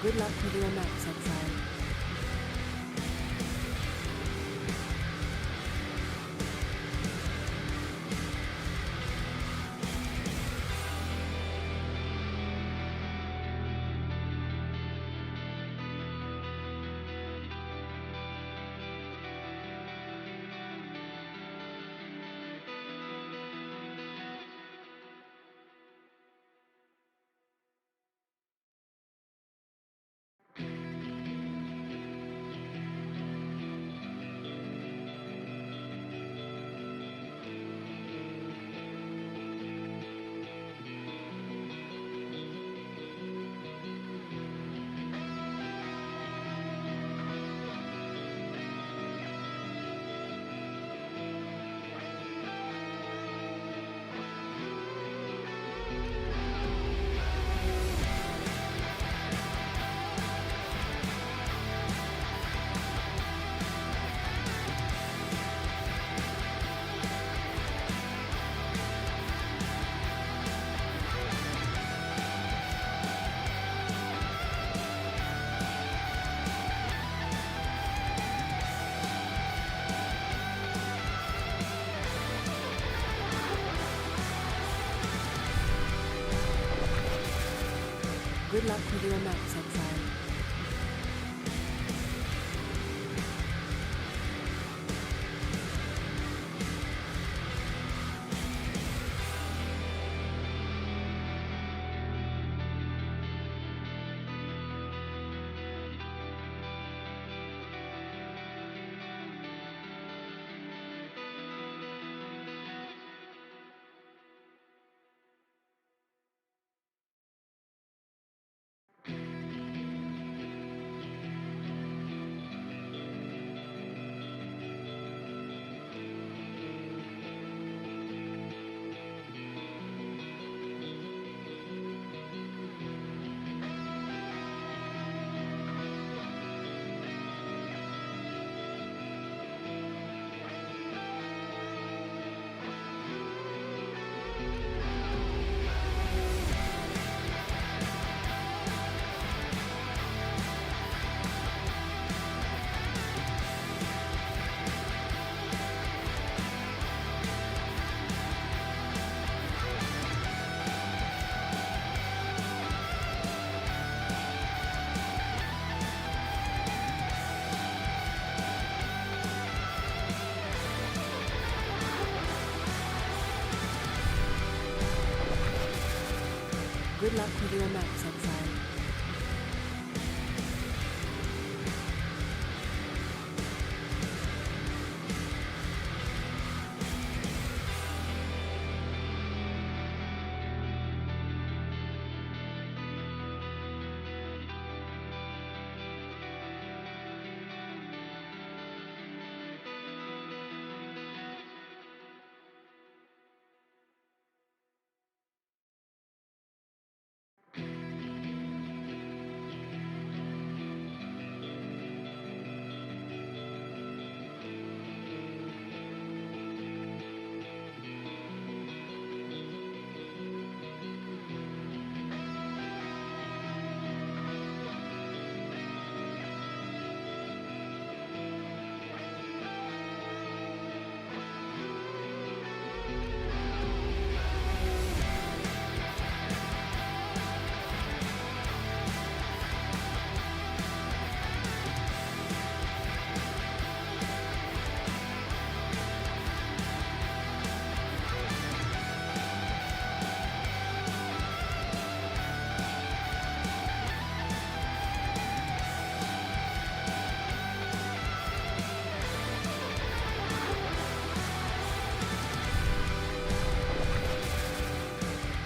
Good luck with your maps, exile. Good luck with your maps, exile. Good luck with your maps, exile.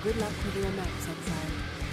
Good luck with your maps, exile.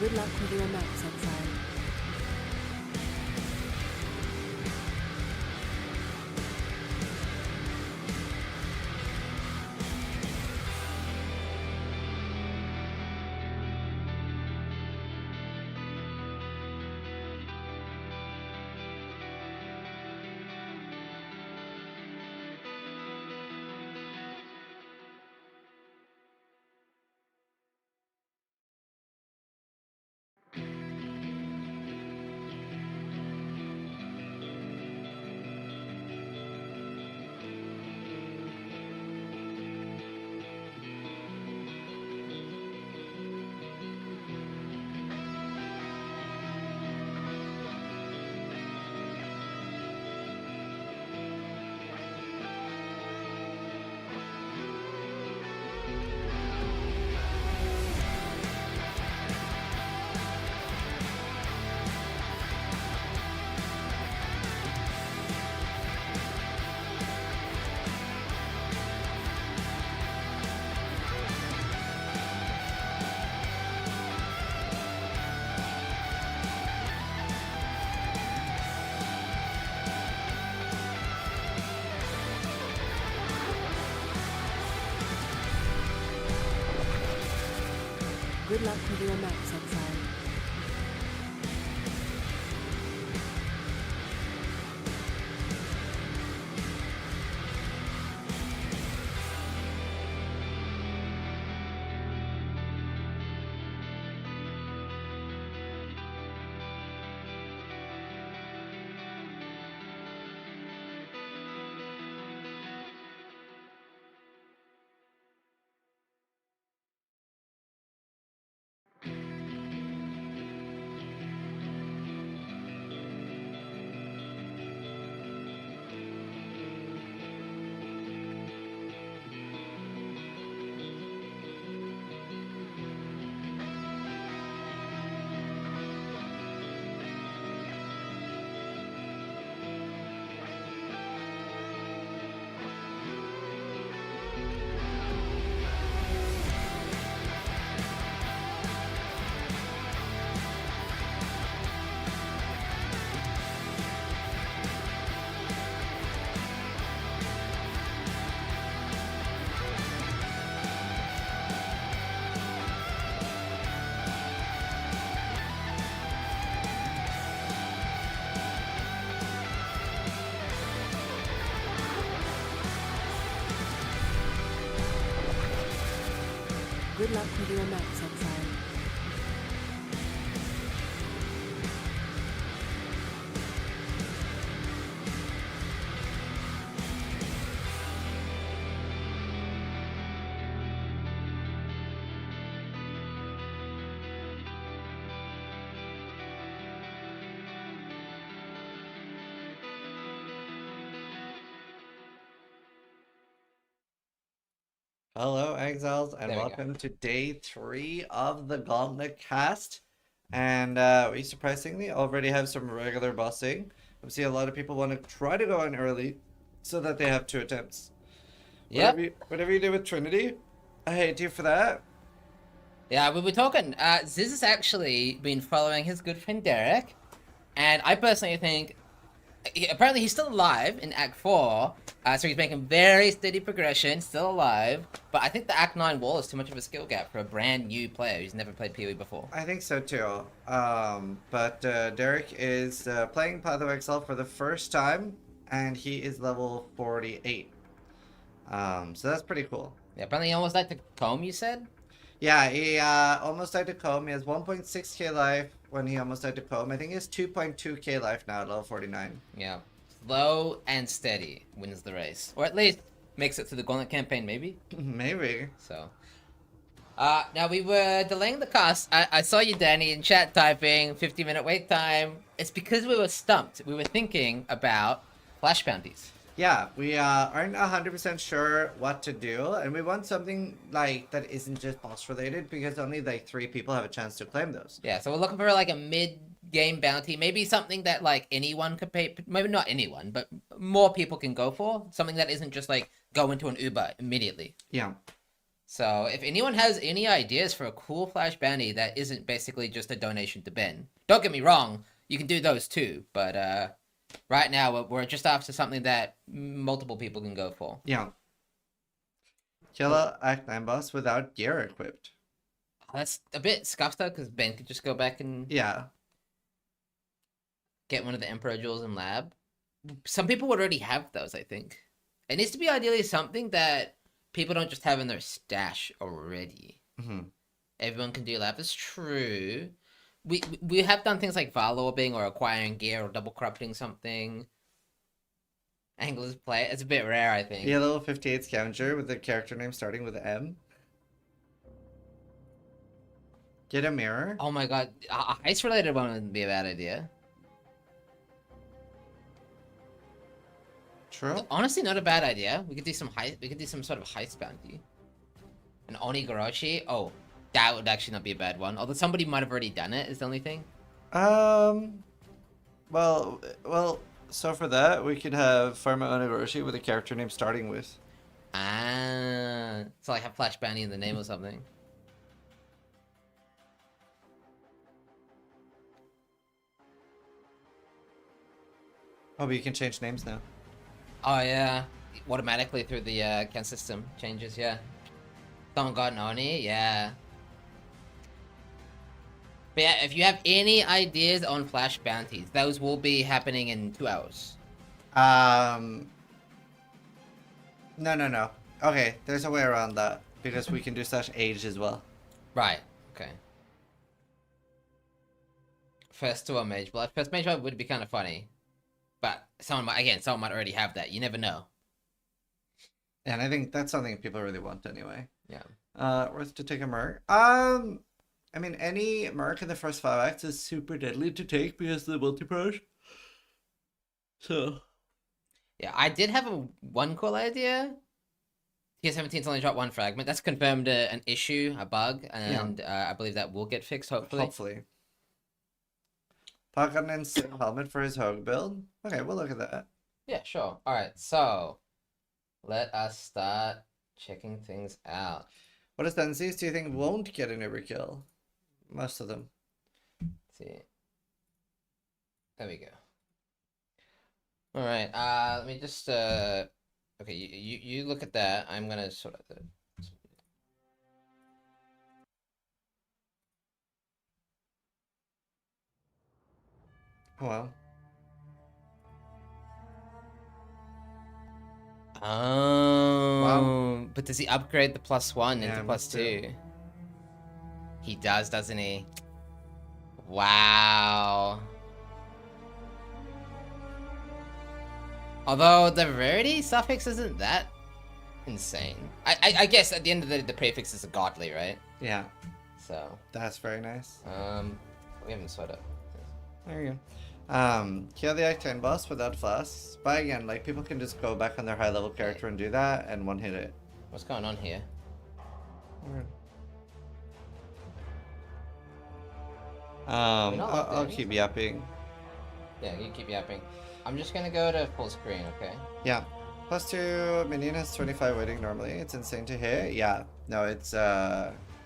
Good luck with your map, Sensei. Good luck with your map, Sensei. Good luck with your map, Sensei. Hello, Exiles, and There we go. welcome to day 3 of the Gauntlet cast. And we surprisingly already have some regular bossing. I see a lot of people want to try to go in early so that they have 2 attempts. Yep. Whatever you do with Trinity, I hate you for that. Yeah, we were talking. Ziz has actually been following his good friend Derek, and I personally think apparently he's still alive in Act 4, so he's making very steady progression, still alive, but I think the Act 9 wall is too much of a skill gap for a brand new player who's never played PoE before. I think so too. But Derek is playing Path of Exile for the first time, and he is level 48. So that's pretty cool. Yeah, apparently he almost died to comb, you said? Yeah, he almost died to comb. He has 1.6k life when he almost died to comb. I think he has 2.2k life now at level 49. Yeah. Slow and steady wins the race. Or at least makes it through the Gauntlet campaign, maybe? Maybe. So... now we were delaying the cast. I saw you, Danny, in chat typing 50-minute wait time. It's because we were stumped. We were thinking about flash bounties. Yeah, we aren't 100% sure what to do, and we want something like that isn't just boss related because only like 3 people have a chance to claim those. Yeah, so we're looking for like a mid-game bounty, maybe something that like anyone could pay. Maybe not anyone, but more people can go for. Something that isn't just like go into an Uber immediately. Yeah. So if anyone has any ideas for a cool Flash bounty that isn't basically just a donation to Ben, don't get me wrong, you can do those too. But right now we're just after something that multiple people can go for. Yeah. Kill a Act 9 boss without gear equipped. That's a bit scuffed though, because Ben could just go back and Yeah. get one of the Emperor Jewels in lab. Some people would already have those, I think. It needs to be ideally something that people don't just have in their stash already. Mm-hmm. Everyone can do lab. That's true. We have done things like Varlorbing or acquiring gear or double corrupting something. Anglers play. It's a bit rare, I think. Yeah, level 58 scavenger with a character name starting with M. Get a mirror. Oh my god, a heist related one wouldn't be a bad idea. True. Honestly, not a bad idea. We could do some heist. We could do some sort of heist bounty. An Onigoroshi. Oh, that would actually not be a bad one. Although somebody might have already done it. Is the only thing. Well. So for that, we could have Pharma Onigoroshi with a character name starting with. Ah, so like have Flash bounty in the name or something. Oh, but you can change names now. Oh yeah, automatically through the CAN system changes. Yeah. Don't got Oni. Yeah. But yeah, if you have any ideas on Flash bounties, those will be happening in 2 hours. No. Okay, there's a way around that because we can do /age as well. Right. Okay. First to a mage blood. First mage blood would be kind of funny, but someone might already have that. You never know. And I think that's something people really want anyway. Yeah. Worth to take a merc. I mean, any merc in the first 5 acts is super deadly to take because of the multi-push. So. Yeah, I did have one cool idea. Tier 17's only dropped 1 fragment. That's confirmed an issue, a bug, and I believe that will get fixed, hopefully. Hopefully. Puck got an insane helmet for his Hogue build. Okay, we'll look at that. Yeah, sure. Alright, so let us start checking things out. What ascendancies do you think won't get an overkill? Most of them. Let's see. There we go. Alright, let me just okay, you look at that. I'm gonna sort of Well. Oh, Wow. but does he upgrade the +1 Yeah, into must do. +2? He does, doesn't he? Wow. Although the rarity suffix isn't that insane. I guess at the end of the prefix is a godly, right? Yeah, So, that's very nice. we haven't sorted up. There you go. Kill the Act 10 boss without flasks. But again, like, people can just go back on their high level character and do that and one hit it. What's going on here? I'll keep yapping. Yeah, you keep yapping. I'm just gonna go to full screen, okay? Yeah. +2 minion has 25 waiting normally. It's insane to hit. Yeah. No, it's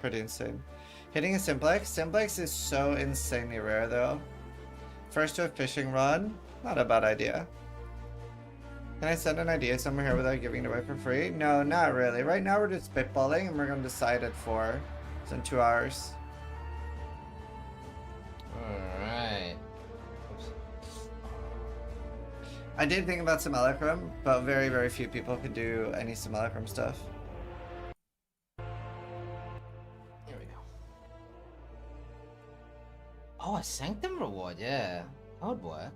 pretty insane. Hitting a simplex. Simplex is so insanely rare though. First to a fishing rod. Not a bad idea. Can I send an idea somewhere here without giving it away for free? No, not really. Right now we're just spitballing and we're gonna decide at 4. It's in 2 hours. Alright. I did think about simulacrum, but very, very few people could do any simulacrum stuff. Here we go. Oh, a Sanctum reward, yeah. That would work.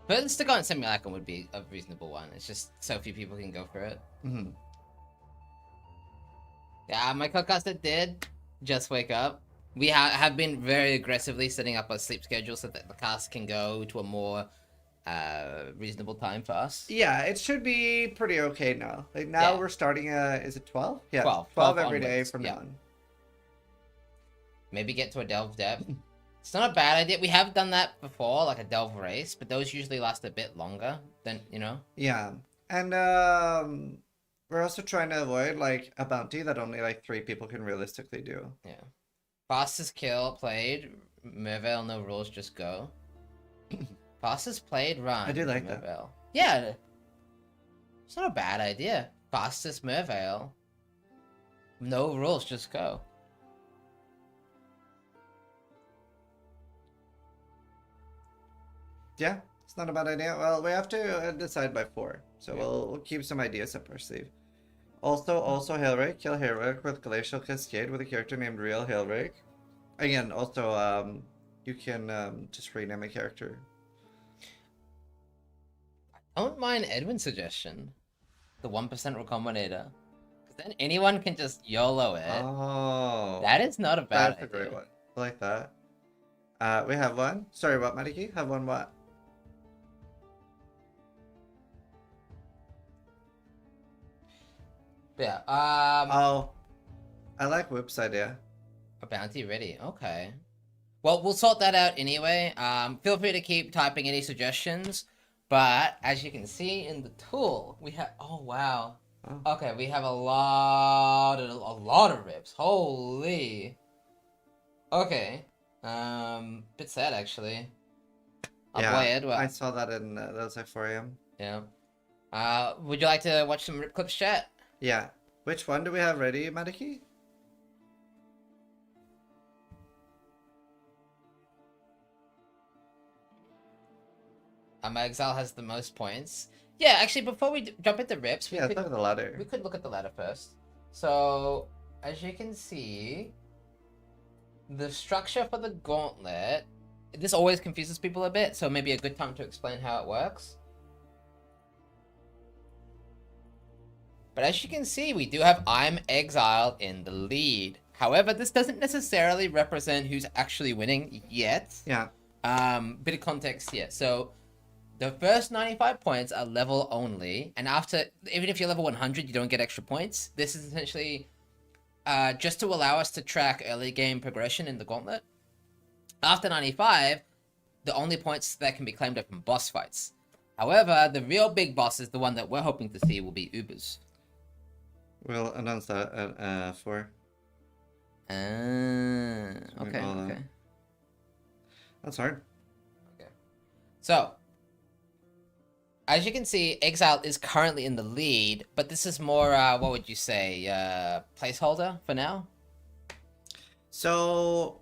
But stick on Simulacrum would be a reasonable one. It's just so few people can go for it. Mm-hmm. Yeah, my co-caster did just wake up. We have been very aggressively setting up a sleep schedule so that the cast can go to a more reasonable time for us. Yeah, it should be pretty okay now. Like now Yeah. we're starting is it 12? Yeah, 12 every day onwards, from yeah. now on. Maybe get to a delve depth. It's not a bad idea. We have done that before, like a delve race, but those usually last a bit longer than, you know? Yeah. And we're also trying to avoid like a bounty that only like 3 people can realistically do. Yeah. Fastest kill played, Mervale, no rules, just go. Fastest played run. I do like that. Mervale. Yeah. It's not a bad idea. Fastest Mervale. No rules, just go. Yeah, it's not a bad idea. Well, we have to decide by 4, so we'll keep some ideas up our sleeve. Also Hailrake, kill Hailrake with Glacial Cascade with a character named Real Hailrake. Again, also you can just rename a character. I don't mind Edwin's suggestion. The 1% Recombinator. Because then anyone can just YOLO it. Oh. That is not a bad That's idea. a great one. I like that. We have one. Sorry, what, Madiki? Have one what? Yeah, Oh. I like Whoop's idea. a bounty ready. Okay. Well, we'll sort that out anyway. Feel free to keep typing any suggestions. But as you can see in the tool, we have. Oh wow. Oh. Okay, we have a lot of rips. Holy. Okay. Bit sad actually. Oh Yeah, boy, Edward. I saw that in that was like 4 a.m. Yeah. Would you like to watch some rip clips, chat? Yeah. Which one do we have ready, Madiki? My Exile has the most points. Yeah, actually, before we jump into rips, Yeah, look at the ladder. we could look at the ladder first. So, as you can see, the structure for the Gauntlet, this always confuses people a bit, so maybe a good time to explain how it works. But as you can see, we do have I'm Exile in the lead. However, this doesn't necessarily represent who's actually winning yet. Yeah. Bit of context here. So, the first 95 points are level only, and after, even if you're level 100, you don't get extra points. This is essentially just to allow us to track early game progression in the Gauntlet. After 95, the only points that can be claimed are from boss fights. However, the real big boss is the one that we're hoping to see will be Ubers. We'll announce that at 4. Okay, okay. That's hard. Okay. So, as you can see, Exile is currently in the lead, but this is more, what would you say, placeholder for now? So,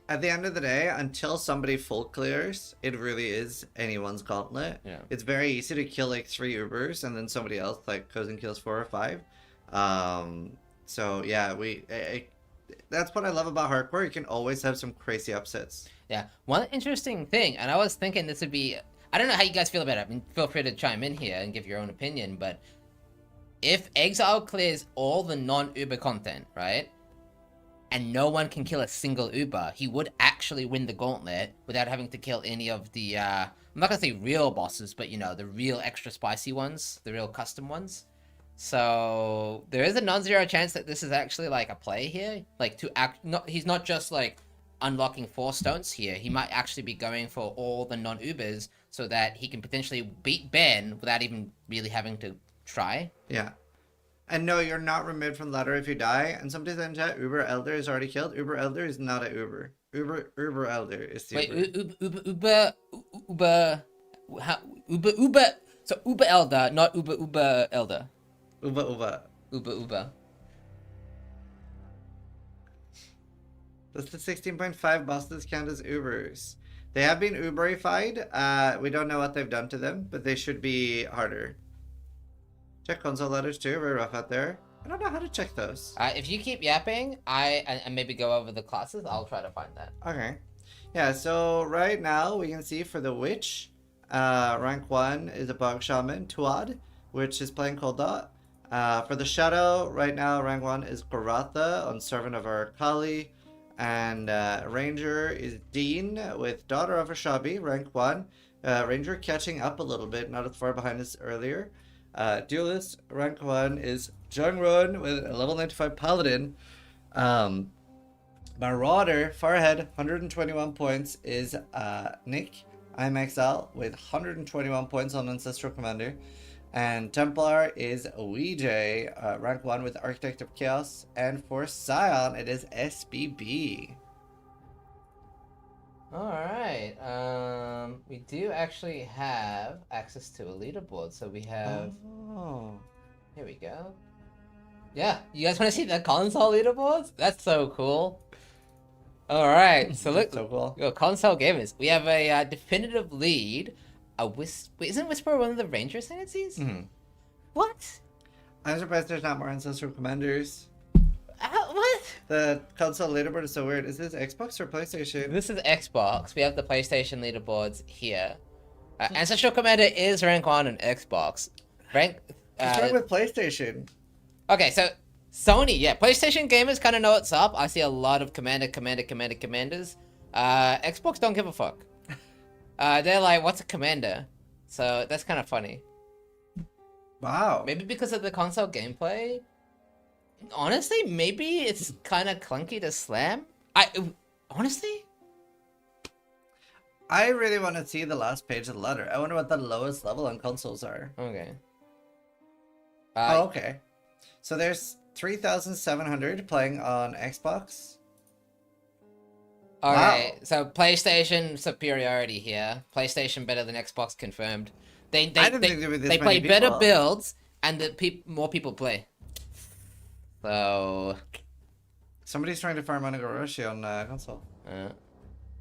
at the end of the day, until somebody full clears, it really is anyone's Gauntlet. Yeah. It's very easy to kill like 3 Ubers and then somebody else like goes and kills 4 or 5. So yeah, that's what I love about hardcore. You can always have some crazy upsets. Yeah, one interesting thing, and I was thinking this would be, I don't know how you guys feel about it. I mean, feel free to chime in here and give your own opinion, but if Exile clears all the non-Uber content, right, and no one can kill a single Uber, he would actually win the Gauntlet without having to kill any of the, I'm not gonna say real bosses, but you know, the real extra spicy ones, the real custom ones. So there is a non-zero chance that this is actually like a play here, like to act. He's not just like unlocking 4 stones here. He might actually be going for all the non-Ubers so that he can potentially beat Ben without even really having to try. Yeah. And no, you're not removed from the ladder if you die. And somebody said in chat, Uber Elder is already killed. Uber Elder is not a Uber. Uber Elder is the Uber. Uber. So Uber Elder, not Uber Elder. Uber. Does the 16.5 bosses count as Ubers? They have been Uberified. We don't know what they've done to them, but they should be harder. Check console letters too. Very rough out there. I don't know how to check those. If you keep yapping, and maybe go over the classes, I'll try to find that. Okay. Yeah, so right now we can see for the Witch, rank 1 is a Bog Shaman, Tuad, which is playing Cold Dot. For the Shadow, right now rank 1 is Garatha on Servant of our Kali. And Ranger is Dean with Daughter of Ashabi, rank 1. Ranger catching up a little bit, not as far behind as earlier. Duelist, rank 1 is Jungrun with a level 95 Paladin. Marauder, far ahead, 121 points is Nick. I'm Exile with 121 points on Ancestral Commander. And Templar is OEJ, rank 1 with Architect of Chaos. And for Scion, it is SBB. Alright, we do actually have access to a leaderboard, so we have... Oh. Here we go. Yeah, you guys want to see the console leaderboards? That's so cool. Alright, so look, So cool. yo, console gamers. We have a definitive lead. Wait, isn't Whisper one of the Ranger ascendancies? What? I'm surprised there's not more Ancestral Commanders. What? The console leaderboard is so weird. Is this Xbox or PlayStation? This is Xbox. We have the PlayStation leaderboards here. Ancestral Commander is rank 1 on Xbox. Rank... Let's start with PlayStation. Okay, so Sony, yeah, PlayStation gamers kind of know what's up. I see a lot of commanders. Xbox don't give a fuck. They're like, what's a commander? So that's kind of funny. Wow. Maybe because of the console gameplay. Honestly, maybe it's kind of clunky to slam. Honestly, I really want to see the last page of the letter. I wonder what the lowest level on consoles are. okay. Oh, okay. So there's 3,700 playing on Xbox. Okay, Wow. so PlayStation superiority here. PlayStation better than Xbox confirmed. I didn't think there were this they many play better people. builds, and more people play. So, Somebody's trying to farm Onigoroshi on console.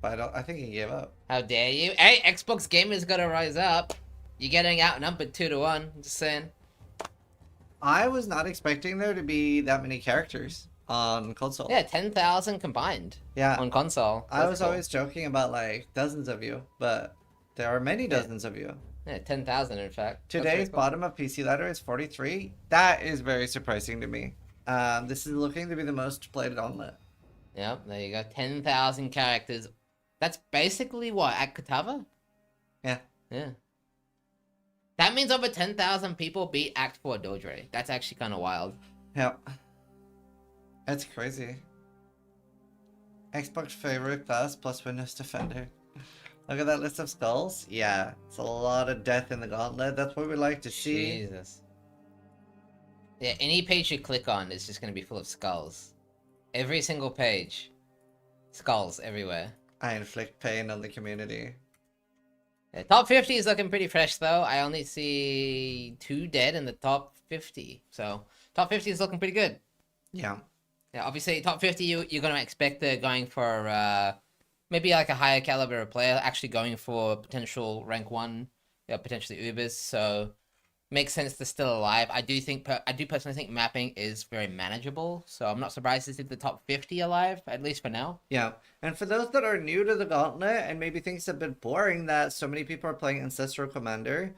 But I think he gave up. how dare you? Hey, Xbox gamers gotta rise up. You're getting outnumbered 2-1. Just saying. I was not expecting there to be that many characters on console. Yeah, 10,000 combined. Yeah. On console. I That's was cool. always joking about like dozens of you, but there are many dozens of you. Yeah, 10,000 in fact. That's Today's pretty cool. bottom of PC ladder is 43. That is very surprising to me. This is looking to be the most played Gauntlet. Yep, there you go. 10,000 characters. That's basically what, at Katava? Yeah. Yeah. That means over 10,000 people beat Act 4 Dodre. That's actually kind of wild. Yeah. That's crazy. Xbox favorite class plus Windows Defender. Look at that list of skulls. Yeah, it's a lot of death in the Gauntlet. That's what we like to see. Jesus. Yeah, any page you click on is just going to be full of skulls. Every single page. Skulls everywhere. I inflict pain on the community. Yeah, top 50 is looking pretty fresh though. I only see 2 dead in the top 50. So, top 50 is looking pretty good. Yeah. Yeah, obviously, top 50, you're going to expect they're going for maybe like a higher caliber of player, actually going for potential rank 1, potentially Ubers. So, makes sense they're still alive. I do personally think mapping is very manageable. So, I'm not surprised to see the top 50 alive, at least for now. Yeah. And for those that are new to the Gauntlet and maybe think it's a bit boring that so many people are playing Ancestral Commander,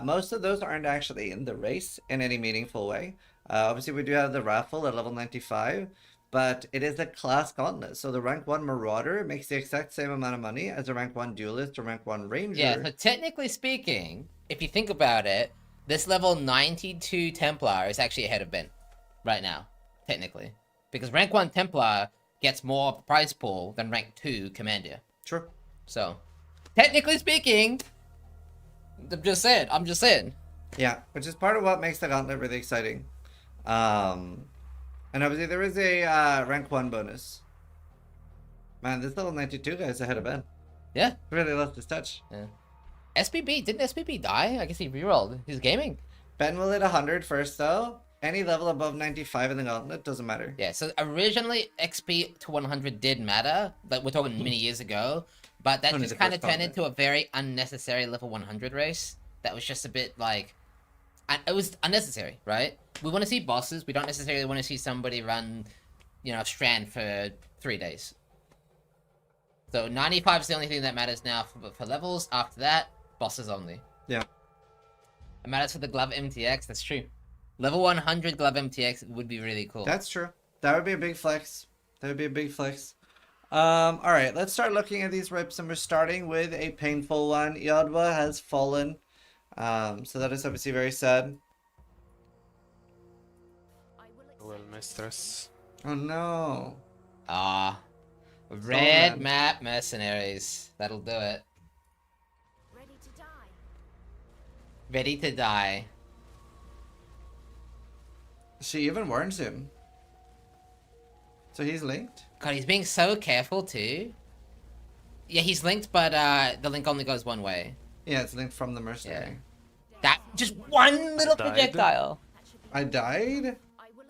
most of those aren't actually in the race in any meaningful way. Obviously, we do have the raffle at level 95, but it is a class Gauntlet. So the rank 1 Marauder makes the exact same amount of money as a rank 1 Duelist or rank 1 Ranger. Yeah, so technically speaking, if you think about it, this level 92 Templar is actually ahead of Ben right now, technically. Because rank 1 Templar gets more of the prize pool than rank 2 Commander. True. So, technically speaking, I'm just saying. Yeah, which is part of what makes the Gauntlet really exciting. And obviously there is a rank 1 bonus. Man, this level 92 guy is ahead of Ben. Yeah. Really loves his touch. Yeah. Didn't SPB die? I guess he rerolled. He's gaming. Ben will hit 100 first though. Any level above 95 in the Gauntlet doesn't matter. Yeah, so originally XP to 100 did matter, but we're talking many years ago. But that Only just the kind of first turned Gauntlet. into a very unnecessary level 100 race. That was just a bit like... it was unnecessary, right? We want to see bosses. We don't necessarily want to see somebody run, Strand for 3 days. So 95 is the only thing that matters now for levels. After that, bosses only. Yeah. It matters for the Glove MTX, that's true. Level 100 Glove MTX would be really cool. That's true. That would be a big flex. Alright, let's start looking at these rips, and we're starting with a painful one. Yodwa has fallen. So that is obviously very sad. Well, mistress. Oh no. Red bad. map mercenaries. That'll do it. Ready to die. Ready to die. She even warns him. So he's linked? God, he's being so careful too. Yeah, he's linked, but the link only goes one way. Yeah, it's linked from the mercenary. That just one little Died. projectile. I died?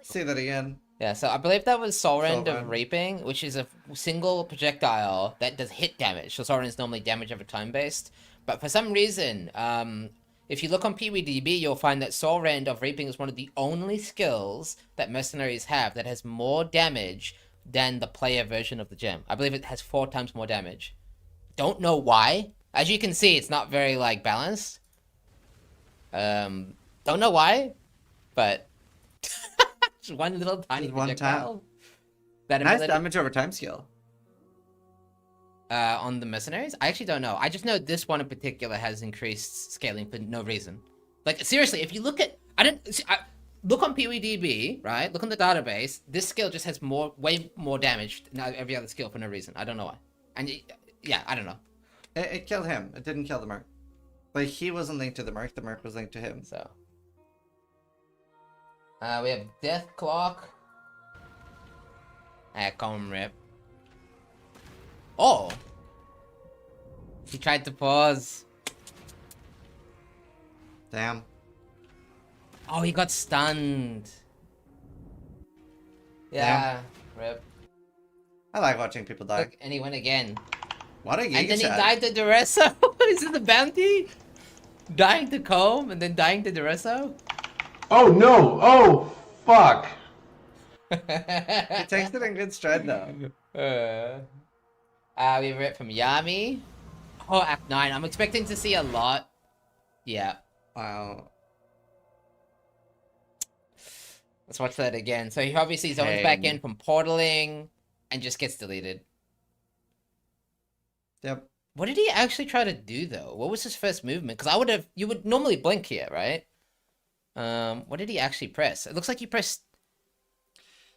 Say that again. Yeah, so I believe that was Soul Rend Soul of Rend. Reaping, which is a single projectile that does hit damage. So Soul Rend is normally damage over time based. But for some reason, if you look on PWDB, you'll find that Soul Rend of Reaping is one of the only skills that mercenaries have that has more damage than the player version of the gem. I believe it has 4 times more damage. Don't know why. As you can see, it's not very, like, balanced. Don't know why, but just one little tiny Just one projectile. That Nice ability- damage over time skill. on the mercenaries? I actually don't know. I just know this one in particular has increased scaling for no reason. Like, seriously, if you look at... look on PWDB, right? Look on the database. This skill just has way more damage than every other skill for no reason. I don't know why. And, yeah, I don't know. It killed him. It didn't kill the merc. Like, he wasn't linked to the merc was linked to him. So... we have Death Clock. Comb Rip. Oh! He tried to pause. Damn. Oh, he got stunned. Yeah, Rip. I like watching people die. Look, and he went again. What a And then he Giga died to Duresso. Is it the bounty? Dying to Comb and then dying to Duresso? Oh no! Oh fuck! He takes it in good stride though. We have Rip from Yami. Oh, Act 9. I'm expecting to see a lot. Yeah. Wow. Let's watch that again. So he obviously zones back in from portaling and just gets deleted. Yep. What did he actually try to do though? What was his first movement? Because you would normally blink here, right? What did he actually press? It looks like he pressed...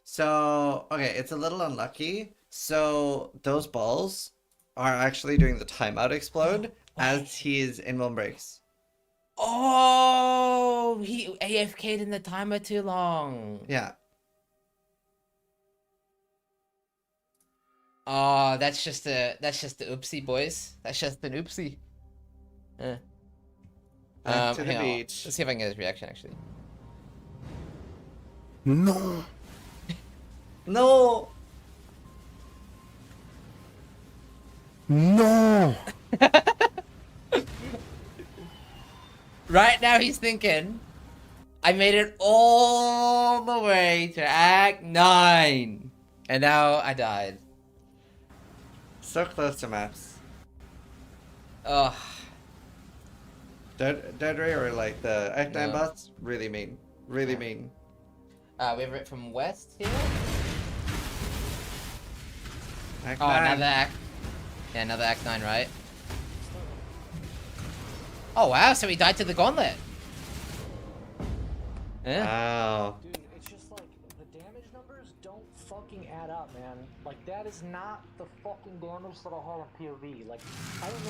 So, okay, it's a little unlucky. So, those balls are actually doing the timeout explode as his in-one breaks. Oh, he AFK'd in the timer too long. Yeah. Oh, that's just a oopsie, boys. That's just an oopsie. Back to the hang on. beach. Let's see if I can get his reaction actually. No! No! No! Right now he's thinking, I made it all the way to Act 9. And now I died. So close to maps. Ugh. Dead Ray or like the Act 9 No. bots? Really mean. Really mean. We have it from West here. Act Oh, 9. another Act. Yeah, another Act 9, right? Oh, wow, so he died to the Gauntlet. Yeah. Wow. Dude, it's just like, the damage numbers don't fucking add up, man. Like, that is not the fucking damage that I had in POV. Like, I don't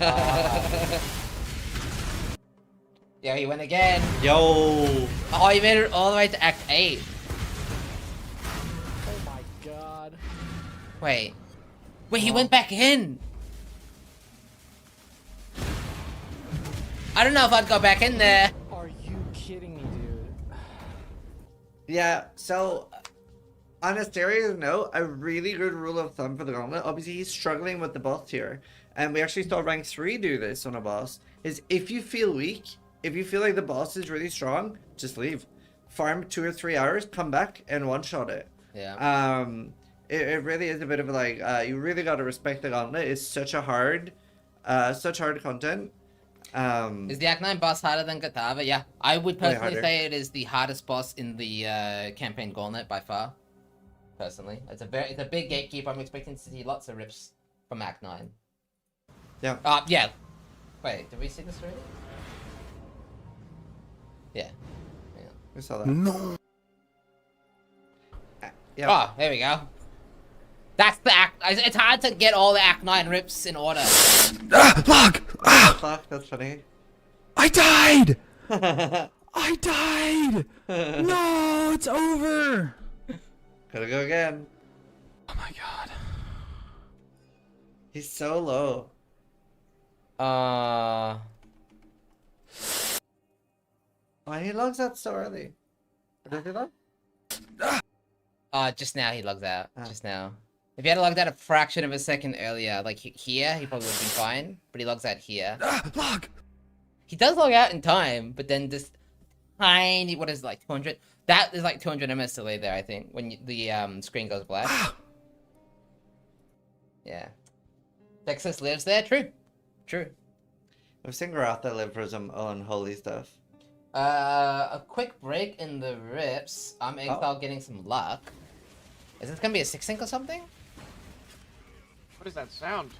know. Yeah, he went again. Yo! Oh, he made it all the way to Act 8. Oh my god. Wait, he went back in. I don't know if I'd go back in there. Are you kidding me, dude? Yeah, so on a serious note, a really good rule of thumb for the Gauntlet, obviously he's struggling with the boss tier, and we actually saw rank 3 do this on a boss, is if you feel weak, if you feel like the boss is really strong, just leave. Farm 2 or 3 hours, come back and one-shot it. Yeah. It really is a bit of like, you really got to respect the Gauntlet. It's such hard content. Is the Act 9 boss harder than Gatava? Yeah, I would Way personally harder. say it is the hardest boss in the campaign Gauntlet by far. Personally, it's a big gatekeeper. I'm expecting to see lots of rips from Act 9. Yeah. Yeah. Wait, did we see this already? Yeah. We saw that. No! Yeah. Oh, there we go. That's the Act. It's hard to get all the Act 9 rips in order. Ah! Log! Ah! Fuck, that's funny. I died! I died! No, it's over! Gotta go again. Oh my god. He's so low. Why he logs out so early? Did he log? Just now he logs out. Ah. Just now. If he had logged out a fraction of a second earlier, like here, he probably would have been fine. But he logs out here. Log! He does log out in time, but then this tiny, what is it, like 200? That is like 200 ms delay there, I think, when the screen goes black. Yeah. Texas lives there? True. True. I've seen Garatha live for some unholy stuff. A quick break in the rips. I'm Exile getting some luck. Is this gonna be a 6-sync or something? What is that sound?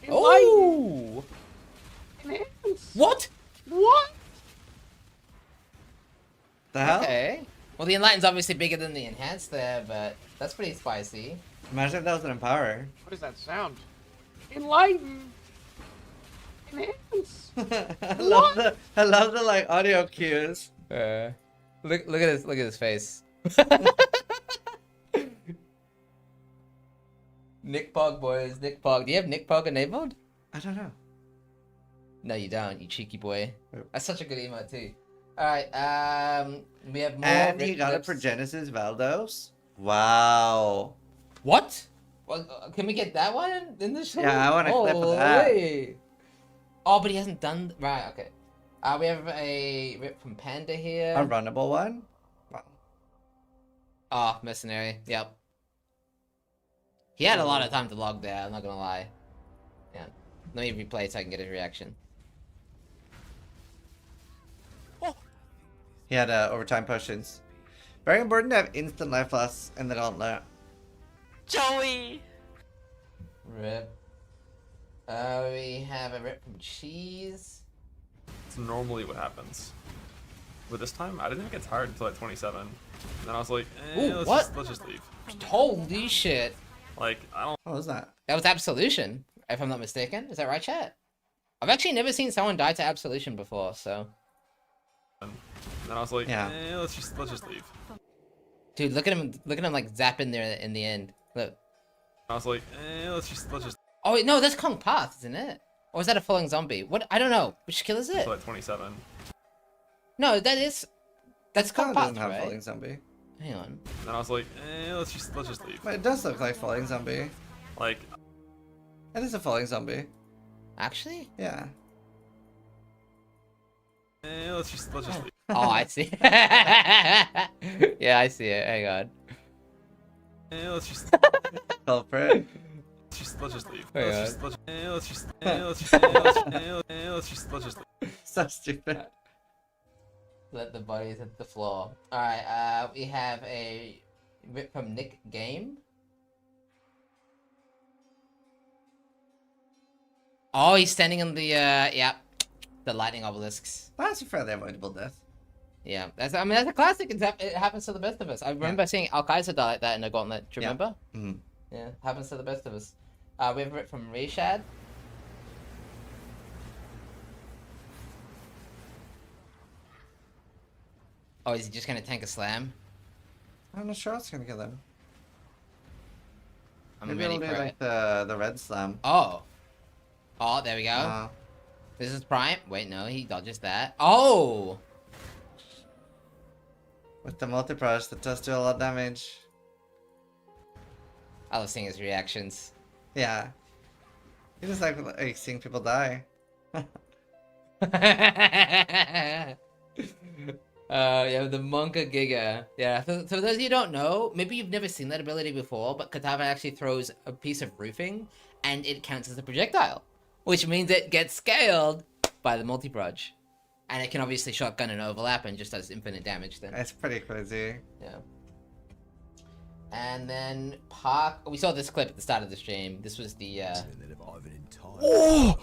Oh! What? What? The hell? Okay. Well, the Enlighten's obviously bigger than the Enhanced there, but that's pretty spicy. Imagine if that was an Empower. What is that sound? Enlighten. Enhance. I love the like audio cues. Look at his face. Nick Pog, boys, Nick Pog. Do you have Nick Pog enabled? I don't know. No, you don't, you cheeky boy. Oh. That's such a good emote too. Alright, we have more. And he rip got it clips. for Genesis Valdos. Wow. What? Well, can we get that one in the show? Yeah, I want a clip of that. Wait. Oh, but he hasn't done. Right, okay. We have a rip from Panda here. A runnable one? Wow. Oh, Mercenary. Yep. He had a lot of time to log there, I'm not gonna lie. Yeah. Let me replay so I can get his reaction. He had overtime potions. Very important to have instant life loss in the Gauntlet. Joey! Rip. We have a rip from Cheese. It's normally what happens. But this time, I didn't even get tired until at 27. And then I was like, Ooh, let's just leave. Holy shit. Like, I don't... What was that? That was Absolution, if I'm not mistaken. Is that right, chat? I've actually never seen someone die to Absolution before, so... And then I was like, Yeah. let's just leave. Dude, look at him like zapping there in the end. Look. I was like, let's just Oh wait, no, that's Kong Path, isn't it? Or is that a falling zombie? What? I don't know. Which kill is it? until at 27. No, that's Kong Kong Path, doesn't have right? falling zombie. Hang on. And then I was like, let's just leave. But it does look like falling zombie. Like, It is a falling zombie. Actually? Yeah. let's just leave. Oh, I see. Yeah, I see it. Hang on. Let's just Culprit. let's just leave. Hang Let's on. just leave. So stupid. Let the bodies hit the floor. Alright, we have a rip from Nick Game. Oh, he's standing on the, yeah, the lightning obelisks. That's a fairly avoidable death. Yeah, that's a classic. It happens to the best of us. I remember seeing Al Kaiser die like that in a Gauntlet. Do you remember? Mhm. Yeah, happens to the best of us. We have a rip from Reshad. Oh, is he just gonna tank a slam? I'm not sure what's gonna kill him. I'm Maybe ready it'll be for like it. the red slam. Oh. Oh, there we go. Uh, This is Prime. Wait, no, he dodges that. Oh! with the multi-brush that does do a lot of damage. I was seeing his reactions. Yeah. You just like seeing people die. Yeah, the Monka Giga. Yeah, for those of you who don't know, maybe you've never seen that ability before, but Katava actually throws a piece of roofing, and it counts as a projectile, which means it gets scaled by the multi-proj. And it can obviously shotgun and overlap and just does infinite damage then. It's pretty crazy. Yeah. And then Park... We saw this clip at the start of the stream. This was the, Oh!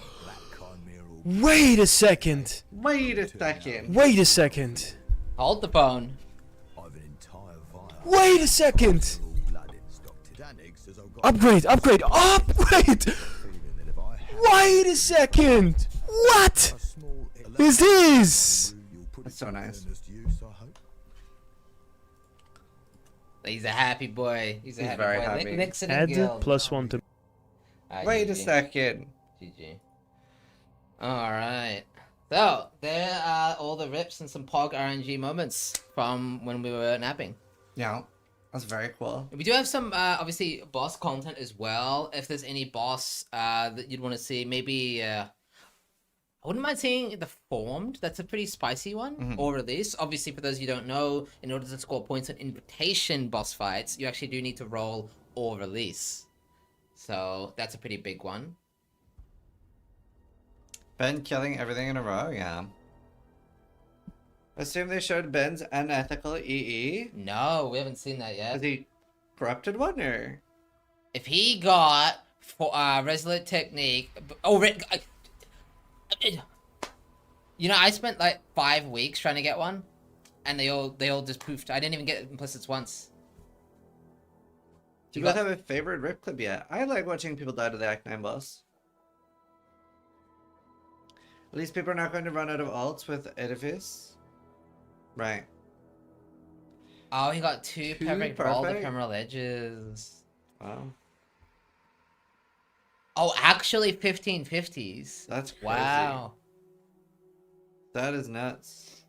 Wait a second. Wait a second. Wait a second. Hold the phone. Wait a second. Upgrade. Upgrade. Wait a second. What is this? That's so nice. He's a happy boy. He's a He's happy very boy. happy. Nixon Add Guild. +1 to. Alright, Wait a GG. second. GG. Alright. So, there are all the rips and some POG RNG moments from when we were napping. Yeah, that's very cool. We do have some, obviously, boss content as well. If there's any boss that you'd want to see, maybe, I wouldn't mind seeing the Formed. That's a pretty spicy one. Or release. Obviously, for those you don't know, in order to score points in invitation boss fights, you actually do need to roll or release. So, that's a pretty big one. Ben killing everything in a row, yeah. Assume they showed Ben's unethical EE. No, we haven't seen that yet. Is he corrupted one or? If he got for Resolute Technique, you know, I spent like 5 weeks trying to get one, and they all just poofed. I didn't even get implicits once. Do you guys have a favorite rip clip yet? I like watching people die to the Act 9 boss. At least people are not going to run out of ults with Edifice. Right. Oh, he got two Two perfect roll perfect? ephemeral edges. Wow. Oh, actually 1550s. That's crazy. Wow. That is nuts.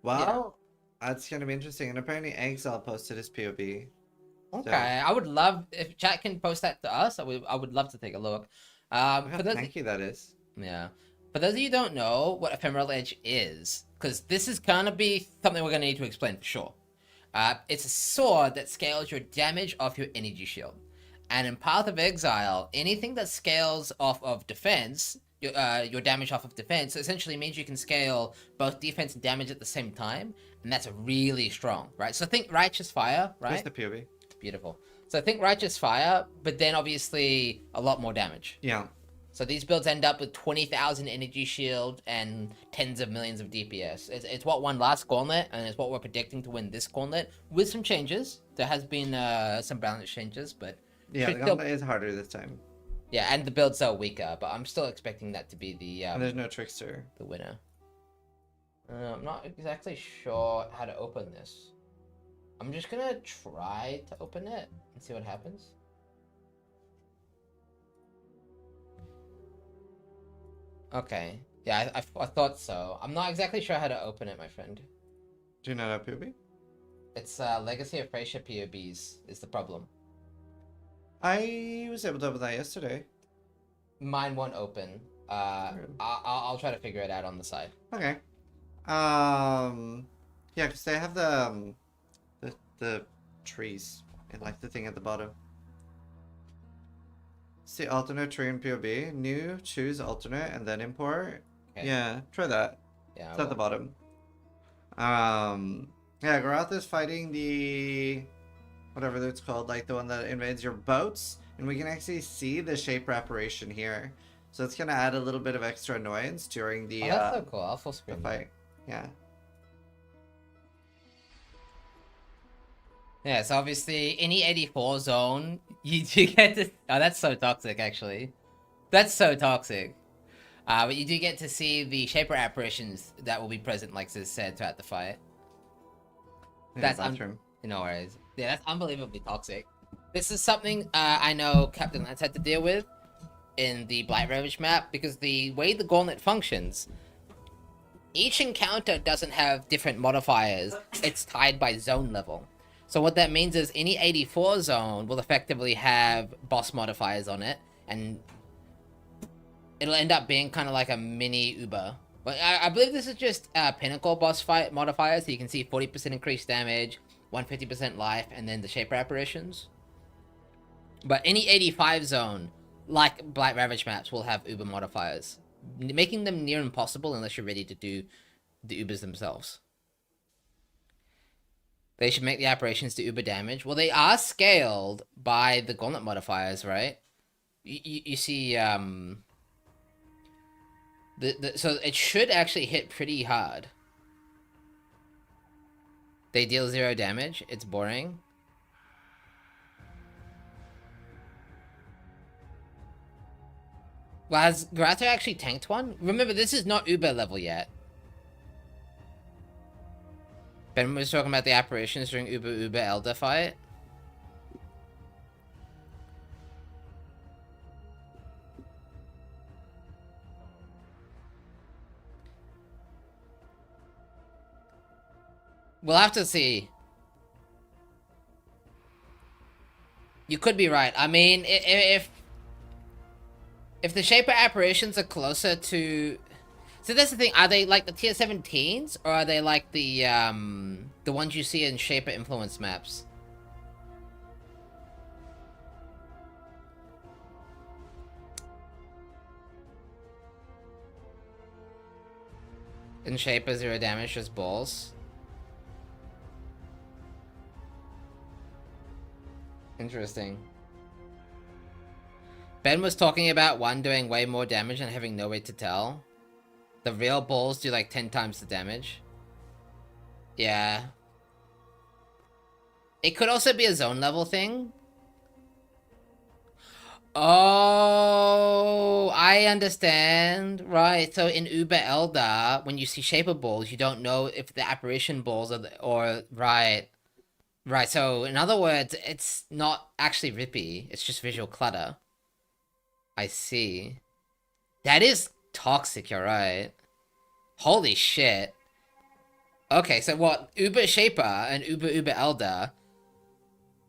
Wow. That's going to be interesting. And apparently Exile posted his POB. Okay, I would love if chat can post that to us. I would love to take a look. Look how For those, tanky that is. yeah. For those of you who don't know what ephemeral edge is, because this is gonna be something we're gonna need to explain for sure. It's a sword that scales your damage off your energy shield, and in Path of Exile, anything that scales off of defense, your damage off of defense, essentially means you can scale both defense and damage at the same time, and that's really strong, right? So think Righteous Fire, right? Where's the POB? Beautiful. So think Righteous Fire, but then obviously a lot more damage. Yeah. So these builds end up with 20,000 energy shield and tens of millions of DPS. It's what won last Gauntlet, and it's what we're predicting to win this Gauntlet, with some changes. There has been some balance changes, but... Yeah, the Gauntlet is harder this time. Yeah, and the builds are weaker, but I'm still expecting that to be the... and there's no Trickster. The winner. I'm not exactly sure how to open this. I'm just gonna try to open it and see what happens. Okay. Yeah, I thought so. I'm not exactly sure how to open it, my friend. Do you not have POB? It's Legacy of Thracia POBs is the problem. I was able to open that yesterday. Mine won't open. I'll try to figure it out on the side. Okay. Yeah, because they have the trees and like the thing at the bottom. See alternate tree and POB. New, choose alternate, and then import. Okay. Yeah, try that. Yeah. It's at the bottom. Yeah, Garath is fighting the whatever it's called, like the one that invades your boats, and we can actually see the shape reparation here. So it's gonna add a little bit of extra annoyance during the that's so cool. I'll full the screen. fight. Yeah. Yeah, so obviously, any 84 zone, you do get to... Oh, that's so toxic, actually. That's so toxic. But you do get to see the Shaper apparitions that will be present, like Ziz said, throughout the fight. That's bathroom. No worries. Yeah, that's unbelievably toxic. This is something I know Captain Lance had to deal with in the Blight Ravage map, because the way the Gauntlet functions, each encounter doesn't have different modifiers. It's tied by zone level. So what that means is any 84 zone will effectively have boss modifiers on it, and it'll end up being kind of like a mini Uber. But I believe this is just Pinnacle boss fight modifiers, so you can see 40% increased damage, 150% life, and then the Shaper apparitions. But any 85 zone, like Blight Ravage maps, will have Uber modifiers, making them near impossible unless you're ready to do the Ubers themselves. They should make the apparitions to Uber damage. Well, they are scaled by the Gauntlet modifiers, right? You see, so it should actually hit pretty hard. They deal 0 damage. It's boring. Well, has Grata actually tanked one? Remember, this is not Uber level yet. Ben was talking about the apparitions during Uber Elder fight. We'll have to see. You could be right. I mean, if the Shaper apparitions are closer to... So that's the thing, are they like the tier 17s, or are they like the ones you see in Shaper influence maps? In Shaper, 0 damage, just balls. Interesting. Ben was talking about one doing way more damage and having no way to tell. The real balls do like 10 times the damage. Yeah. It could also be a zone level thing. Oh, I understand. Right, so in Uber Elder, when you see Shaper balls, you don't know if the apparition balls are right. Right, so in other words, it's not actually Rippy, it's just visual clutter. I see. That is toxic, you're right. Holy shit. Okay, so what, Uber Shaper and Uber Elder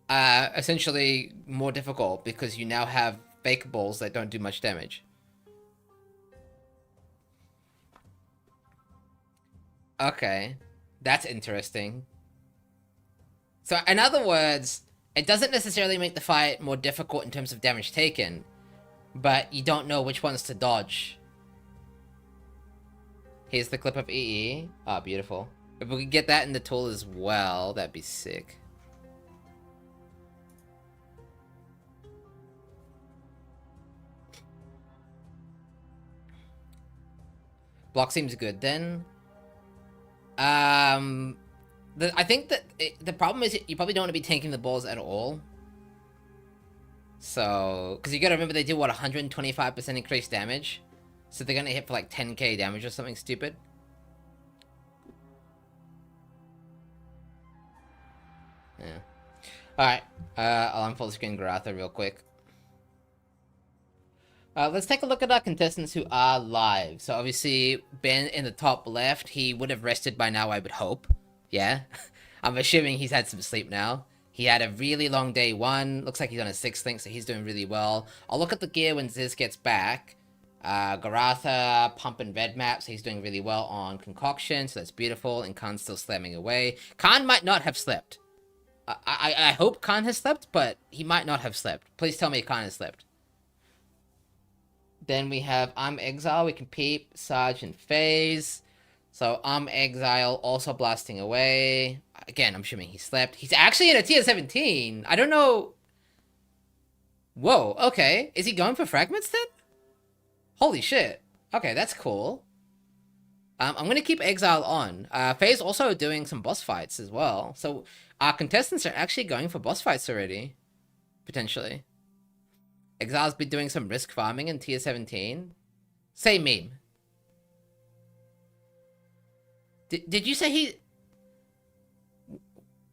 are essentially more difficult because you now have fake balls that don't do much damage. Okay, that's interesting. So, in other words, it doesn't necessarily make the fight more difficult in terms of damage taken, but you don't know which ones to dodge. Here's the clip of EE. Ah, beautiful. If we could get that in the tool as well, that'd be sick. Block seems good then. I think that the problem is you probably don't want to be tanking the balls at all. So, because you gotta remember they do what, 125% increased damage? So they're gonna hit for like 10k damage or something stupid. Yeah. Alright, I'll unfold the screen Garatha real quick. Let's take a look at our contestants who are live. So obviously, Ben in the top left, he would have rested by now, I would hope. Yeah? I'm assuming he's had some sleep now. He had a really long day 1. Looks like he's on a 6th link, so he's doing really well. I'll look at the gear when Ziz gets back. Garatha, Pump and Red Maps, he's doing really well on Concoction, so that's beautiful. And Khan's still slamming away. Khan might not have slept. I hope Khan has slept, but he might not have slept. Please tell me Khan has slept. Then we have Exile, we can peep, Sarge and FaZe. So Exile also blasting away. Again, I'm assuming he slept. He's actually in a tier 17. I don't know. Whoa, okay. Is he going for fragments then? Holy shit. Okay, that's cool. I'm gonna keep Exile on. FaZe also doing some boss fights as well. So our contestants are actually going for boss fights already. Potentially. Exile's been doing some risk farming in tier 17. Same meme. Did you say he...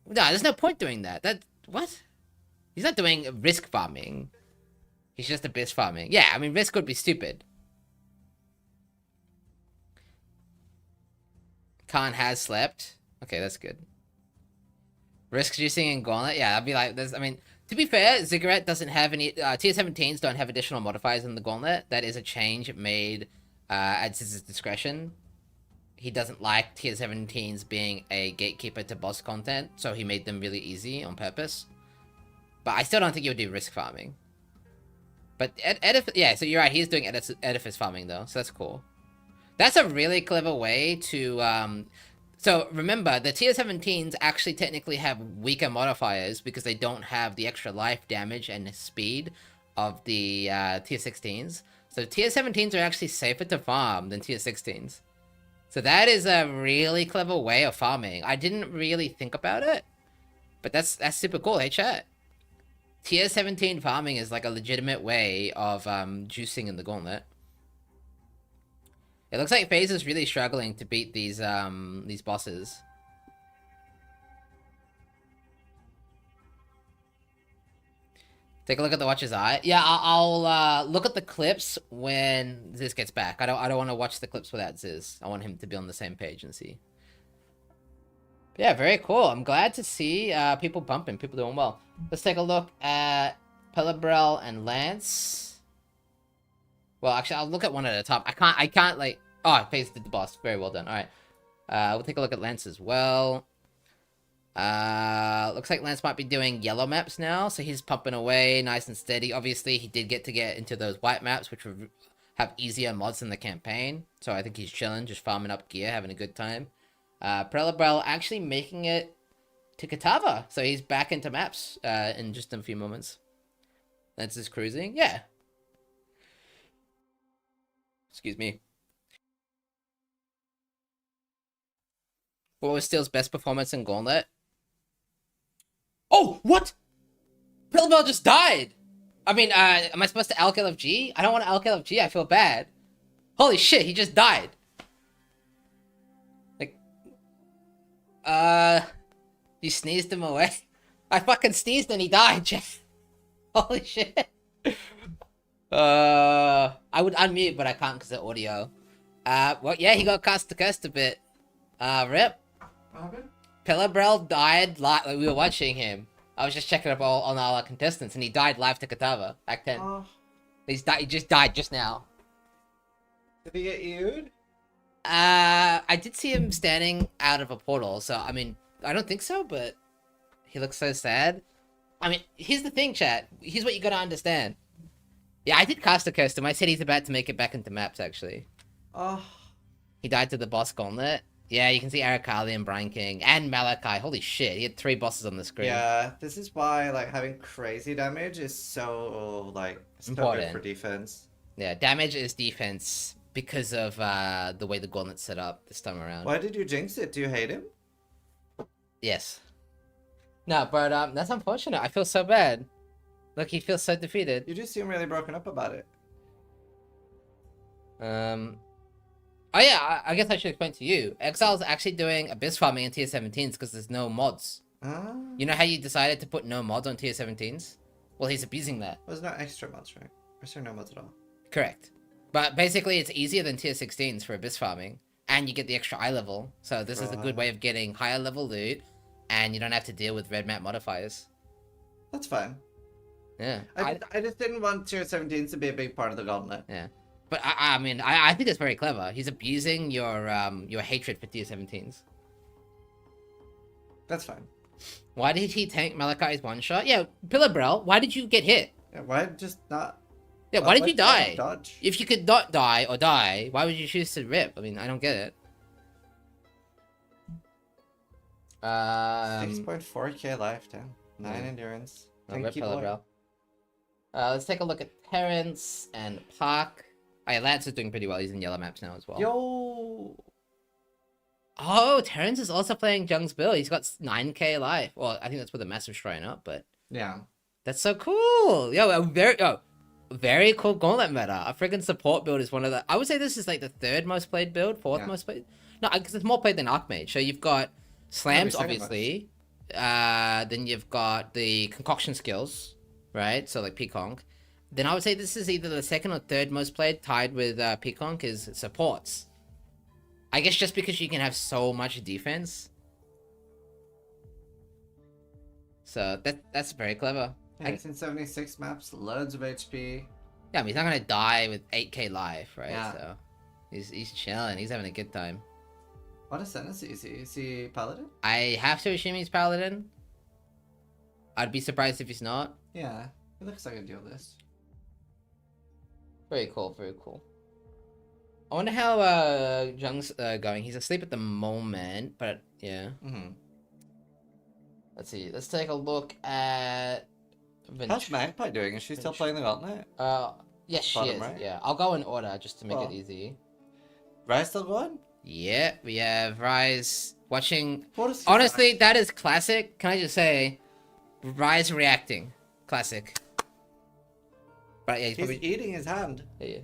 No, there's no point doing that. What? He's not doing risk farming. He's just abyss farming. Yeah, I mean, risk would be stupid. Khan has slept. Okay, that's good. Risk juicing and Gauntlet. Yeah, I'd be like, I mean, to be fair, Ziggurat doesn't have any... tier 17s don't have additional modifiers in the Gauntlet. That is a change made at Ziz's discretion. He doesn't like tier 17s being a gatekeeper to boss content, so he made them really easy on purpose. But I still don't think you would do risk farming. But Edifice... Yeah, so you're right, he's doing Edifice farming, though, so that's cool. That's a really clever way to... So remember, the tier 17s actually technically have weaker modifiers because they don't have the extra life damage and speed of the tier 16s. So tier 17s are actually safer to farm than tier 16s. So that is a really clever way of farming. I didn't really think about it, but that's super cool. Hey chat. Tier 17 farming is like a legitimate way of juicing in the Gauntlet. It looks like FaZe is really struggling to beat these bosses. Take a look at the Watcher's Eye. Yeah, I'll look at the clips when Ziz gets back. I don't want to watch the clips without Ziz. I want him to be on the same page and see. But yeah, very cool. I'm glad to see people bumping, people doing well. Let's take a look at Pelabrel and Lance. Well, actually, I'll look at one at a time. I can't like. Oh, FaZe did the boss. Very well done. All right. We'll take a look at Lance as well. Looks like Lance might be doing yellow maps now, so he's pumping away nice and steady. Obviously, he did get into those white maps, which would have easier mods in the campaign. So I think he's chilling, just farming up gear, having a good time. Prelabrel actually making it to Katava, so he's back into maps in just a few moments. Lance is cruising, yeah. Excuse me. What was Steel's best performance in Gauntlet? Oh, what? Prelabrel just died! I mean, am I supposed to LKLFG? I don't want to LKLFG, I feel bad. Holy shit, he just died. Like, you sneezed him away? I fucking sneezed and he died, Jeff. Holy shit. I would unmute, but I can't because of audio. Well, yeah, he got cast to curse a bit. Rip. Pelabrel died live. Like, we were watching him. I was just checking up on our contestants, and he died live to Katava, Act 10. Oh. He just died just now. Did he get EU'd? I did see him standing out of a portal, so, I mean, I don't think so, but he looks so sad. I mean, here's the thing, chat. Here's what you gotta understand. Yeah, I did cast a curse him. I said he's about to make it back into maps, actually. Oh. He died to the boss Gauntlet. Yeah, you can see Arakali and Brian King and Malachi. Holy shit, he had 3 bosses on the screen. Yeah, this is why like having crazy damage is so like so important good for defense. Yeah, damage is defense because of the way the Gauntlet's set up this time around. Why did you jinx it? Do you hate him? Yes. No, but that's unfortunate. I feel so bad. Look, he feels so defeated. You do seem really broken up about it. Oh yeah, I guess I should explain to you. Exile's actually doing Abyss farming in tier 17s because there's no mods. Ah. You know how you decided to put no mods on tier 17s? Well, he's abusing that. There's no extra mods, right? Or is there no mods at all? Correct. But basically, it's easier than tier 16s for Abyss farming, and you get the extra eye level. So this is a good way of getting higher level loot, and you don't have to deal with red map modifiers. That's fine. Yeah. I just didn't want tier 17s to be a big part of the Gauntlet. Yeah. But I mean, I think it's very clever. He's abusing your hatred for tier 17s. That's fine. Why did he tank Malachi's one shot? Yeah, Pelabrel, why did you get hit? Yeah, why just not? Yeah, why did you die? Dodge. If you could not die or die, why would you choose to rip? I mean, I don't get it. 6.4k life, damn. 9 endurance. Thank you, boy. Let's take a look at Terrence and Park. Oh, yeah, Lance is doing pretty well. He's in yellow maps now as well. Yo! Oh, Terrence is also playing Jung's build. He's got 9k life. Well, I think that's with the massive shrine up, but Yeah. that's so cool. Yo, very cool Gauntlet meta. A friggin' support build is one of the. I would say this is like the 3rd most played build, 4th most played. No, because it's more played than Archmage. So you've got slams, obviously. Then you've got the concoction skills, right? So like Peaconk. Then I would say this is either the 2nd or 3rd most played, tied with Peaconk, is supports. I guess just because you can have so much defense. So that's very clever. 1976 maps, loads of HP. Yeah, I mean, he's not gonna die with 8k life, right? Yeah. So he's chilling. He's having a good time. What ascendancy is he? Is he Paladin? I have to assume he's Paladin. I'd be surprised if he's not. Yeah, he looks like a duelist. Very cool, very cool. I wonder how Jung's going. He's asleep at the moment, but yeah. Mm-hmm. Let's see. Let's take a look at. How's Magpie doing? Is she still playing the Gauntlet? Yes, she Bottom is. right? Yeah, I'll go in order just to make it easy. Rise still going? Yeah, we have Rise watching. What is Honestly, that is classic. Can I just say, Rise reacting, classic. But yeah, he's eating his hand. Yeah.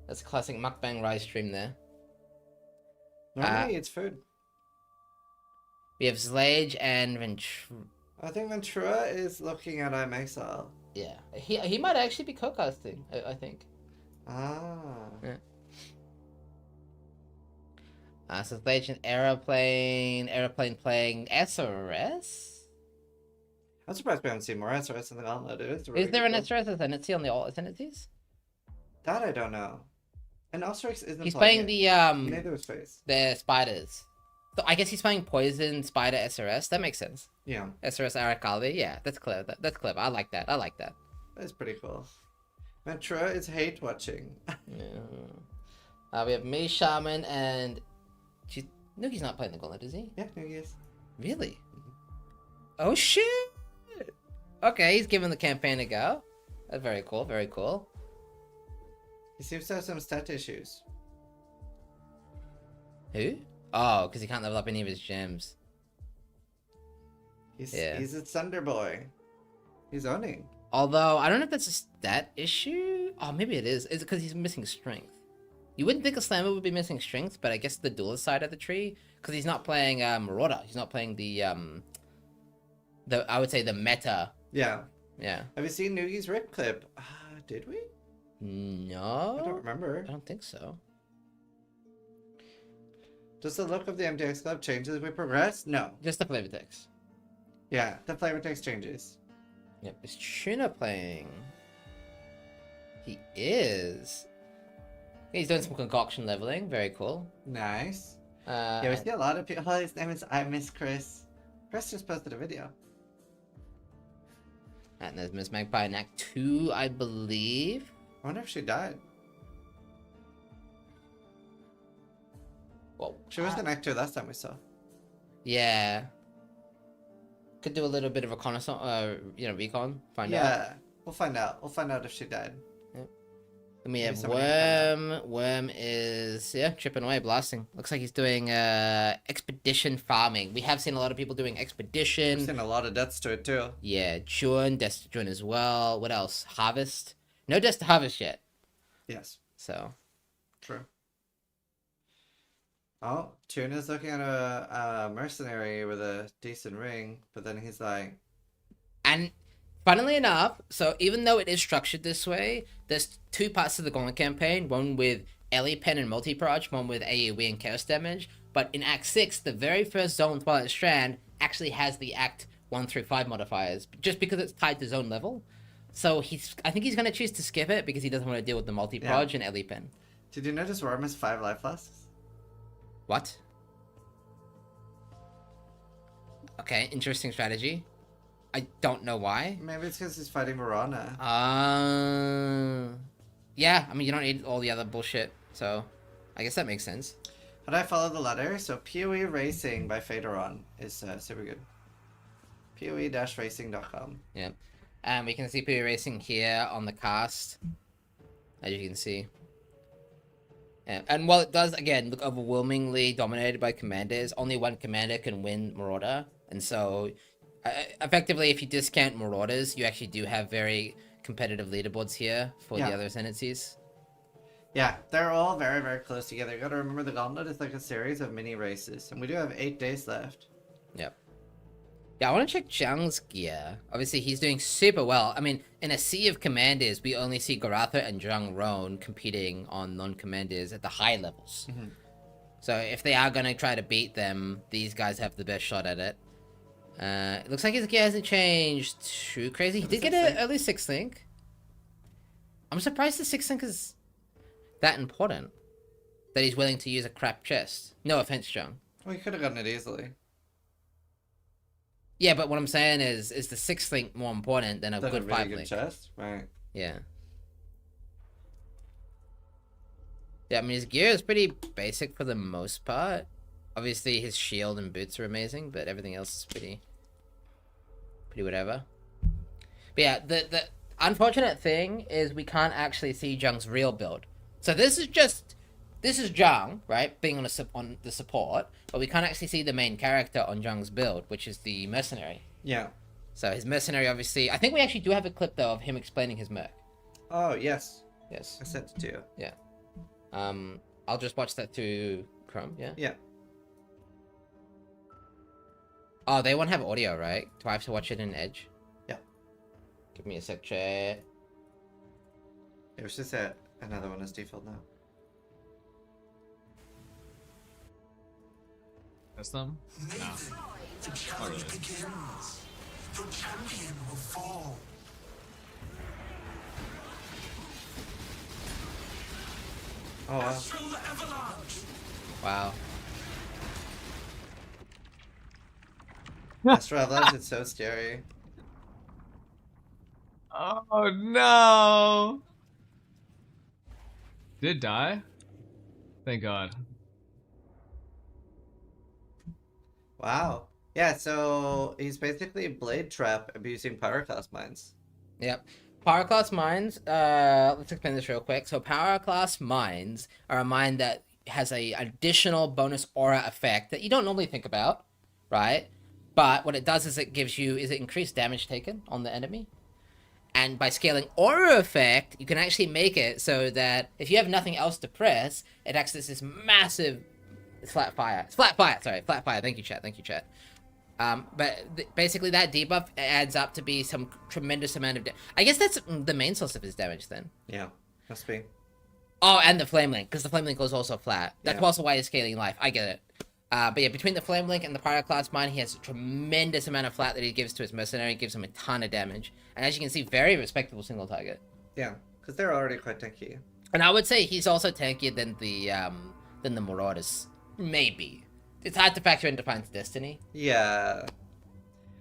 That's a classic mukbang Rise stream there. Normally it's food. We have Slage and Ventura. I think Ventura is looking at I'm Exile. Yeah, he might actually be co-casting. I think. Ah. Yeah. So Legend airplane playing SRS. I'm surprised we haven't seen more SRS in the Gauntlet. It is really Is there an good. SRS ascendancy on the all ascendancies? That I don't know. And Ostrix isn't He's playing playing it. Neither is Face. the spiders. So I guess he's playing poison spider SRS. That makes sense. Yeah, SRS Arakali. Yeah, that's clever. That's clever. I like that. that's pretty cool. Metro is hate watching. Yeah. We have me Shaman and Nuki's not playing the Gauntlet, is he? Yeah, no, he is. Really? Oh shit! Okay, he's giving the campaign a go. That's very cool. Very cool. He seems to have some stat issues. Who? Oh, because he can't level up any of his gems. He's Yeah. a Thunder Boy. He's owning. Although I don't know if that's a stat issue. Oh, maybe it is. It's because he's missing strength. You wouldn't think a Slammer would be missing strength, but I guess the duelist side of the tree, because he's not playing Marauder. He's not playing the I would say the meta. Yeah. Yeah. Have you seen Nugi's rip clip? Did we? No. I don't remember. I don't think so. Does the look of the MTX Club change as we progress? No. Just the flavor text. Yeah, the flavor text changes. Yep. Is Tuna playing? He is. He's doing some concoction leveling. Very cool. Nice. Yeah, we see a lot of people. Oh, his name is I Miss Chris. Chris just posted a video. And there's Miss Magpie in Act 2, I believe. I wonder if she died. Well, She was in Act 2 last time we saw. yeah. Could do a little bit of reconnaissance, recon. Find out. Yeah, we'll find out. We'll find out if she died. Then we Maybe have somebody can find Worm. Worm is, chipping away, blasting. Looks like he's doing expedition farming. We have seen a lot of people doing expedition. We've seen a lot of deaths to it too. Yeah, Chun, Death to Chun as well. What else? Harvest. No Death to Harvest yet. Yes, So, true. Oh, Tuna's looking at a mercenary with a decent ring, but then he's like, and funnily enough, so even though it is structured this way, there's two parts to the Gauntlet campaign. One with Ellie Pen and multi-proj, one with AoE and chaos damage. But in Act 6, the very first zone, Twilight Strand, actually has the Act 1 through 5 modifiers, just because it's tied to zone level. So I think he's going to choose to skip it because he doesn't want to deal with the multi-proj and Ellie Pen. did you notice Worm has 5 life flasks? What? Okay, interesting strategy. I don't know why. Maybe it's because he's fighting Verona. Yeah, I mean, you don't need all the other bullshit, so I guess that makes sense. How do I follow the letter? So PoE Racing by Faderon is super good. PoE-racing.com. Yeah. And we can see PoE Racing here on the cast, as you can see. And while it does, again, look overwhelmingly dominated by commanders, only one commander can win Marauder. And so, effectively, if you discount Marauders, you actually do have very competitive leaderboards here for the other ascendancies. Yeah, they're all very, very close together. You gotta remember the Gauntlet is like a series of mini races, and we do have 8 days left. Yep. Yeah, I want to check Zhang's gear. Obviously, he's doing super well. I mean, in a sea of commanders, we only see Garatha and Zhang Roan competing on non-commanders at the high levels. Mm-hmm. So if they are going to try to beat them, these guys have the best shot at it. It looks like his gear hasn't changed too crazy. He did get an early 6th link. I'm surprised the 6th link is that important. That he's willing to use a crap chest. No offense, Zhang. Well, he could have gotten it easily. Yeah, but what I'm saying is the 6th link more important than a Then good a really 5 good link? chest, right? Yeah. Yeah, I mean, his gear is pretty basic for the most part. Obviously, his shield and boots are amazing, but everything else is pretty whatever. But yeah, the unfortunate thing is we can't actually see Zhang's real build. So this is Zhang, right, being on the support, but we can't actually see the main character on Zhang's build, which is the mercenary. Yeah. So his mercenary, obviously, I think we actually do have a clip though of him explaining his merc. Oh, yes. Yes. I sent it to you. Yeah. I'll just watch that through Chrome. Yeah. Yeah. Oh, they won't have audio, right? Do I have to watch it in Edge? Yeah. Give me a sec, chat. It was just that another one is default now. That's them? No. Not really. Oh wow. Wow. Astral Avalanche is so scary. Oh no! Did die? Thank God. Wow. Yeah, so he's basically Blade Trap abusing Pyroclast mines. Yep. Power class mines, let's explain this real quick. So power class mines are a mine that has a additional bonus aura effect that you don't normally think about, right? But what it does is it gives you it increased damage taken on the enemy. And by scaling aura effect, you can actually make it so that if you have nothing else to press, it acts as this massive flat fire. Flat fire. Thank you, chat. But basically that debuff adds up to be some tremendous amount of I guess that's the main source of his damage then. Yeah, must be. Oh, and the Flame Link, because the Flame Link goes also flat. That's Yeah. also why he's scaling life. I get it. But yeah, between the Flame Link and the Pyroclast Mine, he has a tremendous amount of flat that he gives to his mercenary. It gives him a ton of damage. And as you can see, very respectable single target. Yeah, because they're already quite tanky. And I would say he's also tankier than the Marauders. Maybe. It's hard to factor in Defiance Destiny. Yeah.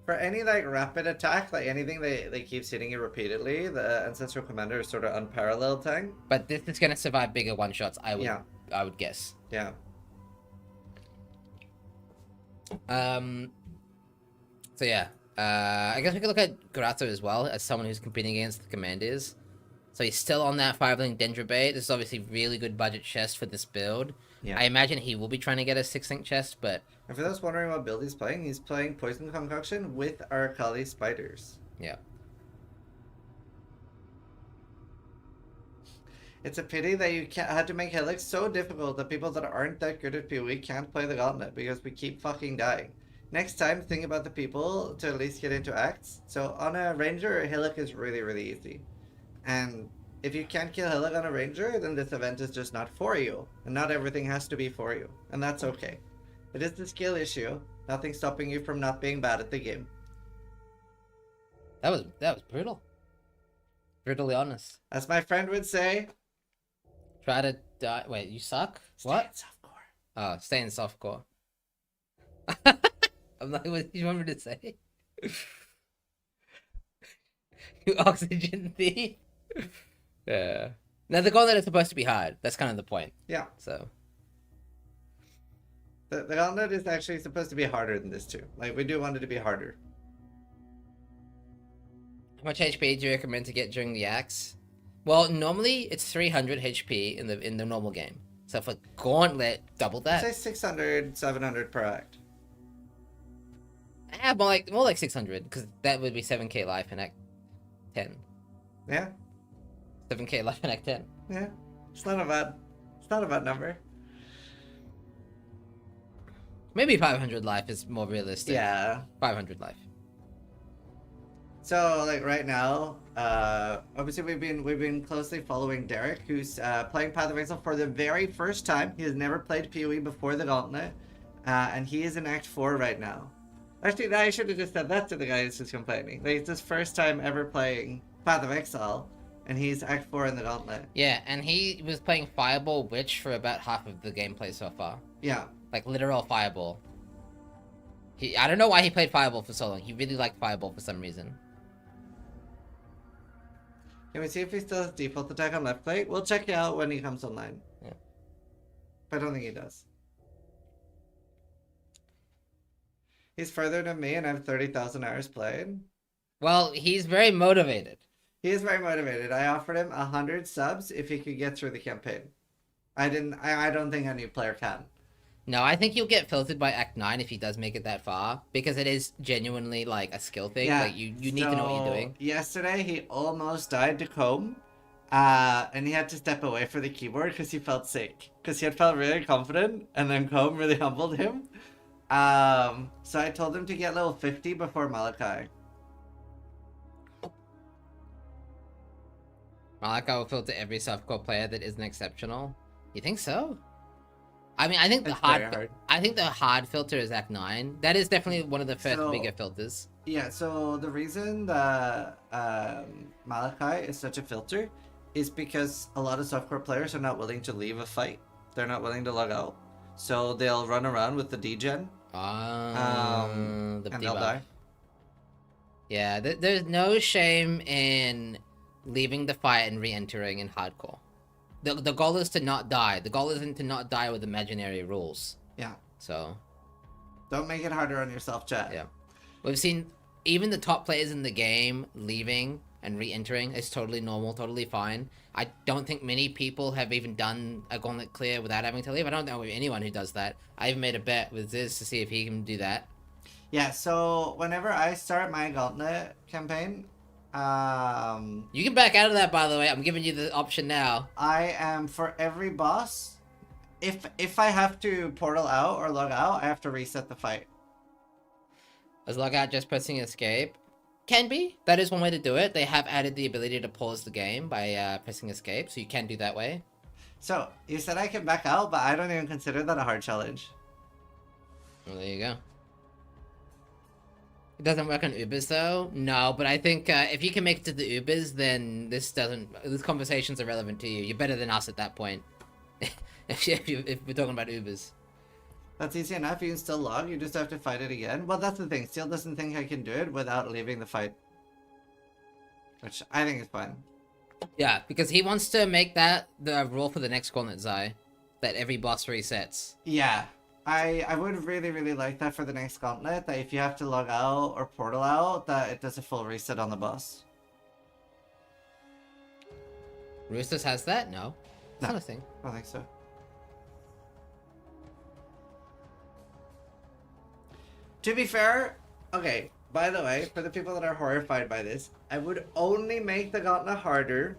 For any like rapid attack, like anything they keeps hitting you repeatedly, the Ancestral Commander is sort of unparalleled tank. But this is gonna survive bigger one shots, I would guess. Yeah. So yeah. I guess we could look at Garato as well as someone who's competing against the Commanders. So he's still on that 5-link Dendra bait. This is obviously really good budget chest for this build. Yeah. I imagine he will be trying to get a 6-link chest, but... And for those wondering what build he's playing Poison Concoction with Arcali Spiders. Yeah. It's a pity that you had to make Helix so difficult that people that aren't that good at PoE can't play the Gauntlet because we keep fucking dying. Next time, think about the people to at least get into acts. So on a Ranger, Hillock is really, really easy. And if you can't kill Hillock on a Ranger, then this event is just not for you. And not everything has to be for you. And that's okay. It is the skill issue. Nothing stopping you from not being bad at the game. That was brutal. Brutally honest. As my friend would say... Try to die... Wait, you suck? Stay What? in softcore. Oh, stay in softcore. I'm like, what do you want me to say? You oxygen thief? Yeah. Now, the Gauntlet is supposed to be hard. That's kind of the point. Yeah. So... The Gauntlet is actually supposed to be harder than this too. Like, we do want it to be harder. How much HP do you recommend to get during the axe? Well, normally it's 300 HP in the normal game. So for Gauntlet, double that. Say 600, 700 per act. More like 600, because that would be 7k life in Act 10. Yeah. 7k life in Act 10. Yeah. It's not a bad number. Maybe 500 life is more realistic. Yeah. 500 life. So like right now, obviously we've been closely following Derek, who's playing Path of Exile for the very first time. He has never played PoE before the Gauntlet, and he is in Act 4 right now. Actually, I should have just said that to the guy who's just complaining. Like, it's his first time ever playing Path of Exile, and he's Act 4 in the Gauntlet. Yeah, and he was playing Fireball Witch for about half of the gameplay so far. Yeah. Like literal Fireball. I don't know why he played Fireball for so long. He really liked Fireball for some reason. Can we see if he still has default attack on left click? We'll check it out when he comes online. Yeah. But I don't think he does. He's further than me and I have 30,000 hours played. Well, he's very motivated. He is very motivated. I offered him 100 subs if he could get through the campaign. I don't think any player can. No, I think he'll get filtered by Act 9 if he does make it that far, because it is genuinely like a skill thing. Yeah, like you need to know what you're doing. Yesterday he almost died to Comb, and he had to step away for the keyboard because he felt sick. Because he had felt really confident, and then Comb really humbled him. So I told him to get level 50 before Malachi. Malaka will filter every softcore player that isn't exceptional. You think so? I mean, I think the It's very hard, hard. I think the hard filter is Act 9. That is definitely one of the first So- bigger filters. Yeah, so the reason that Malachi is such a filter is because a lot of softcore players are not willing to leave a fight. They're not willing to log out. So they'll run around with the degen, The and they'll debuff. die. Yeah, there's no shame in leaving the fight and re-entering in hardcore. The goal is to not die. The goal isn't to not die with imaginary rules. Yeah. So, Don't make it harder on yourself, chat. yeah. We've seen even the top players in the game leaving and re-entering is totally normal, totally fine. I don't think many people have even done a gauntlet clear without having to leave. I don't know of anyone who does that. I even made a bet with Ziz to see if he can do that. Yeah, so whenever I start my Gauntlet campaign, You can back out of that, by the way. I'm giving you the option now. I am for every boss. If I have to portal out or log out, I have to reset the fight. As log out just pressing escape. Can be. That is one way to do it. They have added the ability to pause the game by pressing escape, so you can do that way. So you said I can back out, but I don't even consider that a hard challenge. Well, there you go. It doesn't work on Ubers though. No, but I think if you can make it to the Ubers, then this conversation's irrelevant to you. You're better than us at that point. if we're talking about Ubers. That's easy enough. You can still log. You just have to fight it again. Well, that's the thing. Steel doesn't think I can do it without leaving the fight, which I think is fine. Yeah, because he wants to make that the rule for the next Gauntlet Zai, that every boss resets. Yeah, I would really, really like that for the next Gauntlet, that if you have to log out or portal out, that it does a full reset on the boss. Roosters has that? No. It's No. not a thing. I don't think so. To be fair, okay, by the way, for the people that are horrified by this, I would only make the Gauntlet harder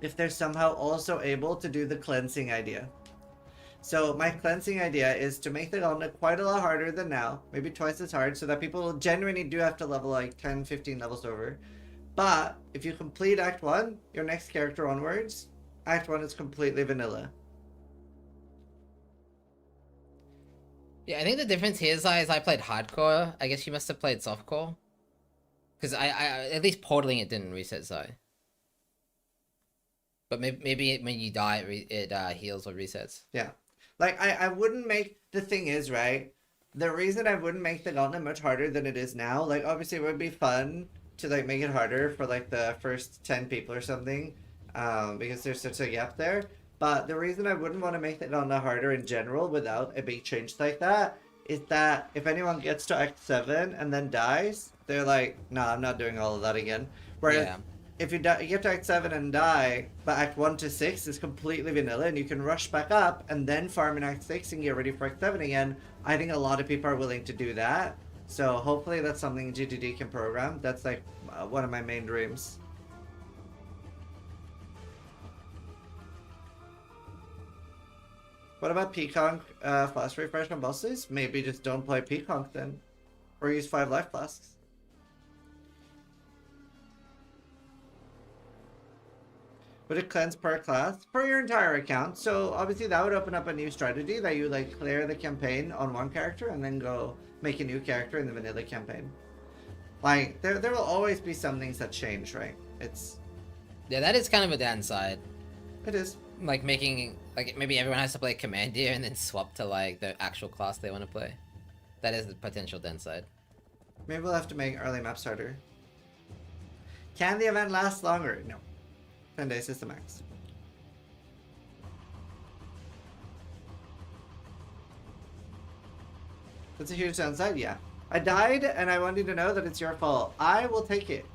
if they're somehow also able to do the cleansing idea. So my cleansing idea is to make the Gauntlet quite a lot harder than now, maybe twice as hard, so that people genuinely do have to level like 10, 15 levels over. But if you complete Act 1, your next character onwards, Act 1 is completely vanilla. Yeah, I think the difference here is I played hardcore. I guess you must have played softcore. Because I at least portaling it didn't reset Zai. But maybe when you die, it heals or resets. Yeah. Like, I wouldn't make... The thing is, right? The reason I wouldn't make the Gauntlet much harder than it is now, like, obviously it would be fun to, like, make it harder for, like, the first 10 people or something. Because there's such a gap there. But the reason I wouldn't want to make the Gauntlet harder in general without a big change like that is that if anyone gets to Act 7 and then dies, they're like, nah, I'm not doing all of that again. Whereas Yeah. if you get to Act 7 and die, but Act 1 to 6 is completely vanilla and you can rush back up and then farm in Act 6 and get ready for Act 7 again, I think a lot of people are willing to do that. So hopefully that's something GTD can program. That's like one of my main dreams. What about Peaconk flask refresh on bosses? Maybe just don't play Peaconk then. Or use 5 life flasks. Would it cleanse per class? For your entire account. So obviously that would open up a new strategy that you like clear the campaign on one character and then go make a new character in the vanilla campaign. Like, there will always be some things that change, right? Yeah, that is kind of a downside. It is. Like making, like maybe everyone has to play Commandeer and then swap to like the actual class they want to play. That is the potential downside. Maybe we'll have to make early maps harder. Can the event last longer? No. 10 days is the max. That's a huge downside, yeah. I died and I want you to know that it's your fault. I will take it.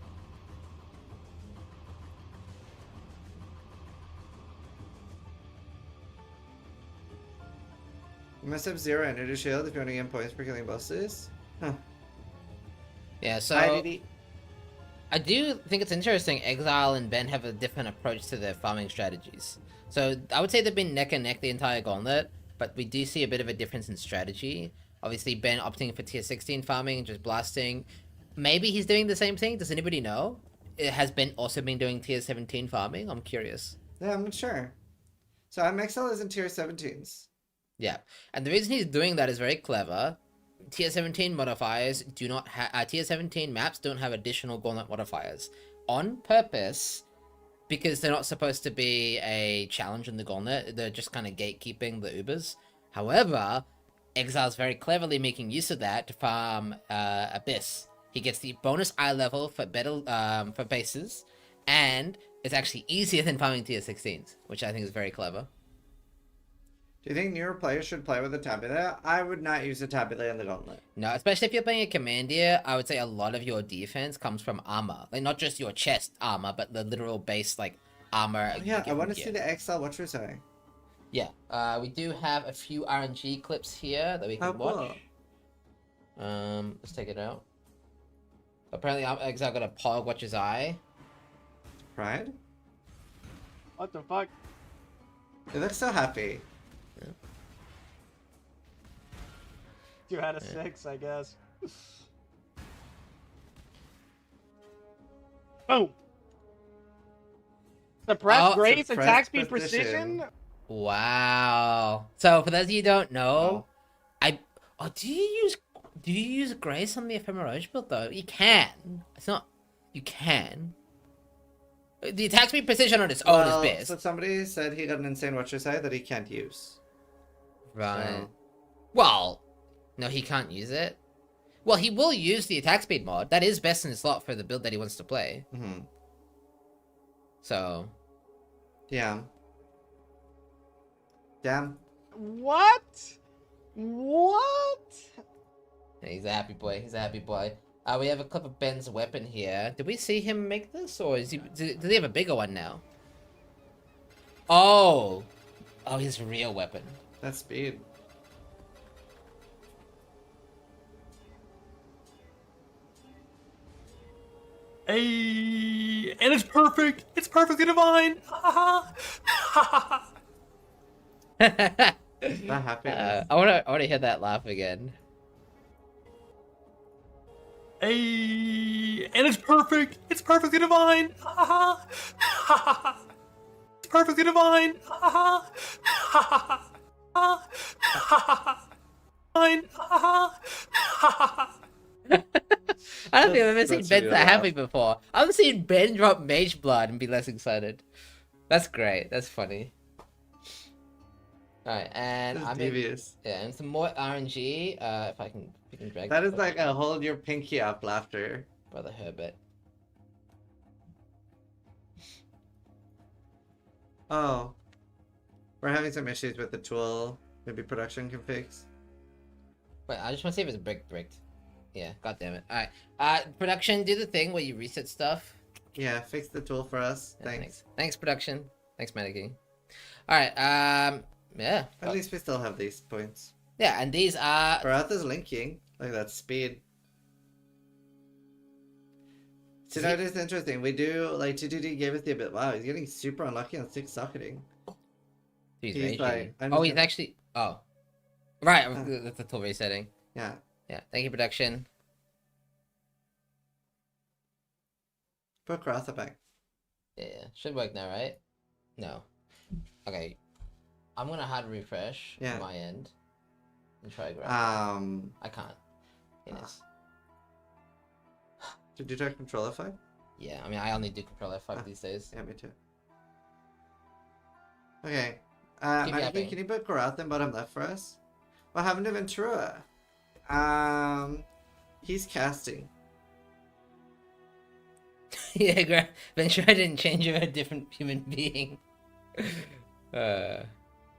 You must have 0 energy shield if you want to gain points for killing bosses. Huh. Yeah, so IDD. I do think it's interesting. Exile and Ben have a different approach to their farming strategies. So I would say they've been neck and neck the entire Gauntlet, but we do see a bit of a difference in strategy. Obviously, Ben opting for tier 16 farming and just blasting. Maybe he's doing the same thing. Does anybody know? it has been also been doing tier 17 farming? I'm curious. Yeah, I'm not sure. So MXL is in tier 17s. Yeah, and the reason he's doing that is very clever. Tier 17 modifiers do not have tier 17 maps don't have additional Gauntlet modifiers on purpose because they're not supposed to be a challenge in the Gauntlet. They're just kind of gatekeeping the Ubers. However, Exile's very cleverly making use of that to farm Abyss. He gets the bonus eye level for better for bases, and it's actually easier than farming tier 16s, which I think is very clever. Do you think newer players should play with a tabula? I would not use a tabula in the Gauntlet. No, especially if you're playing a commandier, I would say a lot of your defense comes from armor. Like, not just your chest armor, but the literal base, like, armor. Yeah, I want to see the XL Watcher saying. Yeah, we do have a few RNG clips here that we can watch. Let's take it out. Apparently, Exile got a Pog Watcher's Eye. Right? What the fuck? They look so happy. 2 out of 6, I guess. Boom! Suppress Grace, attack speed, precision. Wow. So for those of you who don't know, do you use Grace on the Ephemeroge build though? You can. It's not. You can. The attack speed precision on its own is best. So somebody said he got an insane Watcher's Eye that he can't use. Right. So. Well, no, he can't use it. Well, he will use the attack speed mod. That is best in his slot for the build that he wants to play. Mm-hmm. So. Yeah. Damn. What? What? Yeah, he's a happy boy. He's a happy boy. We have a clip of Ben's weapon here. Did we see him make this, or does he have a bigger one now? Oh, his real weapon. That's speed. Hey, and it's perfect. It's perfectly divine. That happiness. I wanna hear that laugh again. Hey, and it's perfect. It's perfectly divine. It's perfectly divine. I don't think I've ever seen Ben that happy before. I've seen Ben drop Mage Blood and be less excited. That's great. That's funny. Alright, and I'm devious. Yeah, and some more RNG. If we can drag That is like a hold your pinky up laughter. Brother Herbert. Oh. We're having some issues with the tool. Maybe production can fix. Wait, I just want to see if it's bricked. Yeah, god damn it. Alright. Production, do the thing where you reset stuff. Yeah, fix the tool for us. Yeah, Thanks. Thanks, production. Thanks, Manicky. Alright, yeah. At least we still have these points. Yeah, and these are... Barath is linking. Like that speed. So that is interesting. We do, like, 2DD gave us the ability. Wow, he's getting super unlucky on 6 socketing. He's like... he's actually... Oh. Right, that's the tool resetting. Yeah. Yeah, thank you, production. Put Karatha back. Yeah, should work now, right? No. Okay. I'm gonna hard refresh on my end. And try grab. I can't. Yes. Did you try Control F5? Yeah, I mean, I only do Control F5 these days. Yeah, me too. Okay. Keep Mannequin, yapping. can you put Karatha in bottom left for us? What happened to Ventura? He's casting. Yeah, Ventura didn't change you a different human being.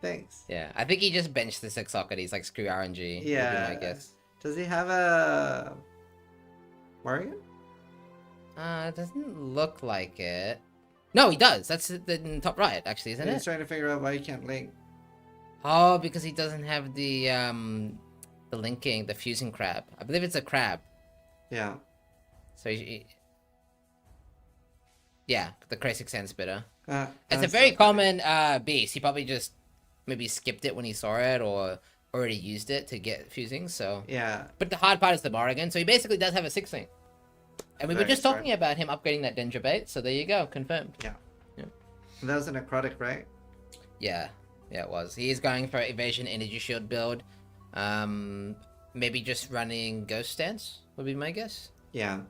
Thanks. Yeah, I think he just benched the 6 socket. He's like, screw RNG. Yeah. Would be my guess. Does he have a Mario? It doesn't look like it. No, he does. That's the top right, actually, isn't He's it? trying to figure out why he can't link. Oh, because he doesn't have the linking, the fusing crab. I believe it's a crab. Yeah. So yeah, the crazy sand spitter. It's a that's very so common beast. He probably just maybe skipped it when he saw it or already used it to get fusing. So yeah. But the hard part is the Morrigan. So he basically does have a 6 link. And we were Very just smart. talking about him upgrading that Dendra bait, so there you go, confirmed. Yeah. Yeah. That was a necrotic, right? Yeah, it was. He is going for evasion energy shield build. Maybe just running Ghost Stance would be my guess. Yeah.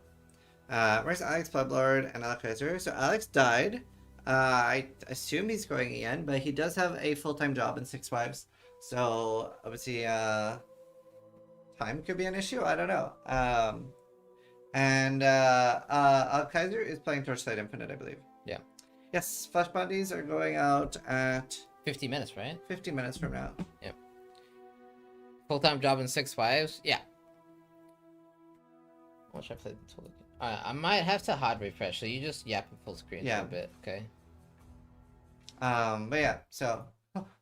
Where's Alex, Bloodlord, and Alakaiser? So Alex died. I assume he's going EN, but he does have a full-time job in Six Wives. So obviously, time could be an issue. I don't know. And Alakaiser is playing Torchlight Infinite, I believe. Yeah. Yes, Flash Bodies are going out at 50 minutes, right? 50 minutes from now. Yep. Full-time job in 6-5s? Yeah. What should I play the tool again? I might have to hard refresh, so you just yap at full screen Yeah. for a bit, okay? But yeah, so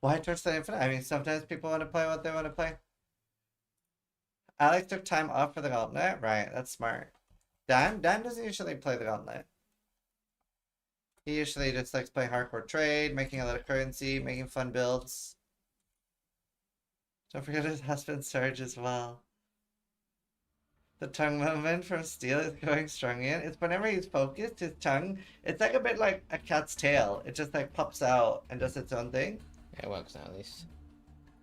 why Torchlight Infinite? I mean, sometimes people want to play what they want to play. Alex took time off for the Gauntlet. Right, that's smart. Dan doesn't usually play the Gauntlet. He usually just likes playing hardcore trade, making a lot of currency, making fun builds. Don't forget his husband Surge as well. The tongue movement from Steel is going strong in. It's whenever he's focused, his tongue, it's like a bit like a cat's tail. It just like pops out and does its own thing. Yeah, it works now at least.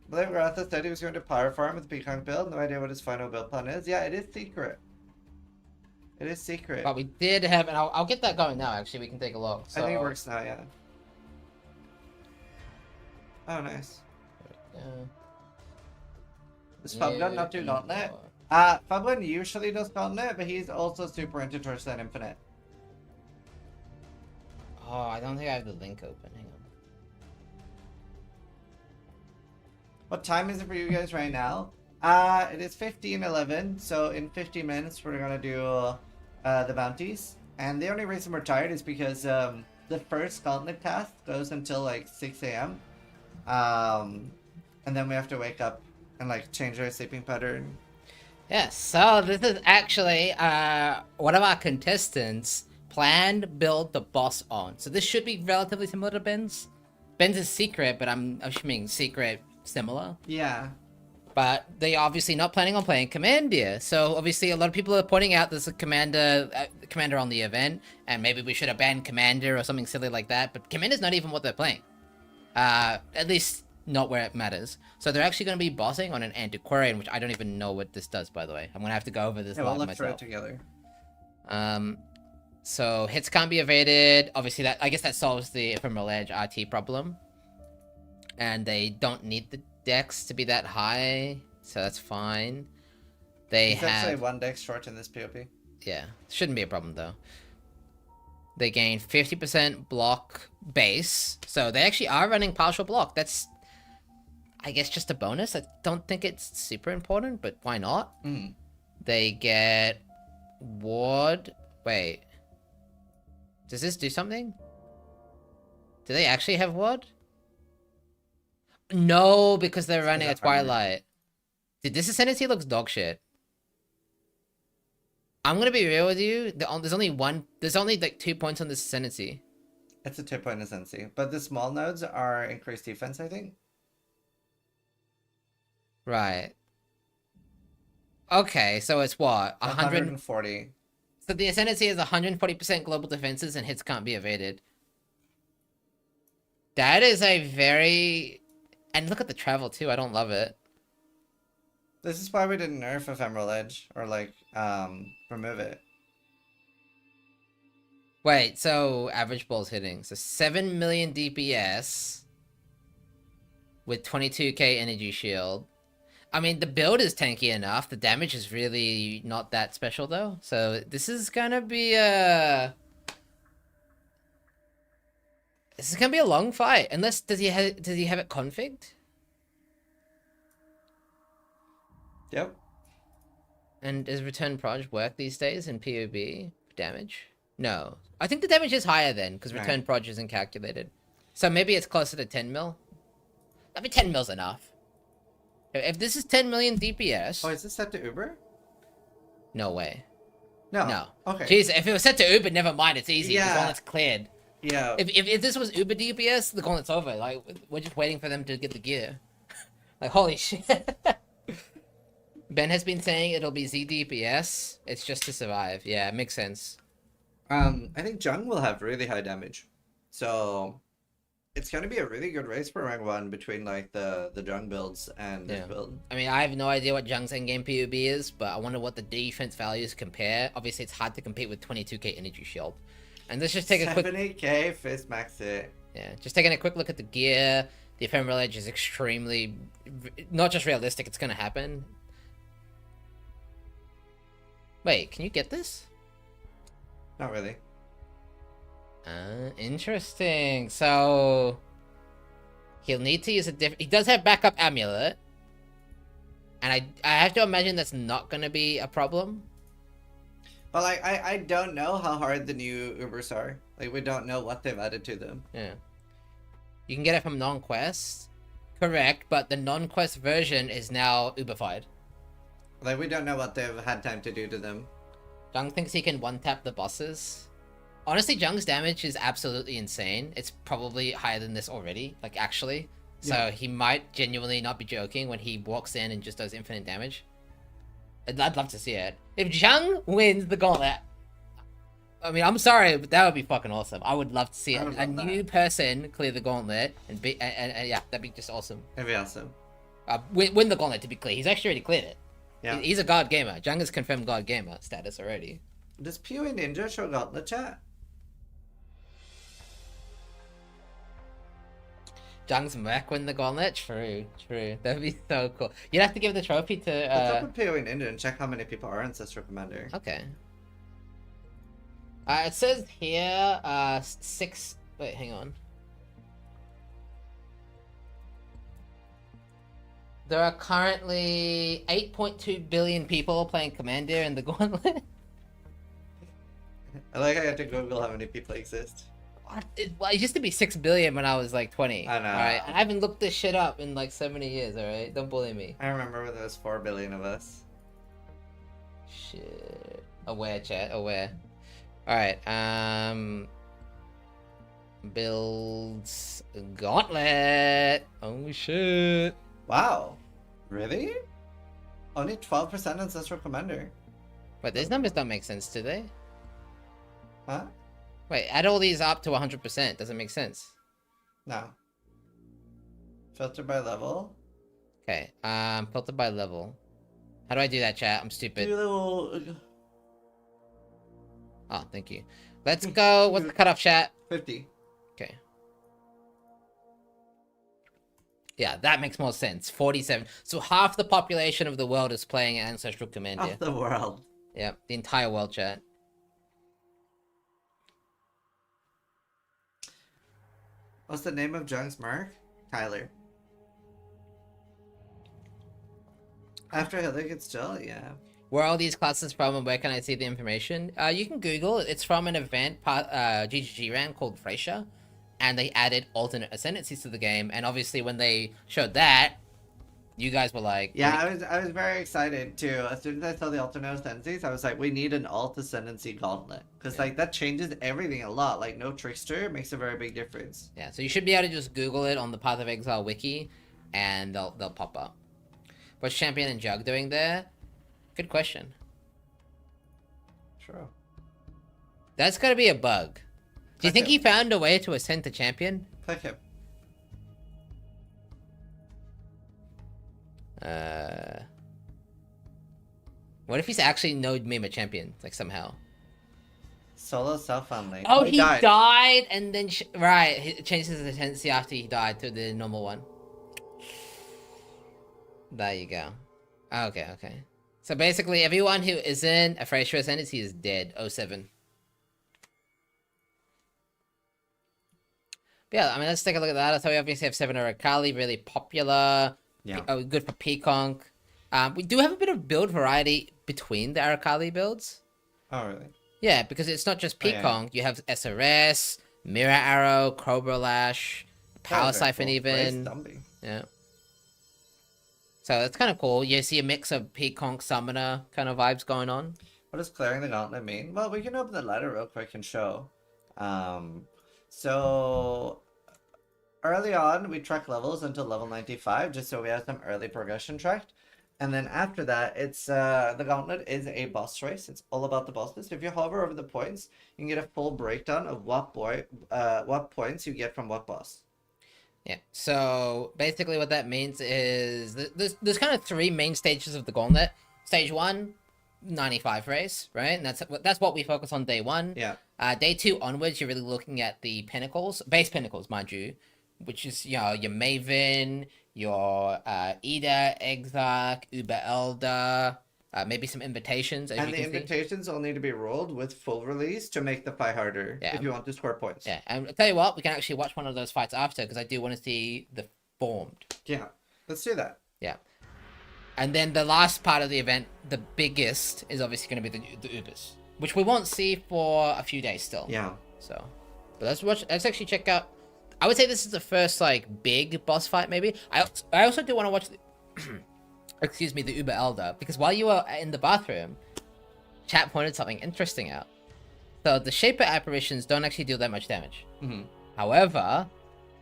Blame Garotha said he was going to power farm with the Peacock build. No idea what his final build plan is. Yeah, it is secret. It is secret. But we did have, and I'll get that going now, actually. We can take a look. So... I think it works now, yeah. Oh, nice. Yeah. Does Fubgun not do Gauntlet? Fubgun usually does Gauntlet, but he's also super into Torchlight Infinite. Oh, I don't think I have the link open. Hang on. What time is it for you guys right now? It is 15:11, so in 50 minutes we're gonna do the bounties. And the only reason we're tired is because the first Gauntlet cast goes until like 6 a.m. And then we have to wake up and like change our sleeping pattern. Yeah, so this is actually one of our contestants planned build the boss on. So this should be relatively similar to Ben's. Ben's is secret, but I'm assuming secret similar. Yeah. But they obviously not planning on playing Commander. So obviously a lot of people are pointing out there's a Commander on the event, and maybe we should have banned Commander or something silly like that. But Commander's not even what they're playing. At least not where it matters. So they're actually going to be bossing on an Antiquarian, which I don't even know what this does, by the way. I'm going to have to go over this Yeah, we'll log look for it myself. together. So hits can't be evaded. Obviously, that I guess that solves the Ephemeral Edge RT problem. And they don't need the dex to be that high, so that's fine. They He's actually have... one dex short in this POP. Yeah, shouldn't be a problem, though. They gain 50% block base, so they actually are running partial block. That's, I guess, just a bonus. I don't think it's super important, but why not? Mm. They get ward... Wait. Does this do something? Do they actually have ward? No, because they're running a Twilight. Dude, this Ascendancy looks dog shit. I'm gonna be real with you. There's only like 2 points on this Ascendancy. It's a 2-point Ascendancy. But the small nodes are increased defense, I think. Right. Okay, so it's what? 140. So the Ascendancy is 140% global defenses and hits can't be evaded. That is a very... And look at the travel too, I don't love it. This is why we didn't nerf Ephemeral Edge, or like, remove it. Wait, so average balls hitting. So 7 million DPS with 22k energy shield. I mean, the build is tanky enough. The damage is really not that special though. So this is gonna be a... This is gonna be a long fight. Unless, does he have it configured? Yep. And does return proj work these days in POB damage? No. I think the damage is higher then, because return proj isn't calculated. So maybe it's closer to 10 mil. I mean, 10 mil's enough. If this is 10 million DPS... Oh, is this set to Uber? No way. No. No. Okay. Jeez, if it was set to Uber, never mind. It's easy. Yeah. The gauntlet's cleared. Yeah. If this was Uber DPS, the gauntlet's over. Like, we're just waiting for them to get the gear. Like, holy shit. Ben has been saying it'll be ZDPS. It's just to survive. Yeah, makes sense. I think Jung will have really high damage. So it's gonna be a really good race for rank 1 between like the Jung builds and this Yeah. build. I mean, I have no idea what Jung's endgame PUB is, but I wonder what the defense values compare. Obviously, it's hard to compete with 22k energy shield. And let's just take a quick 70k fist max it. Yeah, just taking a quick look at the gear. The ephemeral edge is extremely, not just realistic, it's gonna happen. Wait, can you get this? Not really. Interesting. So he'll need to use a different. He does have backup amulet, and I have to imagine that's not gonna be a problem. But like I don't know how hard the new Ubers are. Like we don't know what they've added to them. Yeah. You can get it from non-quest, correct? But the non-quest version is now Uberfied. Like we don't know what they've had time to do to them. Jung thinks he can one-tap the bosses. Honestly, Jung's damage is absolutely insane. It's probably higher than this already, like actually. So Yeah. he might genuinely not be joking when he walks in and just does infinite damage. I'd love to see it. If Jung wins the Gauntlet, I mean, I'm sorry, but that would be fucking awesome. I would love to see I would a love new person clear the Gauntlet and be, and yeah, that'd be just awesome. It'd be awesome. Win the Gauntlet, to be clear. He's actually already cleared it. Yeah. He's a God Gamer. Jung has confirmed God Gamer status already. Does PoE Ninja show Gauntlet chat? Jung's Merc win the Gauntlet? True. That'd be so cool. You'd have to give the trophy to, Let's up with PoE Ninja and check how many people are Ancestral Commander. Okay. It says here, 6... Wait, hang on. There are currently 8.2 billion people playing Commander in the Gauntlet. I like I had to Google how many people exist. Well, it used to be 6 billion when I was like 20. I know. Alright, I haven't looked this shit up in like so many years, alright? Don't bully me. I remember when there was 4 billion of us. Shit. Aware, chat, aware. Alright, builds Gauntlet. Oh shit. Wow. Really? Only 12% Ancestral Commander. But these numbers don't make sense, do they? Huh? Wait, add all these up to 100%. Doesn't make sense. No. Filter by level. Okay, filter by level. How do I do that, chat? I'm stupid. Do a little... Oh, thank you. Let's go. What's the cutoff, chat? 50. Okay. Yeah, that makes more sense. 47. So half the population of the world is playing Ancestral Commander. Of the world. Yeah, the entire world, chat. What's the name of Jung's Merc? Tyler. After Hitler gets chill, yeah. Where are all these classes from and where can I see the information? You can Google. It's from an event GGG ran called Frasier. And they added alternate ascendancies to the game. And obviously when they showed that, you guys were like... Yeah, I was very excited too. As soon as I saw the alternate ascendancies, I was like, we need an alt ascendancy gauntlet. Because like that changes everything a lot. Like no trickster makes a very big difference. Yeah, so you should be able to just Google it on the Path of Exile wiki. And they'll pop up. What's Champion and Jug doing there? Good question. True. That's gotta be a bug. Do you think he found a way to ascend to champion? Click him. What if he's actually no meme a champion, like somehow? Solo self-only. Oh, he died and then right, he changed his ascendancy after he died to the normal one. There you go. Okay. So basically, everyone who isn't a Frasier ascendancy is dead. 07. But yeah, I mean, let's take a look at that. So we obviously have 7 Aracali, really popular. Yeah. Good for Peaconk. We do have a bit of build variety between the Aracali builds. Oh, really? Yeah, because it's not just Oh, yeah. Peaconk. You have SRS, Mirror Arrow, Cobra Lash, Power Very Siphon cool. even. Very stumpy. Yeah. So that's kind of cool. You see a mix of Peaconk Summoner kind of vibes going on. What does clearing the gauntlet mean? Well, we can open the ladder real quick and show. So early on, we track levels until level 95, just so we have some early progression tracked. And then after that, it's the Gauntlet is a boss race. It's all about the bosses. If you hover over the points, you can get a full breakdown of what points you get from what boss. Yeah. So basically, what that means is there's kind of three main stages of the Gauntlet. Stage 1, 95 race, right? And that's what we focus on day 1. Yeah. Day 2 onwards, you're really looking at the pinnacles, base pinnacles, mind you, which is your Maven, your Ida, Exarch, Uber Elder, maybe some invitations. And the invitations all need to be rolled with full release to make the fight harder if you want to score points. Yeah, and I'll tell you what, we can actually watch one of those fights after because I do want to see the formed. Yeah, let's do that. Yeah. And then the last part of the event, the biggest, is obviously going to be the Ubers, which we won't see for a few days still. Yeah. So, but let's actually check out. I would say this is the first like big boss fight, maybe. I also do want to watch the, excuse me, the Uber Elder, because while you were in the bathroom, chat pointed something interesting out. So the Shaper apparitions don't actually do that much damage. Mm-hmm. However,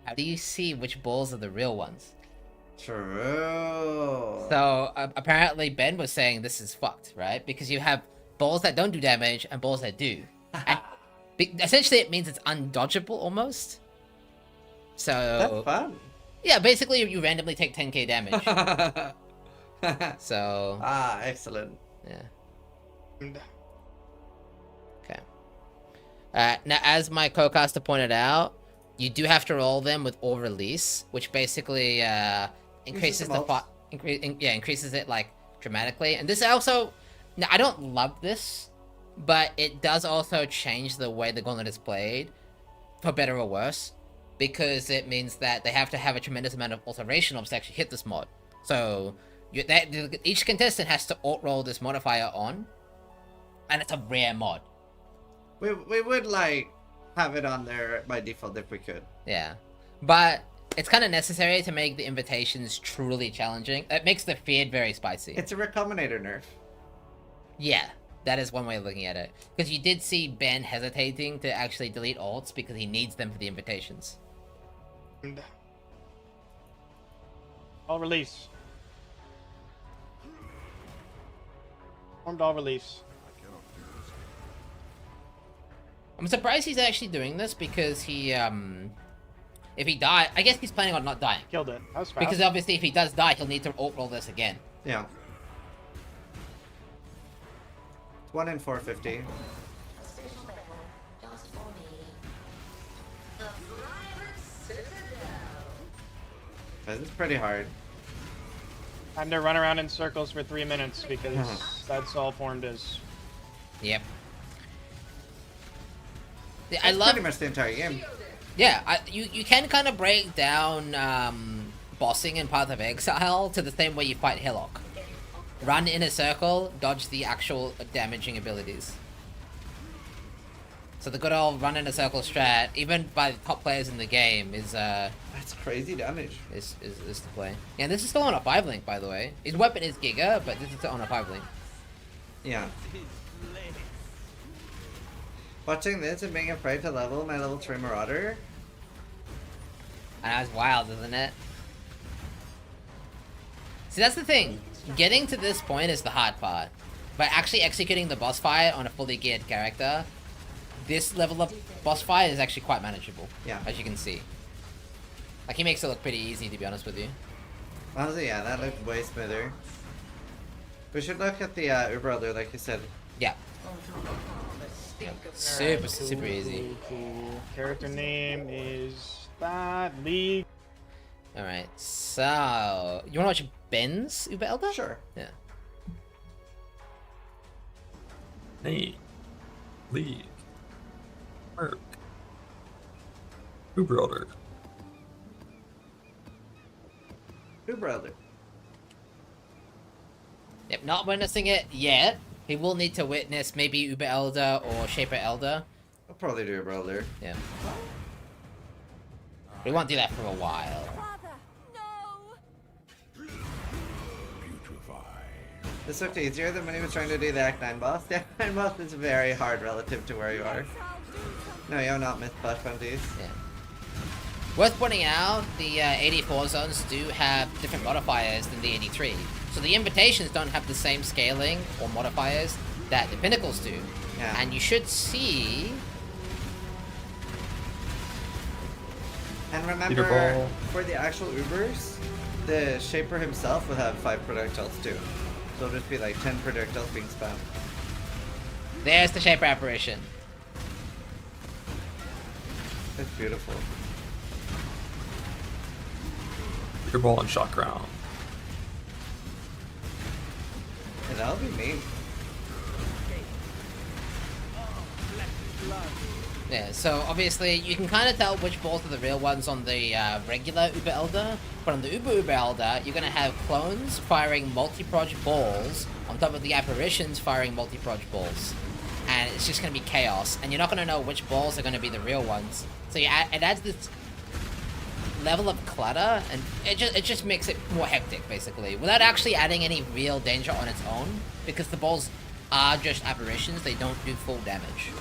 how do you see which balls are the real ones? True. So apparently Ben was saying this is fucked, right? Because you have balls that don't do damage and balls that do. And essentially, it means it's undodgeable almost. So that's fun. Yeah, basically you randomly take 10k damage. So excellent. Yeah. Okay. Now, as my co-caster pointed out, you do have to roll them with all release, which basically increases increases it like dramatically. And this also, now I don't love this, but it does also change the way the Gauntlet is played, for better or worse, because it means that they have to have a tremendous amount of alteration ops to actually hit this mod. So each contestant has to alt roll this modifier on, and it's a rare mod. We would like have it on there by default if we could. Yeah, but it's kind of necessary to make the invitations truly challenging. It makes the feared very spicy. It's a Recombinator nerf. Yeah, that is one way of looking at it. Because you did see Ben hesitating to actually delete alts because he needs them for the invitations. All release. Formed all release. I'm surprised he's actually doing this because he, if he died, I guess he's planning on not dying. Killed it. That was fast. Because obviously if he does die, he'll need to alt roll this again. Yeah. It's 1 in 450. This is pretty hard. Time to run around in circles for 3 minutes because that's all formed is. Yep. That's I love pretty much the entire game. Yeah, you can kind of break down bossing in Path of Exile to the same way you fight Hillock. Run in a circle, dodge the actual damaging abilities. So the good old run in a circle strat, even by the top players in the game, is that's crazy damage. Is to play. Yeah, this is still on a 5-link, by the way. His weapon is Giga, but this is still on a 5-link. Yeah. Watching this and being afraid to level my level 3 Marauder. And that's wild, isn't it? See, that's the thing. Getting to this point is the hard part. But actually executing the boss fight on a fully geared character, this level of boss fight is actually quite manageable. Yeah. As you can see. Like, he makes it look pretty easy, to be honest with you. Honestly, yeah, that looked way smoother. We should look at the Uber Elder, like you said. Yeah. Super easy. Character name is that League. Alright, so you wanna watch Ben's Uber Elder? Sure. Yeah. Hey. League. Merc. Uber Elder. Uber Elder. Yep, not witnessing it yet. He will need to witness maybe Uber Elder or Shaper Elder. I'll probably do Uber Elder. Yeah. We won't do that for a while. This looked easier than when he was trying to do the Act 9 boss. The Act 9 boss is very hard relative to where you are. No, you're not Myth Bush Bunties. Yeah. Worth pointing out, the 84 zones do have different modifiers than the 83. So the invitations don't have the same scaling or modifiers that the pinnacles do. Yeah. And you should see... And Peter remember, Ball. for the actual Ubers, the Shaper himself would have 5 projectiles too. So it'll just be like 10 projectiles being spammed. There's the Shaper apparition. It's beautiful. Your ball and shot ground. And that'll be me. Yeah, so obviously you can kind of tell which balls are the real ones on the regular Uber Elder, but on the Uber Elder, you're going to have clones firing multi-proj balls on top of the apparitions firing multi-proj balls. And it's just going to be chaos, and you're not going to know which balls are going to be the real ones. So it adds this level of clutter, and it just makes it more hectic, basically, without actually adding any real danger on its own, because the balls are just apparitions, they don't do full damage.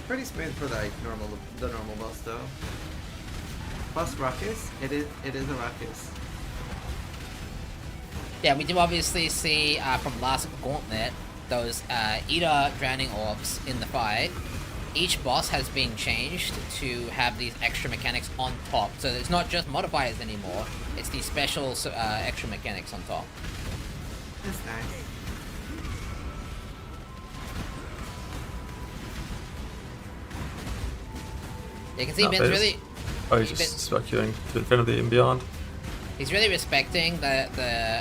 Pretty smooth for the normal boss though. Plus ruckus, it is a ruckus. Yeah, we do obviously see from last Gauntlet those Eater drowning orbs in the fight. Each boss has been changed to have these extra mechanics on top, so it's not just modifiers anymore. It's these special extra mechanics on top. That's nice. You can see Not Ben's bad. really... Oh, he's just speculating to Infinity and beyond. He's really respecting the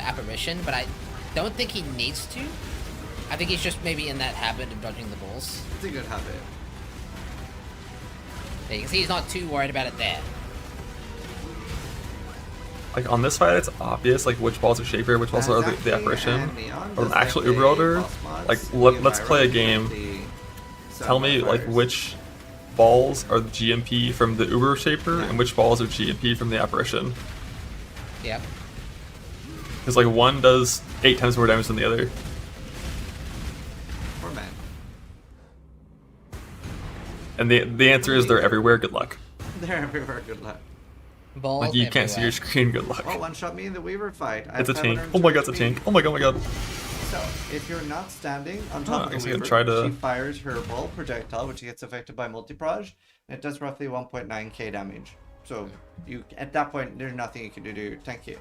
apparition, but I don't think he needs to. I think he's just maybe in that habit of dodging the balls. It's a good habit. Yeah, you can see he's not too worried about it there. Like on this fight, it's obvious like which balls are Shaper, which balls are the apparition. But an actual Uber Elder, like let's play a game. Tell me like which balls are the GMP from the Uber Shaper and which balls are GMP from the apparition. Yep. Because like one does 8 times more damage than the other. Poor man. And the answer is they're everywhere. Good luck. They're everywhere, good luck. Balls Like you can't see your screen. Good luck. Oh, one shot me in the Weaver fight. I It's a have tank. 502 Oh my god, it's a HP. tank. Oh my god, oh my god. So, if you're not standing on top of I'm the gonna Weaver, try to- she fires her ball projectile, which gets affected by multi-proj, and it does roughly 1.9k damage. So, you at that point, there's nothing you can do to tank you.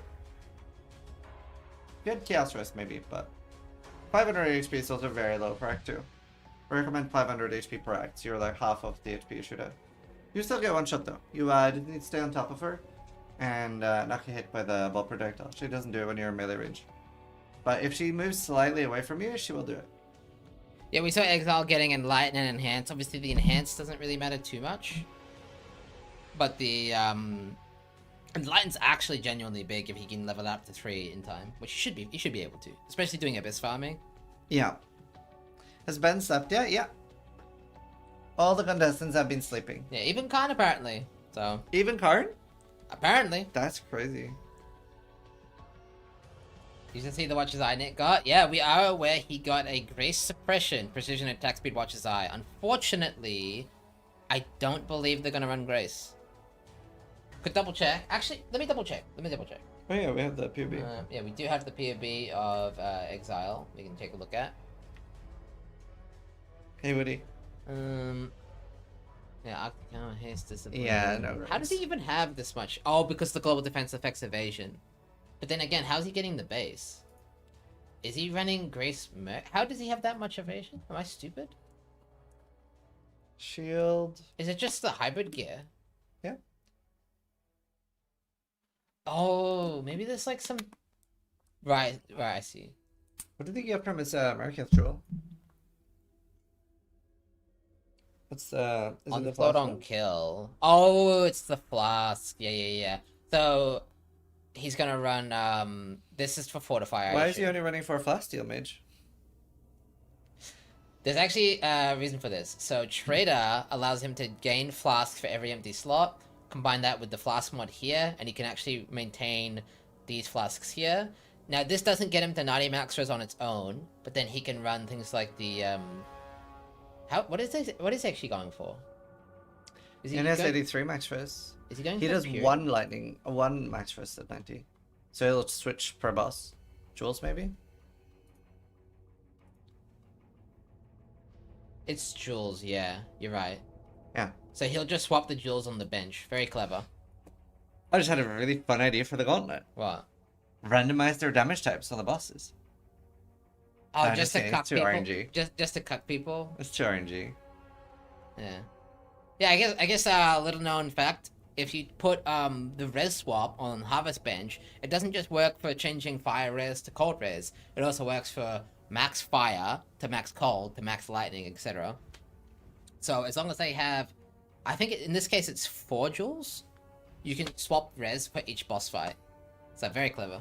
You had Chaos Rest maybe, but 500 HP is also very low for Act 2. I recommend 500 HP per act, so you're like half of the HP you should have. You still get one shot though. You just need to stay on top of her and not get hit by the ball projectile. She doesn't do it when you're in melee range. But if she moves slightly away from you, she will do it. Yeah, we saw Exile getting Enlighten and Enhance. Obviously, the Enhance doesn't really matter too much. But the Enlighten's actually genuinely big if he can level up to 3 in time, which he should be able to, especially doing Abyss farming. Yeah. Has Ben slept yet? Yeah. All the contestants have been sleeping. Yeah, even Khan apparently. So Even Karn? apparently, That's crazy. you can see the Watcher's Eye Nick got. Yeah, we are aware he got a Grace Suppression Precision Attack Speed Watcher's Eye. Unfortunately, I don't believe they're gonna run Grace. Could double check. Actually, let me double check. Oh yeah, we have the PB. Yeah, we do have the POB of Exile. We can take a look at. Hey Woody. Yeah, here's this. Yeah, no How does he even have this much? Oh, because the global defense affects evasion. But then again, how's he getting the base? Is he running Grace Merc? How does he have that much evasion? Am I stupid? Shield. Is it just the hybrid gear? Yeah. Oh, maybe there's like some... Right, I see. What did he get from his American Jewel? What's is it the Onslaught flask on one? kill. Oh, it's the flask. Yeah. So, he's gonna run, this is for Fortify. Why is he only running for a flask steel mage? There's actually a reason for this. So, Trader allows him to gain flask for every empty slot. Combine that with the flask mod here, and he can actually maintain these flasks here. Now, this doesn't get him to 90 maxers on its own, but then he can run things like the, what is he actually going for? Is he And has going- 83 max fist. Is he going He for does pure? one max fist at 90. So he'll switch per boss. Jules maybe? It's Jules, yeah. You're right. Yeah. So he'll just swap the Jules on the bench. Very clever. I just had a really fun idea for the Gauntlet. What? Randomize their damage types on the bosses. Oh, I'm just just to saying, cuck it's too people? RNG. Just to cuck people? It's too RNG. Yeah. Yeah, I guess little known fact, if you put the res swap on Harvest Bench, it doesn't just work for changing fire res to cold res, it also works for max fire to max cold to max lightning, etc. So as long as they have, I think in this case it's 4 joules, you can swap res for each boss fight. So very clever.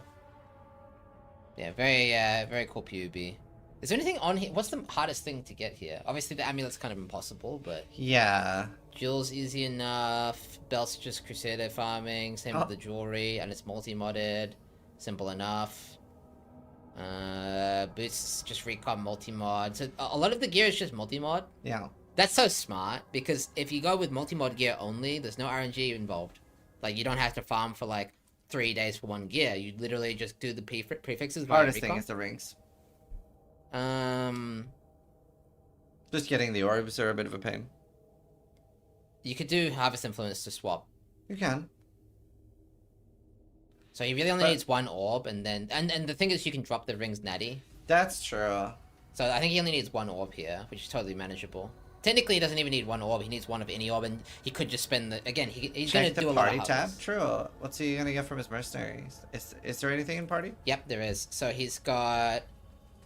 Yeah, very cool PUB. Is there anything on here? What's the hardest thing to get here? Obviously the amulet's kind of impossible, but Yeah. jewels easy enough. Belts just Crusader farming. Same with the jewelry, and it's multi-modded. Simple enough. Boots just recon multi-mod. So a lot of the gear is just multi-mod. Yeah. That's so smart, because if you go with multi-mod gear only, there's no RNG involved. Like, you don't have to farm for like 3 days for one gear. You literally just do the prefixes via Hardest thing recon. is the rings. Um, Just getting the orbs are a bit of a pain. you could do Harvest Influence to swap. You can. So he really only But- needs one orb, and then and the thing is, you can drop the rings natty. That's true. So I think he only needs one orb here, which is totally manageable. Technically, he doesn't even need one orb. He needs one of any orb, and he could just spend the again. He's gonna Check the do a lot party of tab. harvest. True. What's he gonna get from his mercenaries? Is there anything in party? Yep, there is. So he's got.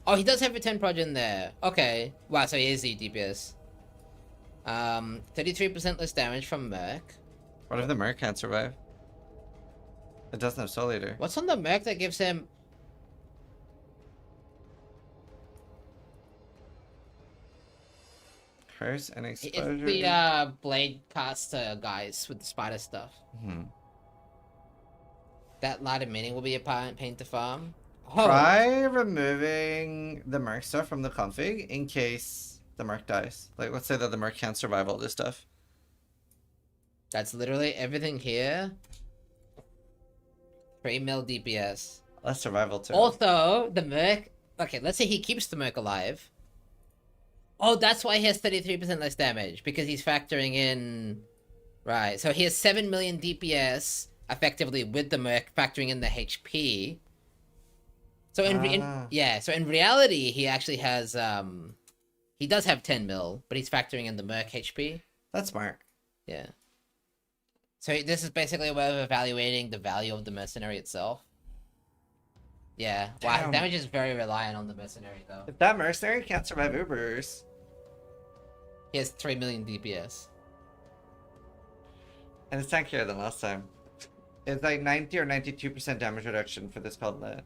Oh, he does have a 10 proj in there. Okay. Wow. So he is the DPS. 33% less damage from Merc. What if the Merc can't survive? It doesn't have Soul Eater. What's on the Merc that gives him? Curse and It's exposure. the blade caster guys with the spider stuff. Hmm. That light of meaning will be a pain to farm. Oh, Try removing the Merc stuff from the config in case the Merc dies. Like, let's say that the Merc can't survive all this stuff. that's literally everything here. 3 mil DPS. Less survival too. Also, the Merc. Okay, let's say he keeps the Merc alive. Oh, that's why he has 33% less damage, because he's factoring in. Right, so he has 7 million DPS effectively with the Merc, factoring in the HP. So so in reality, he actually has he does have 10 mil, but he's factoring in the Merc HP. That's smart. Yeah. So this is basically a way of evaluating the value of the mercenary itself. Yeah. Wow, Damn. damage is very reliant on the mercenary though. If that mercenary can't survive Ubers, He has 3 million DPS. and it's tankier than last time. It's like 90 or 92% damage reduction for this Gauntlet.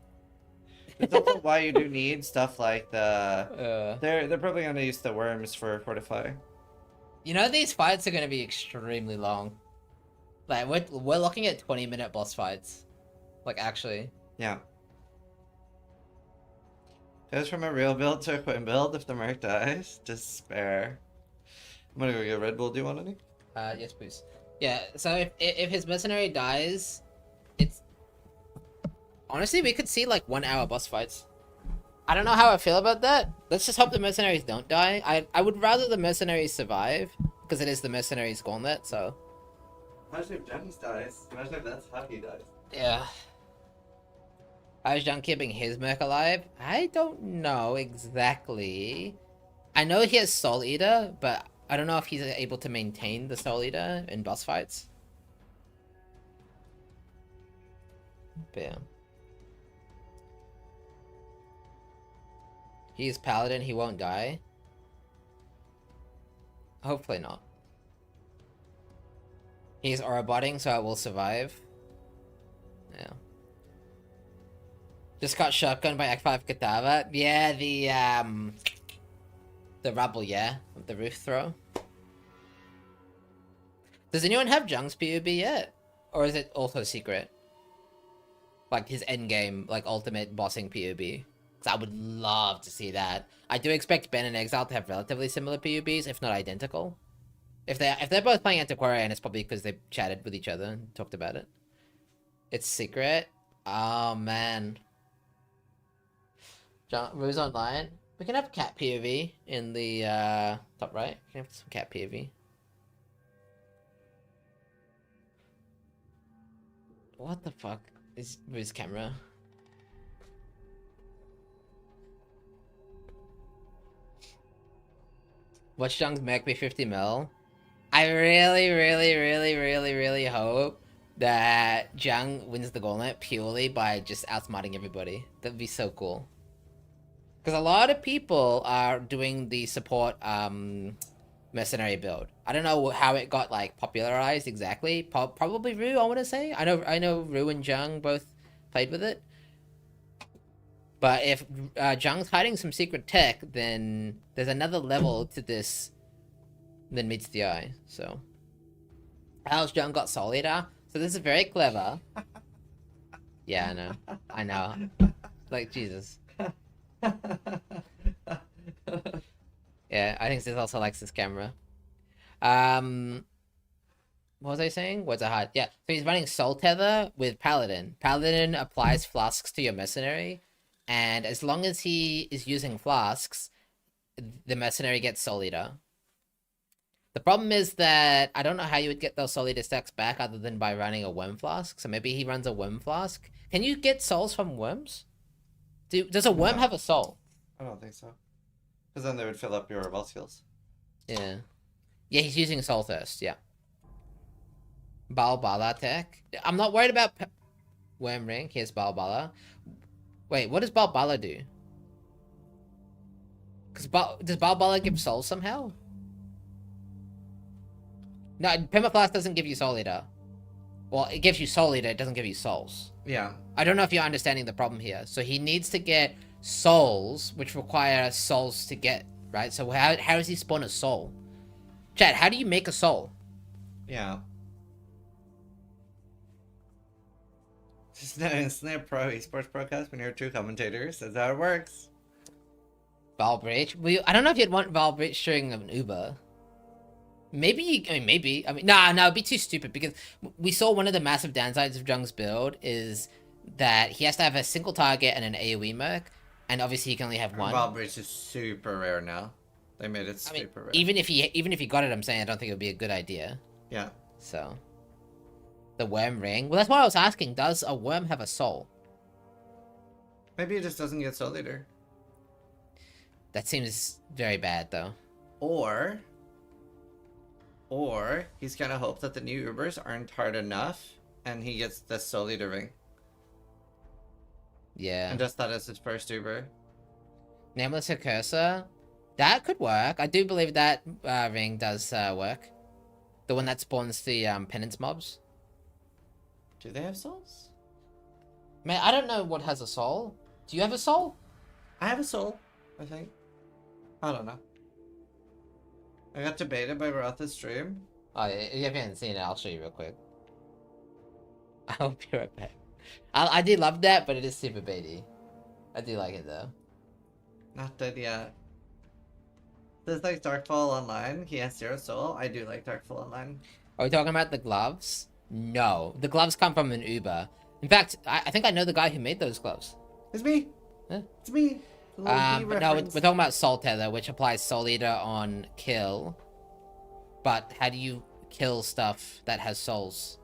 It's also why you do need stuff like the. They're probably gonna use the worms for fortify. You know these fights are gonna be extremely long. Like we're looking at 20-minute boss fights. Like actually. Yeah. Goes from a real build to a Quinn build if the Merc dies. Despair. I'm gonna go get Red Bull. Do you want any? Yes, please. Yeah. So if his mercenary dies, it's honestly we could see like 1 hour boss fights. I don't know how I feel about that. Let's just hope the mercenaries don't die. I would rather the mercenaries survive because it is the mercenaries gauntlet. So Imagine if Jens dies. Imagine if that's how he dies. yeah. How is John keeping his Merc alive? I don't know exactly. I know he has Soul Eater, but I don't know if he's able to maintain the Soul Eater in boss fights. But yeah. He's Paladin, he won't die. Hopefully not. He's Aurabotting, so it will survive. Yeah. Just got shotgun by Act 5 Katava. Yeah, the rubble, yeah. With the roof throw. Does anyone have Jung's PUB yet? Or is it also secret? Like his endgame, like ultimate bossing PUB. Because I would love to see that. I do expect Ben and Exile to have relatively similar PUBs, if not identical. If they're both playing Antiquarian, it's probably because they chatted with each other and talked about it. It's secret. Oh man. Rose Online. We can have cat POV in the top right. We can have some cat POV. What the fuck is Rose camera? Watch Jung's Merc be 50 mil. I really hope that Jung wins the Gauntlet purely by just outsmarting everybody. That'd be so cool. Because a lot of people are doing the support mercenary build. I don't know how it got like popularized exactly. Probably Rue, I want to say. I know Rue and Jung both played with it. But if Jung's hiding some secret tech, then there's another level to this than meets the eye. So, how's Jung got Soul Eater? So this is very clever. Yeah, I know. Like, Jesus. Yeah, I think Ziz also likes this camera. What was I saying? What's it hard? Yeah, so he's running Soul Tether with Paladin. Paladin applies flasks to your mercenary, and as long as he is using flasks, the mercenary gets Soul Eater. The problem is that I don't know how you would get those Soul Eater stacks back other than by running a worm flask. So maybe he runs a worm flask. Can you get souls from worms? Does a worm have a soul? I don't think so. Because then they would fill up your ball skills. Yeah. Yeah, he's using Soul Thirst, yeah. Balbala tech. I'm not worried about Worm Ring. Here's Balbala. Wait, what does Balbala do? Because does Balbala give souls somehow? No, Permaflask doesn't give you Soul Eater. Well, it gives you Soul Eater, it doesn't give you souls. Yeah. I don't know if you're understanding the problem here. So he needs to get souls, which require souls to get, right? So how does he spawn a soul? Chad, how do you make a soul? Yeah. Isn't it pro esports broadcast when you're two commentators? That's how it works. Val Breach? I don't know if you'd want Val Breach during an Uber. Maybe, nah, it'd be too stupid because we saw one of the massive downsides of Jung's build is that he has to have a single target and an AoE merc, and obviously he can only have one. Val Breach is super rare now. They made it super rare. Even if he got it, I'm saying I don't think it would be a good idea. Yeah. So, the worm ring. Well, that's why I was asking. Does a worm have a soul? Maybe it just doesn't get Soul Eater. That seems very bad, though. Or he's gonna hope that the new Ubers aren't hard enough, and he gets the Soul Eater ring. Yeah. And just that as his first Uber. Nameless Cursor. That could work. I do believe that ring does work. The one that spawns the penance mobs. Do they have souls? Man, I don't know what has a soul. Do you have a soul? I have a soul, I think. I don't know. I got debated by Rotha's stream. Oh, if you haven't seen it, I'll show you real quick. I'll be right back. I do love that, but it is super baity. I do like it, though. Not dead yet. There's like Darkfall Online. He has 0 soul. I do like Darkfall Online. Are we talking about the gloves? No. The gloves come from an Uber. In fact, I think I know the guy who made those gloves. It's me. Huh? It's me. But no, we're talking about Soul Tether, which applies Soul Eater on kill. But how do you kill stuff that has souls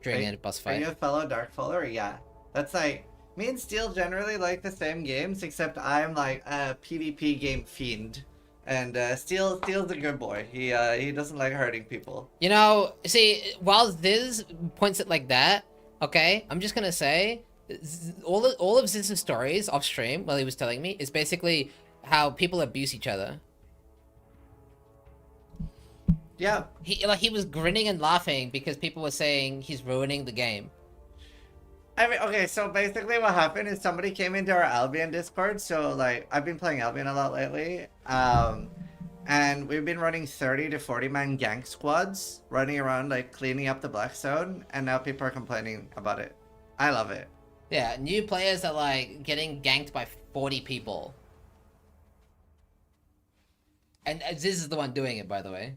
during a boss fight? Are you a fellow Darkfaller? Yeah. That's like, me and Steel generally like the same games, except I'm like a PvP game fiend. And Steel's a good boy. He doesn't like hurting people. You know, see, while Ziz points it like that, okay, I'm just gonna say, all of Ziz's stories off stream, while he was telling me, is basically how people abuse each other. Yeah. He was grinning and laughing because people were saying he's ruining the game. I mean, okay, so basically what happened is somebody came into our Albion Discord, so like, I've been playing Albion a lot lately, and we've been running 30 to 40 man gank squads, running around like cleaning up the Black Zone, and now people are complaining about it. I love it. Yeah, new players are like getting ganked by 40 people. And Ziz is the one doing it, by the way.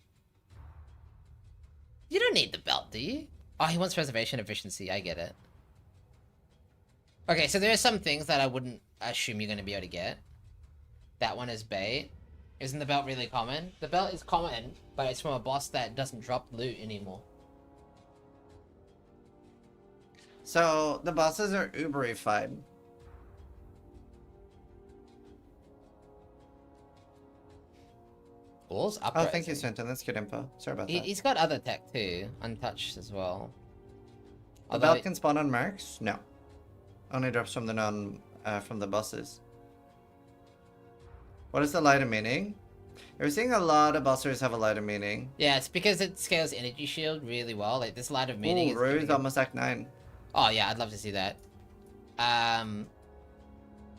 You don't need the belt, do you? Oh, he wants preservation efficiency. I get it. Okay, so there are some things that I wouldn't assume you're going to be able to get. That one is bait. Isn't the belt really common? The belt is common, but it's from a boss that doesn't drop loot anymore. So the bosses are uberified. Balls up. Oh, thank you, Swinton. That's good info. Sorry about that. He's got other tech too, untouched as well. The belt can spawn on marks? No. Only drops from the from the bosses. What is the lighter meaning? We're seeing a lot of bossers have a lighter meaning. Yeah, it's because it scales energy shield really well. Like this light of meaning is Ruse almost Act 9. Oh yeah, I'd love to see that.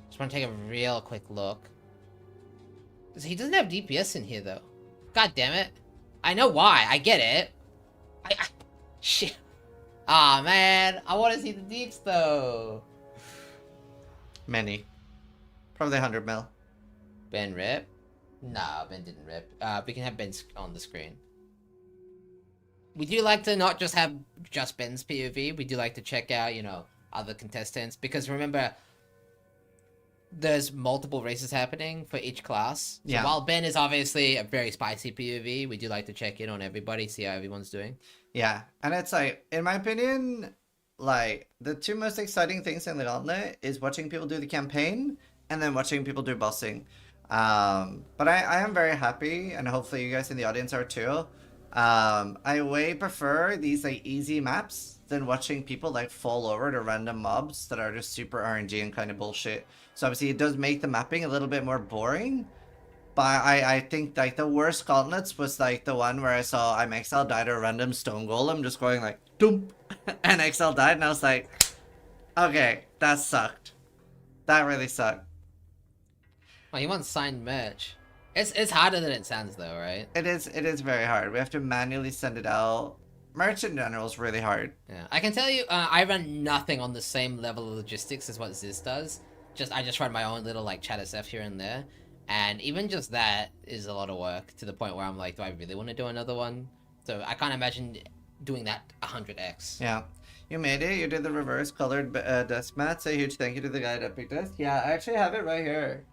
Just want to take a real quick look. He doesn't have DPS in here though. God damn it! I know why. I get it. Shit. Ah man, I want to see the deeps though. Many. Probably 100 mil. Ben rip? No, Ben didn't rip. We can have Ben on the screen. We do like to not just have just Ben's POV. We do like to check out, you know, other contestants. Because remember, there's multiple races happening for each class. So Yeah. while Ben is obviously a very spicy POV, we do like to check in on everybody, see how everyone's doing. Yeah, and it's like, in my opinion, like, the two most exciting things in the Gauntlet is watching people do the campaign and then watching people do bossing. But I am very happy, and hopefully you guys in the audience are too. I way prefer these like easy maps than watching people like fall over to random mobs that are just super RNG and kind of bullshit. So obviously it does make the mapping a little bit more boring. But I think like the worst gauntlets was like the one where I saw IMXL died to a random stone golem just going like doomp and XL died, and I was like, okay, that sucked. That really sucked. Oh, you want signed merch. It's harder than it sounds though, right? It is very hard. We have to manually send it out. Merch in general is really hard. Yeah, I can tell you, I run nothing on the same level of logistics as what Ziz does. I just run my own little like chat SF here and there, and even just that is a lot of work to the point where I'm like, do I really want to do another one? So I can't imagine doing that 100x. Yeah, you made it. You did the reverse colored desk mat. Say a huge thank you to the guy at Epic Desk. Yeah, I actually have it right here.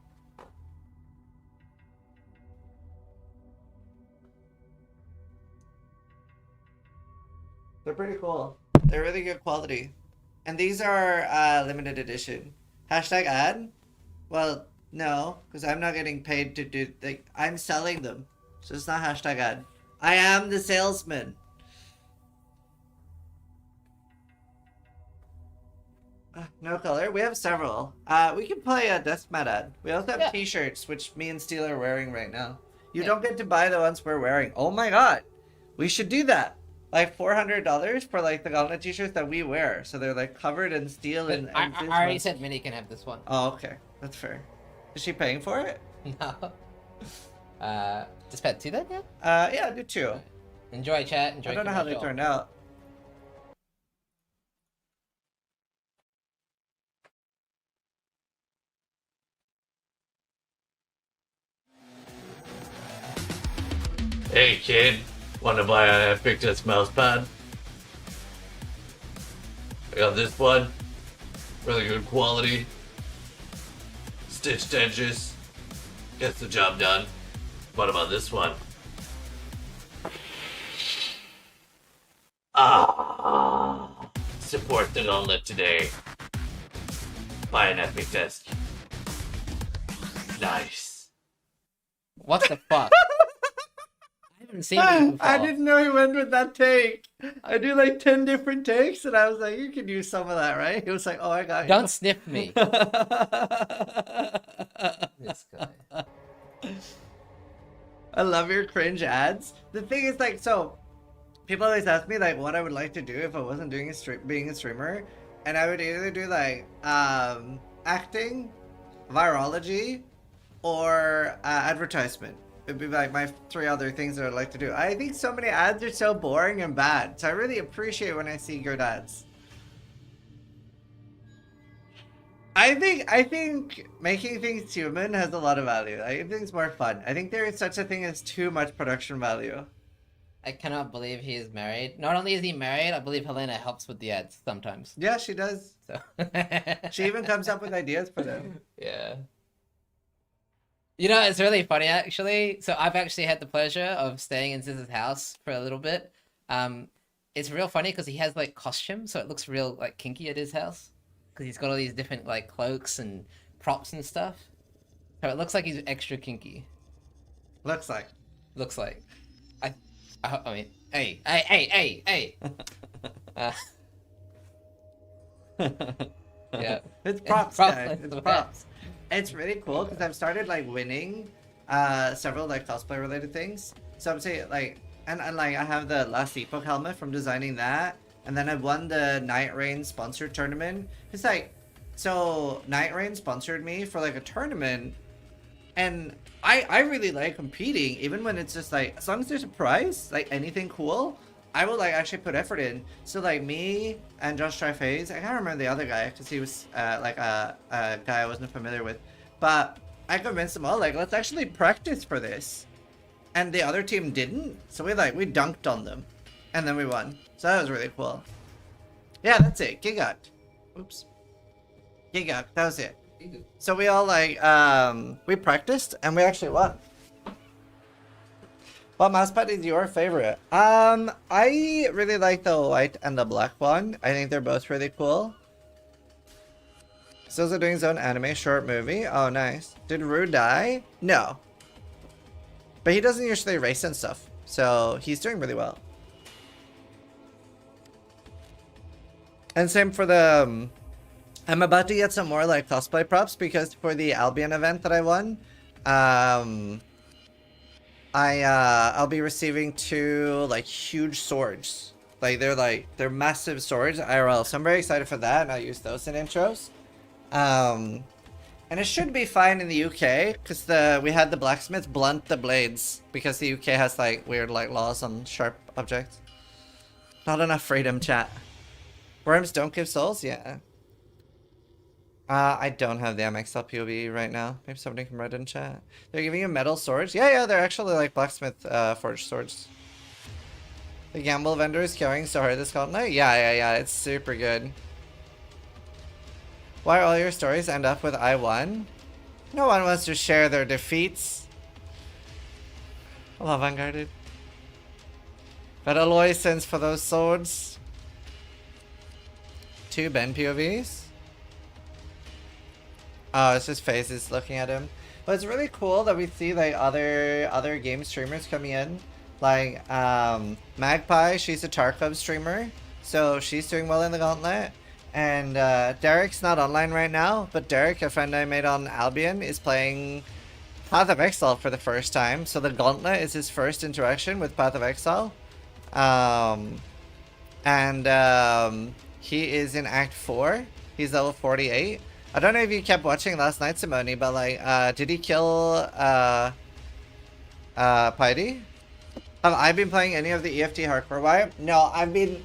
They're pretty cool. They're really good quality. And these are limited edition. Hashtag ad? Well, no, because I'm not getting paid to do... Like, I'm selling them. So it's not hashtag ad. I am the salesman. No color? We have several. We can play a desk mat ad. We also have t-shirts, which me and Steel are wearing right now. You don't get to buy the ones we're wearing. Oh my god. We should do that. Like $400 for like the Gauntlet t-shirts that we wear, so they're like covered in steel and. I already said Minnie can have this one. Oh, okay, that's fair. Is she paying for it? No. Displate, see that yet? Yeah, do too. Enjoy chat. Enjoy. I don't know how they commercial. turned out. Hey kid, wanna buy a Epic Desk Mousepad? I got this one. Really good quality. Stitched edges. Gets the job done. What about this one? Support the Gauntlet today. Buy an Epic Desk. Nice. What the fuck? I haven't seen this before. I didn't know he went with that take. I do like 10 different takes, and I was like, you can use some of that, right? He was like, oh, I got you. Don't sniff me. This guy. I love your cringe ads. The thing is, like, so people always ask me like what I would like to do if I wasn't doing being a streamer, and I would either do like acting, virology, or advertisement. It'd be like my 3 other things that I'd like to do. I think so many ads are so boring and bad, so I really appreciate when I see good ads. I think making things human has a lot of value. I think it's more fun. I think there is such a thing as too much production value. I cannot believe he is married. Not only is he married, I believe Helena helps with the ads sometimes. Yeah, she does. So She even comes up with ideas for them. yeah. You know, it's really funny actually. So I've actually had the pleasure of staying in Ziz's house for a little bit. It's real funny because he has like costumes, so it looks real like kinky at his house. Because he's got all these different like cloaks and props and stuff. So it looks like he's extra kinky. Looks like. Looks like. I mean, hey. Yeah. It's props, props, guys. like, It's okay. props. It's really cool because I've started like winning several like cosplay related things. So I'm saying like and like I have the Last Epoch helmet from designing that, and then I won the Night Rain sponsored tournament. It's like so Night Rain sponsored me for like a tournament, and I really like competing even when it's just like as long as there's a prize, like anything cool, I will like actually put effort in. So like me and Josh Triphase, I can't remember the other guy because he was like a guy I wasn't familiar with, but I convinced them all like let's actually practice for this, and the other team didn't, so we dunked on them, and then we won. So that was really cool. Yeah, that's it. Gigot. Oops. Gigot. That was it. So we all like we practiced and we actually won. What mousepad is your favorite? I really like the white and the black one. I think they're both really cool. Still doing his own anime short movie. Oh, nice. Did Rue die? No. But he doesn't usually race and stuff, so he's doing really well. And same for the. I'm about to get some more like cosplay props because for the Albion event that I won, I'll be receiving 2 like huge swords. Like they're massive swords IRL. So I'm very excited for that, and I'll use those in intros. And it should be fine in the UK because we had the blacksmiths blunt the blades because the UK has like weird like laws on sharp objects. Not enough freedom, chat. Worms don't give souls, yeah. I don't have the MXL POV right now. Maybe somebody can write in chat. They're giving you metal swords? Yeah, they're actually like blacksmith forged swords. The gamble vendor is carrying so hard this Gauntlet? Yeah, it's super good. Why all your stories end up with I won? No one wants to share their defeats. I love Unguarded. But Aloy sends for those swords. 2 Ben POVs? Oh, it's just faces looking at him. But it's really cool that we see like other game streamers coming in. Like Magpie, she's a Tarkov streamer, so she's doing well in the Gauntlet. And Derek's not online right now, but Derek, a friend I made on Albion, is playing Path of Exile for the first time. So the Gauntlet is his first interaction with Path of Exile. He is in Act 4. He's level 48. I don't know if you kept watching last night, Simone, but like, did he kill Piety? Have I been playing any of the EFT hardcore wire? No, I've been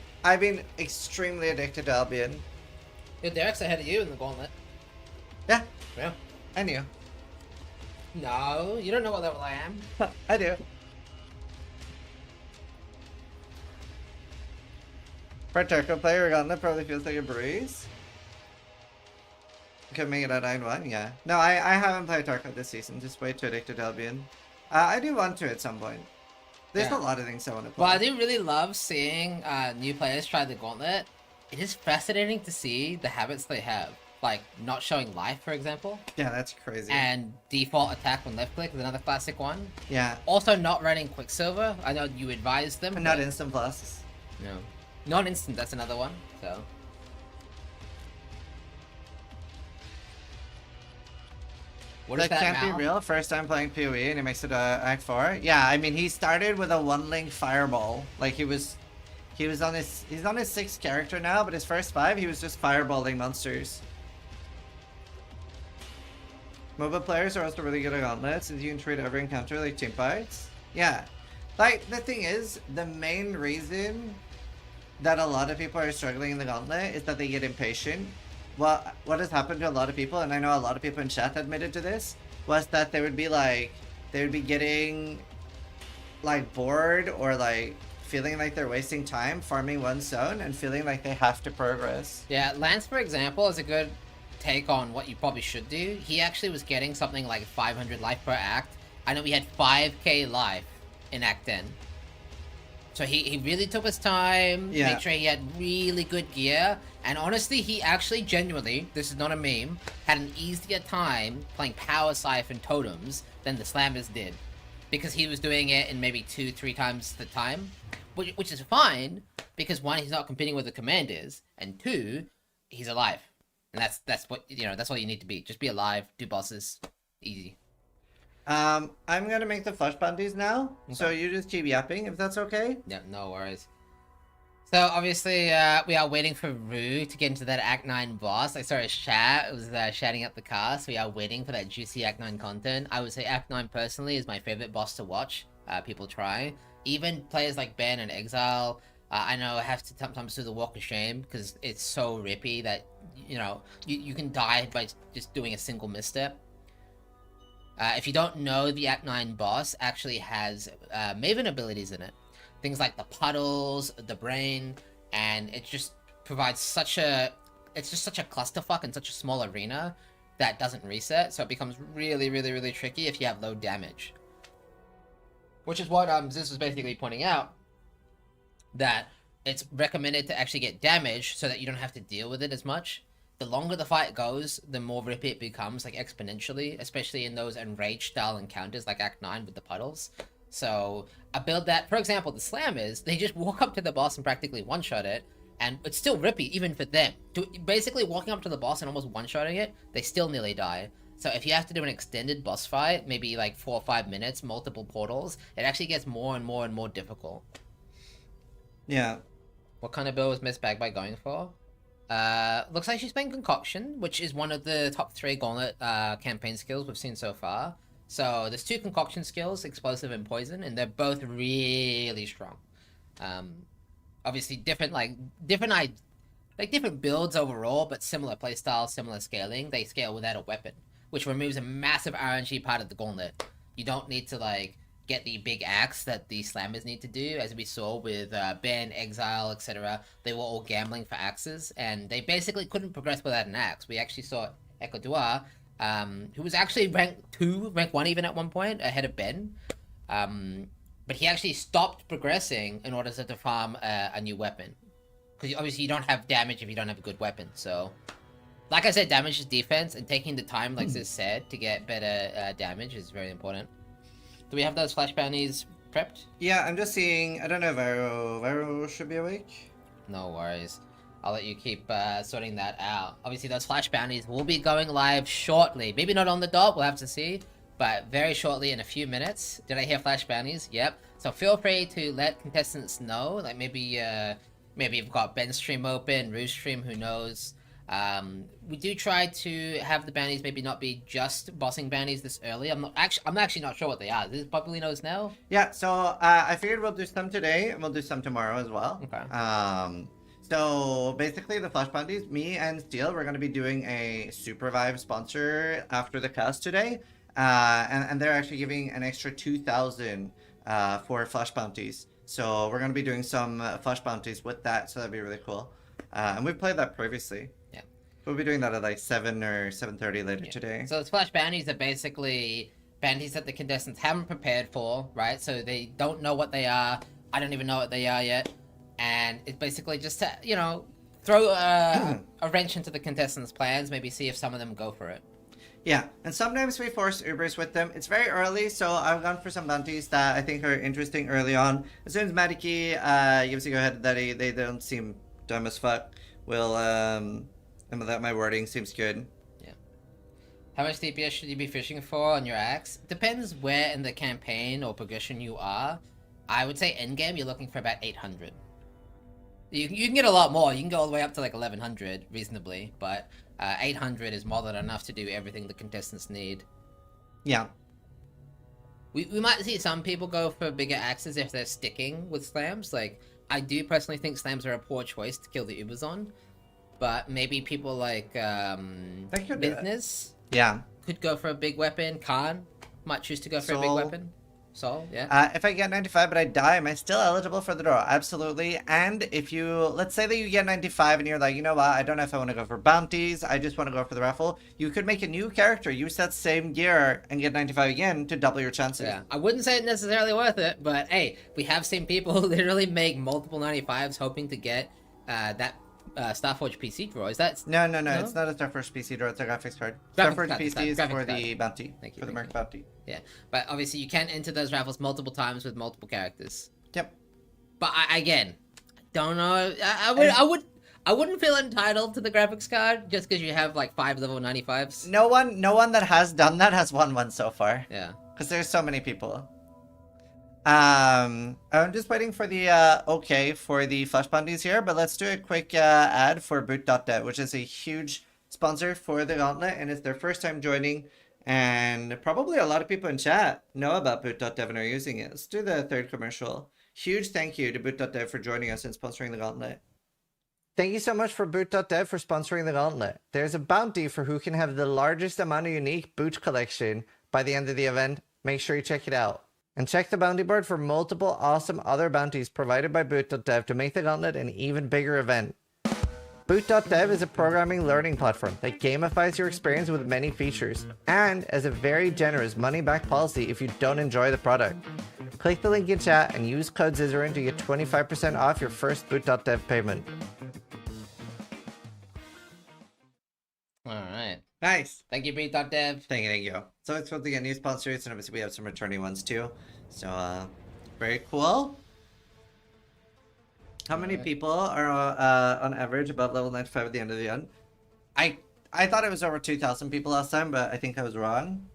extremely addicted to Albion. Yeah, Derek's ahead of you in the Gauntlet. Yeah, Yeah. I knew. No, you don't know what level I am. I do. For a Turco player, Gauntlet probably feels like a breeze. Could make it a 9-1, yeah. No, I haven't played Tarkov this season, just way too addicted to Albion. I do want to at some point. There's a lot of things I want to play. Well, I do really love seeing new players try the Gauntlet. It is fascinating to see the habits they have. Like, not showing life, for example. Yeah, that's crazy. And default attack when left click is another classic one. Yeah. Also not running Quicksilver. I know you advised them. And not instant plus. No. Non-instant, that's another one, so... What is that can't Mal? be real. First time playing PoE and he makes it Act 4. Yeah, I mean he started with a 1-link fireball. Like he's on his 6th character now, but his first 5 he was just fireballing monsters. MOBA players are also really good at Gauntlet since you can treat every encounter like team fights. Yeah. Like the thing is, the main reason that a lot of people are struggling in the Gauntlet is that they get impatient. What has happened to a lot of people, and I know a lot of people in chat admitted to this, was that they would be getting like bored or like feeling like they're wasting time farming one zone and feeling like they have to progress. Yeah, Lance, for example, is a good take on what you probably should do. He actually was getting something like 500 life per act. I know he had 5k life in Act 10. So he really took his time, made sure he had really good gear, and honestly, he actually genuinely, this is not a meme, had an easier time playing Power Siphon Totems than the Slammers did. Because he was doing it in maybe 2-3 times the time. Which is fine, because one, he's not competing with the commanders, and two, he's alive. And that's what, you know, that's all you need to be. Just be alive, do bosses, easy. I'm gonna make the flush bounties now, so you just keep yapping if that's okay. Yeah, no worries. So obviously, we are waiting for Rue to get into that Act 9 boss. I saw his chat, it was shouting up the cast. We are waiting for that juicy Act 9 content. I would say Act 9 personally is my favorite boss to watch, people try. Even players like Ben and Exile, I know have to sometimes do the Walk of Shame, because it's so rippy that, you know, you can die by just doing a single misstep. If you don't know, the Act 9 boss actually has Maven abilities in it. Things like the puddles, the brain, and it just provides such a... It's just such a clusterfuck in such a small arena that doesn't reset, so it becomes really, really, really tricky if you have low damage. Which is what Ziz was basically pointing out, that it's recommended to actually get damage so that you don't have to deal with it as much. The longer the fight goes, the more rippy it becomes, like exponentially, especially in those enraged style encounters like Act 9 with the puddles. So a build that, for example, the Slammers, they just walk up to the boss and practically one-shot it, and it's still rippy even for them. Basically walking up to the boss and almost one-shotting it, they still nearly die. So if you have to do an extended boss fight, maybe like 4 or 5 minutes, multiple portals, it actually gets more and more and more difficult. Yeah. What kind of build was Misc by going for? Looks like she's playing Concoction, which is one of the top 3 Gauntlet campaign skills we've seen so far. So there's 2 Concoction skills, Explosive and Poison, and they're both really strong. Obviously different builds overall, but similar playstyle, similar scaling. They scale without a weapon, which removes a massive RNG part of the Gauntlet. You don't need to like get the big axe that the Slammers need to do, as we saw with Ben, Exile, etc. They were all gambling for axes, and they basically couldn't progress without an axe. We actually saw Echo Dua, who was actually rank 1 even at one point, ahead of Ben. But he actually stopped progressing in order to farm a new weapon. Because obviously you don't have damage if you don't have a good weapon, so... Like I said, damage is defense, and taking the time, like Ziz said, to get better damage is very important. Do we have those flash bounties prepped? Yeah, I'm just seeing... I don't know if Vero should be awake. No worries. I'll let you keep sorting that out. Obviously, those flash bounties will be going live shortly. Maybe not on the dot, we'll have to see. But very shortly, in a few minutes. Did I hear flash bounties? Yep. So feel free to let contestants know. Like maybe you've got Ben's stream open, Rue's stream, who knows. We do try to have the bounties maybe not be just bossing bounties this early. I'm actually not sure what they are. This probably knows now. Yeah, so I figured we'll do some today and we'll do some tomorrow as well. Okay. So basically the flash bounties, me and Steel, we're going to be doing a Supervive sponsor after the cast today. And they're actually giving an extra 2,000 for flash bounties. So we're going to be doing some flash bounties with that, so that'd be really cool. And we've played that previously. Yeah. We'll be doing that at like 7 or 7:30 later today. So the flash bounties are basically bounties that the contestants haven't prepared for, right? So they don't know what they are. I don't even know what they are yet. And it's basically just to, you know, throw a wrench into the contestants' plans, maybe see if some of them go for it. Yeah, and sometimes we force Ubers with them. It's very early, so I've gone for some bounties that I think are interesting early on. As soon as Madiki gives a go ahead that they don't seem dumb as fuck, we'll, and that my wording seems good. Yeah. How much DPS should you be fishing for on your axe? Depends where in the campaign or progression you are. I would say endgame, you're looking for about 800. You can get a lot more. You can go all the way up to like 1100 reasonably, but 800 is more than enough to do everything the contestants need. Yeah. We might see some people go for bigger axes if they're sticking with slams. Like, I do personally think slams are a poor choice to kill the Ubers on, but maybe people like Business could go for a big weapon. Khan might choose to go for a big weapon. Soul, yeah. If I get 95 but I die, am I still eligible for the draw? Absolutely. And if you, let's say that you get 95 and you're like, you know what, I don't know if I want to go for bounties, I just want to go for the raffle, you could make a new character, use that same gear, and get 95 again to double your chances. Yeah, I wouldn't say it's necessarily worth it, but hey, we have seen people literally make multiple 95s hoping to get that Starforge PC draw. Is that... No, it's not a Starforge PC draw, it's a graphics card. Graphics Starforge card, PC is graphics for card. the bounty, Thank you, for the thank Merc bounty. Yeah, but obviously you can enter those raffles multiple times with multiple characters. Yep. But again, don't know. I wouldn't feel entitled to the graphics card just because you have like 5 level 95s. No one that has done that has won one so far. Yeah. Because there's so many people. I'm just waiting for the okay for the flash bounties here, but let's do a quick ad for Bootdev, which is a huge sponsor for the Gauntlet, and it's their first time joining, and probably a lot of people in chat know about Bootdev and are using it. Let's do the third commercial. Huge thank you to Bootdev for joining us and sponsoring the Gauntlet. Thank you so much for Boot.dev for sponsoring the Gauntlet. There's a bounty for who can have the largest amount of unique boot collection by the end of the event. Make sure you check it out. And check the bounty board for multiple awesome other bounties provided by Boot.dev to make the Gauntlet an even bigger event. Boot.dev is a programming learning platform that gamifies your experience with many features, and has a very generous money-back policy if you don't enjoy the product. Click the link in chat and use code Zizarin to get 25% off your first Boot.dev payment. Alright. Nice. Thank you, Breed.dev. Thank you. So it's supposed to get new sponsors, and obviously we have some returning ones too. So, very cool. How many people are on average above level 95 at the end of the end? I thought it was over 2,000 people last time, but I think I was wrong.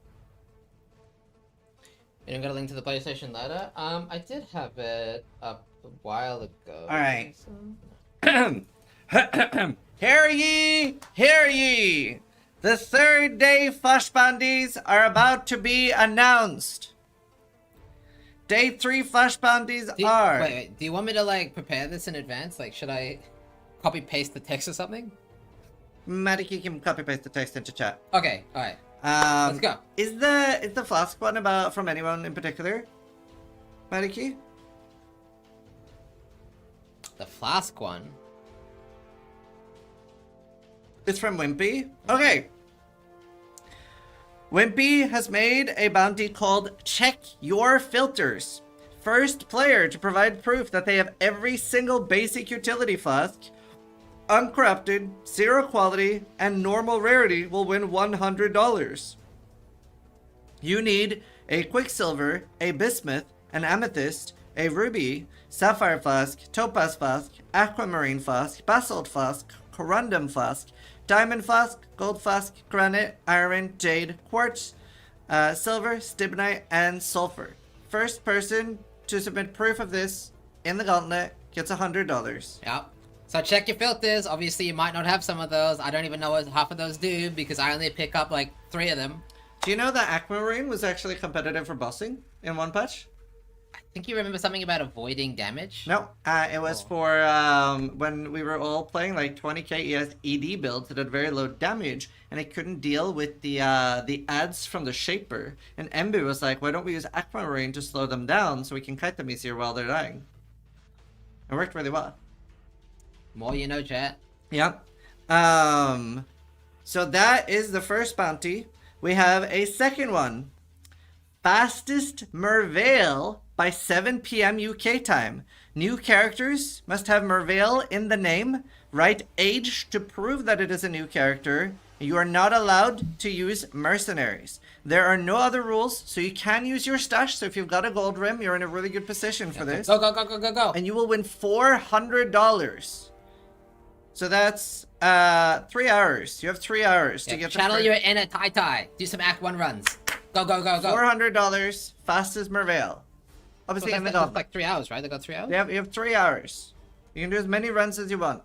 You didn't get a link to the PlayStation ladder? I did have it up a while ago. Alright. Hear ye! Hear ye! The third day flash bounties are about to be announced. Day 3 flash bounties are... Wait, do you want me to, like, prepare this in advance? Like, should I copy-paste the text or something? Matic, you can copy-paste the text into chat. Okay, alright. Let's go. Is the flask one about from anyone in particular? Matic? The flask one? It's from Wimpy. Okay. Wimpy has made a bounty called Check Your Filters. First player to provide proof that they have every single basic utility flask, uncorrupted, 0 quality, and normal rarity will win $100. You need a Quicksilver, a Bismuth, an Amethyst, a Ruby, Sapphire Flask, Topaz Flask, Aquamarine Flask, Basalt Flask, Corundum Flask, Diamond Flask, Gold Flask, Granite, Iron, Jade, Quartz, Silver, Stibnite, and Sulfur. First person to submit proof of this in the Gauntlet gets $100. Yep. So check your filters. Obviously, you might not have some of those. I don't even know what half of those do because I only pick up like 3 of them. Do you know that Aquamarine was actually competitive for bossing in one patch? I think you remember something about avoiding damage? No, it was for when we were all playing like 20k ES ED builds that had very low damage, and it couldn't deal with the ads from the Shaper. And Embu was like, why don't we use Aquamarine to slow them down so we can kite them easier while they're dying? It worked really well. More you know, chat. Yep. So that is the first bounty. We have a second one. Fastest Merveil by 7 p.m. UK time. New characters must have Merveil in the name. Write age to prove that it is a new character. You are not allowed to use mercenaries. There are no other rules, so you can use your stash. So if you've got a gold rim, you're in a really good position for this. Go, go, go, go, go, go. And you will win $400. So that's 3 hours. You have 3 hours to get channel your inner Tai. Do some Act 1 runs. Go, go, go, go. $400, fastest Merveil. Obviously, in the that's Gauntlet. like 3 hours, right? They got 3 hours? You have 3 hours. You can do as many runs as you want.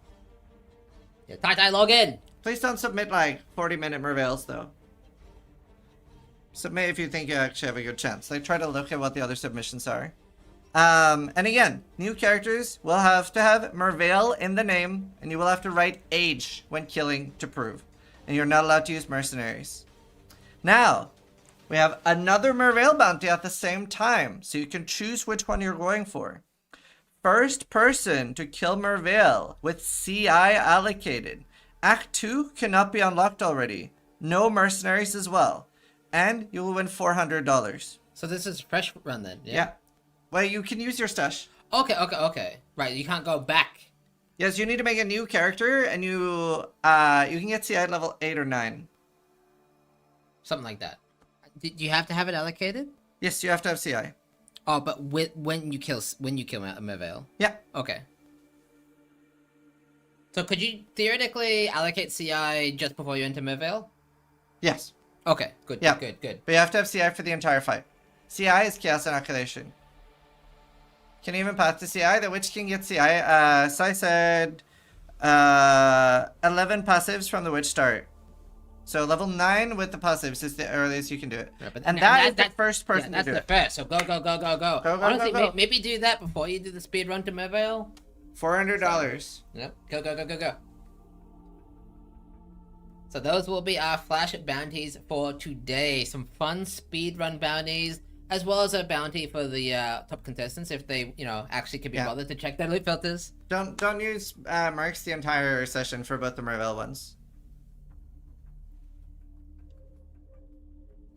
Yeah, Tai, log in. Please don't submit like 40-minute Merveils, though. Submit if you think you actually have a good chance. Like, try to look at what the other submissions are. And again, new characters will have to have Merveil in the name, and you will have to write age when killing to prove. And you're not allowed to use mercenaries. Now, We have another Merveil bounty at the same time, so you can choose which one you're going for. First person to kill Merveil with CI allocated. Act 2 cannot be unlocked already. No mercenaries as well. And you will win $400. So this is fresh run then? Yeah. Well, you can use your stash. Okay. Right, you can't go back. Yes, you need to make a new character, and you can get CI at level 8 or 9. Something like that. Do you have to have it allocated? Yes, you have to have CI. Oh, but when you kill Merveil. Yeah. Okay. So could you theoretically allocate CI just before you enter Merveil? Yes. Okay, good, Yeah. good. But you have to have CI for the entire fight. CI is Chaos Inoculation. Can you even path to CI? The Witch King gets CI. Sai said 11 passives from the Witch start. So level 9 with the passives is the earliest you can do it. Yeah, but and that is the first person that's to do the it. first. So go. Honestly, go. maybe do that before you do the speed run to Merveil. $400. Yep. Go. So those will be our flash bounties for today. Some fun speed run bounties, as well as a bounty for the top contestants if they, actually can be bothered to check their loot filters. Don't use marks the entire session for both the Merveil ones.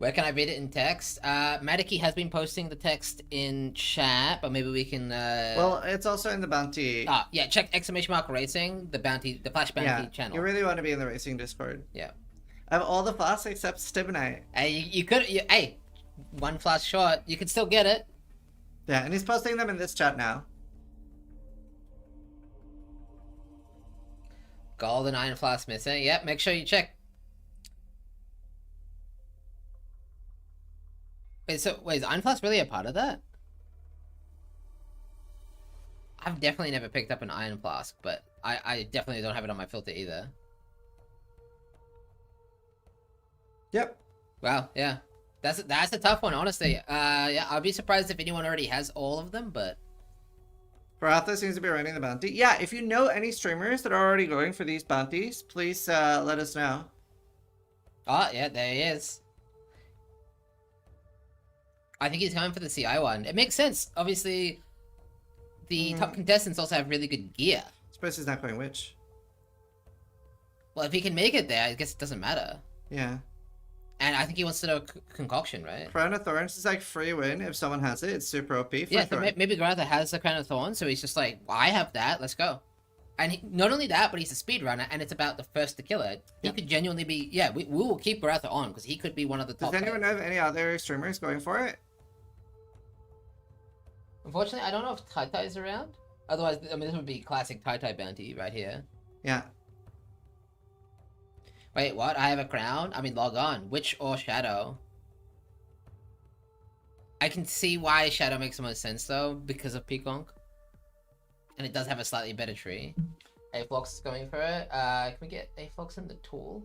Where can I read it in text? Madiki has been posting the text in chat, but maybe we can. Well, it's also in the bounty. Yeah. Check !racing, the flash bounty channel. You really want to be in the racing Discord. Yeah. I have all the flasks except Stibnite. Hey, you could. Hey, one flash short. You could still get it. Yeah, and he's posting them in this chat now. Golden Iron Flask missing. Yep. Make sure you check. Wait, is Iron Flask really a part of that? I've definitely never picked up an Iron Flask, but I definitely don't have it on my filter either. Yep. Wow, yeah. That's a tough one, honestly. Yeah, I'll be surprised if anyone already has all of them, but... Paratha seems to be running the bounty. Yeah, if you know any streamers that are already going for these bounties, please let us know. Oh, yeah, there he is. I think he's going for the CI one. It makes sense. Obviously, the top contestants also have really good gear. Suppose he's not going Witch. Well, if he can make it there, I guess it doesn't matter. Yeah. And I think he wants to know Concoction, right? Crown of Thorns is like free win if someone has it. It's super OP for Thorn. Maybe Grantha has the Crown of Thorns, so he's just like, well, I have that, let's go. And not only that, but he's a speedrunner, and it's about the first to kill it. He could genuinely be... Yeah, we will keep Grantha on, because he could be one of the top... Does anyone know of any other streamers going for it? Unfortunately, I don't know if Tai Tai is around. Otherwise, I mean, this would be classic Tai Tai bounty right here. Yeah. Wait, what? I have a crown? I mean, log on. Witch or Shadow? I can see why Shadow makes the most sense, though, because of Peaconk. And it does have a slightly better tree. Aflox is going for it. Can we get Aflox in the tool?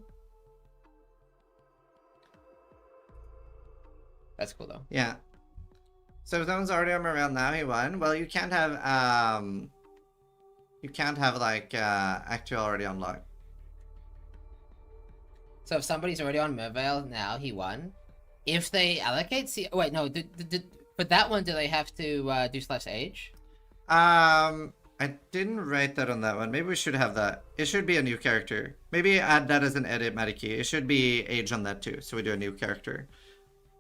That's cool, though. Yeah. So if someone's already on around now, he won. Well, you can't have like Act 2 already unlocked. So if somebody's already on Merveil now, he won. If they allocate wait, no, for that one, do they have to do /age? I didn't write that on that one. Maybe we should have that. It should be a new character. Maybe add that as an edit, Madiki. It should be age on that too, so we do a new character.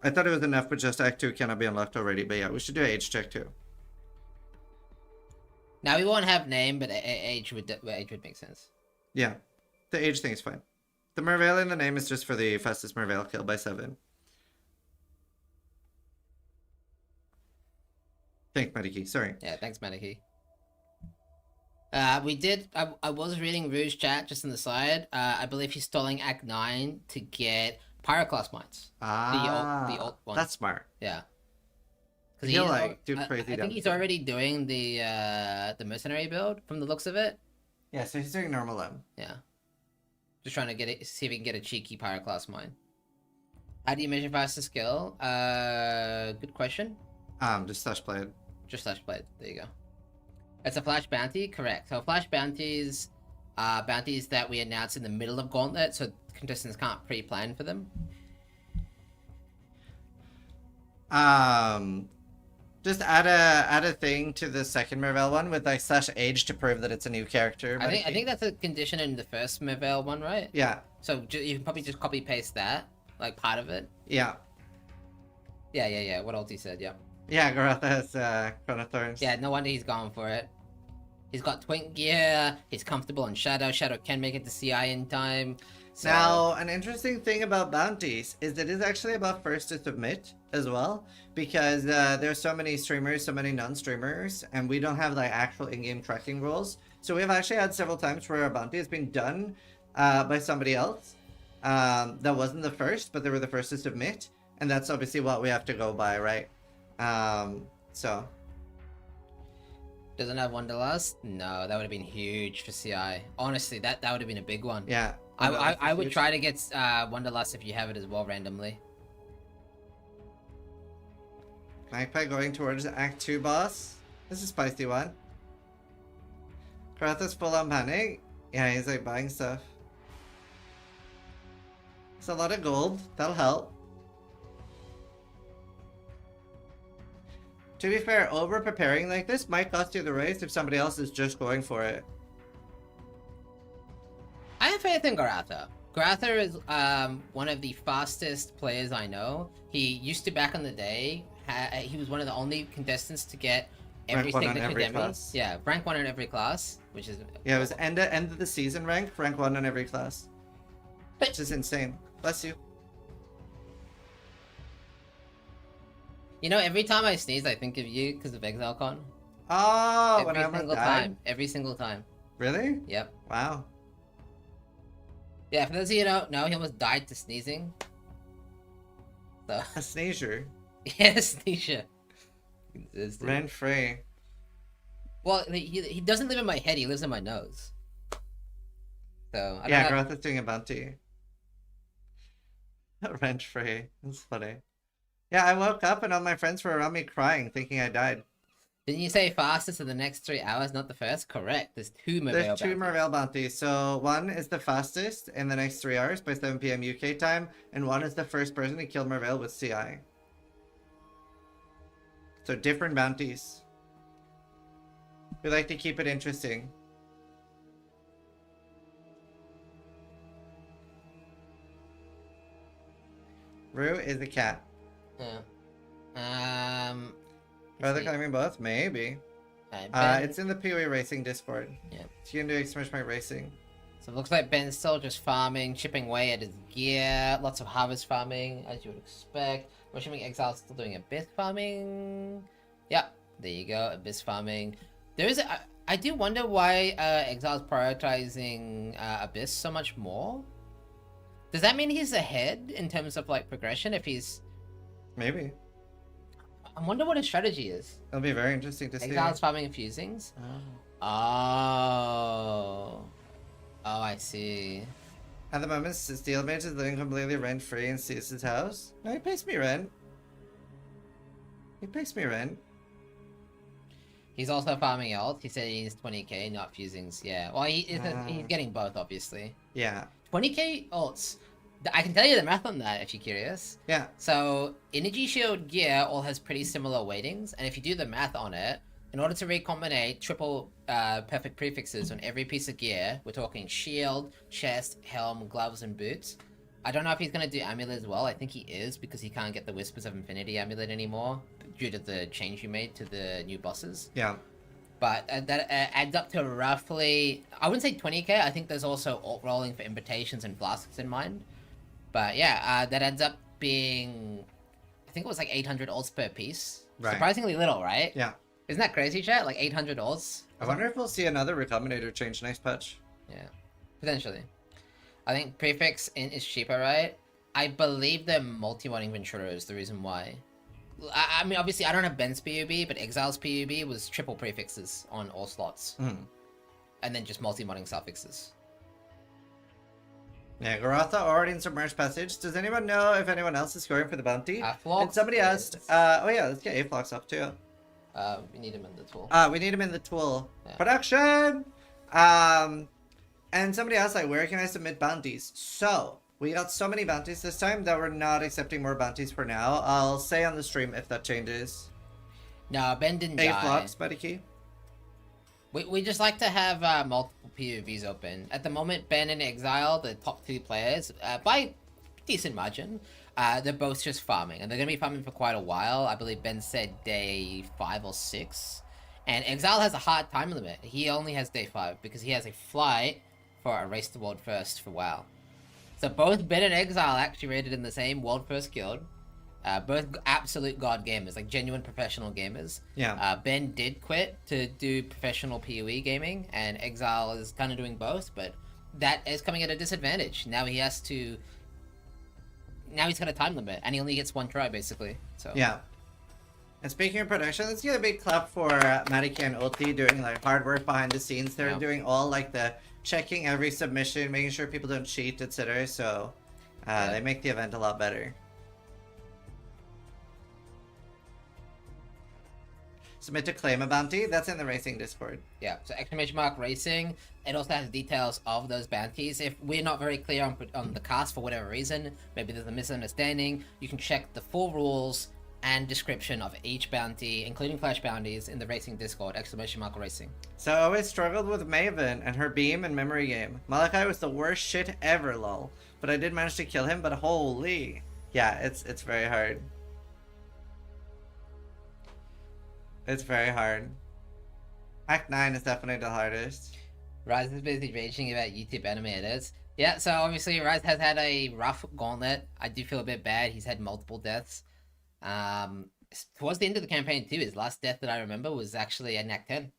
I thought it was enough, but just Act 2 cannot be unlocked already. But yeah, we should do an age check too. Now we won't have name, but age would make sense. Yeah, the age thing is fine. The Merveil in the name is just for the fastest Merveil kill by 7. Thanks, Madiki. Sorry. Yeah, thanks, Madiki. We did. I was reading Rouge chat just on the side. I believe he's stalling Act 9 to get Pyroclast mines. The old one. That's smart. Yeah. He'll like do crazy. I think he's already doing the mercenary build from the looks of it. Yeah, so he's doing normal M. Yeah. Just trying to get it, see if he can get a cheeky Pyroclast mine. How do you measure faster skill? Good question. Just /play it. Just /play it. There you go. It's a flash bounty, correct. So flash bounties are bounties that we announce in the middle of Gauntlet, so contestants can't pre-plan for them. Just add a thing to the second Merveil one with like /age to prove that it's a new character. I think that's a condition in the first Merveil one, right? Yeah. So you can probably just copy paste that, like part of it. Yeah. Yeah. What else he said? Yeah. Yeah, Garotha has Chronothorns. Yeah, no wonder he's going for it. He's got twink gear. He's comfortable on Shadow. Shadow can make it to CI in time. So... Now, an interesting thing about bounties is that it's actually about first to submit as well, because there's so many streamers, so many non-streamers, and we don't have like actual in-game tracking rules. So we've actually had several times where a bounty has been done by somebody else that wasn't the first, but they were the first to submit, and that's obviously what we have to go by, right? So. Doesn't have Wanderlust? No, that would have been huge for CI. Honestly, that would have been a big one. Yeah. I would try to get Wanderlust if you have it as well randomly. Magpie going towards Act 2 boss. This is a spicy one. Karotha's full on panic. Yeah, he's like buying stuff. It's a lot of gold. That'll help. To be fair, over preparing like this might cost you the race if somebody else is just going for it. I have faith in Garotha. Garotha is one of the fastest players I know. He used to, back in the day, he was one of the only contestants to get every single academy. Yeah, rank 1 in every class, which is... Yeah, it was end of the season rank 1 in every class. Which is insane. Bless you. You know, every time I sneeze, I think of you because of ExileCon. Oh, when I every single time. Every single time. Really? Yep. Wow. Yeah, for those of you who don't know, he almost died to sneezing. So. A sneezer. Yeah, sneezer. Rent free. Well, he doesn't live in my head, he lives in my nose. So, I don't yeah, know. Garotha's doing a bounty. Rent free. That's funny. Yeah, I woke up and all my friends were around me crying, thinking I died. Didn't you say fastest in the next 3 hours, not the first? Correct. There's 2 Merveil There's 2 Merveil bounties. So one is the fastest in the next 3 hours by 7 p.m. UK time, and one is the first person to kill Merveil with CI. So different bounties. We like to keep it interesting. Rue is a cat. Yeah. Are they climbing both? Maybe. It's in the PoE Racing Discord. Yeah. So you can do Exclamation Point Racing. So it looks like Ben's still just farming, chipping away at his gear. Lots of harvest farming, as you would expect. I'm assuming Exile's still doing abyss farming. Yep, there you go, abyss farming. There is I do wonder why Exile's prioritizing abyss so much more. Does that mean he's ahead in terms of like progression? If he's maybe. I wonder what his strategy is. It'll be very interesting to see. Exile's farming and fusings. Oh, I see. At the moment, Steel Mage is living completely rent-free in Caesar's house. No, he pays me rent. He pays me rent. He's also farming ult. He said he needs 20k, not fusings. Yeah, well, he's getting both, obviously. Yeah. 20k ults. I can tell you the math on that if you're curious. Yeah. So, Energy Shield gear all has pretty similar weightings, and if you do the math on it, in order to recombinate triple perfect prefixes on every piece of gear, we're talking shield, chest, helm, gloves, and boots. I don't know if he's going to do amulet as well. I think he is, because he can't get the Whispers of Infinity amulet anymore due to the change you made to the new bosses. Yeah. But that adds up to roughly, I wouldn't say 20k. I think there's also alt rolling for invitations and flasks in mind. But yeah, that ends up being, I think it was like 800 ults per piece. Right. Surprisingly little, right? Yeah. Isn't that crazy, chat? Like 800 ults? I wonder if we'll see another Recombinator change next patch. Yeah, potentially. I think prefix is cheaper, right? I believe the multi-modding Ventura is the reason why. I mean, obviously, I don't have Ben's PUB, but Exile's PUB was triple prefixes on all slots. And then just multi-modding suffixes. Yeah, Garotha already in Submerged Passage. Does anyone know if anyone else is going for the bounty? Aflox? And somebody asked, oh yeah, let's get Aflox up too. We need him in the tool. We need him in the tool. Yeah. Production! And somebody asked, like, where can I submit bounties? So, We got so many bounties this time that we're not accepting more bounties for now. I'll say on the stream if that changes. No, Ben didn't A die. flops, buddy key. We just like to have multiple POVs open. At the moment, Ben and Exile, the top 2 players, by decent margin, they're both just farming. And they're going to be farming for quite a while. I believe Ben said day 5 or 6. And Exile has a hard time limit. He only has day 5 because he has a flight for a race to world first for WoW. So both Ben and Exile actually rated in the same world first guild. Both absolute god gamers, like genuine professional gamers. Yeah. Ben did quit to do professional PoE gaming, and Exile is kind of doing both, but that is coming at a disadvantage. Now he has to... Now he's got a time limit, and he only gets 1 try, basically. So Yeah. And speaking of production, let's give a big clap for Madiki and Ulti doing like hard work behind the scenes. They're doing all like the checking every submission, making sure people don't cheat, etc. So they make the event a lot better. Submit to claim a bounty. That's in the racing Discord. yeah, so ! racing. It also has details of those bounties. If we're not very clear on the cast for whatever reason, maybe there's a misunderstanding, you can check the full rules and description of each bounty, including flash bounties, in the racing Discord, ! racing. So I always struggled with Maven and her beam and memory game. Malachi was the worst shit ever, lol. But I did manage to kill him, but holy. Yeah, it's very hard. It's very hard. Act 9 is definitely the hardest. Rise is busy raging about YouTube animators. Yeah, so obviously Rise has had a rough gauntlet. I do feel a bit bad. He's had multiple deaths. Towards the end of the campaign too, his last death that I remember was actually in Act 10.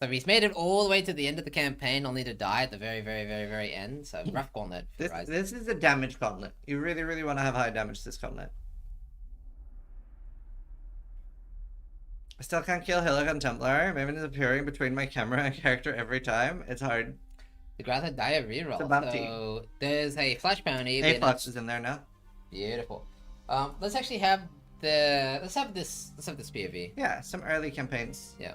So he's made it all the way to the end of the campaign, only to die at the very, very, very, very end. So rough gauntlet for Rise. This is a damage gauntlet. You really, really want to have high damage this gauntlet. I still can't kill Hillock on Templar. Maven is appearing between my camera and character every time. It's hard. The Grata Dia reroll. So there's a flash bounty. A-Flux is in there now. Beautiful. Let's actually have let's have this POV. Yeah, some early campaigns. Yeah.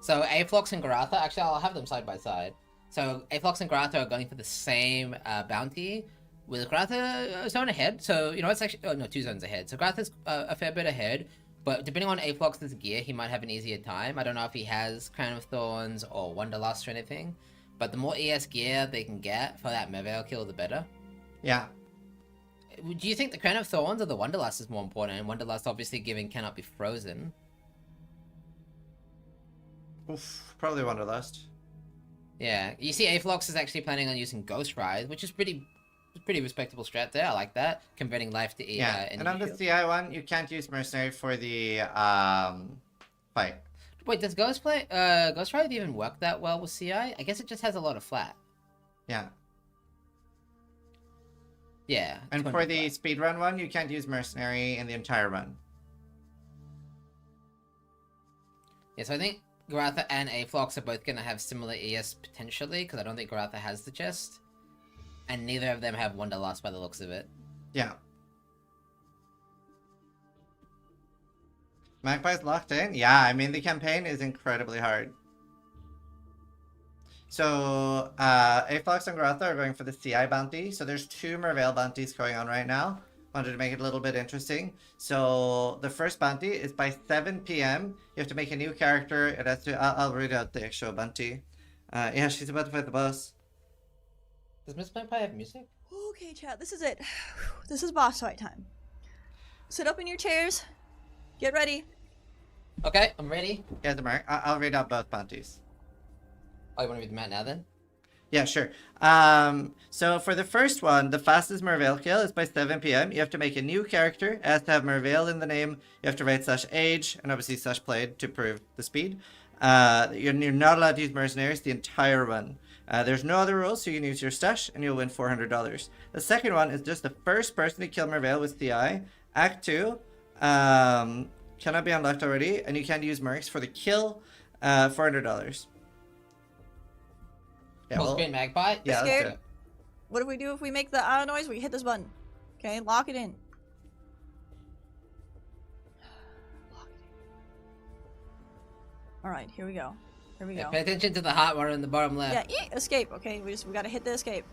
So A-Flux and Garatha, actually I'll have them side by side. So A-Flux and Garatha are going for the same bounty, with Garatha a zone ahead. So, you know, it's actually 2 zones ahead. So Garatha's a fair bit ahead. But depending on A-Flux's gear, he might have an easier time. I don't know if he has Crown of Thorns or Wanderlust or anything. But the more ES gear they can get for that Merveil kill, the better. Yeah. Do you think the Crown of Thorns or the Wanderlust is more important? And Wanderlust, obviously, given cannot be frozen. Oof, probably Wanderlust. Yeah. You see A-Flux is actually planning on using Ghost Ride, which is pretty respectable strat there. I like that. Converting life to and on the CI one, you can't use Mercenary for the fight. Wait, does Ghost Ride even work that well with CI? I guess it just has a lot of flat. Yeah. Yeah. And for the speedrun one, you can't use Mercenary in the entire run. Yeah, so I think Garatha and A-Flux are both going to have similar ES potentially, because I don't think Garatha has the chest. And neither of them have Wanderlust by the looks of it. Yeah. Magpie's locked in? Yeah, I mean, the campaign is incredibly hard. So, A-Flux and Garatha are going for the CI bounty. So there's 2 Merveil bounties going on right now. Wanted to make it a little bit interesting. So the first bounty is by 7 p.m. You have to make a new character. It has to... I'll read out the actual bounty. Yeah, she's about to fight the boss. Does Miss Magpie have music? Okay, chat, this is it. This is boss fight time. Sit up in your chairs. Get ready. Okay, I'm ready. Yeah, the mark. I'll read out both bounties. Oh, you want to read them out now then? Yeah, sure. So for the first one, the fastest Merveil kill is by 7 p.m. You have to make a new character. It has to have Merveil in the name. You have to write /age and obviously /played to prove the speed. You're not allowed to use mercenaries the entire run. There's no other rules, so you can use your stash and you'll win $400. The second one is just the first person to kill Merveil with CI. Act 2 cannot be unlocked already, and you can't use mercs for the kill. $400. Yeah, Full screen Magpie? Yeah, let's Scared? do it. What do we do if we make the noise? We hit this button. Okay, lock it in. Alright, here we go. Here we go. Pay attention to the hot one in the bottom left. Yeah, escape. Okay, we gotta hit the escape.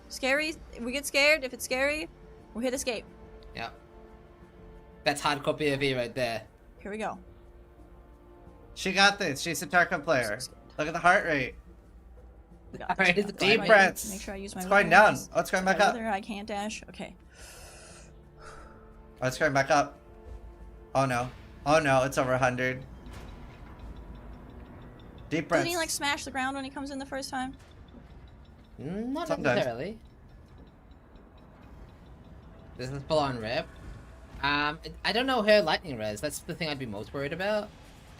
Scary. We get scared. If it's scary, we'll hit escape. Yep. That's hardcore PvP right there. Here we go. She got this. She's a Tarkov player. Look at the heart rate. We got this, Alright, we it's got a this. deep Make breaths. sure I use my It's going wither down. eyes. Oh, it's going My back up. wither eye can't dash. Okay. Oh, it's going back up. Oh no. Oh no, it's over 100. Deep breaths. Doesn't he like smash the ground when he comes in the first time? Not Sometimes. necessarily. This is full on rip. I don't know her lightning res. That's the thing I'd be most worried about.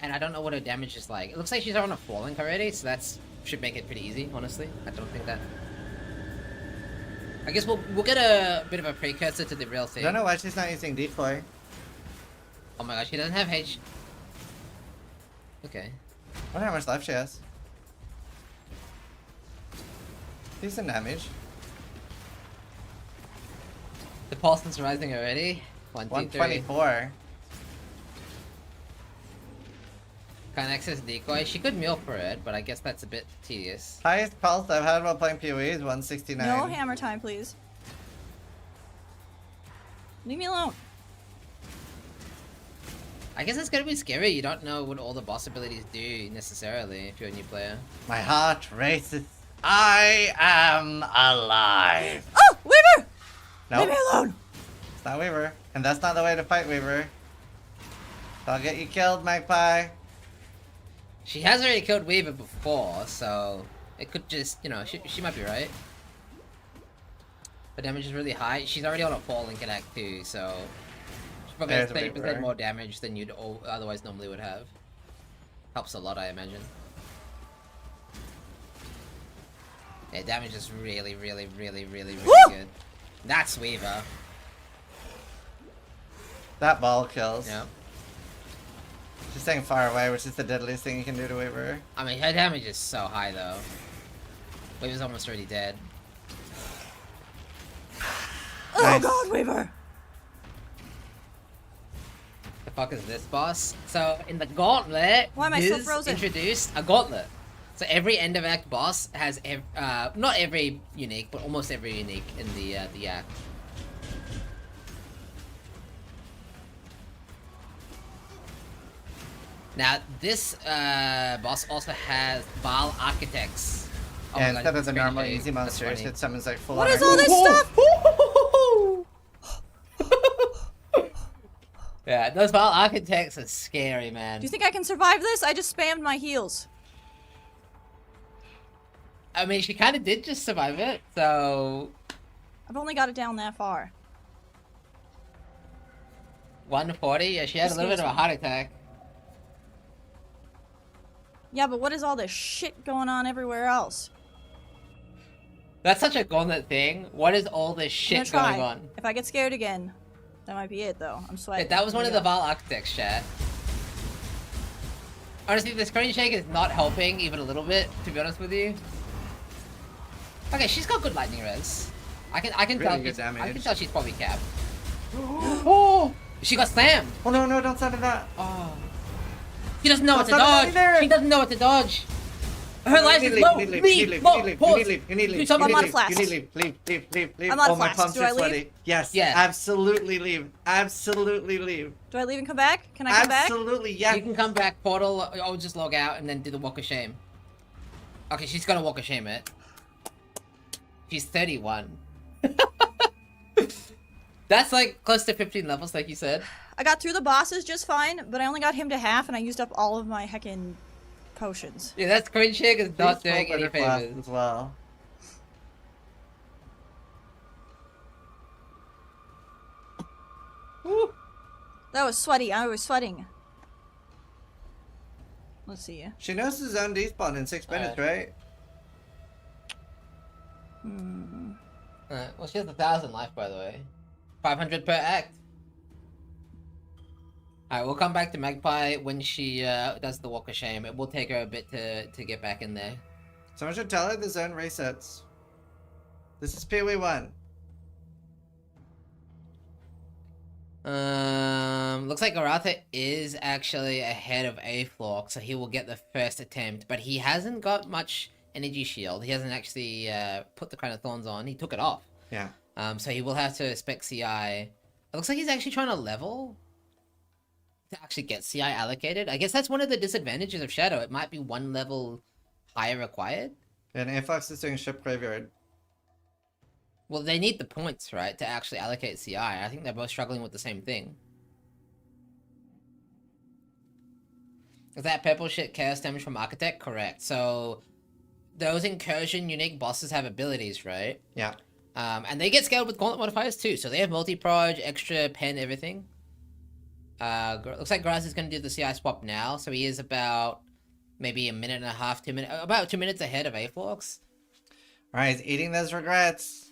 And I don't know what her damage is like. It looks like she's on a 4-link already, so that's should make it pretty easy, honestly. I don't think that. I guess we'll get a bit of a precursor to the real I thing. don't know why she's not using decoy. Oh my gosh, she doesn't have H. Okay. I wonder how much life she has. Decent damage. The pulse is rising already. 1, 2, 3. 124. Can't access decoy. She could meal for it, but I guess that's a bit tedious. Highest pulse I've had while playing PoE is 169. No hammer time, please. Leave me alone. I guess it's gonna be scary. You don't know what all the boss abilities do necessarily if you're a new player. My heart races. I am alive. Oh, Weaver! No, Leave me alone. it's not Weaver. And that's not the way to fight Weaver. I'll get you killed, Magpie. She has already killed Weaver before, so it could just, you know, she might be right. Her damage is really high. She's already on a 4-link in Act 2, so she probably has There's a 30% Weaver. more damage than you'd otherwise normally would have. Helps a lot, I imagine. Yeah, damage is really, really, really, really, really Woo! good. That's Weaver. That ball kills. Yeah. She's staying far away, which is the deadliest thing you can do to Weaver. I mean, her damage is so high, though. Weaver's almost already dead. Oh Nice. God, Weaver! The fuck is this boss? So in the Gauntlet, Why am I so Miz frozen? introduced a Gauntlet. So every end of act boss has not every unique, but almost every unique in the act. Now this boss also has Baal Architects. Oh my And God, instead of it's the pretty normal shitty. easy That's monsters, funny. it summons like full What on is all this stuff? Yeah, those Baal Architects are scary, man. Do you think I can survive this? I just spammed my heals. I mean, she kind of did just survive it, so I've only got it down that far. 140. Yeah, she had a little bit of a Excuse me. heart attack. Yeah, but what is all this shit going on everywhere else? That's such a Gauntlet thing. What is all this I'm shit gonna try. going on? If I get scared again, that might be it, though. I'm Yeah, sweating. that was one Here of we the go. Val Architects, chat. Honestly, the screen shake is not helping even a little bit, to be honest with you. Okay, she's got good lightning res. I can Really tell good she's, I can damage. tell she's probably capped. Oh, she got slammed. Oh no, no, don't send that. Oh, she doesn't know what to Don't send it dodge. either. She doesn't know what to dodge. Her life is low. Leave. Pause. Do something. I'm on a flask. You need to leave. I'm on Oh, my flask. palms Do are I leave? sweaty. Yes. Yeah. Absolutely leave. Absolutely leave. Do I leave and come back? Can I come back? Absolutely, yes. You can come back, portal, or just log out and then do the walk of shame. Okay, she's gonna walk of shame it. She's 31. That's like close to 15 levels, like you said. I got through the bosses just fine, but I only got him to half, and I used up all of my heckin' potions. Yeah, that screen shake is not Please doing roll any better flask favors. as well. Woo. That was sweaty. I was sweating. Let's see. She knows the zone despawn in 6 minutes, right? Well, she has 1,000 life, by the way. 500 per act. Alright, we'll come back to Magpie when she does the walk of shame. It will take her a bit to get back in there. Someone should tell her the zone resets. This is PoE 1. Looks like Garatha is actually ahead of A-Flock, so he will get the first attempt, but he hasn't got much energy shield. He hasn't actually put the Crown of Thorns on. He took it off. Yeah. So he will have to spec CI. It looks like he's actually trying to level to actually get CI allocated. I guess that's one of the disadvantages of Shadow. It might be one level higher required. And Aflox is doing Ship Graveyard. Well, they need the points, right, to actually allocate CI. I think they're both struggling with the same thing. Is that purple shit chaos damage from Architect? Correct. So, those incursion unique bosses have abilities, right? Yeah. And they get scaled with Gauntlet modifiers too. So they have multi-proj, extra pen, everything. Looks like Grass is going to do the CI swap now. So he is about maybe a minute and a half, 2 minutes, about 2 minutes ahead of Aflox. Alright, he's eating those regrets.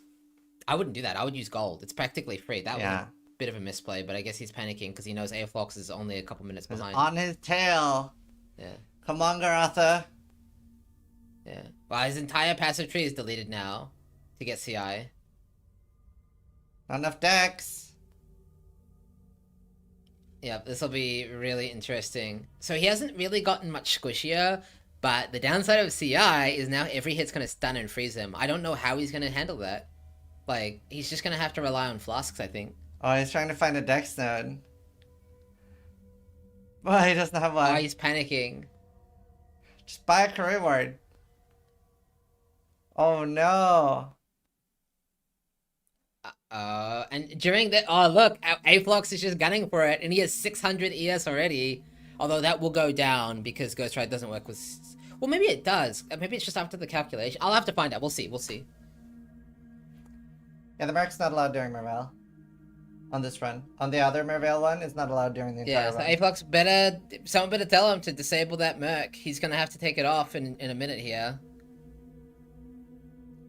I wouldn't do that. I would use gold. It's practically free. That was Yeah. a bit of a misplay, but I guess he's panicking because he knows Aflox is only a couple minutes He's behind. on his tail. Yeah. Come on, Garatha. Yeah. Well, his entire passive tree is deleted now to get CI. Not enough decks. Yeah, this will be really interesting. So he hasn't really gotten much squishier, but the downside of CI is now every hit's going to stun and freeze him. I don't know how he's going to handle that. Like, he's just going to have to rely on flasks, I think. Oh, he's trying to find a dex node. Well, he doesn't have one. Oh, he's panicking. Just buy a career ward. Oh no. And during that, oh look, Aflox is just gunning for it, and he has 600 ES already. Although that will go down because Ghost Ride doesn't work with. Well, maybe it does. Maybe it's just after the calculation. I'll have to find out. We'll see. We'll see. Yeah, the Merc's not allowed during Merveil. On this run. On the other Merveil one, it's not allowed during the entire Yeah, so run. Aflox better. Someone better tell him to disable that Merc. He's gonna have to take it off in a minute here.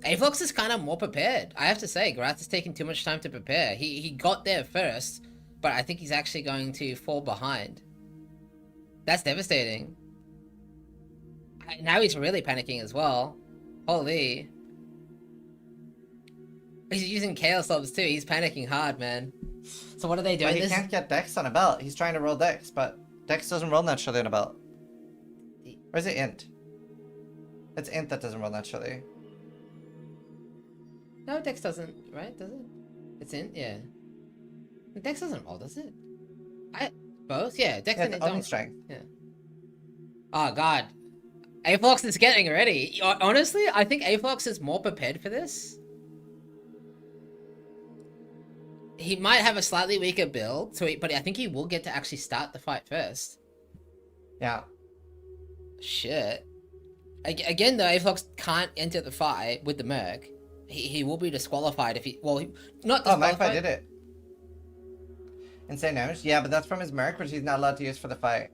Aflox is kind of more prepared. I have to say, Garath is taking too much time to prepare. He got there first, but I think he's actually going to fall behind. That's devastating. Now he's really panicking as well. Holy. He's using Chaos Orbs too. He's panicking hard, man. So what are they doing? But he can't get Dex on a belt. He's trying to roll Dex, but Dex doesn't roll naturally on a belt. Or is it Int? It's Int that doesn't roll naturally. No, Dex doesn't, right? Does it? It's in, yeah. Dex doesn't roll, does it? Both? Yeah, Dex and Int only don't. strength. Yeah. Oh god. Aflox is getting ready. Honestly, I think Aflox is more prepared for this. He might have a slightly weaker build, but I think he will get to actually start the fight first. Yeah. Shit. Again, though, Aflox can't enter the fight with the Merc. He will be disqualified if he... Well, not Oh, disqualified. Magpie did it. Insane damage? Yeah, but that's from his Merc, which he's not allowed to use for the fight.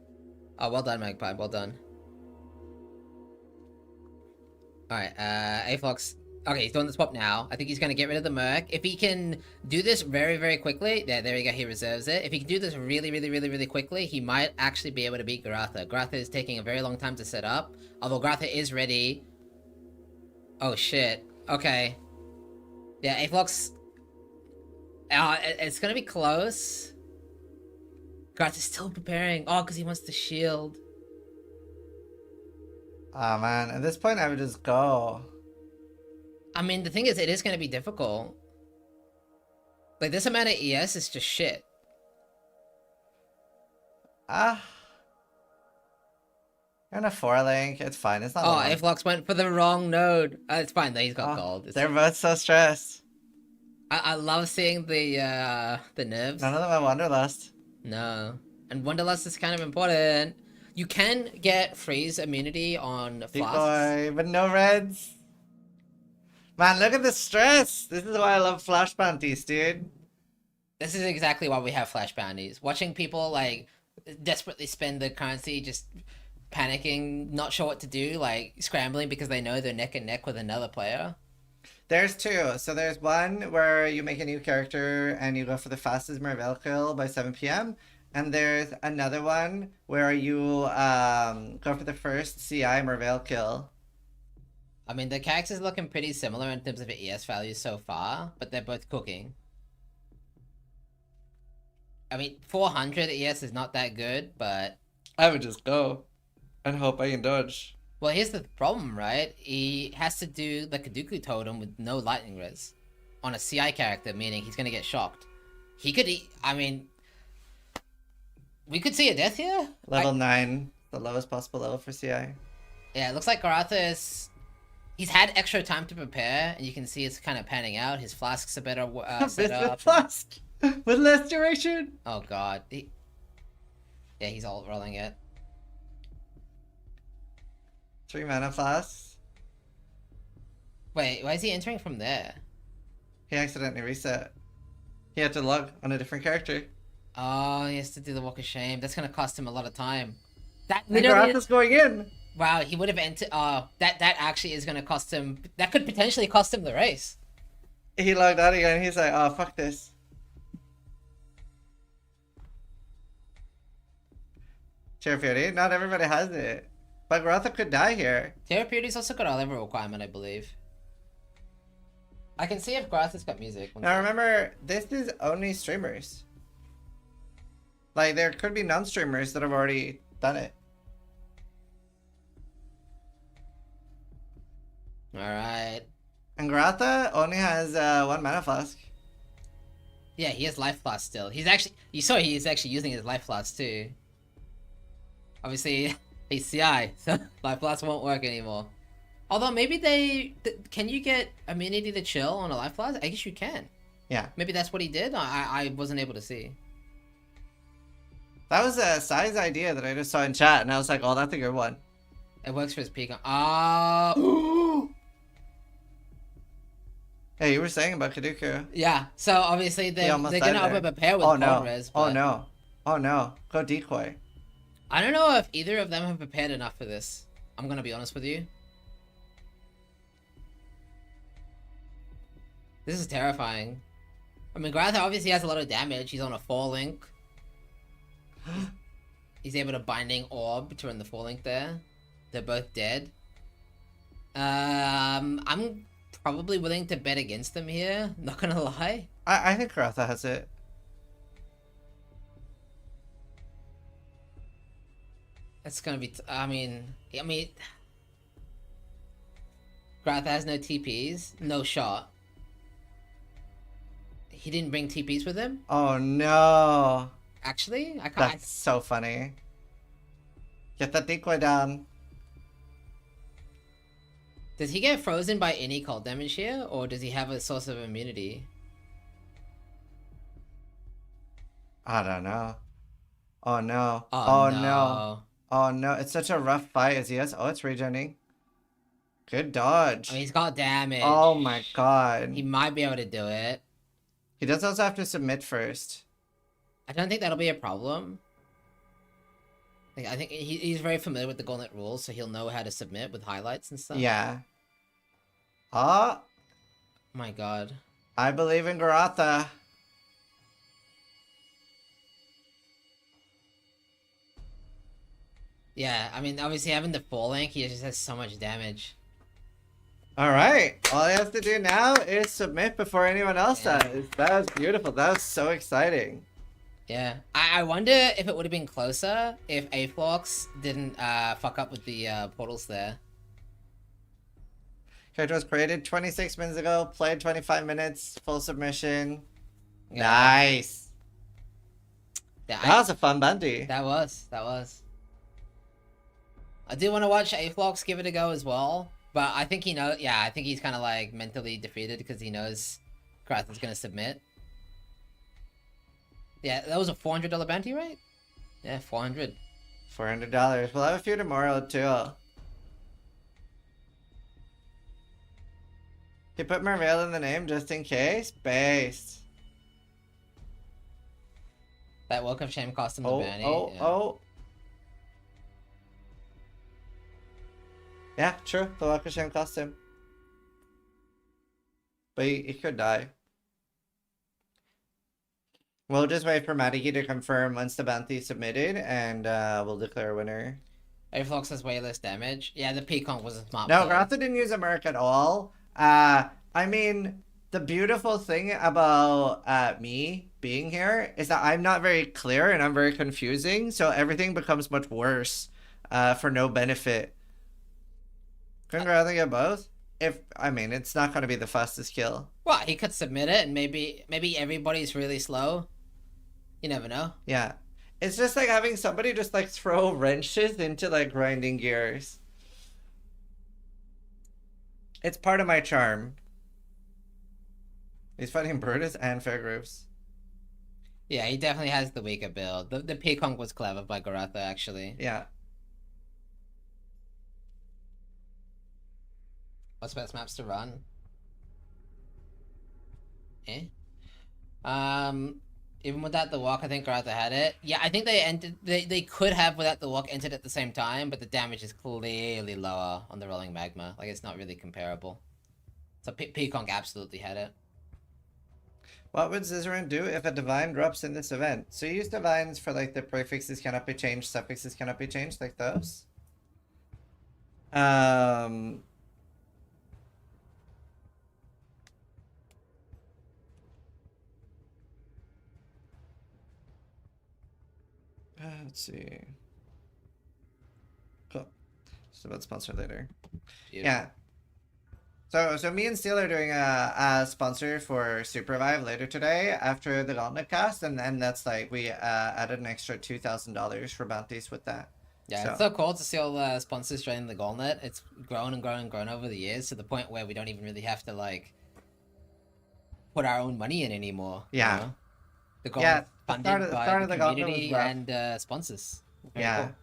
Oh, well done, Magpie. Well done. Alright, Aflox... Okay, he's doing the swap now. I think he's going to get rid of the Merc. If he can do this very, very quickly... There we go, he reserves it. If he can do this really, really, really, really quickly, he might actually be able to beat Garatha. Garatha is taking a very long time to set up. Although Garatha is ready. Oh, shit. Okay. Yeah, Aflox... it's going to be close. Garatha's still preparing. Oh, because he wants the shield. Oh man, at this point I would just go. I mean, the thing is, it is going to be difficult. Like, this amount of ES is just shit. You're in a 4-link, it's fine, it's not Oh, long. Aflox went for the wrong node. It's fine, though, he's got gold. They're both so stressed. I love seeing the nerves. None of them have Wanderlust. No. And Wanderlust is kind of important. You can get freeze immunity on flasks. Decoy, but no reds. Man, look at the stress. This is why I love flash bounties, dude. This is exactly why we have flash bounties. Watching people, like, desperately spend the currency, just panicking, not sure what to do, like, scrambling because they know they're neck and neck with another player. There's two. So there's one where you make a new character and you go for the fastest Merveil kill by 7 p.m. And there's another one where you go for the first CI Merveil kill. I mean, the characters looking pretty similar in terms of ES values so far, but they're both cooking. I mean, 400 ES is not that good, but... I would just go and hope I can dodge. Well, here's the problem, right? He has to do the Kaduku totem with no lightning res on a CI character, meaning he's gonna get shocked. He could, I mean, we could see a death here. Level 9, the lowest possible level for CI. Yeah, it looks like Garatha is. He's had extra time to prepare, and you can see it's kind of panning out. His flasks are better set up. Flask with less duration. Oh god. Yeah, he's all rolling it. 3 mana flasks. Wait, why is he entering from there? He accidentally reset. He had to log on a different character. Oh, he has to do the Walk of Shame. That's gonna cost him a lot of time. That And literally. Garatha's going in. Wow, he would have entered. That actually is gonna cost him. That could potentially cost him the race. He logged out again. He's like, oh, fuck this. Chair Fury, not everybody has it. But Garatha could die here. Therapeutics also got a level requirement, I believe. I can see if Garatha's got music. Now remember, this is only streamers. Like, there could be non-streamers that have already done it. Alright. And Garatha only has 1 mana flask. Yeah, he has life flask still. He's actually, you saw he's actually using his life flask too. Obviously, he's CI, so life flask won't work anymore. Although maybe can you get immunity to chill on a life flask? I guess you can. Yeah. Maybe that's what he did. I wasn't able to see. That was a size idea that I just saw in chat, and I was like, oh, that's a good one. It works for his peak. Oh. Hey, you were saying about Kaduku. Yeah, so obviously they're gonna over prepare with oh, no. cold res. Oh but no. Oh no. Go decoy. I don't know if either of them have prepared enough for this. I'm gonna be honest with you. This is terrifying. I mean, Garatha obviously has a lot of damage. He's on a 4-link. He's able to Binding Orb to run the 4-link there. They're both dead. I'm probably willing to bet against them here. Not gonna lie. I think Garatha has it. It's gonna be. I mean, Garatha has no TPs, no shot. He didn't bring TPs with him. Oh no. Actually, I can't. That's so funny. Get that decoy down. Does he get frozen by any cold damage here, or does he have a source of immunity? I don't know. Oh no. Oh, no. no. Oh no. It's such a rough fight as he has. Oh, it's regening. Good dodge. I mean, he's got damage. Oh my god. He might be able to do it. He does also have to submit first. I don't think that'll be a problem. Like, I think he's very familiar with the Gauntlet rules, so he'll know how to submit with highlights and stuff. Yeah. Oh. My god. I believe in Garatha. Yeah, I mean, obviously having the 4-link, he just has so much damage. Alright, all I have to do now is submit before anyone else does. That was beautiful. That was so exciting. Yeah. I wonder if it would have been closer if Aflox didn't fuck up with the portals there. Character was created 26 minutes ago, played 25 minutes, full submission. Yeah. Nice. Yeah, That was a fun bandy. That was. I do want to watch Aflox give it a go as well, but I think I think he's kind of like mentally defeated because he knows Garatha's gonna submit. Yeah, that was a $400 bounty, right? Yeah, $400. $400. We'll have a few tomorrow too. He put Merveil in the name just in case? Based. That Walk of Shame cost him the bounty. Oh. Yeah, true. The Walk of Shame cost him. But he could die. We'll just wait for Matty to confirm once the bounty is submitted, and we'll declare a winner. Aflox has way less damage. Yeah, the Peacock was a smart No, play. Garatha didn't use a Merc at all. I mean, the beautiful thing about me being here is that I'm not very clear and I'm very confusing, so everything becomes much worse for no benefit. Couldn't rather get both? I mean, it's not gonna be the fastest kill. Well, he could submit it, and maybe everybody's really slow. You never know. Yeah. It's just like having somebody just like throw wrenches into like grinding gears. It's part of my charm. He's fighting Brutus and Fairgrooves. Yeah, he definitely has the weaker build. The Peacock was clever by Garatha, actually. Yeah. What's best maps to run? Even without the walk, I think Garatha had it. Yeah, I think they could have without the walk entered at the same time, but the damage is clearly lower on the rolling magma. Like, it's not really comparable. So Peacock absolutely had it. What would Zizaran do if a divine drops in this event? So you use divines for like the prefixes cannot be changed, suffixes cannot be changed, like those. Let's see. Cool. Just about sponsor later. Beautiful. Yeah. So me and Steel are doing a sponsor for Supervive later today after the Gauntlet cast, and then that's like we added an extra $2,000 for bounties with that. Yeah, it's so cool to see all the sponsors joining the Gauntlet. It's grown and grown and grown over the years to the point where we don't even really have to like put our own money in anymore. Yeah. You know? The Gauntlet funded by the Gauntlet community and sponsors. Very cool.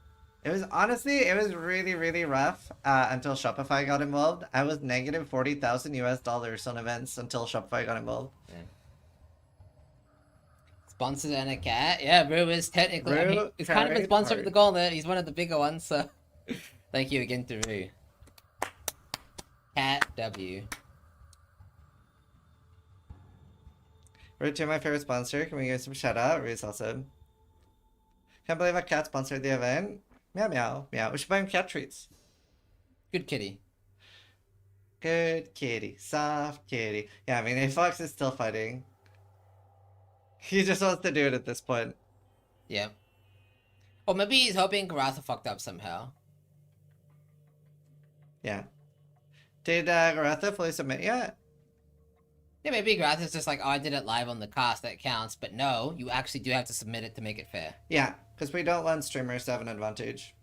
It was really, really rough until Shopify got involved. I was negative $40,000 on events until Shopify got involved. Yeah. Sponsors and a cat. Yeah, Rue is technically. I mean, he's kind of a sponsor of the Gauntlet. He's one of the bigger ones, so thank you again to Rue. Cat W. Rue, to my favorite sponsor. Can we give some shout out? Rue's awesome. Can't believe a cat sponsored the event. Meow meow meow. We should buy him cat treats. Good kitty. Good kitty. Soft kitty. Yeah, I mean, A Fox is still fighting. He just wants to do it at this point. Yeah. Or maybe he's hoping Garatha fucked up somehow. Yeah. Did Garatha fully submit yet? Yeah, maybe Garatha's just like, oh, I did it live on the cast, that counts. But no, you actually do have to submit it to make it fair. Yeah, because we don't want streamers to have an advantage.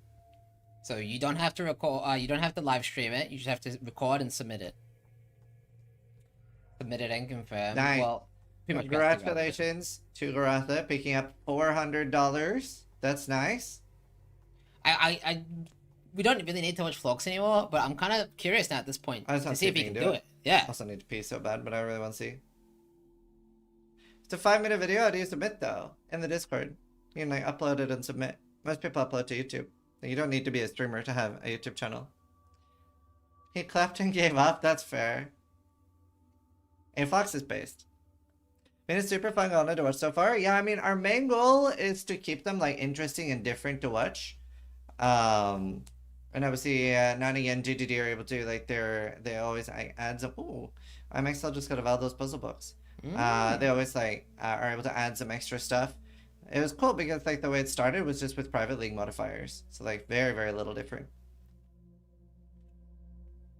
So you don't have to record, you don't have to live stream it. You just have to record and submit it. Submit it and confirm. Nice. Well, congratulations to Garatha picking up $400. That's nice. We don't really need to watch vlogs anymore, but I'm kind of curious now at this point to see if he can do it. Yeah. I also need to pee so bad, but I really want to see. It's a 5-minute video. How do you submit though? In the Discord. You can like upload it and submit. Most people upload to YouTube. You don't need to be a streamer to have a YouTube channel. He clapped and gave up. That's fair. A Fox is based. Been a super fun Gauntlet to watch so far. Yeah, I mean, our main goal is to keep them like interesting and different to watch. And obviously, Nani and GGD are able to like they always add some. Ooh, IMXL just got a Valdo's puzzle books. They always like are able to add some extra stuff. It was cool because like the way it started was just with private league modifiers, so like very, very little different.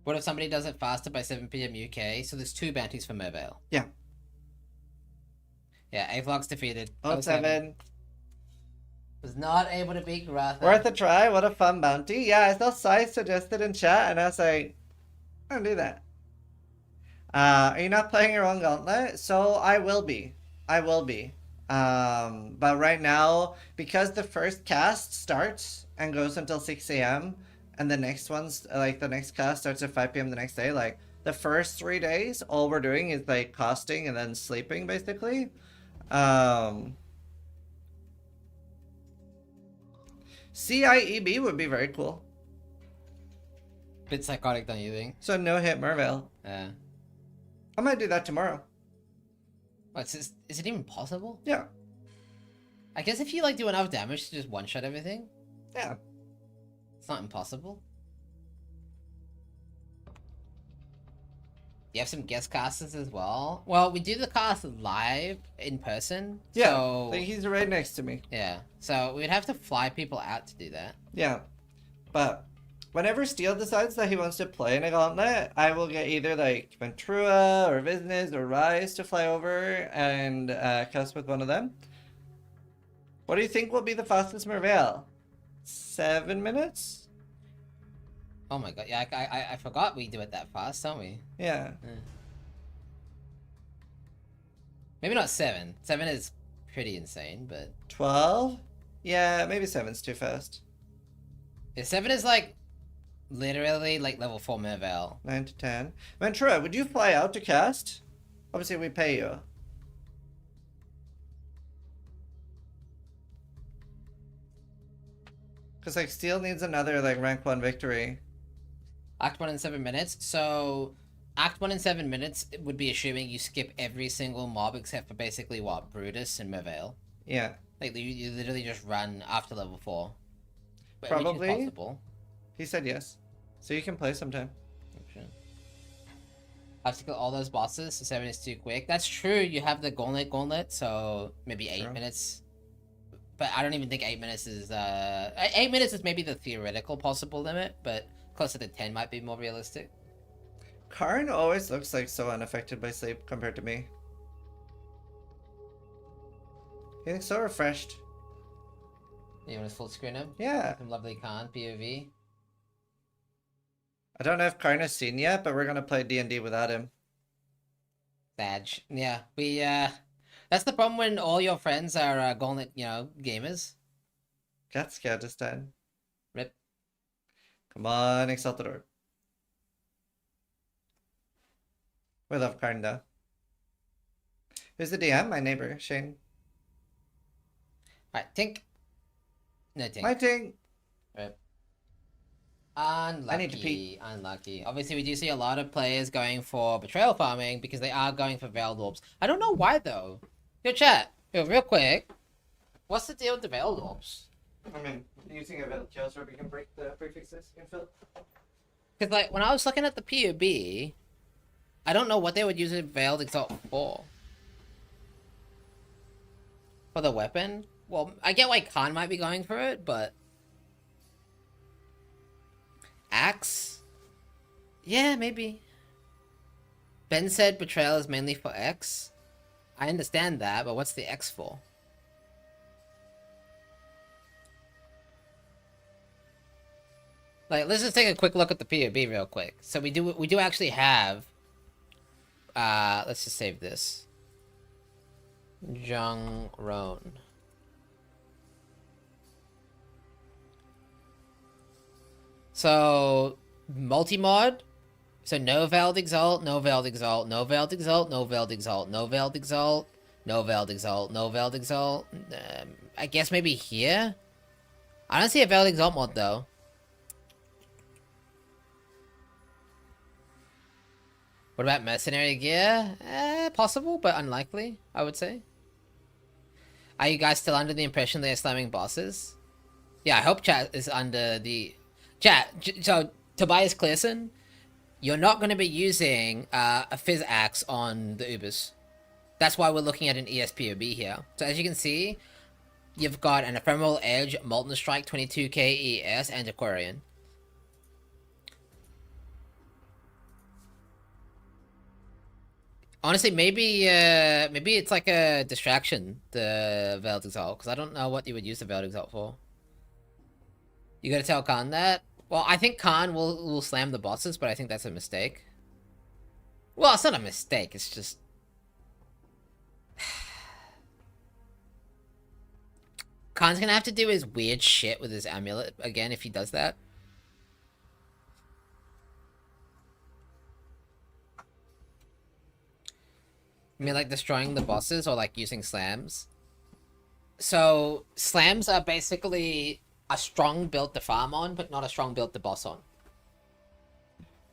What if somebody does it faster by 7 PM UK? So there's 2 bounties for Mervale. Yeah. Yeah, A-Vlog's defeated. 07. Was not able to beat Garatha. Worth a try. What a fun bounty. Yeah, I saw Sai suggested in chat, and I was like, I don't do that. Are you not playing your own Gauntlet? So I will be. I will be. But right now, because the first cast starts and goes until 6 AM, and the next one's, like, the next cast starts at 5 PM the next day, like, the first 3 days, all we're doing is, like, casting and then sleeping, basically. CIEB would be very cool. Bit psychotic, don't you think? So no hit Mervale. Yeah. I might do that tomorrow. What, is it even possible? Yeah. I guess if you like do enough damage to just one-shot everything. Yeah. It's not impossible. You have some guest casters as well. Well, we do the cast live in person. Yeah, so... like he's right next to me. Yeah, so we'd have to fly people out to do that. Yeah, but Whenever Steel decides that he wants to play in a Gauntlet, I will get either like Ventura or Business or Rise to fly over and cast with one of them. What do you think will be the fastest Merveil? 7 minutes? Oh my god, yeah, I forgot we do it that fast, don't we? Yeah. Maybe not 7. 7 is pretty insane, but 12? Yeah, maybe 7's too fast. yeah, 7 is like literally like level 4 Merveil. 9 to 10. Ventura, would you fly out to cast? Obviously, we pay you. Because, like, Steel needs another, like, rank 1 victory. Act 1 in 7 minutes, so Act 1 in 7 minutes would be assuming you skip every single mob except for basically what? Brutus and Merveil. Yeah. Like, you literally just run after level 4. But, Probably. Which is possible. He said yes. So you can play sometime. Sure. I have to kill all those bosses, so 7 is too quick. That's true, you have the Gauntlet, so maybe 8 minutes. But I don't even think 8 minutes is, 8 minutes is maybe the theoretical possible limit, but closer to 10 might be more realistic. Karn always looks like so unaffected by sleep compared to me. He looks so refreshed. You want to full screen him? Yeah. Some lovely Khan, POV. I don't know if Karn has seen yet, but we're gonna play D&D without him. Badge. Yeah, we, that's the problem when all your friends are, Gauntlet, you know, gamers. Got scared this time. Rip. Come on, Exaltador. We love Karn though. Who's the DM? My neighbor, Shane. Alright, Tink. No Tink. My ting. Rip. Unlucky. I need to pee. Unlucky. Obviously, we do see a lot of players going for betrayal farming because they are going for Veiled Orbs. I don't know why though. Yo, chat. Yo, real quick. What's the deal with the Veiled Orbs? I mean, using a Veiled Chaos Orb, we can break the prefixes in fill. Because, like, when I was looking at the POB, I don't know what they would use a Veiled Exalt for. For the weapon? Well, I get why Khan might be going for it, but... Axe? Yeah, maybe. Ben said Betrayal is mainly for X. I understand that, but what's the X for? Like, let's just take a quick look at the POB real quick. So we do actually have... let's just save this. Jung Roan. So, multi-mod. So no Veiled Exalt, no Veiled Exalt, no Veiled Exalt, no Veiled Exalt, no Veiled Exalt, no Veiled Exalt, no Veiled Exalt. I guess maybe here? I don't see a Veiled Exalt mod though. What about mercenary gear? Possible, but unlikely, I would say. Are you guys still under the impression they're slamming bosses? Yeah, I hope chat is under the... Chat, so Tobias Clearson, you're not going to be using a Fizz Axe on the Ubers. That's why we're looking at an ESPOB here. So as you can see, you've got an Ephemeral Edge, Molten Strike, 22k ES, and Aquarian. Honestly, maybe it's like a distraction, the Veiled Exalt, because I don't know what you would use the Veiled Exalt for. You gotta tell Khan that? Well, I think Khan will slam the bosses, but I think that's a mistake. Well, it's not a mistake, it's just... Khan's gonna have to do his weird shit with his amulet again if he does that. I mean, like, destroying the bosses or, like, using slams? So, slams are basically a strong build to farm on, but not a strong build to boss on.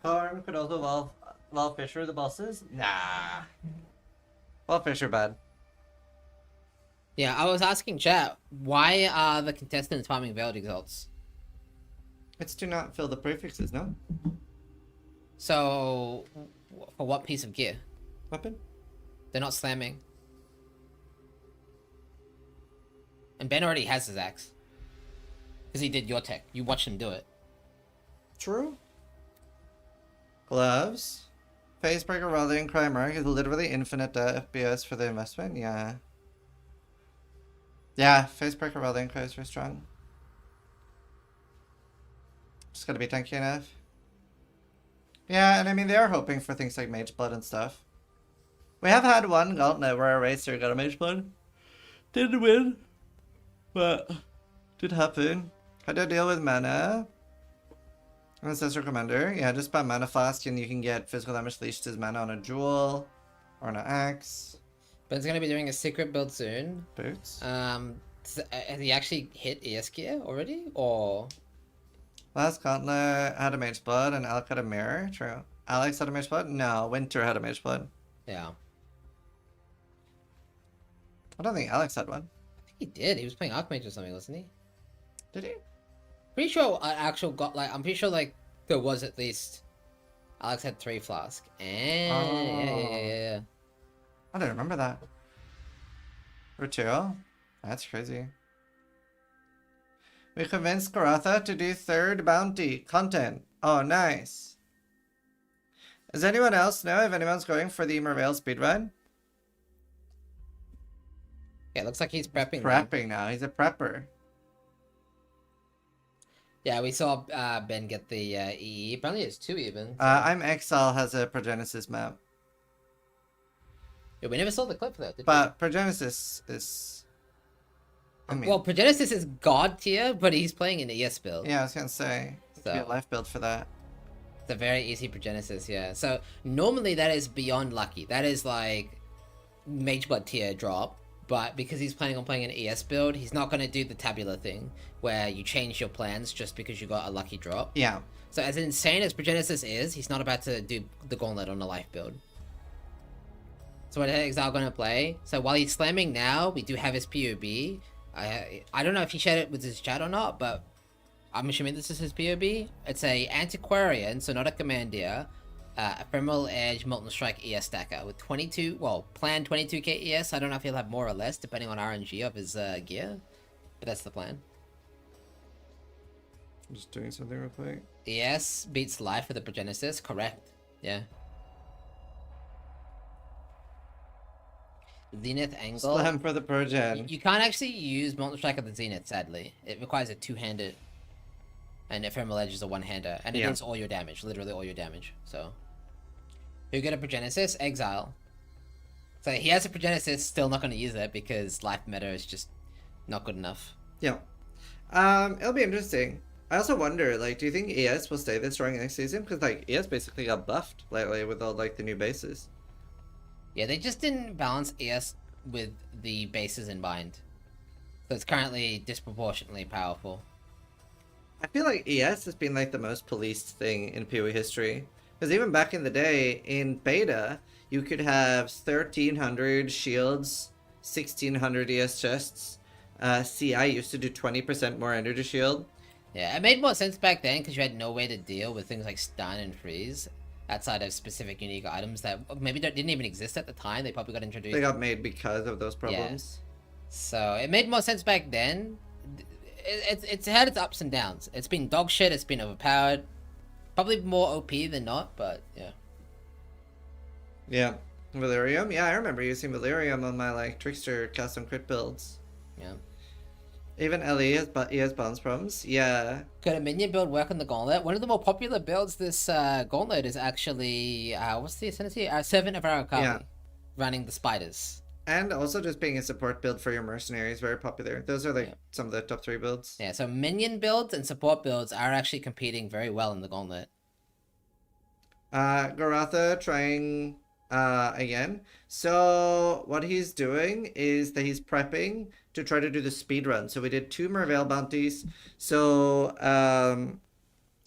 Karn could also Val Fisher the bosses? Nah. Val Fisher bad. Yeah, I was asking chat, why are the contestants farming Veiled Exalts? It's to not fill the prefixes, no? So, for what piece of gear? Weapon? They're not slamming. And Ben already has his axe. Because he did your tech. You watched him do it. True. Gloves. Facebreaker Rallying Cry Mark is literally infinite FPS for the investment. Yeah. Yeah, Facebreaker Rallying Cry is very strong. Just gotta be tanky enough. Yeah, and I mean, they are hoping for things like Mage Blood and stuff. We have had one Gauntlet where a racer got a Mage Blood. Didn't win, but did happen. How do I deal with mana? Ancestor Commander. Yeah, just spam Mana Flask and you can get physical damage leashed as mana on a jewel or on an axe. But it's gonna be doing a secret build soon. Boots. Has he actually hit ES gear already, or? Last Gauntlet had a Mage Blood and Alec had a Mirror. True. Alex had a Mage Blood? No, Winter had a Mage Blood. Yeah. I don't think Alex had one. I think he did. He was playing Archmage or something, wasn't he? Did he? Pretty sure I'm pretty sure like there was at least. Alex had 3 flask. Yeah. I don't remember that. Ritual? That's crazy. We convinced Karatha to do 3rd bounty content. Oh, nice. Does anyone else know if anyone's going for the Merveil speedrun? Yeah, it looks like he's prepping. Prepping now. He's a prepper. Yeah, we saw Ben get the EE. Apparently it's 2 even. So. I'm Exile has a Progenesis map. Yeah, we never saw the clip though, did But Progenesis is... I mean, well, Progenesis is God tier, but he's playing an ES build. yeah, I was gonna say. So. Be a life build for that. It's a very easy Progenesis, yeah. So normally that is beyond lucky. That is like Mage Blood tier drop. But because he's planning on playing an ES build, he's not going to do the tabular thing where you change your plans just because you got a lucky drop. Yeah. So as insane as Progenesis is, he's not about to do the Gauntlet on a life build. So what is Exile going to play? So while he's slamming now, we do have his POB. I don't know if he shared it with his chat or not, but I'm assuming this is his POB. It's a Antiquarian, so not a Commandeer. Ephemeral Edge Molten Strike ES stacker with 22, well, planned 22k ES. I don't know if he'll have more or less depending on RNG of his gear, but that's the plan. I'm just doing something real quick. ES beats life with the Progenesis, correct? Yeah. Zenith Angle. Slam for the Progen. You can't actually use Molten Strike of the Zenith, sadly. It requires a 2-handed, and Ephemeral Edge is a 1-hander, and it does all your damage, literally all your damage, so. Who get a Progenesis? Exile. So he has a Progenesis, still not going to use it because life meta is just not good enough. Yeah. It'll be interesting. I also wonder, like, do you think ES will stay this strong next season? Because, like, ES basically got buffed lately with all, like, the new bases. Yeah, they just didn't balance ES with the bases in mind. So it's currently disproportionately powerful. I feel like ES has been, like, the most policed thing in PoE history. Because even back in the day, in beta, you could have 1,300 shields, 1,600 ES chests. CI used to do 20% more energy shield. Yeah, it made more sense back then because you had no way to deal with things like stun and freeze outside of specific unique items that maybe didn't even exist at the time. They probably got introduced. They got made because of those problems. Yeah. So it made more sense back then. It's had its ups and downs. It's been dog shit. It's been overpowered. Probably more OP than not, but yeah. Yeah. Valerium? Yeah, I remember using Valerium on my, like, Trickster custom crit builds. Yeah. Even LE has balance problems. Yeah. Could a minion build work on the Gauntlet? One of the more popular builds this Gauntlet is actually, what's the ascendancy? Servant of Arakali. Yeah. Running the spiders. And also just being a support build for your mercenary is very popular. Those are, like, some of the top 3 builds. Yeah, so minion builds and support builds are actually competing very well in the Gauntlet. Garatha trying again. So what he's doing is that he's prepping to try to do the speed run. So we did 2 Merveil bounties. So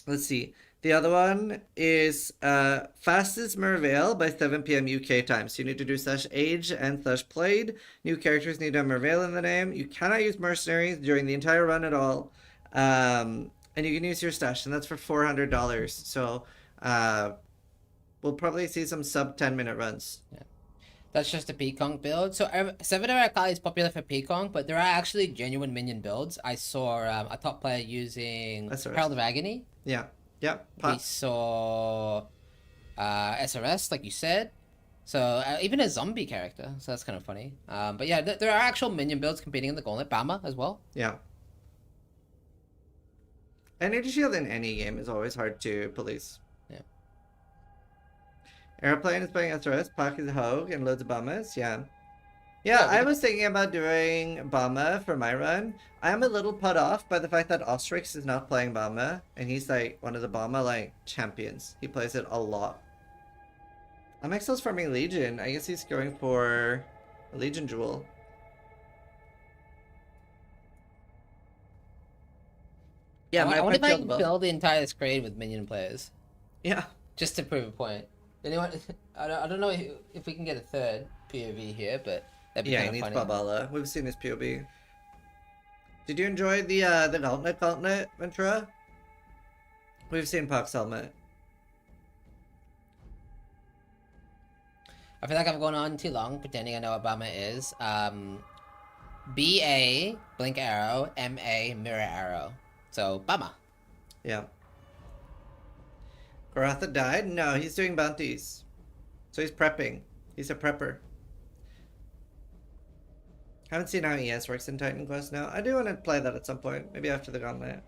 let's see. The other one is fastest Merveil by 7 p.m. UK time. So you need to do /age and /played. New characters need to have Merveil in the name. You cannot use mercenaries during the entire run at all. And you can use your stash, and that's for $400. So we'll probably see some sub 10-minute runs. Yeah. That's just a Peacock build. So Seven Arakali is popular for Peacock, but there are actually genuine minion builds. I saw a top player using Herald of Agony. Yeah. Yep. We saw SRS, like you said. So even a zombie character, so that's kind of funny. But yeah, there are actual minion builds competing in the Gauntlet. Bama as well. Yeah. Energy shield in any game is always hard to police. Yeah. Airplane is playing SRS, Pac is Hogue, and loads of Bamas. Yeah. Yeah, I was thinking about doing Bama for my run. I am a little put off by the fact that Ostrix is not playing Bama, and he's like one of the Bama like champions. He plays it a lot. MXL's farming Legion. I guess he's going for a Legion Jewel. Yeah, I wonder if I can build the entire screen with minion players. Yeah. Just to prove a point. Anyone? I don't know if we can get a third POV here, but that'd be Yeah, he kind needs of funny. Babala. We've seen his POV. Did you enjoy the Gauntlet, Ventura? We've seen Pac's helmet. I feel like I'm going on too long pretending I know what Bama is. BA, blink arrow, MA, mirror arrow. So, Bama. Yeah. Karatha died? No, he's doing bounties. So he's prepping. He's a prepper. Haven't seen how ES works in Titan Quest now. I do want to play that at some point. Maybe after the Gauntlet.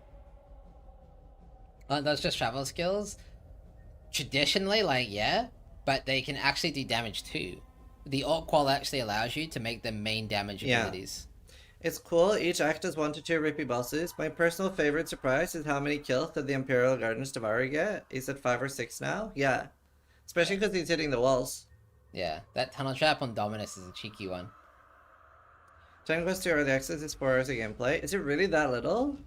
Those just travel skills? Traditionally, like, yeah. But they can actually do damage too. The alt qual actually allows you to make them main damage abilities. It's cool. Each act has 1 to 2 repeat bosses. My personal favorite surprise is how many kills did the Imperial Gardens Tavari get? He's at 5 or 6 now? Yeah. Especially because he's hitting the walls. Yeah, that tunnel trap on Dominus is a cheeky one. Titan Quest 2 Early Access is 4 hours of gameplay. Is it really that little?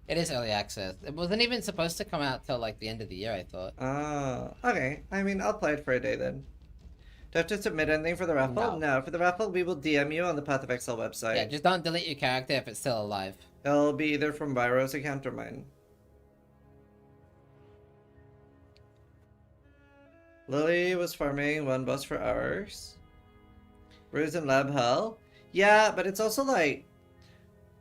It is early access. It wasn't even supposed to come out till like the end of the year, I thought. Oh, okay. I mean, I'll play it for a day then. Do I have to submit anything for the raffle? No. For the raffle, we will DM you on the Path of Exile website. Yeah, just don't delete your character if it's still alive. It'll be either from Byro's account or mine. Lily was farming 1 boss for hours. Ruse in lab hell. Yeah, but it's also like,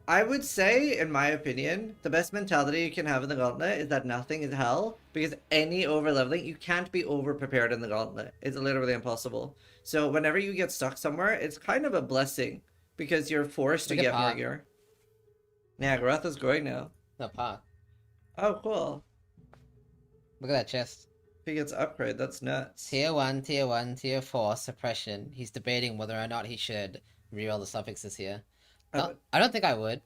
I would say, in my opinion, the best mentality you can have in the Gauntlet is that nothing is hell, because any over-leveling, you can't be over-prepared in the Gauntlet. It's literally impossible. So whenever you get stuck somewhere, it's kind of a blessing, because you're forced to get more gear. Yeah, Garatha's growing now. No, Pac. Oh, cool. Look at that chest. If he gets upgrade, that's nuts. Tier 1, Tier 1, Tier 4, suppression. He's debating whether or not he should reroll the suffixes here. I don't think I would.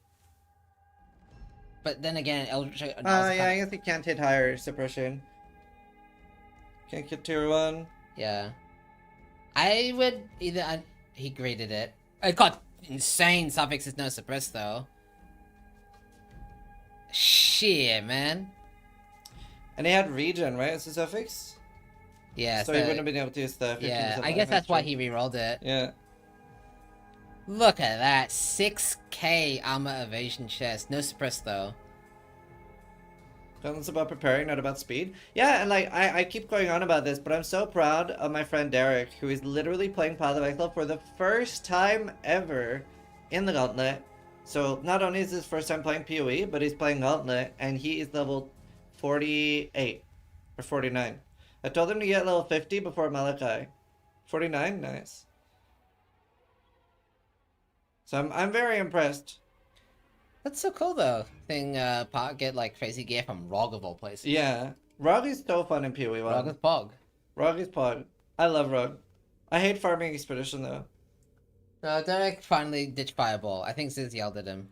But then again, Eldritch... yeah, I guess he can't hit higher suppression. Can't get tier 1. Yeah. I would either... he graded it. It got insane suffixes, no suppress, though. Shit, man. And he had regen, right, as a suffix? Yeah, so he wouldn't have been able to use the 15% yeah, I guess that's why he rerolled it. Yeah. Look at that. 6k armor evasion chest. No suppress, though. It's about preparing, not about speed. Yeah, and like, I keep going on about this, but I'm so proud of my friend Derek, who is literally playing Path of Exile for the first time ever in the Gauntlet. So, not only is this his first time playing PoE, but he's playing Gauntlet, and he is level 48 or 49. I told him to get level 50 before Malachi. 49? Nice. So I'm very impressed. That's so cool, though. Seeing Pac get like crazy gear from Rog of all places. Yeah. Rog is so fun in PoE 1. Rog is Pog. Rog is Pog. I love Rog. I hate farming Expedition, though. No, Derek finally ditched Fireball. I think Ziz yelled at him.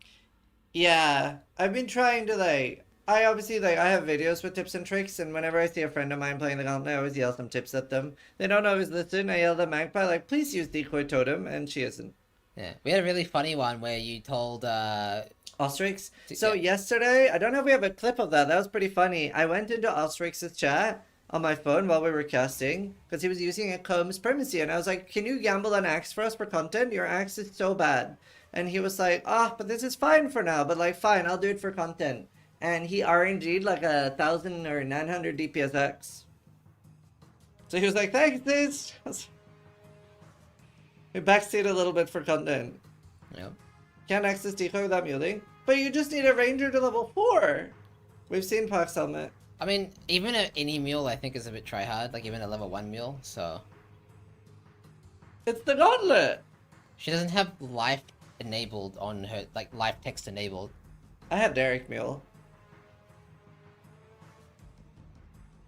Yeah. I've been trying to, like... I obviously, like, I have videos with tips and tricks, and whenever I see a friend of mine playing the Gauntlet, I always yell some tips at them. They don't always listen. I yell at Magpie, like, please use Decoy Totem, and she isn't. Yeah. We had a really funny one where you told, Ostrix? So yesterday, I don't know if we have a clip of that. That was pretty funny. I went into Ostrix's chat on my phone while we were casting, because he was using a Combs Primacy, and I was like, can you gamble an axe for us for content? Your axe is so bad. And he was like, but this is fine for now, but like, fine, I'll do it for content. And he RNG'd like 1,000 or 900 DPS axe. So he was like, thanks, this. We backseat a little bit for content. Yep. Can't access decoy without muling. But you just need a ranger to level 4. We've seen Park's helmet. I mean, even any mule I think is a bit tryhard, like even a level 1 mule, so... It's the Gauntlet! She doesn't have life enabled on her, like life text enabled. I had Derek Mule.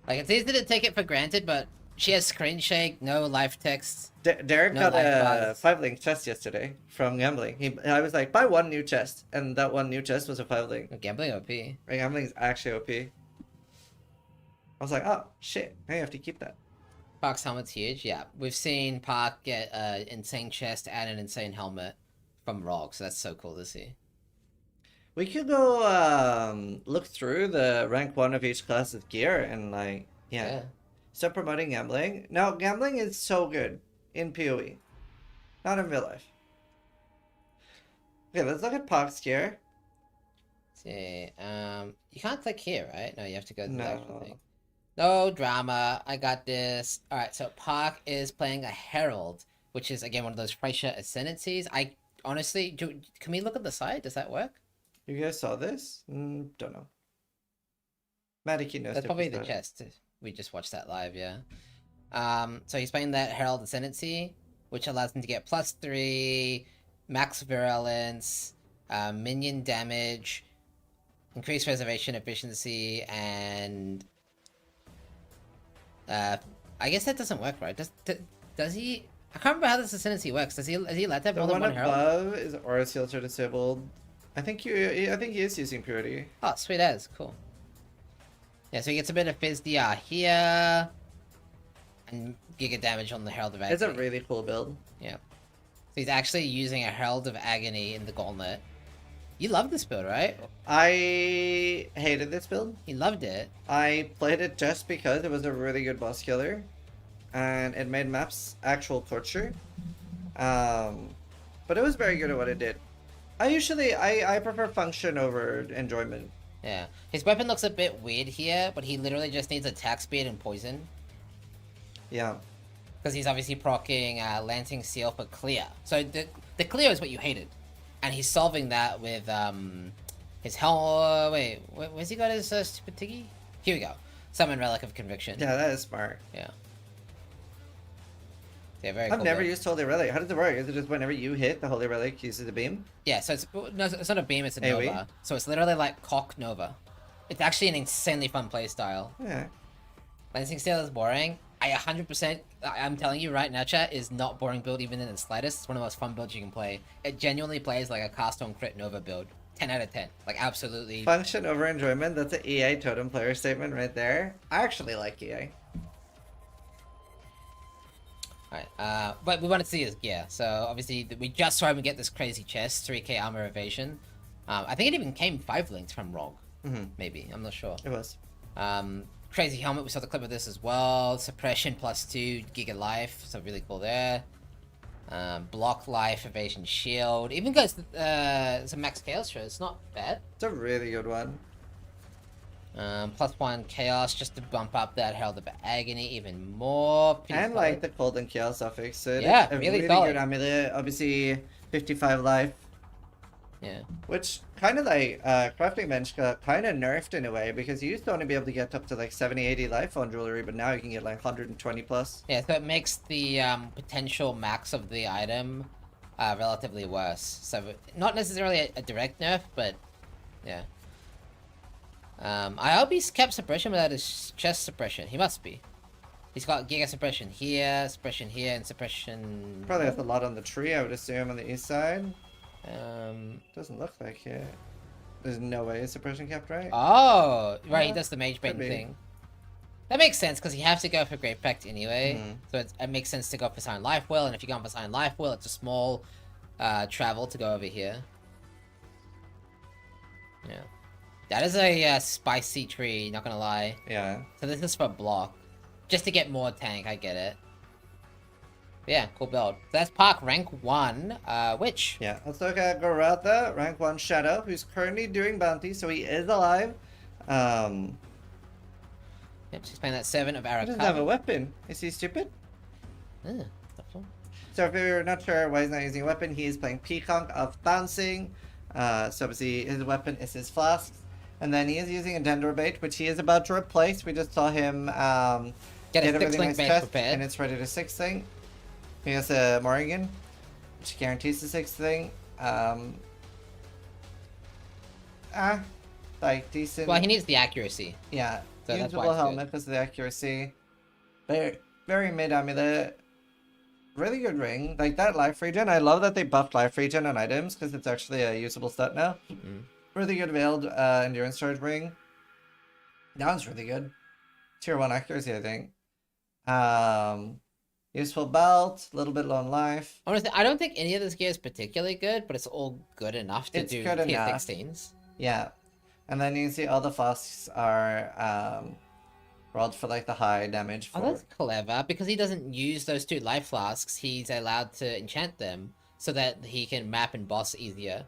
Like, it's easy to take it for granted, but she has screen shake, no life text. Derek No got life a bugs. 5-link chest yesterday from gambling. I was like, buy one new chest, and that one new chest was a 5-link. Gambling OP. Right, gambling's actually OP. I was like, oh shit, now you have to keep that. Park's helmet's huge, yeah. We've seen Park get an insane chest and an insane helmet from Rog, so that's so cool to see. We could go look through the rank 1 of each class's gear and like, yeah. Start promoting gambling. No, gambling is so good in PoE. Not in real life. Okay, let's look at Park's gear. See, you can't click here, right? No, you have to go to the actual No. thing. No drama, I got this. Alright, so Park is playing a Herald, which is, again, one of those Frasier Ascendancies. I honestly, can we look at the side? Does that work? You guys saw this? Don't know. Matty knows. That's probably different the about it. chest. We just watched that live, yeah. So he's playing that Herald Ascendancy, which allows him to get +3, max virulence, minion damage, increased reservation efficiency, and I guess that doesn't work, right? Does he? I can't remember how this Ascendancy works. Is he allowed to have The more than one one Herald? above is aura filter disabled. I think he is using purity. Oh, sweet as, cool. Yeah, so he gets a bit of Fizz DR here, and Giga damage on the Herald of Agony. It's a really cool build. Yeah. So he's actually using a Herald of Agony in the Gauntlet. You love this build, right? I hated this build. You loved it. I played it just because it was a really good boss killer, and it made maps actual torture. But it was very good at what it did. I prefer function over enjoyment. Yeah. His weapon looks a bit weird here, but he literally just needs attack speed and poison. Yeah. Because he's obviously proccing Lancing Seal for clear. So the clear is what you hated. And he's solving that with his helm. Wait, where's he got his stupid tiggy? Here we go. Summon Relic of Conviction. Yeah, that is smart. Yeah. Yeah, very I've cool never build. used Holy Relic. How does it work? Is it just whenever you hit, the Holy Relic uses a beam? Yeah, so it's not a beam, it's a AoE? Nova. So it's literally like Cock Nova. It's actually an insanely fun playstyle. Yeah. Lancing Steel is boring. I'm telling you right now, chat, is not boring build even in the slightest. It's one of the most fun builds you can play. It genuinely plays like a cast on crit Nova build. 10 out of 10. Like, absolutely. Function over enjoyment. That's an EA totem player statement right there. I actually like E EA. Alright, but we wanted to see his gear. So, obviously, we just saw him get this crazy chest, 3k armor evasion. I think it even came 5 links from Rog. Maybe, I'm not sure. It was. Crazy helmet, we saw the clip of this as well. Suppression +2, Giga Life, so really cool there. Block Life, Evasion Shield. Even goes some Max Chaos Show, it's not bad. It's a really good one. +1 Chaos, just to bump up that Herald of Agony even more. And like the Cold and Chaos suffix. So Yeah, a really really solid. good amulet. Obviously, 55 life. Yeah. Which kind of like crafting bench got kind of nerfed in a way because you used to only be able to get up to like 70, 80 life on jewelry, but now you can get like 120 plus. Yeah, so it makes the potential max of the item relatively worse. So not necessarily a direct nerf, but yeah. I hope he's kept suppression without his chest suppression. He must be. He's got Giga suppression here, and suppression... Probably has a lot on the tree, I would assume, on the east side. Doesn't look like it. There's no way suppression kept, right? Oh, right, he Yeah, does the mage bait could be. thing. That makes sense, because you have to go for Great Pact anyway. Mhm. So it makes sense to go for Silent Life Well, and if you're going for Silent Life Well, it's a small travel to go over here. Yeah. That is a spicy tree, not gonna lie. Yeah. So this is for block. Just to get more tank, I get it. But yeah, cool build. So that's Park rank 1, which... Yeah, let's look at Goratha, rank 1 Shadow, who's currently doing bounty, so he is alive. Yep, she's playing that 7 of He Arrow doesn't have a weapon. Is he stupid? So if you're not sure why he's not using a weapon, he is playing Peacock of Bouncing. So obviously his weapon is his flasks. And then he is using a Dendro bait, which he is about to replace. We just saw him Get a everything six-link in his base chest, prepared. and it's ready to 6-thing. He has a Morrigan, which guarantees the 6-thing. Like decent. Well, he needs the accuracy. Yeah, So that's why usable it's helmet good. because of the accuracy. Very mid amulet. Really good ring. Like that life regen. I love that they buffed life regen on items because it's actually a usable stat now. Really good veiled endurance charge ring. That one's really good. Tier 1 accuracy, I think. Useful belt, a little bit low on life. Honestly, I don't think any of this gear is particularly good, but it's all good enough to It's do good tier enough. 16s. Yeah. And then you can see all the flasks are rolled for like the high damage Oh, for. that's clever. Because he doesn't use those 2 life flasks, he's allowed to enchant them so that he can map and boss easier.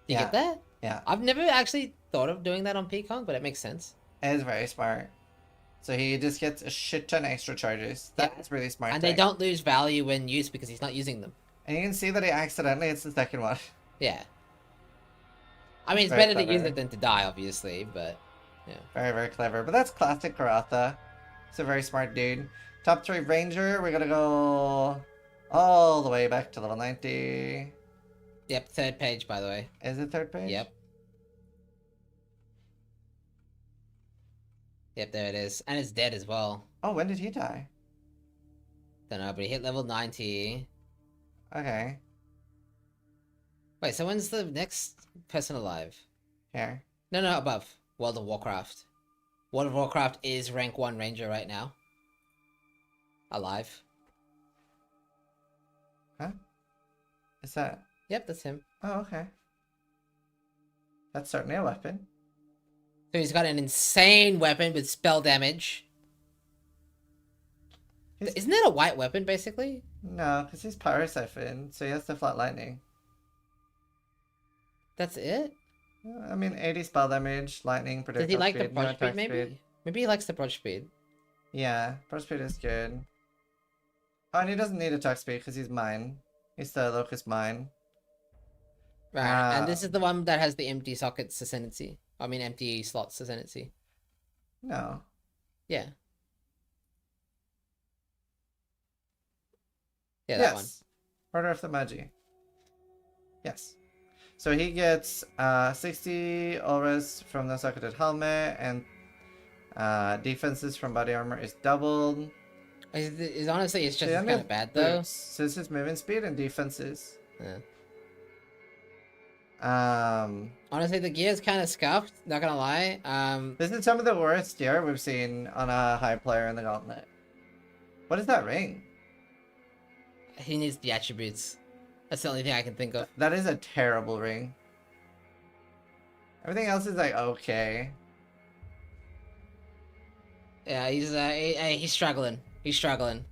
Do you Yeah. get that? Yeah. I've never actually thought of doing that on Peacock, but it makes sense. It is very smart. So he just gets a shit ton extra charges. That's really smart. And they don't lose value when used because he's not using them. And you can see that he accidentally hits the second one. Yeah. I mean, it's Very better to use clever. it than to die, obviously, but yeah. Very, very clever. But that's classic Karatha. He's a very smart dude. Top 3 Ranger, we're gonna go all the way back to level 90. Yep, 3rd page, by the way. Is it 3rd page? Yep. Yep, there it is. And it's dead as well. Oh, when did he die? Don't know, but he hit level 90. Okay. Wait, so when's the next person alive? Here. No, above. World of Warcraft. World of Warcraft is rank 1 ranger right now. Alive. Huh? Is that... Yep, that's him. Oh, okay. That's certainly a weapon. So he's got an insane weapon with spell damage. Isn't that a white weapon, basically? No, because he's Pyro Siphon, so he has the flat lightning. That's it? I mean, 80 spell damage, lightning, Does predictable he like the speed, no brush speed, attack maybe? speed. Maybe he likes the brush speed. Yeah, brush speed is good. Oh, and he doesn't need attack speed because he's mine. He's the Locust Mine. Right, and this is the one that has the empty sockets ascendancy. I mean, empty slots ascendancy. No. Yeah. Yeah, that one. Order of the Magi. Yes. So he gets 60 auras from the socketed helmet, and defenses from body armor is doubled. Is honestly, it's just They kind only of bad have though. boots. So this is movement speed and defenses. Yeah. Honestly, the gear's kind of scuffed. Not gonna lie. This is some of the worst gear we've seen on a high player in the Gauntlet. What is that ring? He needs the attributes. That's the only thing I can think of. That is a terrible ring. Everything else is like okay. Yeah, he's struggling. He's struggling.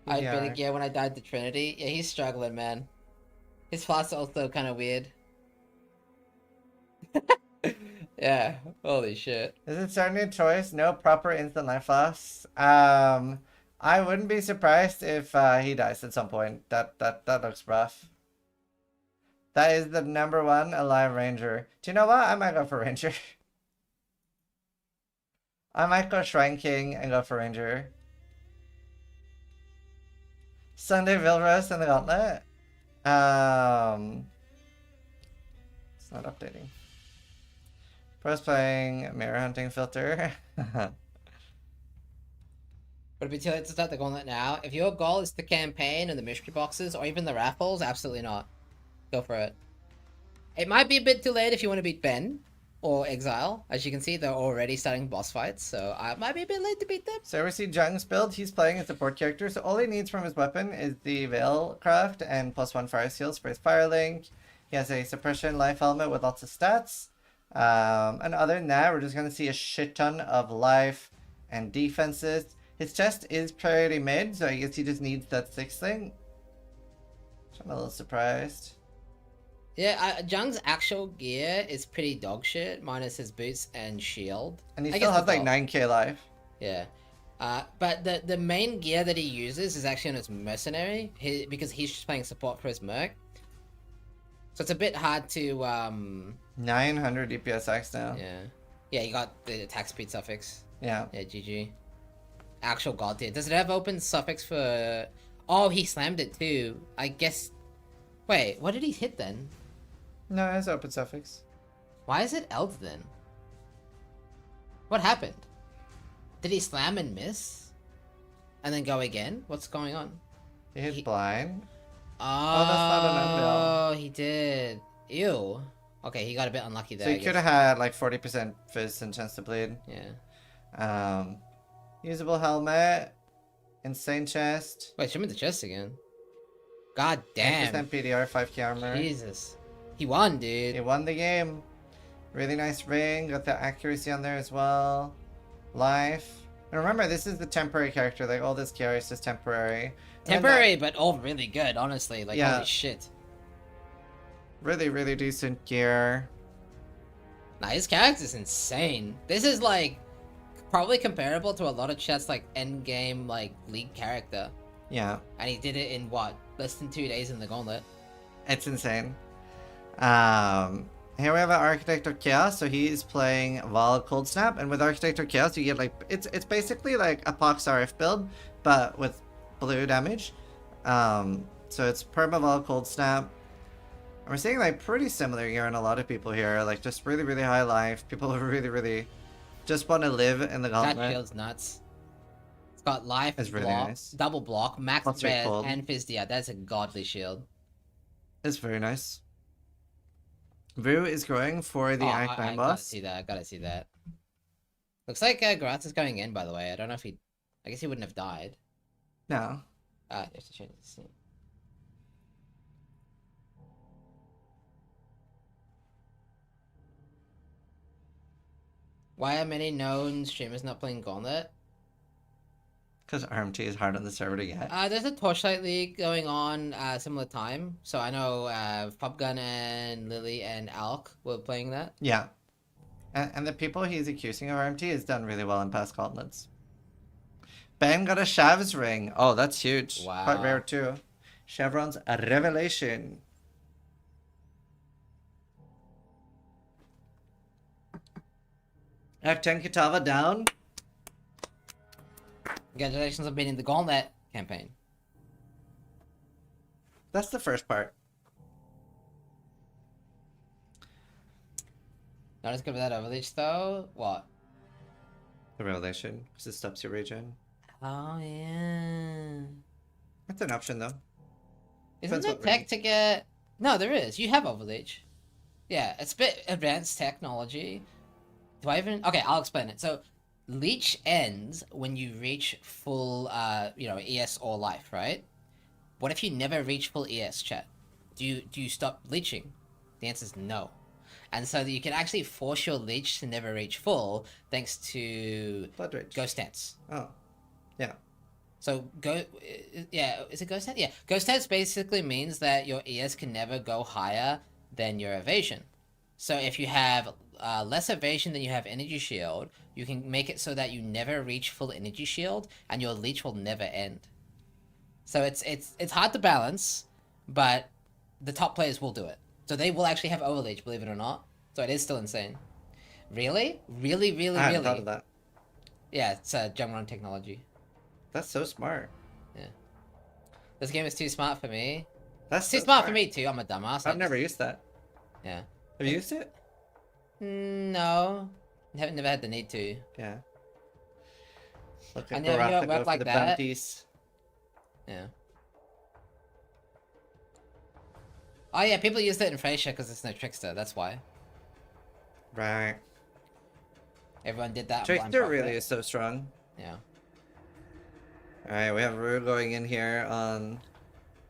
I had better gear when I died to Trinity. Yeah, he's struggling, man. His class also kind of weird. Yeah, holy shit. Is it starting a choice? No proper instant life loss. I wouldn't be surprised if he dies at some point. That looks rough. That is the #1 alive ranger. Do you know what? I might go for ranger. I might go Shrine King and go for ranger. Sunday Vilros in the Gauntlet. It's not updating. Pro's playing Mirror Hunting Filter. Would it be too late to start the Gauntlet now? If your goal is the campaign and the mystery boxes, or even the raffles, absolutely not. Go for it. It might be a bit too late if you want to beat Ben or Exile. As you can see, they're already starting boss fights, so it might be a bit late to beat them. So we see Jung's build. He's playing a support character, so all he needs from his weapon is the Veil Craft and +1 fire seals for his Firelink. He has a suppression life helmet with lots of stats. And other than that, we're just going to see a shit ton of life and defenses. His chest is pretty mid, so I guess he just needs that 6th thing. Which I'm a little surprised. Yeah, Jung's actual gear is pretty dog shit, minus his boots and shield. And he I still guess has like that's all. 9k life. Yeah. But the main gear that he uses is actually on his mercenary, because he's just playing support for his merc. So it's a bit hard to 900 DPS X now. yeah. Yeah, you got the attack speed suffix. Yeah. Yeah, GG. Actual god tier. Does it have open suffix for... Oh, he slammed it too. I guess... Wait, what did he hit then? No, it's open suffix. Why is it Eld then? What happened? Did he slam and miss? And then go again? What's going on? He hit blind. Oh, that's not an unveil. he did. Ew. Okay, he got a bit unlucky there. So I you could guess. have had like 40% fizz and chance to bleed. Yeah. Usable helmet. Insane chest. Wait, show me the chest again. God damn. 10% PDR, 5k armor. Jesus. He won, dude. He won the game. Really nice ring. Got the accuracy on there as well. Life. And remember, this is the temporary character. Like, all this gear is just temporary. And then Temporary, but all really good, honestly. Like, Yeah. holy shit. really, really decent gear. Nah, his character's insane. This is, like, probably comparable to a lot of chats, like, endgame, like, League character. Yeah. And he did it in, what, less than 2 days in the Gauntlet. It's insane. Here we have an Architect of Chaos, so he is playing Val Cold Snap, and with Architect of Chaos you get like it's basically like a Pox RF build, but with blue damage. So it's Perma Val Cold Snap. And we're seeing like pretty similar gear in a lot of people here, like just really, really high life. People who really, really just want to live in the That Gauntlet. shield's nuts. It's got life, It's really block, nice. double block, max Plus res, cold. and fizz. Yeah, that's a godly shield. It's very nice. Vu is going for the Act 9 I gotta boss. see that. I gotta see that. Looks like Gratz is going in, by the way. I don't know if he... I guess he wouldn't have died. No. You have to change the scene. Why are many known streamers not playing Gauntlet? Because RMT is hard on the server to get. There's a Torchlight League going on similar time. So I know Popgun and Lily and Alk were playing that. Yeah. And the people he's accusing of RMT has done really well in past gauntlets. Ben got a Shav's ring. Oh, that's huge. Wow. Quite rare too. Chevron's a revelation. Act 10 Kitava down. Congratulations on beating the Gauntlet campaign. That's the first part. Not as good with that overleach though. What? The revelation, because it stops your regen. Oh yeah. That's an option though. Isn't Depends there what tech ring. to get? No, there is. You have overleach. Yeah, it's a bit advanced technology. Do I even? Okay, I'll explain it. So, leech ends when you reach full, ES or life, right? What if you never reach full ES, chat? Do you stop leeching? The answer is no. And so you can actually force your leech to never reach full thanks to Blood rage. Ghost Dance. Oh. Yeah. So is it Ghost Dance? Yeah, Ghost Dance basically means that your ES can never go higher than your evasion. So if you have less evasion than you have energy shield, you can make it so that you never reach full energy shield, and your leech will never end. So it's hard to balance, but the top players will do it. So they will actually have overleach, believe it or not. So it is still insane. Really? Really, really, I hadn't really? thought of that. Yeah, it's jump run technology. That's so smart. Yeah. This game is too smart for me. That's It's too so smart for me too. I'm a dumbass. I've never used that. Yeah. Have you used it? No. Haven't never had the need to. Yeah. Look I at never knew Baraka it go worked for like the that. bounties. Yeah. Oh yeah, people used it in Frasier because there's no Trickster. That's why. Right. Everyone did that. in Blind Trickster Prophet. really is so strong. Yeah. Alright, we have Rue going in here on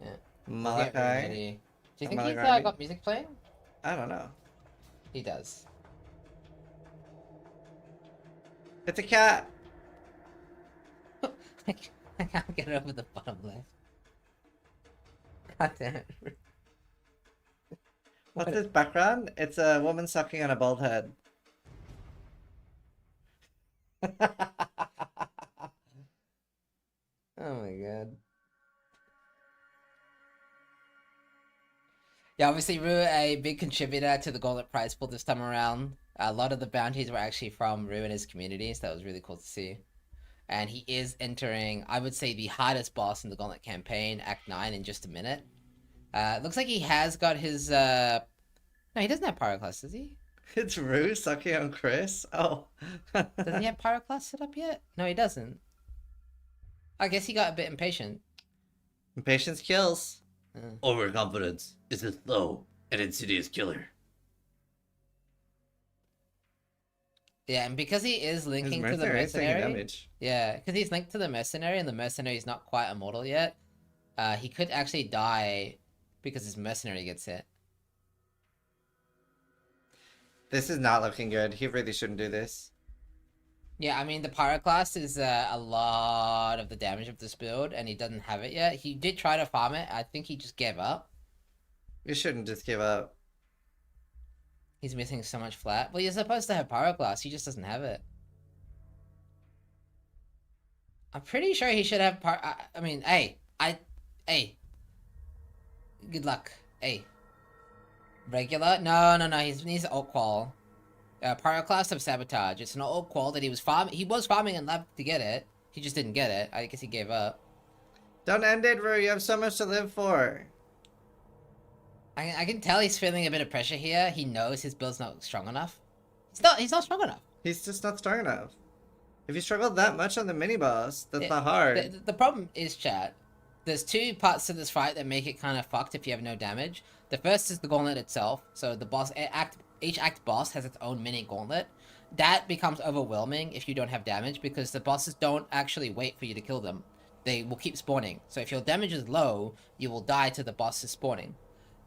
Yeah. Malachi. Get ready. Do you think he's Malachi. got music playing? I don't know. He does. It's a cat! I can't get over the bottom left. God damn it. What's this background? It's a woman sucking on a bald head. Oh my god. Yeah, obviously Rue a big contributor to the Gauntlet prize pool this time around. A lot of the bounties were actually from Rue and his community, so that was really cool to see. And he is entering, I would say, the hardest boss in the Gauntlet campaign, Act 9, in just a minute. Looks like he has got his, No, he doesn't have Pyroclast, does he? It's Rue sucking on Chris? Oh. Does he have Pyroclast set up yet? No, he doesn't. I guess he got a bit impatient. Impatience kills. Overconfidence is a slow and insidious killer. Yeah, and because he is linking to the mercenary is taking mercenary, damage. yeah, because he's linked to the mercenary, and the mercenary is not quite immortal yet. He could actually die because his mercenary gets hit. This is not looking good. He really shouldn't do this. Yeah, I mean the Pyroclast is a lot of the damage of this build, and he doesn't have it yet. He did try to farm it. I think he just gave up. You shouldn't just give up. He's missing so much flat. Well, you're supposed to have Pyroclast. He just doesn't have it. I'm pretty sure he should have I mean, hey. Good luck. Hey. Regular? No. He needs Alt Qual. Pyroclast of Sabotage. It's an Alt Qual that he was farming in lab to get it. He just didn't get it. I guess he gave up. Don't end it, Rue. You have so much to live for. I can tell he's feeling a bit of pressure here. He knows his build's not strong enough. He's not strong enough. He's just not strong enough. If you struggled that much on the mini-boss, that's not hard. The problem is, chat, there's two parts to this fight that make it kind of fucked if you have no damage. The first is the Gauntlet itself. So the boss, each act boss has its own mini Gauntlet. That becomes overwhelming if you don't have damage, because the bosses don't actually wait for you to kill them. They will keep spawning. So if your damage is low, you will die to the bosses spawning.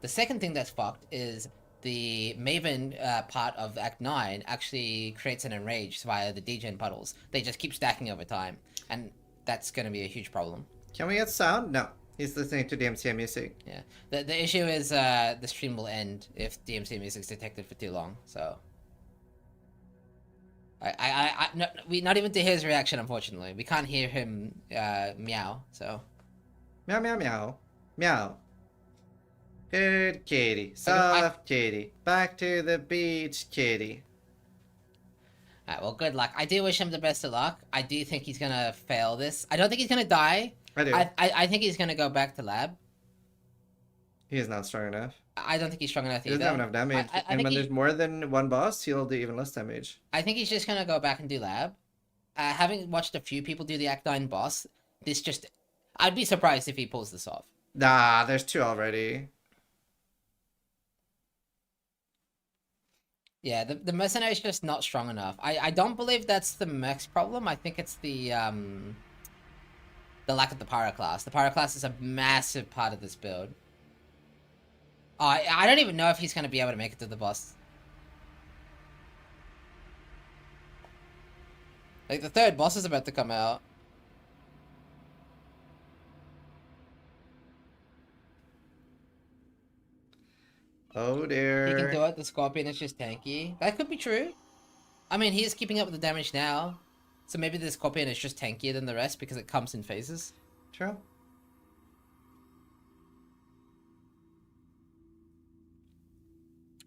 The second thing that's fucked is the Maven part of Act 9 actually creates an enrage via the degen puddles. They just keep stacking over time, and that's going to be a huge problem. Can we get sound? No. He's listening to DMCA music. Yeah. The issue is the stream will end if DMCA music is detected for too long, so... not even to his reaction, unfortunately. We can't hear him meow, so... Meow, meow, meow. Meow. Good kitty. Soft kitty. Back to the beach, kitty. Alright, well, good luck. I do wish him the best of luck. I do think he's gonna fail this. I don't think he's gonna die. I do. I think he's gonna go back to lab. He is not strong enough. I don't think he's strong enough He either. doesn't have enough damage. And when there's more than one boss, he'll do even less damage. I think he's just gonna go back and do lab. Having watched a few people do the Act 9 boss, I'd be surprised if he pulls this off. Nah, there's two already. Yeah, the mercenary is just not strong enough. I don't believe that's the Merc's problem. I think it's the lack of the Pyroclast. The Pyroclast is a massive part of this build. Oh, I don't even know if he's going to be able to make it to the boss. Like, the third boss is about to come out. Oh dear. He can do it. The Scorpion is just tanky. That could be true. I mean, he is keeping up with the damage now. So maybe the Scorpion is just tankier than the rest because it comes in phases. True.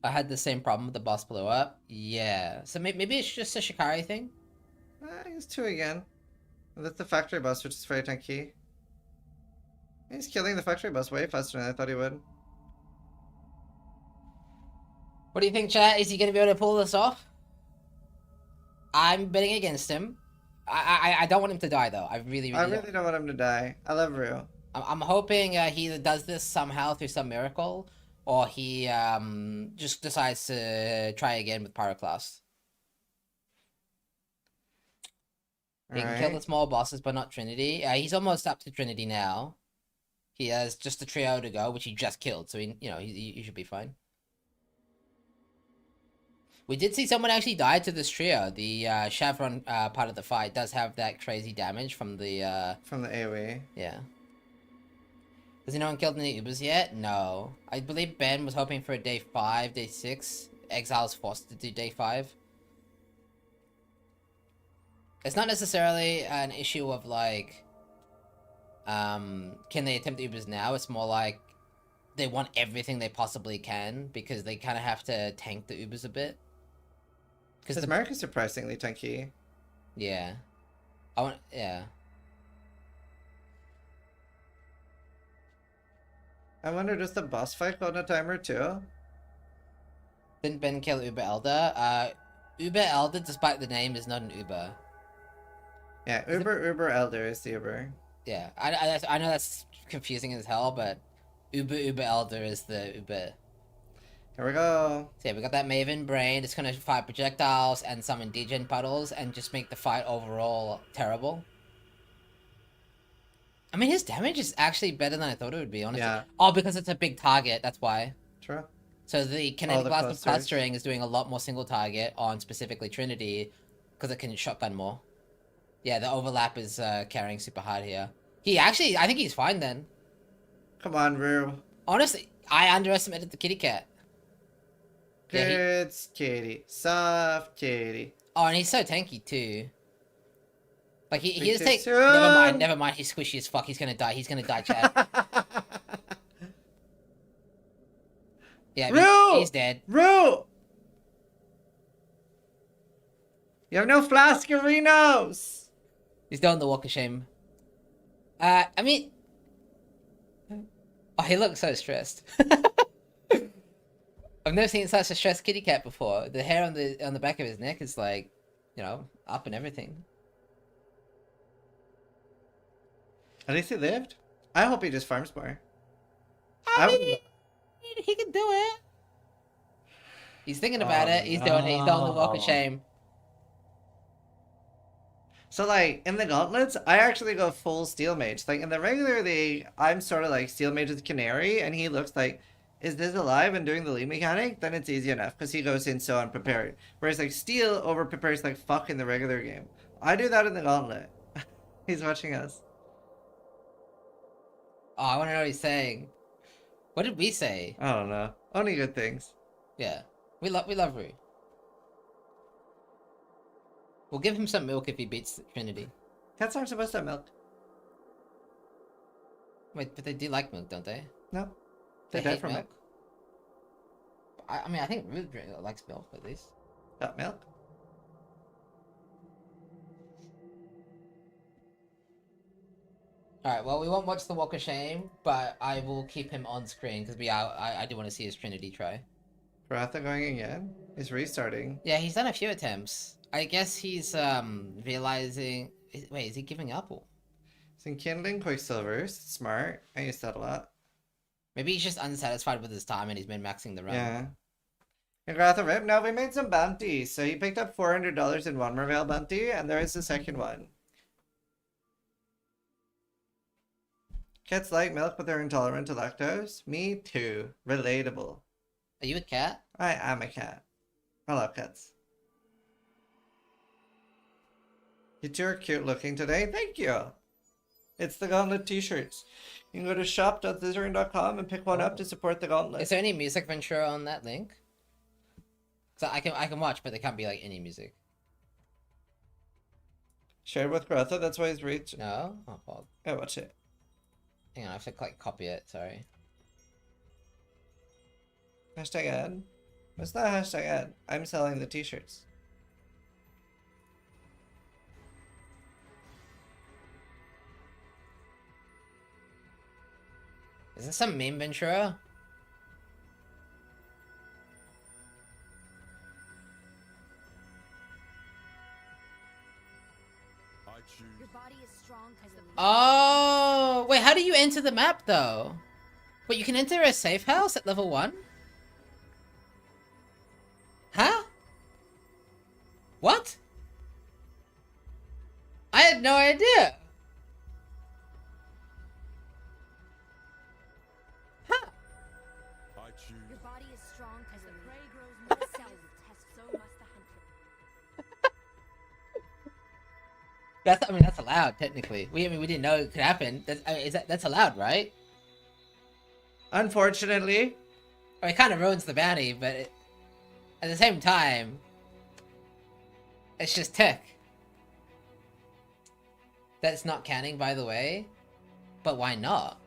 I had the same problem with the boss blew up. Yeah. So maybe it's just a Shikari thing? He's two again. That's the factory boss, which is very tanky. He's killing the factory boss way faster than I thought he would. What do you think, chat? Is he going to be able to pull this off? I'm betting against him. I don't want him to die, though. I really don't want him to die. I love Rue. I'm hoping he either does this somehow through some miracle, or he just decides to try again with Pyroclast. He can kill the small bosses, but not Trinity. He's almost up to Trinity now. He has just a trio to go, which he just killed, so he should be fine. We did see someone actually die to this trio. The Chevron part of the fight does have that crazy damage from the AoE. Yeah. Has anyone killed any Ubers yet? No. I believe Ben was hoping for a day 5, day 6. Exile's forced to do day 5. It's not necessarily an issue of like, can they attempt Ubers now? It's more like, they want everything they possibly can because they kind of have to tank the Ubers a bit. Because the mark is surprisingly tanky. Yeah. Yeah. I wonder, does the boss fight go on a timer too? Didn't Ben kill Uber Elder? Uber Elder, despite the name, is not an Uber. Yeah, Uber Elder is the Uber. Yeah, I know that's confusing as hell, but Uber Elder is the Uber. Here we go. So yeah, we got that Maven Brain. It's gonna fire projectiles and summon degen puddles and just make the fight overall terrible. I mean, his damage is actually better than I thought it would be, honestly. Yeah. Oh, because it's a big target, that's why. True. So the kinetic the blast of clusters. clustering is doing a lot more single target on specifically Trinity, because it can shotgun more. Yeah, the overlap is carrying super hard here. I think he's fine then. Come on, Rue. Honestly, I underestimated the kitty cat. Yeah, Good kitty. Soft kitty. Oh, and he's so tanky too. Like he Big just take. too Never mind. He's squishy as fuck. He's gonna die. Chad. Yeah, Rue! he's dead. Rue! You have no Flaskerinos! He's doing the walk of shame. I mean, oh, he looks so stressed. I've never seen such a stressed kitty cat before. The hair on the back of his neck is like, up and everything. At least he lived. I hope he just farms more. I mean, he can do it. He's thinking about it. He's doing it. He's doing the walk of shame. So, like, in the gauntlets, I actually go full steel mage. Like, in the regular league, I'm sort of like steel mage with canary, and he looks like, is this alive and doing the lead mechanic? Then it's easy enough, because he goes in so unprepared. Whereas, like, steel over prepares like fuck in the regular game. I do that in the gauntlet. He's watching us. Oh, I want to know what he's saying. What did we say? I don't know. Only good things. Yeah, we love Rue. We'll give him some milk if he beats Trinity. Cats aren't supposed to have milk. Wait, but they do like milk, don't they? No. They hate died from milk. it. I mean, I think Rue likes milk at least. Got milk? Alright, well, we won't watch the Walk of Shame, but I will keep him on screen, because I do want to see his Trinity try. Ratha going again? He's restarting. Yeah, he's done a few attempts. I guess he's, realizing... Wait, is he giving up? Or... He's enkindling Quicksilvers. Smart. I use that a lot. Maybe he's just unsatisfied with his time and he's been maxing the run. Yeah. And Ratha Rip, no, we made some bounties. So he picked up $400 in one Merveil bounty, and there is the second one. Cats like milk, but they're intolerant to lactose. Me too. Relatable. Are you a cat? I am a cat. I love cats. You two are cute looking today. Thank you. It's the Gauntlet t-shirts. You can go to shop.scissoring.com and pick one up to support the Gauntlet. Is there any music Ventura on that link? So I can watch, but there can't be like any music. Shared with Grotha, that's why he's reached. No? Oh, fuck. Yeah, watch it. Hang on, I have to like copy it, sorry. Hashtag ad. It's not hashtag ad. I'm selling the t-shirts. Is this some meme Ventura? Your body is strong as the Oh, wait, how do you enter the map though? Wait, you can enter a safe house at level 1? Huh? What? I had no idea. Huh. Your body is strong as the prey grows more cells test, so must the hunter. I mean, that's allowed, technically. We didn't know it could happen. That's allowed, right? Unfortunately. Or it kind of ruins the bounty, but at the same time, it's just tech. That's not counting, by the way. But why not?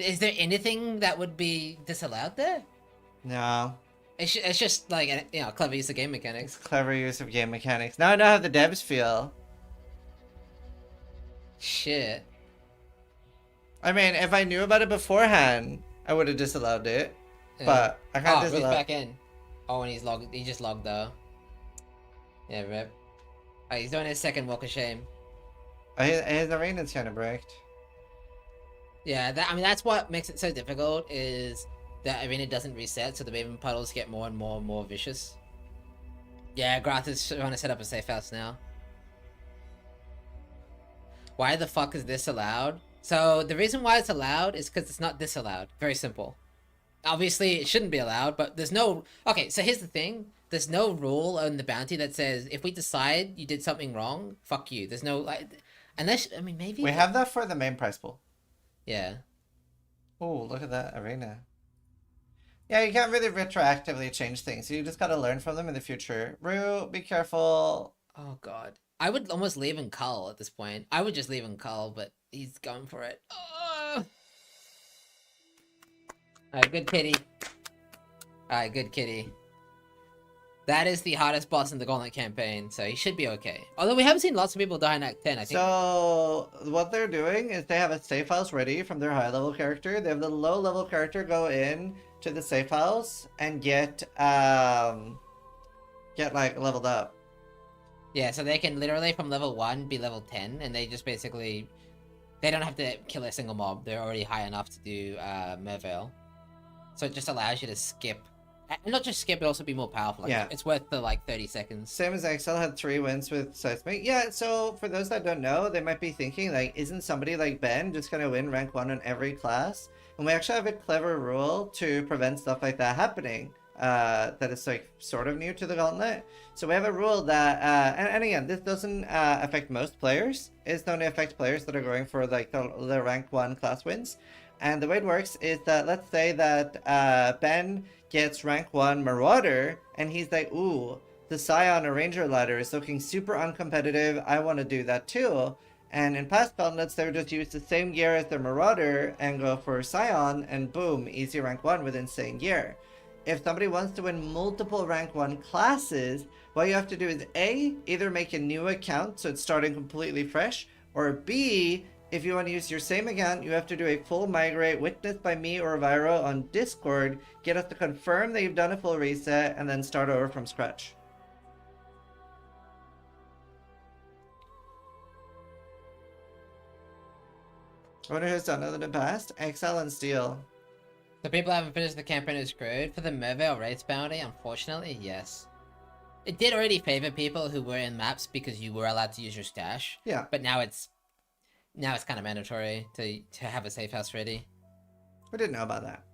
Is there anything that would be disallowed there? No. It's just like clever use of game It's mechanics. clever use of game mechanics. Now I know how the devs feel. Shit. I mean, if I knew about it beforehand, I would have disallowed it. Yeah. But I can't Ruth's disallow. back in. Oh, and he's logged. He just logged though. Yeah, rip. Oh, he's doing his second walk of shame. His arena's kind of bricked. Yeah, that's what makes it so difficult is that arena doesn't reset, so the Raven puddles get more and more vicious. Yeah, Grath is trying to set up a safe house now. Why the fuck is this allowed? So the reason why it's allowed is because it's not disallowed. Very simple. Obviously, it shouldn't be allowed, but there's no... Okay, so here's the thing. There's no rule on the bounty that says, if we decide you did something wrong, fuck you. There's no... unless... I mean, maybe... We have that for the main prize pool. Yeah. Oh, look at that arena. Yeah, you can't really retroactively change things. You just gotta learn from them in the future. Rue, be careful. Oh, God. I would almost leave in Cull at this point. I would just leave in Cull, but he's going for it. Alright, good kitty. Alright, good kitty. That is the hardest boss in the Gauntlet campaign, so he should be okay. Although we haven't seen lots of people die in Act 10, I think. So, what they're doing is they have a safe house ready from their high level character. They have the low level character go in to the safe house and get like leveled up. Yeah, so they can literally from level 1 be level 10, and they just basically... They don't have to kill a single mob. They're already high enough to do Merveil. So it just allows you to skip. And not just skip, but also be more powerful. Like, Yeah. It's worth the, 30 seconds. Same as Excel had 3 wins with Seismic. Yeah, so for those that don't know, they might be thinking, like, isn't somebody like Ben just gonna win rank 1 on every class? And we actually have a clever rule to prevent stuff like that happening. That is, like, sort of new to the Gauntlet. So we have a rule that, and again, this doesn't affect most players. It's only affect players that are going for, like, the rank 1 class wins. And the way it works is that, let's say that Ben gets rank 1 Marauder, and he's like, ooh, the Scion or Ranger ladder is looking super uncompetitive, I want to do that too. And in past Gauntlets, they would just use the same gear as their Marauder and go for Scion, and boom, easy rank 1 with insane gear. If somebody wants to win multiple rank 1 classes, what you have to do is A, either make a new account so it's starting completely fresh, or B, if you want to use your same account, you have to do a full migrate witnessed by me or Viro on Discord, get us to confirm that you've done a full reset, and then start over from scratch. I wonder who's done it in the past? Excel and Steel. The people that haven't finished the campaign are screwed. For the Merveil race bounty, unfortunately, yes. It did already favor people who were in maps because you were allowed to use your stash. Yeah. But now it's kind of mandatory to have a safe house ready. We didn't know about that.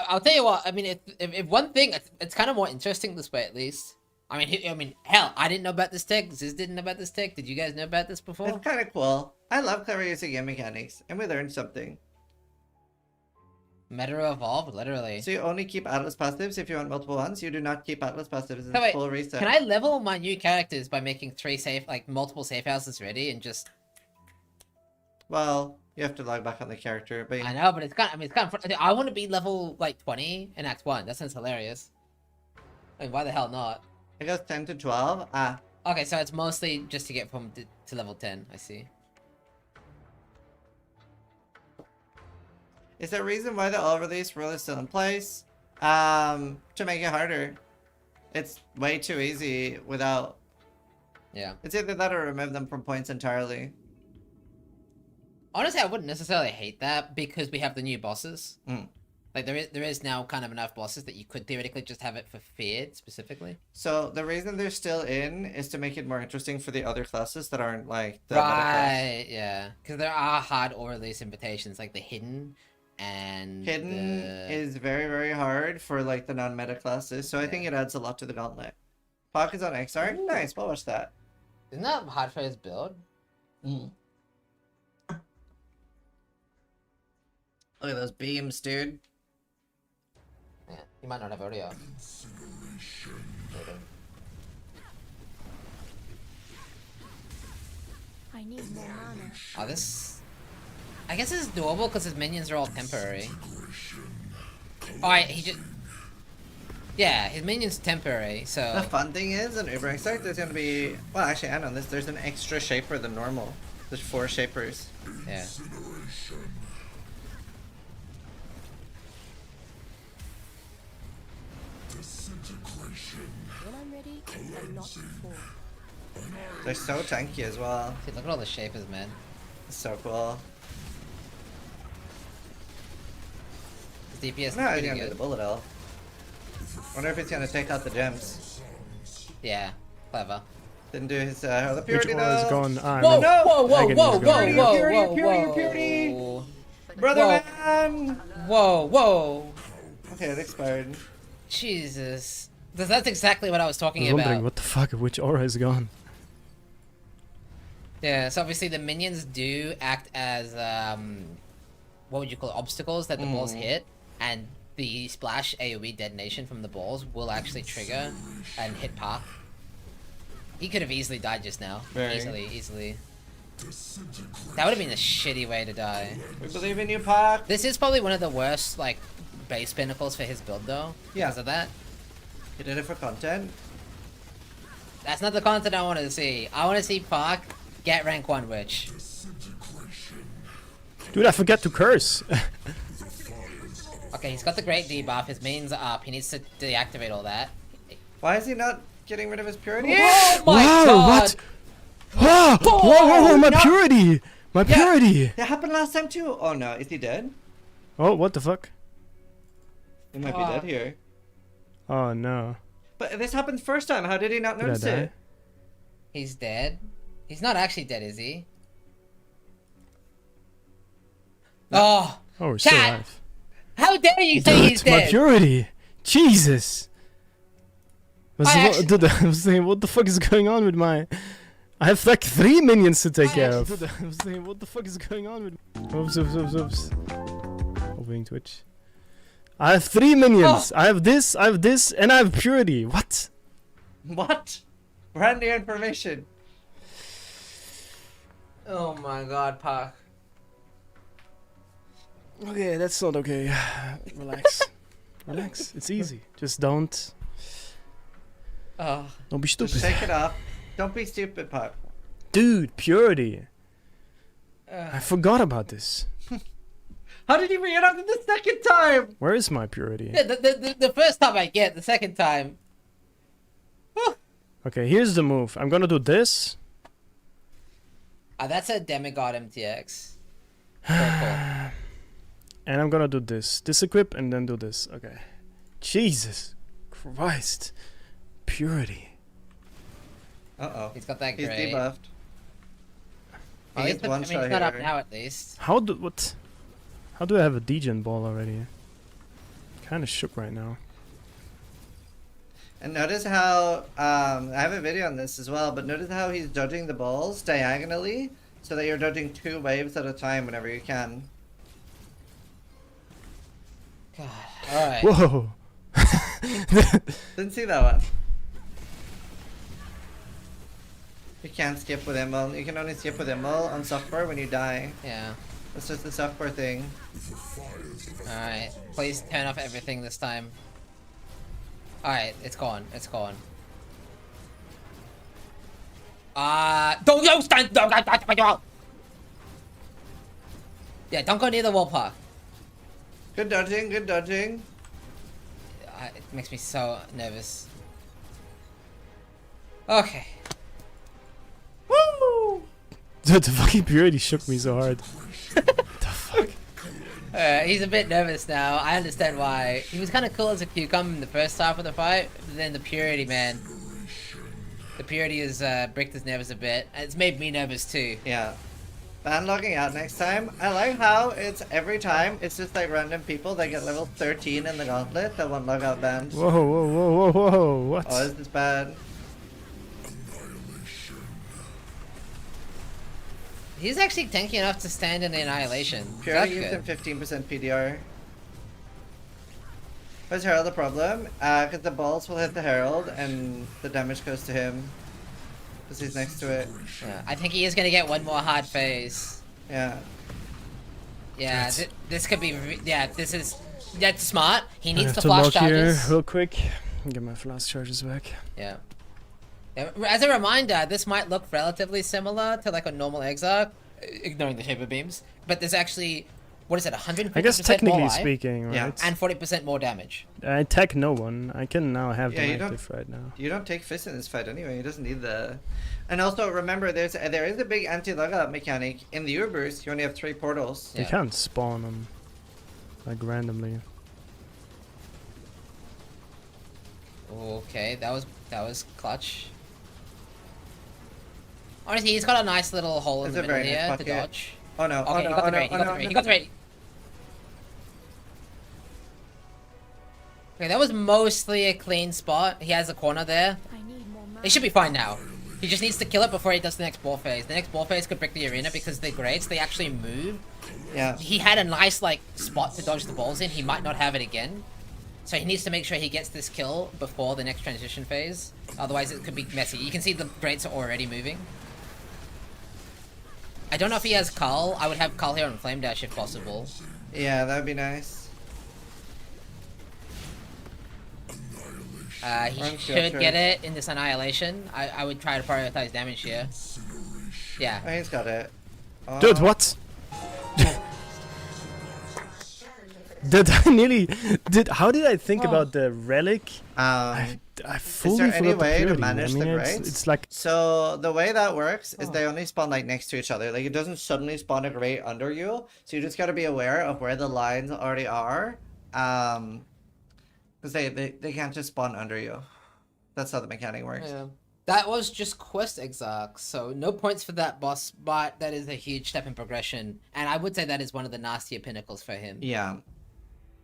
I'll tell you what. I mean, if one thing, it's kind of more interesting this way at least. I mean, hell, I didn't know about this tech. Ziz didn't know about this tech. Did you guys know about this before? It's kind of cool. I love clever use of game mechanics, and we learned something. Meta evolved, literally. So you only keep Atlas passives if you want multiple ones. You do not keep Atlas passives in So wait, full reset. can I level my new characters by making multiple safe houses ready and just? Well, you have to log back on the character, but I know, but it's kind of. I want to be level 20 in Act 1. That sounds hilarious. I mean, why the hell not? It goes 10 to 12. Ah. Okay, so it's mostly just to get from to level 10. I see. Is there a reason why the all release rule is still in place? To make it harder. It's way too easy without. Yeah. It's either that or remove them from points entirely. Honestly, I wouldn't necessarily hate that because we have the new bosses. Mm. Like there is now kind of enough bosses that you could theoretically just have it for feared specifically. So the reason they're still in is to make it more interesting for the other classes that aren't like the right, yeah, because there are hard or release invitations like the hidden and Hidden is very, very hard for like the non-meta classes, so I think it adds a lot to the Gauntlet. Pockets on XR? Nice, we'll watch that. Isn't that hard for his build? Mm. Look at those beams, dude. Yeah, you might not have audio. I need more mana. Oh, this... I guess this is doable because his minions are all temporary. Alright, he just... Yeah, his minions temporary, so... The fun thing is, in Ubering Start, there's gonna be... Well, actually, and on this, there's an extra shaper than normal. There's 4 shapers. Yeah. When I'm ready, and not before. They're so tanky as well. Dude, look at all the shapers, man. It's so cool. The DPS is No, he's pretty gonna do the good. bullet hell. Wonder if he's gonna take out the gems. Yeah, clever. Didn't do his the Which purity aura is though. gone? Ah, Whoa, no. whoa, whoa, Agony whoa, is whoa, gone. whoa, Purity, whoa, purity, whoa. Brother Whoa. man! Whoa, whoa. Okay, it expired. Jesus. That's exactly what I was I talking was wondering about. what the fuck, which aura is gone? Yeah, so obviously the minions do act as, what would you call it, obstacles that the balls hit, and the splash AoE detonation from the balls will actually trigger and hit Park. He could have easily died just now. Very. Easily. That would have been a shitty way to die. We believe in you, Park. This is probably one of the worst, like, base pinnacles for his build, though. Yeah. Because of that. He did it for content. That's not the content I want to see. I want to see Park get rank 1 witch. Dude, I forgot to curse. Okay, he's got the great debuff, his minions are up, he needs to deactivate all that. Why is he not getting rid of his purity? Oh my Wow, god! what? Whoa, whoa, whoa, whoa, my no. purity! My Yeah. purity! That happened last time too. Oh no, is he dead? Oh, what the fuck? He might be dead here. Oh no. But this happened first time. How did he not Did I notice die? it? He's dead? He's not actually dead, is he? Oh! Oh, we're still Chat! alive. How dare you say he's Dude, my dead? purity! Jesus! I actually- Dude, I was thinking, what the fuck is going on with my... I have like 3 minions to take care of. Dude, I was thinking, what the fuck is going on with... Oops. Opening Twitch. I have 3 minions! I have this, and I have purity! What? What? Brand new information. Oh my god, Park. Okay, that's not okay. Relax. Relax. It's easy. Just don't Oh. be Just stupid. shake it up. Don't be stupid, Park. Dude, purity. I forgot about this. How did he bring it up the second time? Where is my purity? Yeah, the first time I get, the second time. Okay, here's the move. I'm gonna do this. That's a demigod MTX. Very cool. And I'm gonna do this. Disequip and then do this. Okay. Jesus Christ. Purity. Uh-oh. He's got that He's great. debuffed. Oh, He he's gets one he's shot not up here. now at least. How do I have a degen ball already? Kinda shook right now. And notice how, I have a video on this as well, but notice how he's dodging the balls diagonally, so that you're dodging 2 waves at a time whenever you can. God. Alright. Whoa. Didn't see that one. You can't skip with Immol. You can only skip with Immol on software when you die. Yeah. That's just the software thing. Alright. Please turn off everything this time. Alright, it's gone. It's gone. Don't you stand. Yeah, don't go near the wall, Park. Good dodging, good dodging. It makes me so nervous. Okay. Woo! Dude, the fucking purity shook me so hard. What the fuck? He's a bit nervous now. I understand why. He was kind of cool as a cucumber in the first half of the fight, but then the purity, man. The purity has bricked his nerves a bit. It's made me nervous too. Yeah. Ban logging out next time. I like how it's every time it's just like random people that get level 13 in the Gauntlet that want logout bans. Whoa, whoa, whoa, whoa, whoa, what? Oh, this is bad. He's actually tanky enough to stand in the Annihilation. Purity That's gives him good. 15% PDR. Where's Herald the problem? Because the balls will hit the Herald and the damage goes to him. Because he's next to it. Yeah, I think he is going to get one more hard phase. Yeah. Yeah, Right. this could be. Yeah, this is. That's smart. He I needs have the to flash log here charges. real quick. Get my flash charges back. Yeah. As a reminder, this might look relatively similar to like a normal Exarch, ignoring the shaper beams, but there's actually, what is it, 150% I guess more technically life speaking, right? Yeah. and 40% more damage. I attack no one. I can now have Yeah, them you don't- active right now. You don't take fist in this fight anyway. He doesn't need the. And also remember, there is a big anti-lug-out mechanic in the Ubers. You only have 3 portals. You Yeah. can't spawn them like randomly. Okay, that was clutch. Honestly, he's got a nice little hole in It's the a middle very nice here to pocket. dodge. Oh no! Okay, Oh he no! got Oh the no! raid, he Oh got no! the raid, he no. got the raid. Okay, that was mostly a clean spot. He has a corner there. It should be fine now. He just needs to kill it before he does the next ball phase. The next ball phase could break the arena because the grades, they actually move. Yeah. He had a nice, like, spot to dodge the balls in. He might not have it again. So he needs to make sure he gets this kill before the next transition phase. Otherwise, it could be messy. You can see the grades are already moving. I don't know if he has Cull. I would have Cull here on Flame Dash if possible. Yeah, that'd be nice. He Run should filters. get it in this Annihilation. I would try to prioritize damage here. Yeah. Oh, he's got it. Oh. Dude, what? Did I nearly... How did I think about the relic? I Is fully there any forgot the way to purity. manage I mean, the it's, grades? it's like... So the way that works is they only spawn like next to each other. Like it doesn't suddenly spawn a grate under you. So you just gotta be aware of where the lines already are. Because they can't just spawn under you. That's how the mechanic works. Yeah. That was just quest exarch, so no points for that boss, but that is a huge step in progression. And I would say that is one of the nastier pinnacles for him. Yeah.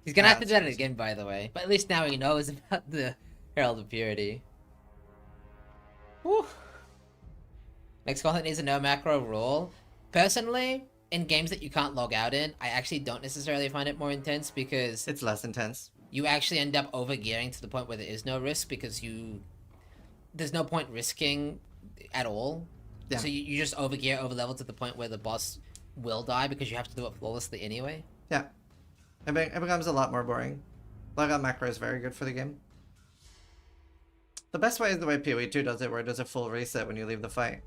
He's gonna have to do that again, by the way. But at least now he knows about the Herald of Purity. Whew. Next Gauntlet needs a no macro rule. Personally, in games that you can't log out in, I actually don't necessarily find it more intense because It's less intense. you actually end up over gearing to the point where there is no risk because there's no point risking at all. Yeah. So you just over gear, over level to the point where the boss will die because you have to do it flawlessly anyway. Yeah. It becomes a lot more boring. Logout macro is very good for the game. The best way is the way PoE 2 does it, where it does a full reset when you leave the fight.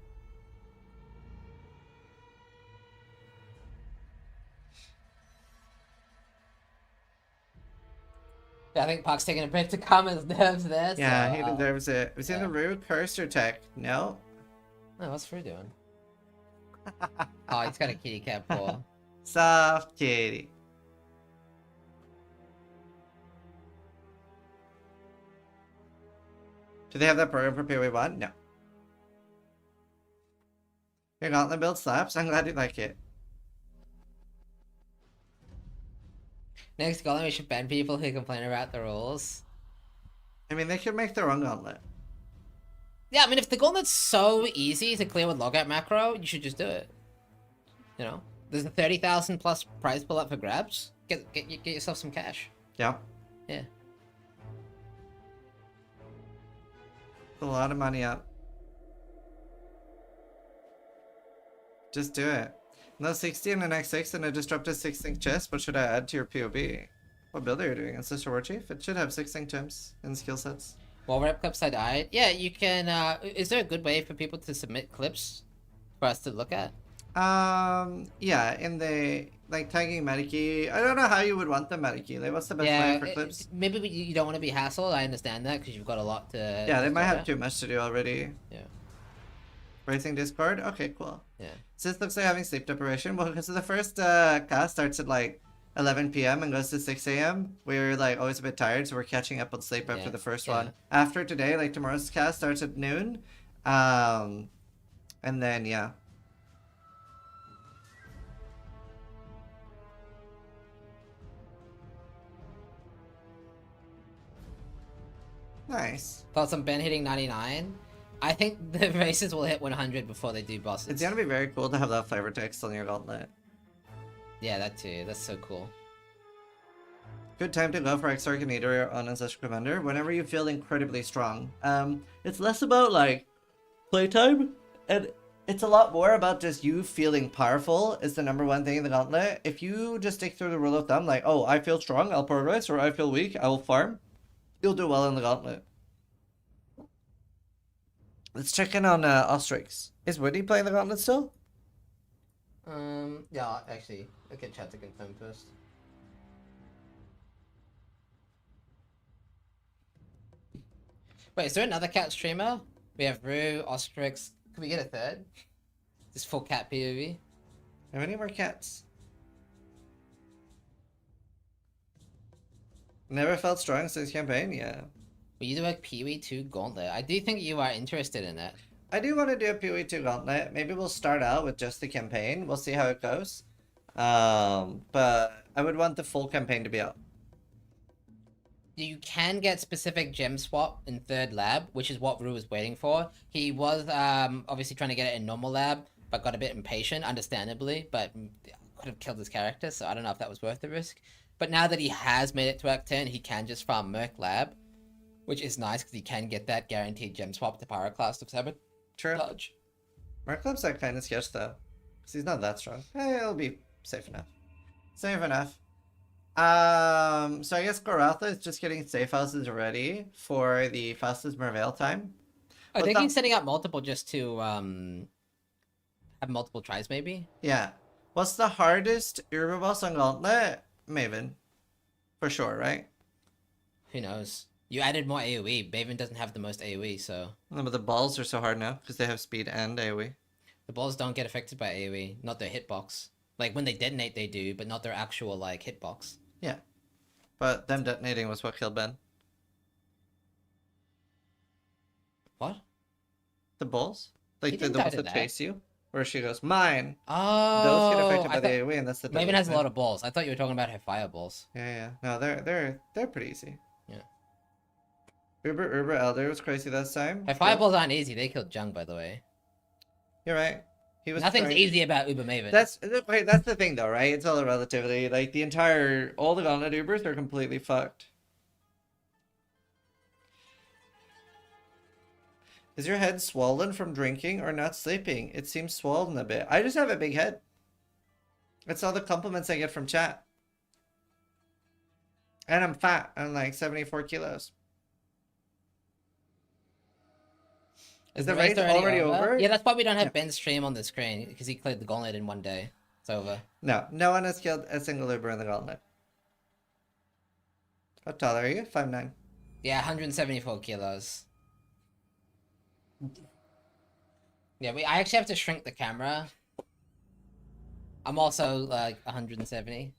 Yeah, I think Park's taking a break to calm his nerves there. Yeah, so, he deserves it. We've seen the Rue Cursor tech. No? Oh, what's Fru doing? Oh, he's got a kitty cat paw. Soft kitty. Do they have that program for PoE 1? No. Your Gauntlet build slaps? I'm glad you like it. Next Gauntlet, we should ban people who complain about the rules. I mean, they could make their own Gauntlet. Yeah, I mean, if the Gauntlet's so easy to clear with logout macro, you should just do it. You know? There's a 30,000 plus prize pull up for grabs. Get yourself some cash. Yeah. Yeah. A lot of money up. Just do it. No 60 and an X6 and I just dropped a 6-sync chest. What should I add to your POB? What build are you doing? Ancestor War Chief? It should have 6 sync gems and skill sets. While rep clips I died. Yeah, you can, is there a good way for people to submit clips for us to look at? Yeah, in the, like, tagging Medikey. I don't know how you would want the Medikey. Like, what's the best way for clips? Maybe you don't want to be hassled. I understand that because you've got a lot to. Yeah, they might have cover. too much to do already. Yeah. Racing Discord? Okay, cool. Yeah. So this looks like having sleep deprivation. Well, because the first cast starts at like 11 p.m. and goes to 6 a.m. We're like always a bit tired, so we're catching up on sleep after the first one. After today, like tomorrow's cast starts at noon. And then, yeah. Nice. Thoughts on Ben hitting 99? I think the races will hit 100 before they do bosses. It's gonna be very cool to have that flavor text on your Gauntlet. Yeah, that too. That's so cool. Good time to go for Exarch and Eater on Ancestral Commander whenever you feel incredibly strong. It's less about like playtime and It's a lot more about just you feeling powerful is the number one thing in the Gauntlet. If you just stick through the rule of thumb, like, oh, I feel strong, I'll progress, or I feel weak, I will farm, you'll do well in the Gauntlet. Let's check in on Ostrix. Is Woody playing the Gauntlet still? Yeah, actually, I can chat to confirm first. Wait, is there another cat streamer? We have Rue, Ostrix. Can we get a third? This full cat POV. How many more cats? Never felt strong since campaign, yeah. Will you do a Pee-wee 2 Gauntlet? I do think you are interested in it. I do want to do a PoE 2 Gauntlet. Maybe we'll start out with just the campaign. We'll see how it goes. But I would want the full campaign to be out. You can get specific gem swap in third lab, which is what Rue was waiting for. He was obviously trying to get it in normal lab, but got a bit impatient, understandably, but could have killed his character, so I don't know if that was worth the risk. But now that he has made it to Act 10, he can just farm Merc lab, which is nice because he can get that guaranteed gem swap to Pyroclast of Sabotage. True. Merc lab's that kind of sketch though, because he's not that strong. It'll be safe enough. Safe enough. So I guess Goratha is just getting safe houses ready for the fastest Merveil time. I think he's setting up multiple just to have multiple tries maybe. Yeah. What's the hardest Uber boss on Gauntlet? Maven. For sure, right? Who knows? You added more AoE. Maven doesn't have the most AoE, so... No, but the balls are so hard now, because they have speed and AoE. The balls don't get affected by AoE, not their hitbox. Like, when they detonate they do, but not their actual, like, hitbox. Yeah. But them detonating was what killed Ben. What? The balls? Like, the didn't ones die to that that. chase you? Where she goes, mine! Oh! Those get affected by I the thought- AoE, and that's the Maven has a detonate. lot of balls. I thought you were talking about her fireballs. Yeah. No, they're pretty easy. Yeah. Uber Elder was crazy this time. Her fireballs aren't easy. They killed Jung, by the way. You're right. He was Nothing's trying- easy about Uber Maven. That's the thing though, right? It's all a relativity. Like all the Gauntlet Ubers are completely fucked. Is your head swollen from drinking or not sleeping? It seems swollen a bit. I just have a big head. It's all the compliments I get from chat. And I'm fat. I'm like 74 kilos. Is the raid already over? Yeah, that's why we don't have Ben's stream on the screen, because he cleared the Gauntlet in one day. It's over. No one has killed a single Uber in the Gauntlet. How tall are you? 5'9". Yeah, 174 kilos. Yeah, I actually have to shrink the camera. I'm also like 170.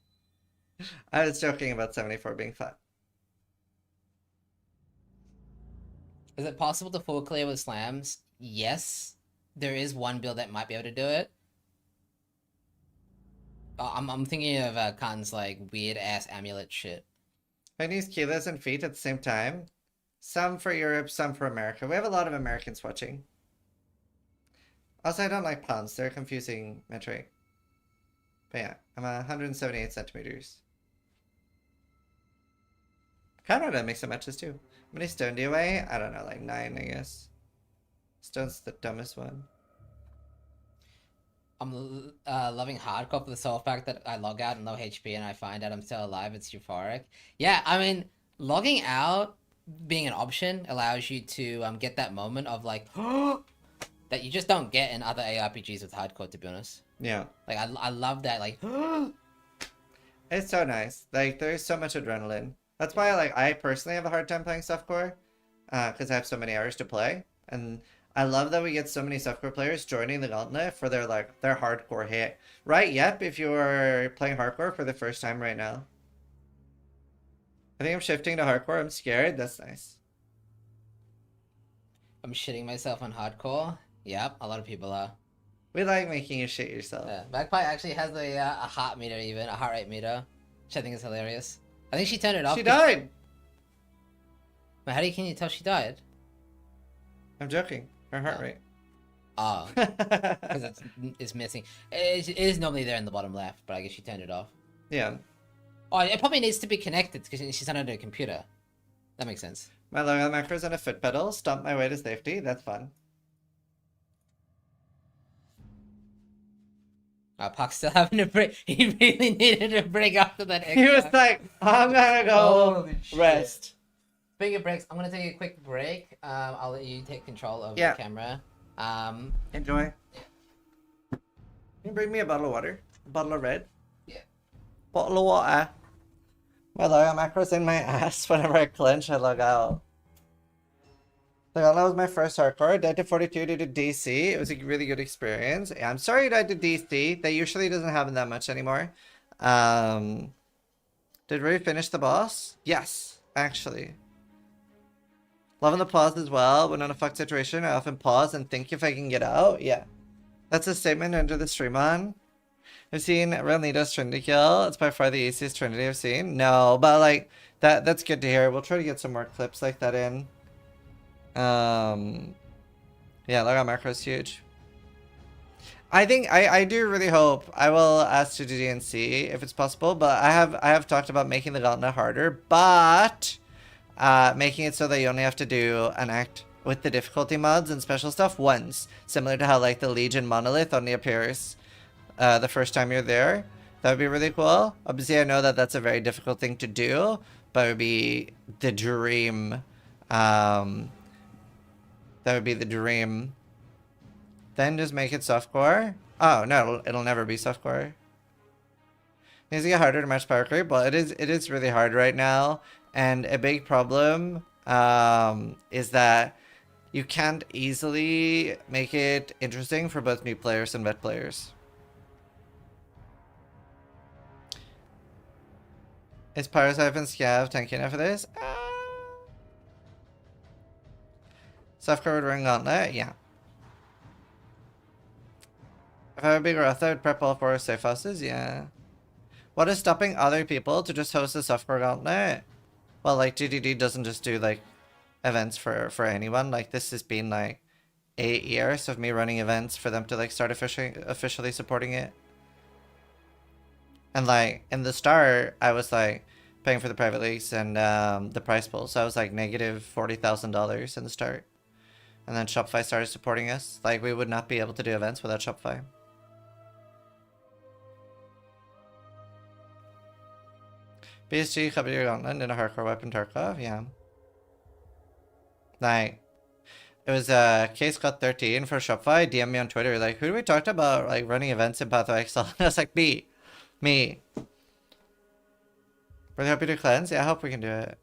I was joking about 74 being fat. Is it possible to full clear with slams? Yes. There is one build that might be able to do it. I'm thinking of Khan's like weird ass amulet shit. Chinese kilos and feet at the same time. Some for Europe, some for America. We have a lot of Americans watching. Also, I don't like pounds. They're a confusing metric. But yeah, I'm 178 centimeters. Canada makes some matches too. How many stone do you weigh? I don't know, like 9, I guess. Stone's the dumbest one. I'm loving hardcore for the sole fact that I log out in low HP and I find out I'm still alive. It's euphoric. Yeah, I mean, logging out being an option allows you to get that moment of like that you just don't get in other ARPGs with hardcore, to be honest. Yeah. Like I love that, like It's so nice. Like there's so much adrenaline. That's why I personally have a hard time playing softcore, because I have so many hours to play, and I love that we get so many softcore players joining the Gauntlet for their hardcore hit. Right? Yep. If you're playing hardcore for the first time right now, I think I'm shifting to hardcore. I'm scared. That's nice. I'm shitting myself on hardcore. Yep, a lot of people are. We like making you shit yourself. Yeah, Magpie actually has a heart meter, even a heart rate meter, which I think is hilarious. I think she turned it off. She died. But can you tell she died? I'm joking. Her heart rate. Oh, because it's missing. It is normally there in the bottom left, but I guess she turned it off. Yeah. Oh, it probably needs to be connected because she's not under a computer. That makes sense. My logo macros on a foot pedal. Stomp my way to safety. That's fun. Puck's still having a break. He really needed a break after that. He was like, I'm gonna go Holy shit. rest. Speaking of breaks, I'm gonna take a quick break. I'll let you take control of Yeah. the camera. Enjoy. Can you bring me a bottle of water? A bottle of red? Yeah. Bottle of water. My logout macro's in my ass. Whenever I clench, I log out. The Gauntlet was my first hardcore. I died to 42 due to DC. It was a really good experience. Yeah, I'm sorry you died to DC. That usually doesn't happen that much anymore. Did Ray finish the boss? Yes, actually. Loving the pause as well. When in a fuck situation, I often pause and think if I can get out. Yeah. That's a statement under the stream on. I've seen Real Nito's Trinity kill. It's by far the easiest Trinity I've seen. No, but like that's good to hear. We'll try to get some more clips like that in. Yeah, logout macro is huge. I think I do really hope I will ask GGG and see if it's possible, but I have talked about making the Gauntlet harder, but making it so that you only have to do an act with the difficulty mods and special stuff once, similar to how like the Legion monolith only appears the first time you're there. That would be really cool. Obviously, I know that that's a very difficult thing to do, but it would be the dream. That would be the dream. Then just make it softcore. Oh no, it'll never be softcore. It needs to get harder to match power creep. Well, it is really hard right now, and a big problem is that you can't easily make it interesting for both new players and vet players. Is Pyrocypher and Scav tanky enough for this? Softcore would run Gauntlet? Yeah. If I had a bigger Earth, I would prep all 4 safe houses? Yeah. What is stopping other people to just host a softcore Gauntlet? Well, like, GDD doesn't just do, like, events for anyone. Like, this has been, like, 8 years of me running events for them to, like, start officially supporting it. And, like, in the start, I was, like, paying for the private leagues and the prize pool. So I was, like, negative $40,000 in the start. And then Shopify started supporting us. Like, we would not be able to do events without Shopify. BSG covered your Gauntlet in a hardcore weapon Tarkov, yeah. Like, it was Case got 13 for Shopify, DM me on Twitter, like, who do we talk about, like, running events in Path of Exile? And I was like, me. Really happy to cleanse? Yeah, I hope we can do it.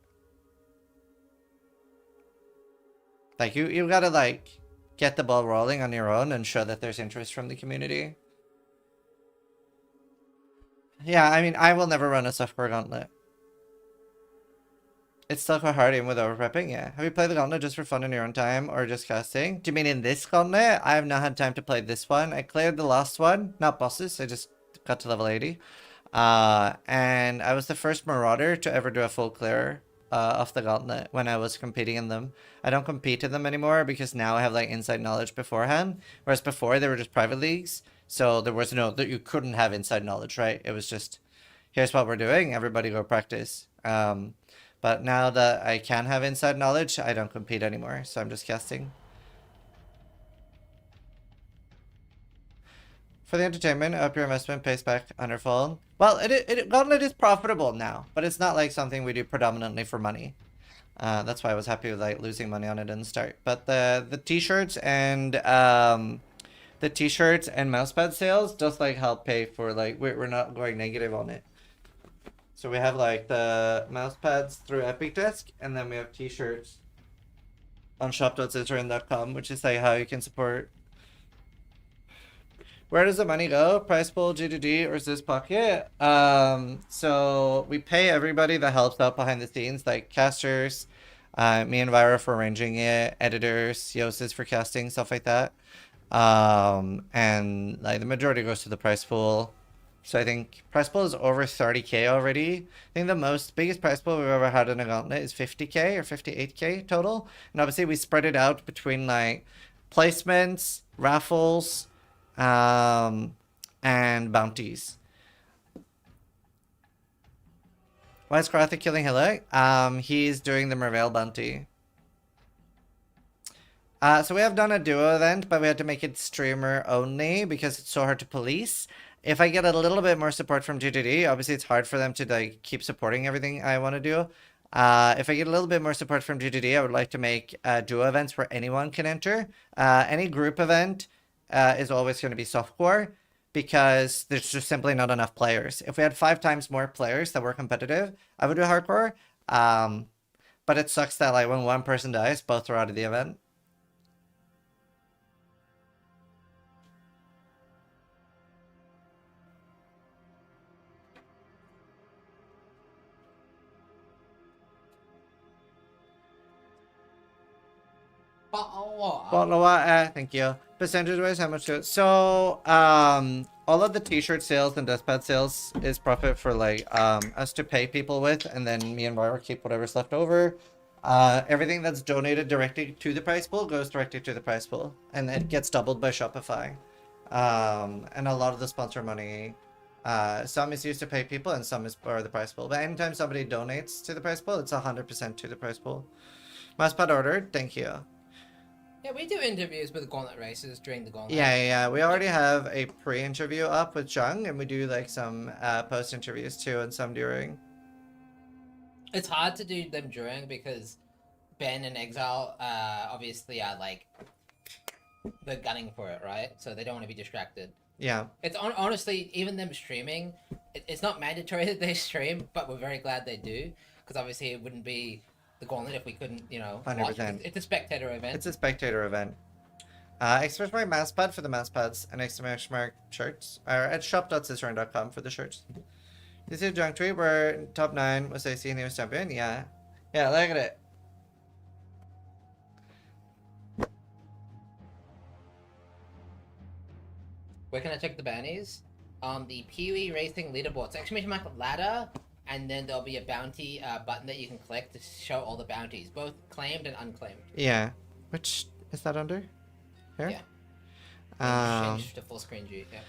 Like, you gotta, like, get the ball rolling on your own and show that there's interest from the community. Yeah, I mean, I will never run a softcore Gauntlet. It's still quite hard even with overprepping, yeah. Have you played the Gauntlet just for fun in your own time or just casting? Do you mean in this Gauntlet? I have not had time to play this one. I cleared the last one, not bosses, I just got to level 80. And I was the first Marauder to ever do a full clear of the Gauntlet when I was competing in them. I don't compete in them anymore because now I have like inside knowledge beforehand, whereas before they were just private leagues, so there was no, that you couldn't have inside knowledge, right? It was just, here's what we're doing, everybody go practice. But now that I can have inside knowledge, I don't compete anymore, so I'm just casting. For the entertainment, I hope your investment pays back hundredfold. Well, Gauntlet is profitable now, but it's not like something we do predominantly for money. That's why I was happy with like losing money on it in the start. But the t-shirts and mousepad sales just like help pay for like we're not going negative on it. So we have like the mousepads through Epic Desk, and then we have t-shirts on shop.zitterin.com, which is like how you can support. Where does the money go? Price pool, GGG, or Ziz Pocket? So we pay everybody that helps out behind the scenes, like casters, me and Vira for arranging it, editors, Yosis for casting, stuff like that. And like the majority goes to the price pool. So I think price pool is over 30k already. I think the biggest price pool we've ever had in a Gauntlet is 50k or 58k total. And obviously we spread it out between like placements, raffles, and bounties. Why is Karthik killing Hillock? He's doing the Merveil bounty. So we have done a duo event, but we had to make it streamer only because it's so hard to police. If I get a little bit more support from GTD, obviously it's hard for them to like keep supporting everything I want to do. If I get a little bit more support from GTD, I would like to make duo events where anyone can enter. Any group event is always going to be softcore because there's just simply not enough players. If we had 5 times more players that were competitive, I would do hardcore. But it sucks that like when one person dies, both are out of the event. Thank you. Percentage-wise, how much? So, all of the T-shirt sales and Displate sales is profit for like us to pay people with, and then me and Royer keep whatever's left over. Everything that's donated directly to the prize pool goes directly to the prize pool, and it gets doubled by Shopify. And a lot of the sponsor money, some is used to pay people, and some is for the prize pool. But anytime somebody donates to the prize pool, it's 100% to the prize pool. Mousepad ordered. Thank you. Yeah, we do interviews with Gauntlet races during the Gauntlet. Yeah. We already have a pre-interview up with Chung, and we do like some post-interviews too, and some during. It's hard to do them during because Ben and Exile obviously are like they're gunning for it, right? So they don't want to be distracted. Yeah. It's honestly, even them streaming, it's not mandatory that they stream, but we're very glad they do because obviously it wouldn't be the Gauntlet if we couldn't, 100%. It's a spectator event. It's a spectator event. Exclamation mark Mousepad for the Mousepads and exclamation mark shirts are at shop.scissoring.com for the shirts. This is a junk tweet where top 9 was AC and he was champion. Yeah, look at it. Where can I check the bounties? On the Pee-wee Racing leaderboards. Exclamation mark ladder, and then there'll be a bounty button that you can click to show all the bounties, both claimed and unclaimed. Yeah. Which is that under? Here? Yeah. Change to full screen view. Yeah.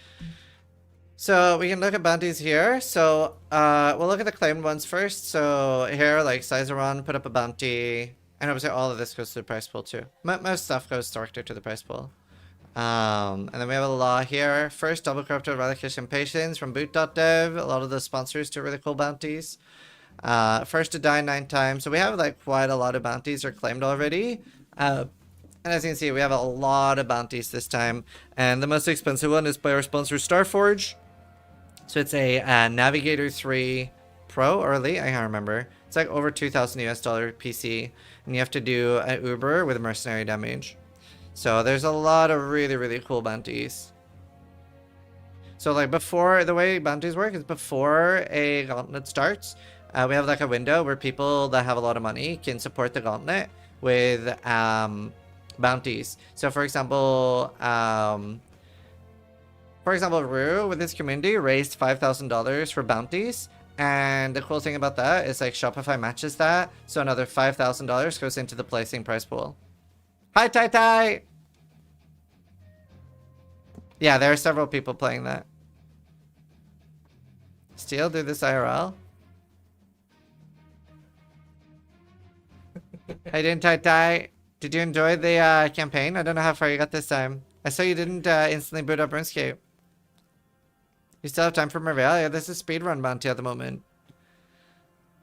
So we can look at bounties here. So we'll look at the claimed ones first. So here, like Sizeron put up a bounty, and obviously all of this goes to the prize pool too. Most stuff goes directly to the prize pool. And then we have a law here. First, double corrupted relocation patience from Bootdev. A lot of the sponsors do really cool bounties. First to die 9 times. So we have like quite a lot of bounties are claimed already. And as you can see, we have a lot of bounties this time. And the most expensive one is by our sponsor Starforge. So it's a Navigator 3 Pro or Elite, I can't remember. It's like over $2,000 US PC. And you have to do an Uber with mercenary damage. So there's a lot of really, really cool bounties. So like before, the way bounties work is before a gauntlet starts, we have like a window where people that have a lot of money can support the gauntlet with bounties. So for example, Rue with his community raised $5,000 for bounties. And the cool thing about that is like Shopify matches that. So another $5,000 goes into the placing prize pool. Hi, Tai Tai! Yeah, there are several people playing that. Steel, do this IRL. Hi, didn't Tai Tai. Did you enjoy the campaign? I don't know how far you got this time. I saw you didn't instantly boot up RuneScape. You still have time for Marvel? Yeah, this is speedrun bounty at the moment.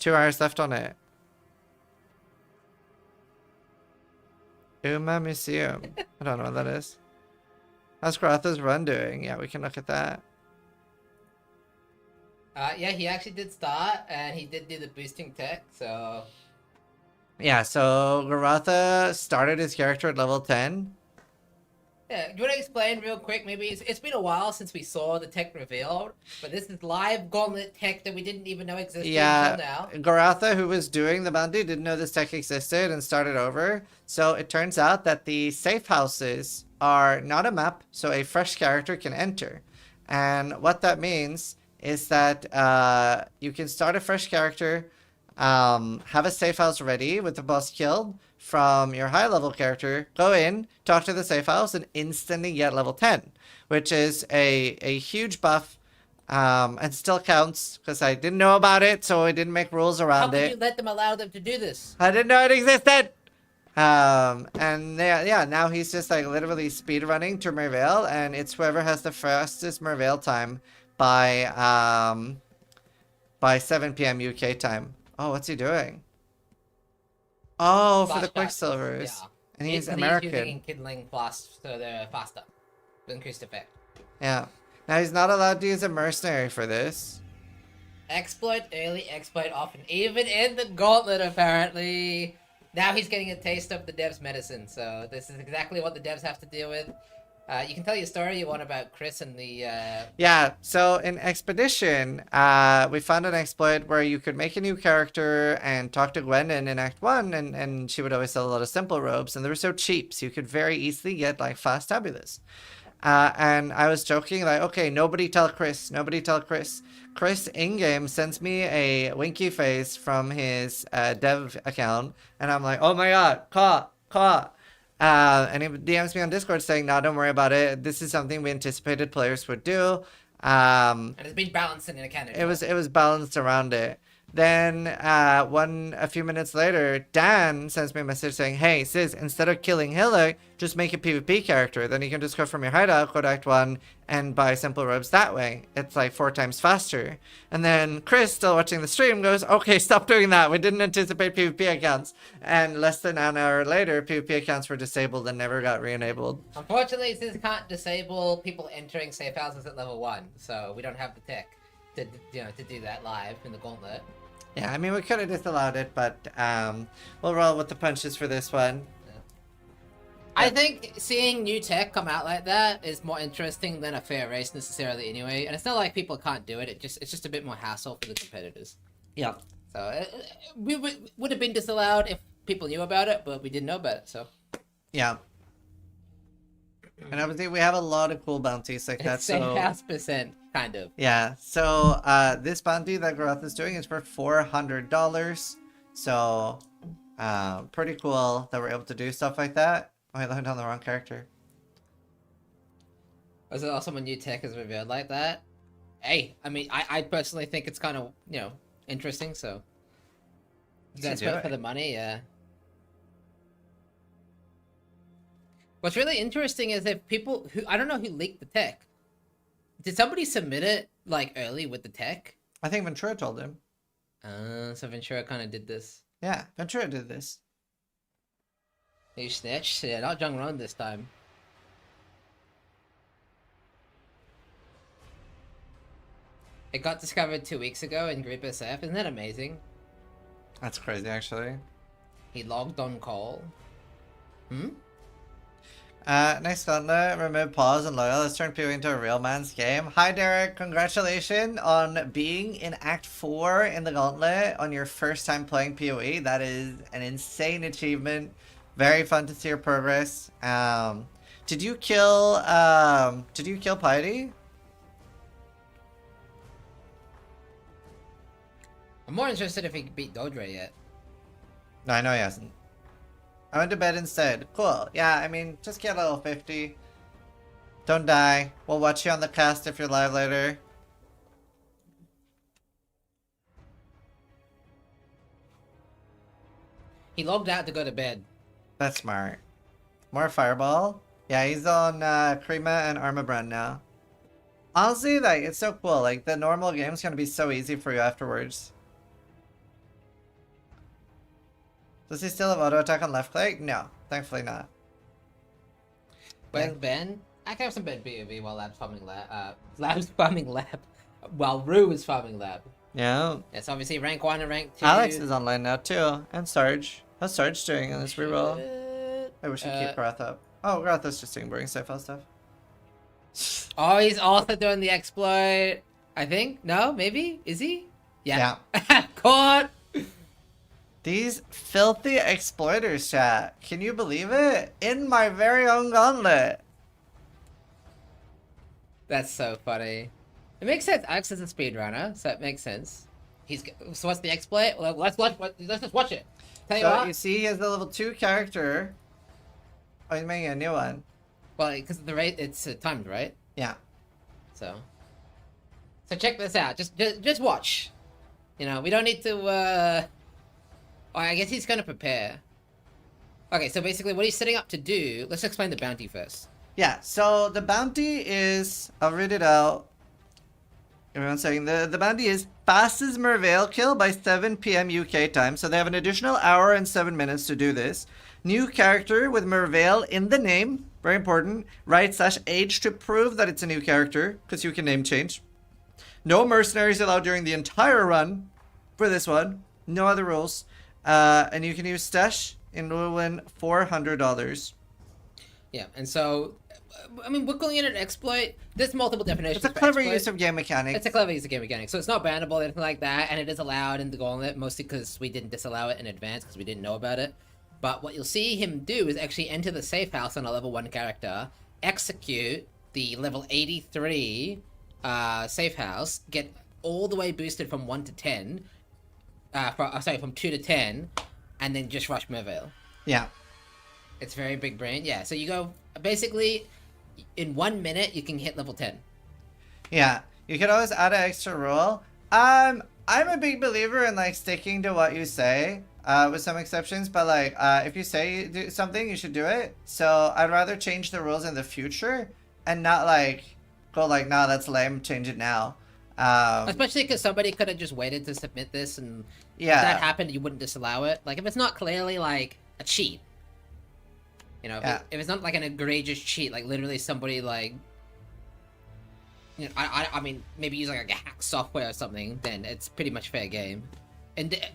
2 hours left on it. Uma Museum. I don't know what that is. How's Karatha's run doing? Yeah, we can look at that. Yeah, he actually did start, and he did do the boosting tech, so... Yeah, so Garatha started his character at level 10. Yeah, do you want to explain real quick? Maybe it's been a while since we saw the tech revealed, but this is live Gauntlet tech that we didn't even know existed until now. Garatha, who was doing the bounty, didn't know this tech existed and started over. So it turns out that the safe houses are not a map, so a fresh character can enter. And what that means is that you can start a fresh character, have a safe house ready with the boss killed from your high level character, go in, talk to the safe house, and instantly get level 10, which is a huge buff, and still counts, because I didn't know about it, so I didn't make rules around it. How could you let them allow them to do this? I didn't know it existed! And yeah, now he's just like literally speed running to Merveil, and it's whoever has the fastest Merveil time by 7 p.m. UK time. Oh, what's he doing? Oh, for the Quicksilvers. Yeah. And he's He's American. using kindling flask, so they're faster. Increased effect. Yeah. Now he's not allowed to use a mercenary for this. Exploit, early exploit often, even in the Gauntlet apparently. Now he's getting a taste of the devs' medicine, so this is exactly what the devs have to deal with. You can tell your story you want about Chris and the... Yeah, so in Expedition, we found an exploit where you could make a new character and talk to Gwendolyn in Act 1, and she would always sell a lot of simple robes, and they were so cheap, so you could very easily get, like, fast tabulous. And I was joking, like, okay, nobody tell Chris. Chris in-game sends me a winky face from his dev account, and I'm like, oh my god, caught. And he DMs me on Discord saying, no, don't worry about it. This is something we anticipated players would do. and it's been balanced in a canon. It was balanced around it. Then a few minutes later, Dan sends me a message saying, hey, sis, instead of killing Hillock, just make a PvP character. Then you can just go from your hideout, go to Act 1, and buy simple robes that way. It's like 4 times faster. And then Chris, still watching the stream, goes, okay, stop doing that. We didn't anticipate PvP accounts. And less than an hour later, PvP accounts were disabled and never got re-enabled. Unfortunately, this can't disable people entering safe houses at level 1, so we don't have the tech to do that live in the Gauntlet. Yeah, I mean, we could have disallowed it, but we'll roll with the punches for this one. I think seeing new tech come out like that is more interesting than a fair race necessarily anyway, and it's not like people can't do it, it's just a bit more hassle for the competitors. Yeah. So we would have been disallowed if people knew about it, but we didn't know about it, so. Yeah. And obviously we have a lot of cool bounties like that, so... 10%, kind of. Yeah, so this bounty that Groth is doing is for $400, so pretty cool that we're able to do stuff like that. Oh, I learned on the wrong character. Was it also when new tech is revealed like that? Hey, I mean, I personally think it's kind of, interesting, so... That's it for the money, yeah. What's really interesting is if people who... I don't know who leaked the tech. Did somebody submit it, like, early with the tech? I think Ventura told him. So Ventura kind of did this. Yeah, Ventura did this. You snitched? Yeah, not Jung Ron this time. It got discovered 2 weeks ago in Group SF. Isn't that amazing? That's crazy, actually. He logged on call. Next Gauntlet, remove pause and loyal. Let's turn PoE into a real man's game. Hi Derek, congratulations on being in Act 4 in the Gauntlet on your first time playing PoE. That is an insane achievement. Very fun to see your progress. Did you kill Piety? I'm more interested if he can beat Dodre yet. No, I know he hasn't. I went to bed instead. Cool. Yeah, I mean, just get level 50. Don't die. We'll watch you on the cast if you're live later. He logged out to go to bed. That's smart. More Fireball? Yeah, he's on Krima and Armabrand now. Honestly, like, it's so cool. Like, the normal game's gonna be so easy for you afterwards. Does he still have auto attack on left click? No, thankfully not. Where's Ben? I can have some Ben POV while Lab's farming lab. Lab's farming lab. While Rue is farming lab. Yeah. It's obviously rank 1 and rank 2. Alex is online now too, and Sarge. How's Sarge doing in this reroll? I wish he'd keep Groth up. Oh, Groth is just doing boring sci-fi stuff. Oh, he's also doing the exploit. I think? No? Maybe? Is he? Yeah. Caught! These filthy exploiters, chat. Can you believe it? In my very own Gauntlet. That's so funny. It makes sense. Alex is a speedrunner, so it makes sense. So what's the exploit? Well, let's just watch it. Tell you what. You see, he has the level 2 character. Oh, he's making a new one. Well, because the rate it's timed, right? Yeah. So check this out. Just watch. We don't need to. Oh, I guess he's gonna prepare. Okay, so basically what he's setting up to do, let's explain the bounty first. Yeah, so the bounty is, I'll read it out. Everyone's saying the bounty is fastest Merveil kill by 7 p.m. UK time. So they have an additional hour and 7 minutes to do this. New character with Merveil in the name. Very important. Right / age to prove that it's a new character, because you can name change. No mercenaries allowed during the entire run for this one. No other rules. And you can use stash and will win $400. Yeah, and so, I mean, we're calling it an exploit. There's multiple definitions. It's a clever use of game mechanics. It's a clever use of game mechanics. So it's not bannable or anything like that, and it is allowed in the Gauntlet, mostly because we didn't disallow it in advance because we didn't know about it. But what you'll see him do is actually enter the safe house on a level 1 character, execute the level 83 safe house, get all the way boosted from 1 to 10, from 2 to 10, and then just rush Merveil. Yeah. It's very big brain. Yeah, so you go, basically, in 1 minute, you can hit level 10. Yeah, you can always add an extra rule. I'm a big believer in, like, sticking to what you say, with some exceptions, but, like, if you say you do something, you should do it. So I'd rather change the rules in the future and not, like, go like, nah, that's lame, change it now. Especially because somebody could have just waited to submit this, and yeah, if that happened, you wouldn't disallow it. Like, if it's not clearly, like, a cheat. You know, if it's not like an egregious cheat, like literally somebody like, you know, I mean, maybe use like a hack software or something, then it's pretty much fair game.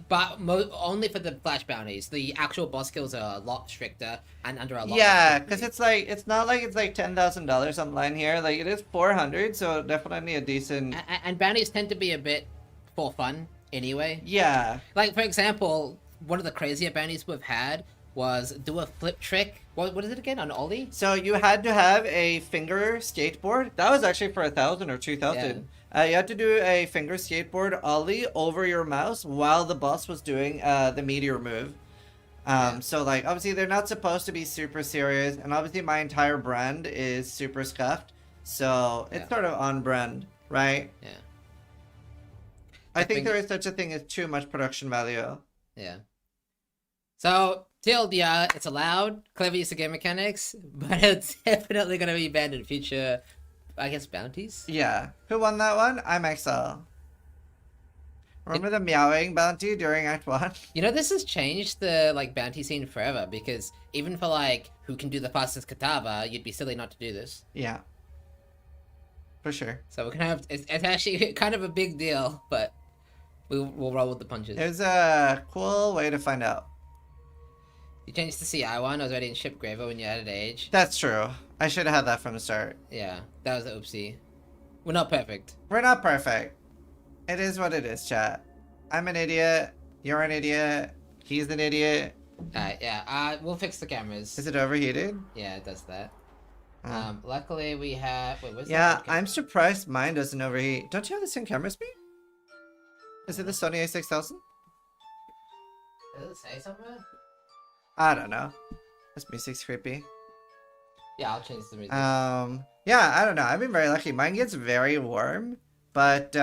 But only for the flash bounties. The actual boss kills are a lot stricter and under a lot. Yeah, because it's like, it's not like it's like $10,000 online here. Like it is 400, so definitely a decent. And bounties tend to be a bit for fun anyway. Yeah. Like for example, one of the crazier bounties we've had was do a flip trick. What is it again? On Ollie? So you had to have a finger skateboard. That was actually for 1,000 or 2,000. Yeah. You had to do a finger skateboard Ollie over your mouse while the boss was doing the meteor move. So like obviously they're not supposed to be super serious, and obviously my entire brand is super scuffed, so it's sort of on brand, right? Yeah. I think there is such a thing as too much production value. Yeah. So TLDR, it's allowed, clever use of game mechanics, but it's definitely gonna be banned in future, I guess, bounties? Yeah. Who won that one? I'm XL. Remember the meowing bounty during Act 1? You know, this has changed the, like, bounty scene forever, because even for, like, who can do the fastest Katava, you'd be silly not to do this. Yeah. For sure. So we're gonna have, it's actually kind of a big deal, but we'll roll with the punches. It was a cool way to find out. You changed to CI one, I was already in Ship Graver when you added age. That's true. I should have had that from the start. Yeah, that was an oopsie. We're not perfect. We're not perfect. It is what it is, chat. I'm an idiot. You're an idiot. He's an idiot. Alright, yeah. We'll fix the cameras. Is it overheated? Yeah, it does that. Luckily we have... Wait, what's yeah, that? I'm surprised mine doesn't overheat. Don't you have the same camera speed? Is it the Sony a6000? Does it say somewhere? I don't know. This music's creepy. Yeah, I'll change the music. Yeah, I don't know. I've been very lucky. Mine gets very warm, but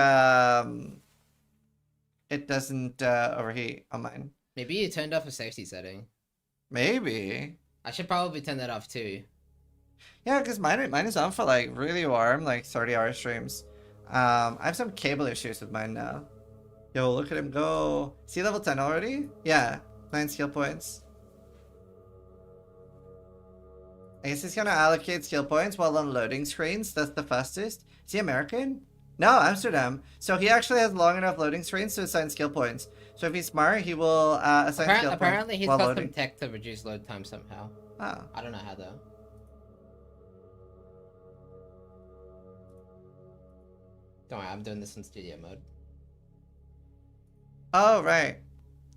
it doesn't overheat on mine. Maybe you turned off a safety setting. Maybe. I should probably turn that off too. Yeah, because mine is on for like really warm, like 30-hour streams. I have some cable issues with mine now. Yo, look at him go. Is he level 10 already? Yeah, 9 skill points. I guess he's gonna allocate skill points while on loading screens. That's the fastest. Is he American? No, Amsterdam. So he actually has long enough loading screens to assign skill points. So if he's smart, he will assign skill points. Apparently he's while custom loading. tech to reduce load time somehow. Oh. I don't know how though. Don't worry, I'm doing this in studio mode. Oh, right.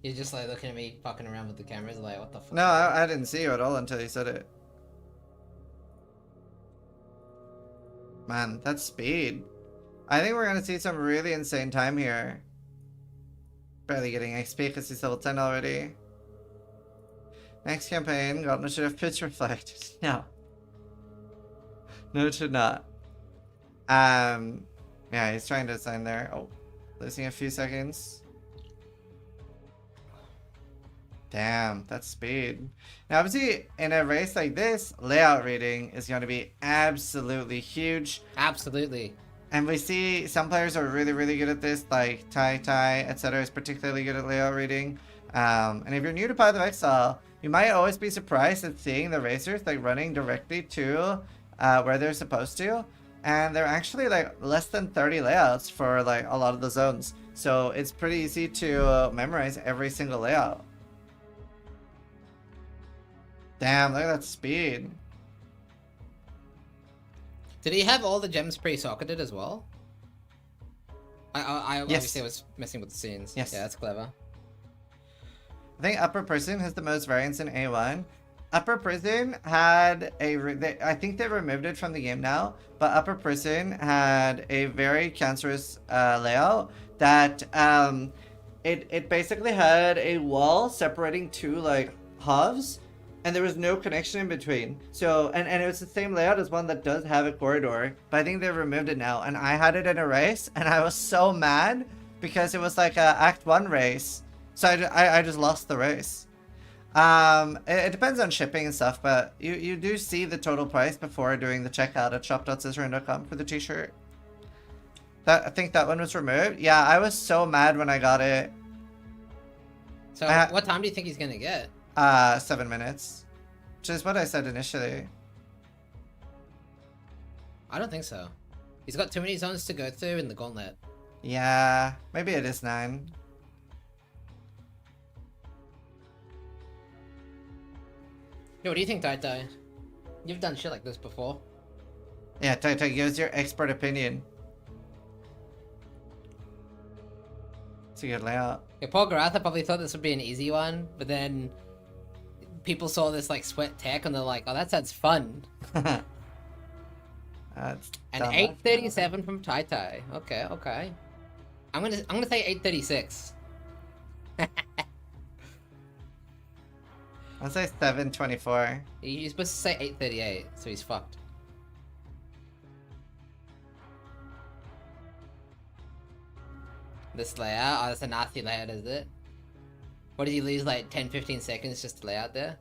You're just like looking at me fucking around with the cameras like, what the fuck? No, I didn't see you at all until you said it. Man, that's speed. I think we're gonna see some really insane time here. Barely getting XP because he's level 10 already. Next campaign, Gauntlet should have pitch reflect. No. No, it should not. Yeah, he's trying to assign there. Oh, losing a few seconds. Damn, that's speed. Now, obviously, in a race like this, layout reading is going to be absolutely huge. Absolutely. And we see some players are really, really good at this, like Tai, etc. is particularly good at layout reading. And if you're new to Path of Exile, you might always be surprised at seeing the racers like running directly to where they're supposed to. And they're actually like less than 30 layouts for like a lot of the zones. So it's pretty easy to memorize every single layout. Damn, look at that speed. Did he have all the gems pre-socketed as well? I Yes. obviously was messing with the scenes. Yes. Yeah, that's clever. I think Upper Prison has the most variance in A1. Upper Prison had I think they removed it from the game now, but Upper Prison had a very cancerous layout that it basically had a wall separating two like hubs, and there was no connection in between. So and it was the same layout as one that does have a corridor, but I think they removed it now. And I had it in a race, and I was so mad because it was like a Act 1 race. So I just lost the race. It depends on shipping and stuff, but you do see the total price before doing the checkout at shop.scissoring.com for the t-shirt. I think that one was removed. Yeah, I was so mad when I got it. So what time do you think he's gonna get? 7 minutes. Which is what I said initially. I don't think so. He's got too many zones to go through in the Gauntlet. Yeah, maybe it is 9. Yo, what do you think, Tai? You've done shit like this before. Yeah, Tai, give your expert opinion. It's a good layout. Yeah, Paul Garatha probably thought this would be an easy one, but then people saw this like sweat tech and they're like, oh, that sounds fun. That's and dumb. 837 from Tai. Okay. I'm gonna say 836. I'll say 724. He's supposed to say 838, so he's fucked. This layout? Oh, that's a nasty layout, is it? What did he lose, like 10-15 seconds just to lay out there?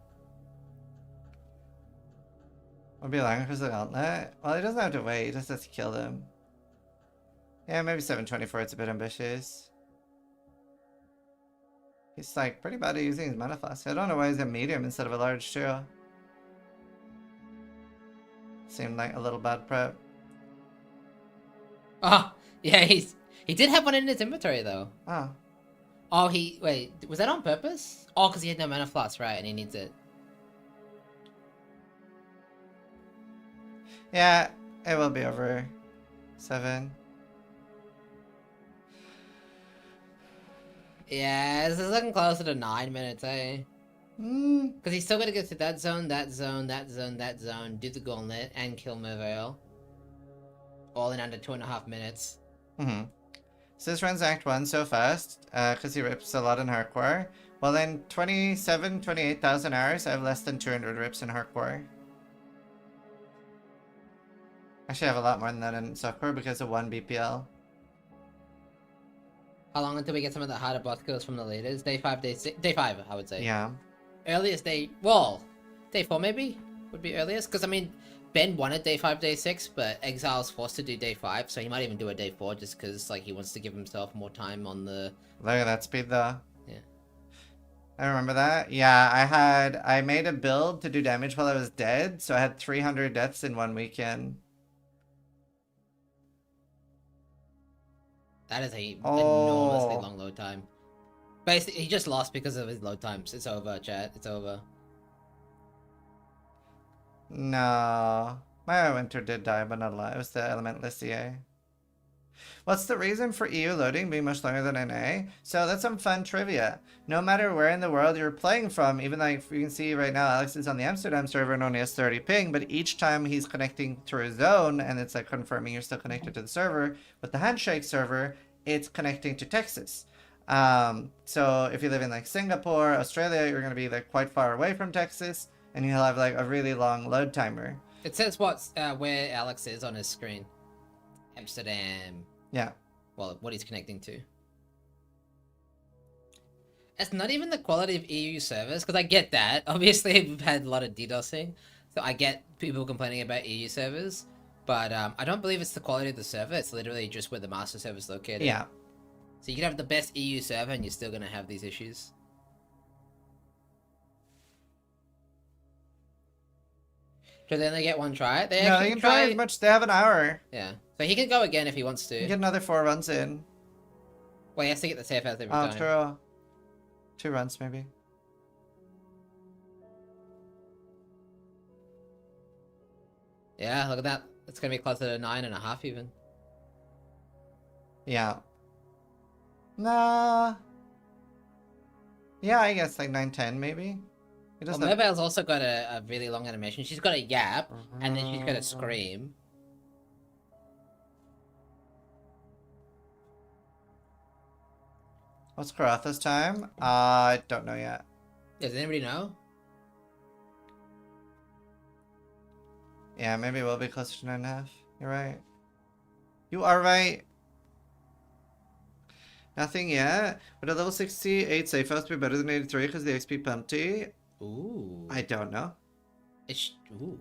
Would be longer because of the Gauntlet? Well, he doesn't have to wait, he just has to kill them. Yeah, maybe 724, it's a bit ambitious. He's like pretty bad at using his mana flask. I don't know why he's a medium instead of a large too. Seemed like a little bad prep. Oh, yeah, he did have one in his inventory though. Oh. Oh, wait, was that on purpose? Oh, because he had no mana flask, right, and he needs it. Yeah, it will be over 7. Yeah, this is looking closer to 9 minutes, eh? Because he's still got to go through that zone, that zone, that zone, that zone, do the Gauntlet, and kill Merveil. All in under 2.5 minutes. So this runs Act 1 so fast, because he rips a lot in Hardcore. Well, in 28,000 hours, I have less than 200 rips in Hardcore. Actually, I have a lot more than that in Softcore because of 1 BPL. How long until we get some of the harder boss kills from the leaders? Day 5, day 6? Day 5, I would say. Yeah. Earliest day... Well, day 4 maybe? Would be earliest? Because, I mean, Ben wanted day 5, day 6, but Exile's forced to do day 5, so he might even do a day 4 just because, like, he wants to give himself more time on the... Look at that speed, though. Yeah. I remember that. Yeah, I made a build to do damage while I was dead, so I had 300 deaths in 1 weekend. That is a enormously long load time. Basically, he just lost because of his load times. It's over, chat. It's over. No. My winter did die, but not a lot. It was the Elementless CA. What's the reason for EU loading being much longer than NA? So that's some fun trivia. No matter where in the world you're playing from, even like you can see right now, Alex is on the Amsterdam server and only has 30 ping, but each time he's connecting through a zone and it's like confirming you're still connected to the server, with the Handshake server, it's connecting to Texas. So if you live in like Singapore, Australia, you're going to be like quite far away from Texas, and you'll have like a really long load timer. It says where Alex is on his screen. Amsterdam. Yeah. Well, what he's connecting to. It's not even the quality of EU servers, because I get that. Obviously, we've had a lot of DDoSing, so I get people complaining about EU servers, but I don't believe it's the quality of the server. It's literally just where the master server is located. Yeah. So you can have the best EU server, and you're still gonna have these issues. Do they only get one try? They No, actually you can try as much. They have an hour. Yeah. So he can go again if he wants to. You get another 4 runs in. Well, he has to get the safe house every Oh, time. true. 2 runs maybe. Yeah, look at that. It's gonna be closer to 9.5 even. Yeah. Nah. Yeah, I guess like 9-10 maybe. It Well, doesn't. Mobile's also got a really long animation. She's got a yap, and then she's got a scream. What's Karatha's time? I don't know yet. Does anybody know? Yeah, maybe it will be closer to 9.5. You're right. You are right. Nothing yet. Would a level 68 safe house be better than 83 because of the XP penalty? Ooh. I don't know. Ooh.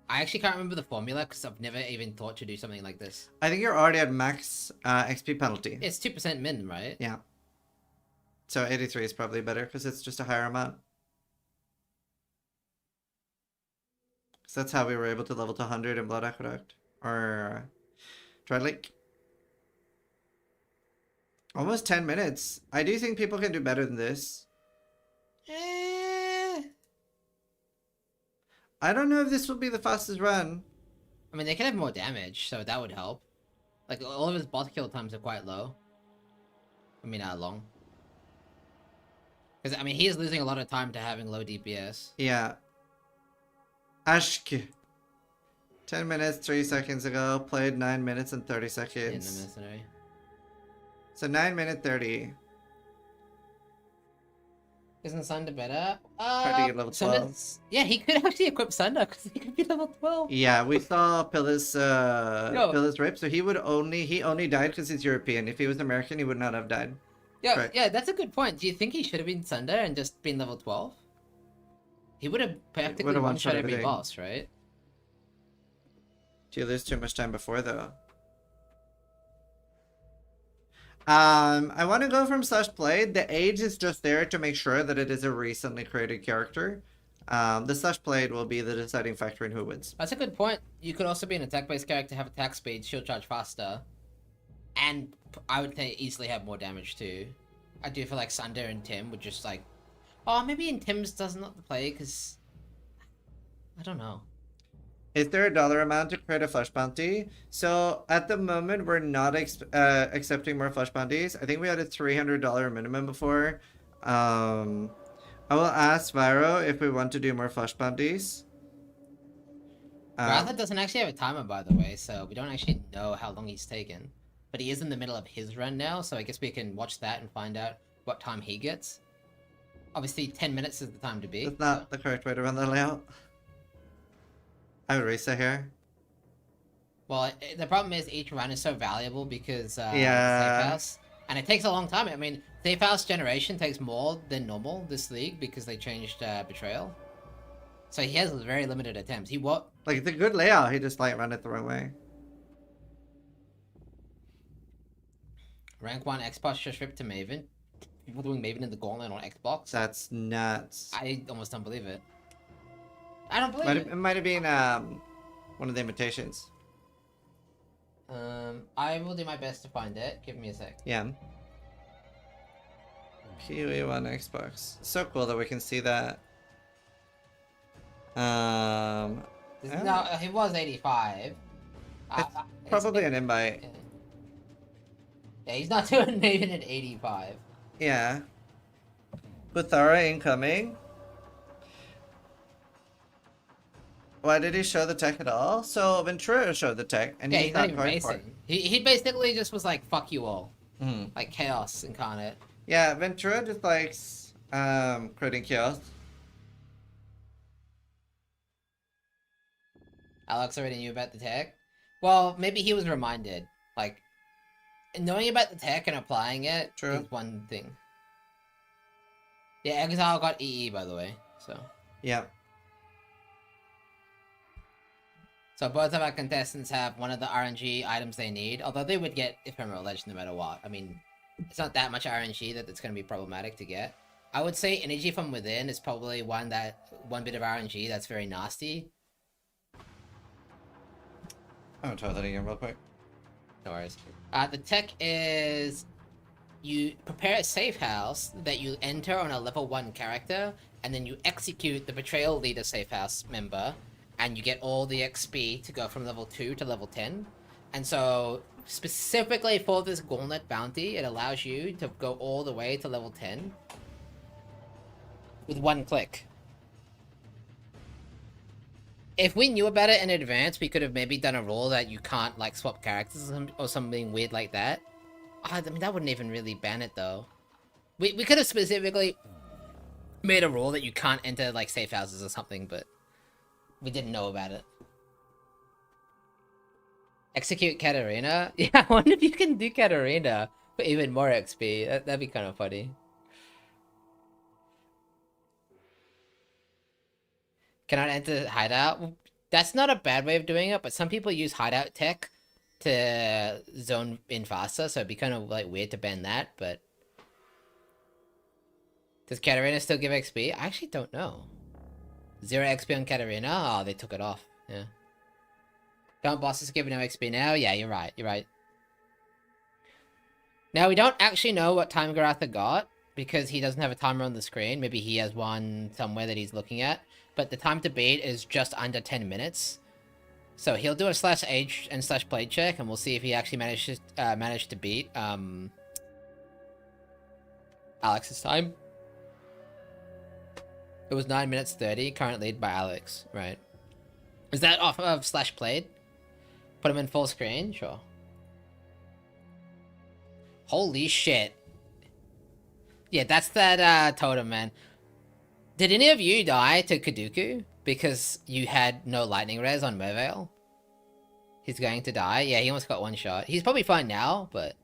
I actually can't remember the formula because I've never even thought to do something like this. I think you're already at max XP penalty. It's 2% min, right? Yeah. So 83 is probably better because it's just a higher amount. So that's how we were able to level to 100 in Blood Aqueduct. Or Dread Lake. Almost 10 minutes. I do think people can do better than this. I don't know if this will be the fastest run. I mean, they can have more damage, so that would help. Like, all of his boss kill times are quite low. I mean, long. Because, I mean, he is losing a lot of time to having low DPS. Yeah. Ashk. 10 minutes, 3 seconds ago. Played 9 minutes and 30 In the seconds. mercenary. So 9 minute 30. Isn't Sunder better? Tried to get level 12. Yeah, he could actually equip Sunder because he could be level 12. Yeah, we saw Pillis Yo. Pillis rip, so he only died because he's European. If he was American, he would not have died. Yeah, Right. yeah, that's a good point. Do you think he should have been Sunder and just been level 12? He would have practically would've one-shot one-shot every everything. boss, right? Do you lose too much time before though? I want to go from slash played. The age is just there to make sure that it is a recently created character. The slash played will be the deciding factor in who wins. That's a good point. You could also be an attack-based character, have attack speed, shield charge faster, and I would think easily have more damage too. I do feel like Sunder and Tim would just like... Oh, maybe in Tim's does not play, because... I don't know. Is there a dollar amount to create a flesh bounty? So at the moment, we're not accepting more flesh bounties. I think we had a $300 minimum before. I will ask Viro if we want to do more flesh bounties. Gauntlet doesn't actually have a timer, by the way, so we don't actually know how long he's taken. But he is in the middle of his run now, so I guess we can watch that and find out what time he gets. Obviously, 10 minutes is the time to beat. That's not the correct way to run that layout. I would reset here. Well, the problem is each run is so valuable because Yeah. Safe House, and it takes a long time. I mean, Safe House generation takes more than normal this league because they changed Betrayal. So he has very limited attempts. Like, it's a good layout, he just like ran it the wrong way. Rank 1 Xbox just ripped to Maven. People doing Maven in the Gauntlet on Xbox. That's nuts. I almost don't believe it. I don't believe It might have been one of the invitations. I will do my best to find it. Give me a sec. Yeah. Kiwi on Xbox. So cool that we can see that. Yeah. No, he was 85. Probably an invite. Yeah, he's not doing Maven at 85. Yeah. Buthara incoming. Why did he show the tech at all? So Ventura showed the tech, and Yeah, he's he's not not even going for it. racing. He basically just was like, fuck you all. Mhm. Like chaos incarnate. Yeah, Ventura just likes creating chaos. Alex already knew about the tech. Well, maybe he was reminded. Like, knowing about the tech and applying it is one thing. Yeah, Exile got EE by the way, so. Yeah. So both of our contestants have one of the RNG items they need, although they would get Ephemeral Ledge no matter what. I mean, it's not that much RNG that it's going to be problematic to get. I would say Energy from Within is probably one bit of RNG that's very nasty. I'm gonna try that again real quick. No worries. The tech is you prepare a safe house that you enter on a level 1 character, and then you execute the Betrayal Leader safe house member, and you get all the XP to go from level 2 to level 10. And so, specifically for this Gauntlet bounty, it allows you to go all the way to level 10 with one click. If we knew about it in advance, we could have maybe done a rule that you can't, like, swap characters or something weird like that. I mean, that wouldn't even really ban it, though. We could have specifically made a rule that you can't enter, like, safe houses or something, but we didn't know about it. Execute Katarina? Yeah, I wonder if you can do Katarina for even more XP. That'd be kind of funny. Cannot enter Hideout? Well, that's not a bad way of doing it, but some people use Hideout tech to zone in faster, so it'd be kind of, like, weird to ban that, but... Does Katarina still give XP? I actually don't know. 0 XP on Katarina? Oh, they took it off. Yeah. Don't bosses give no XP now? Yeah, you're right. You're right. Now, we don't actually know what time Garatha got, because he doesn't have a timer on the screen. Maybe he has one somewhere that he's looking at. But the time to beat is just under 10 minutes. So he'll do a /age and /play check, and we'll see if he actually managed to beat Alex's time. It was 9 minutes 30, current lead by Alex, right? Is that off of /played? Put him in full screen? Sure. Holy shit. Yeah, that's that totem, man. Did any of you die to Kaduku because you had no lightning res on Mervale? He's going to die? Yeah, he almost got one shot. He's probably fine now, but...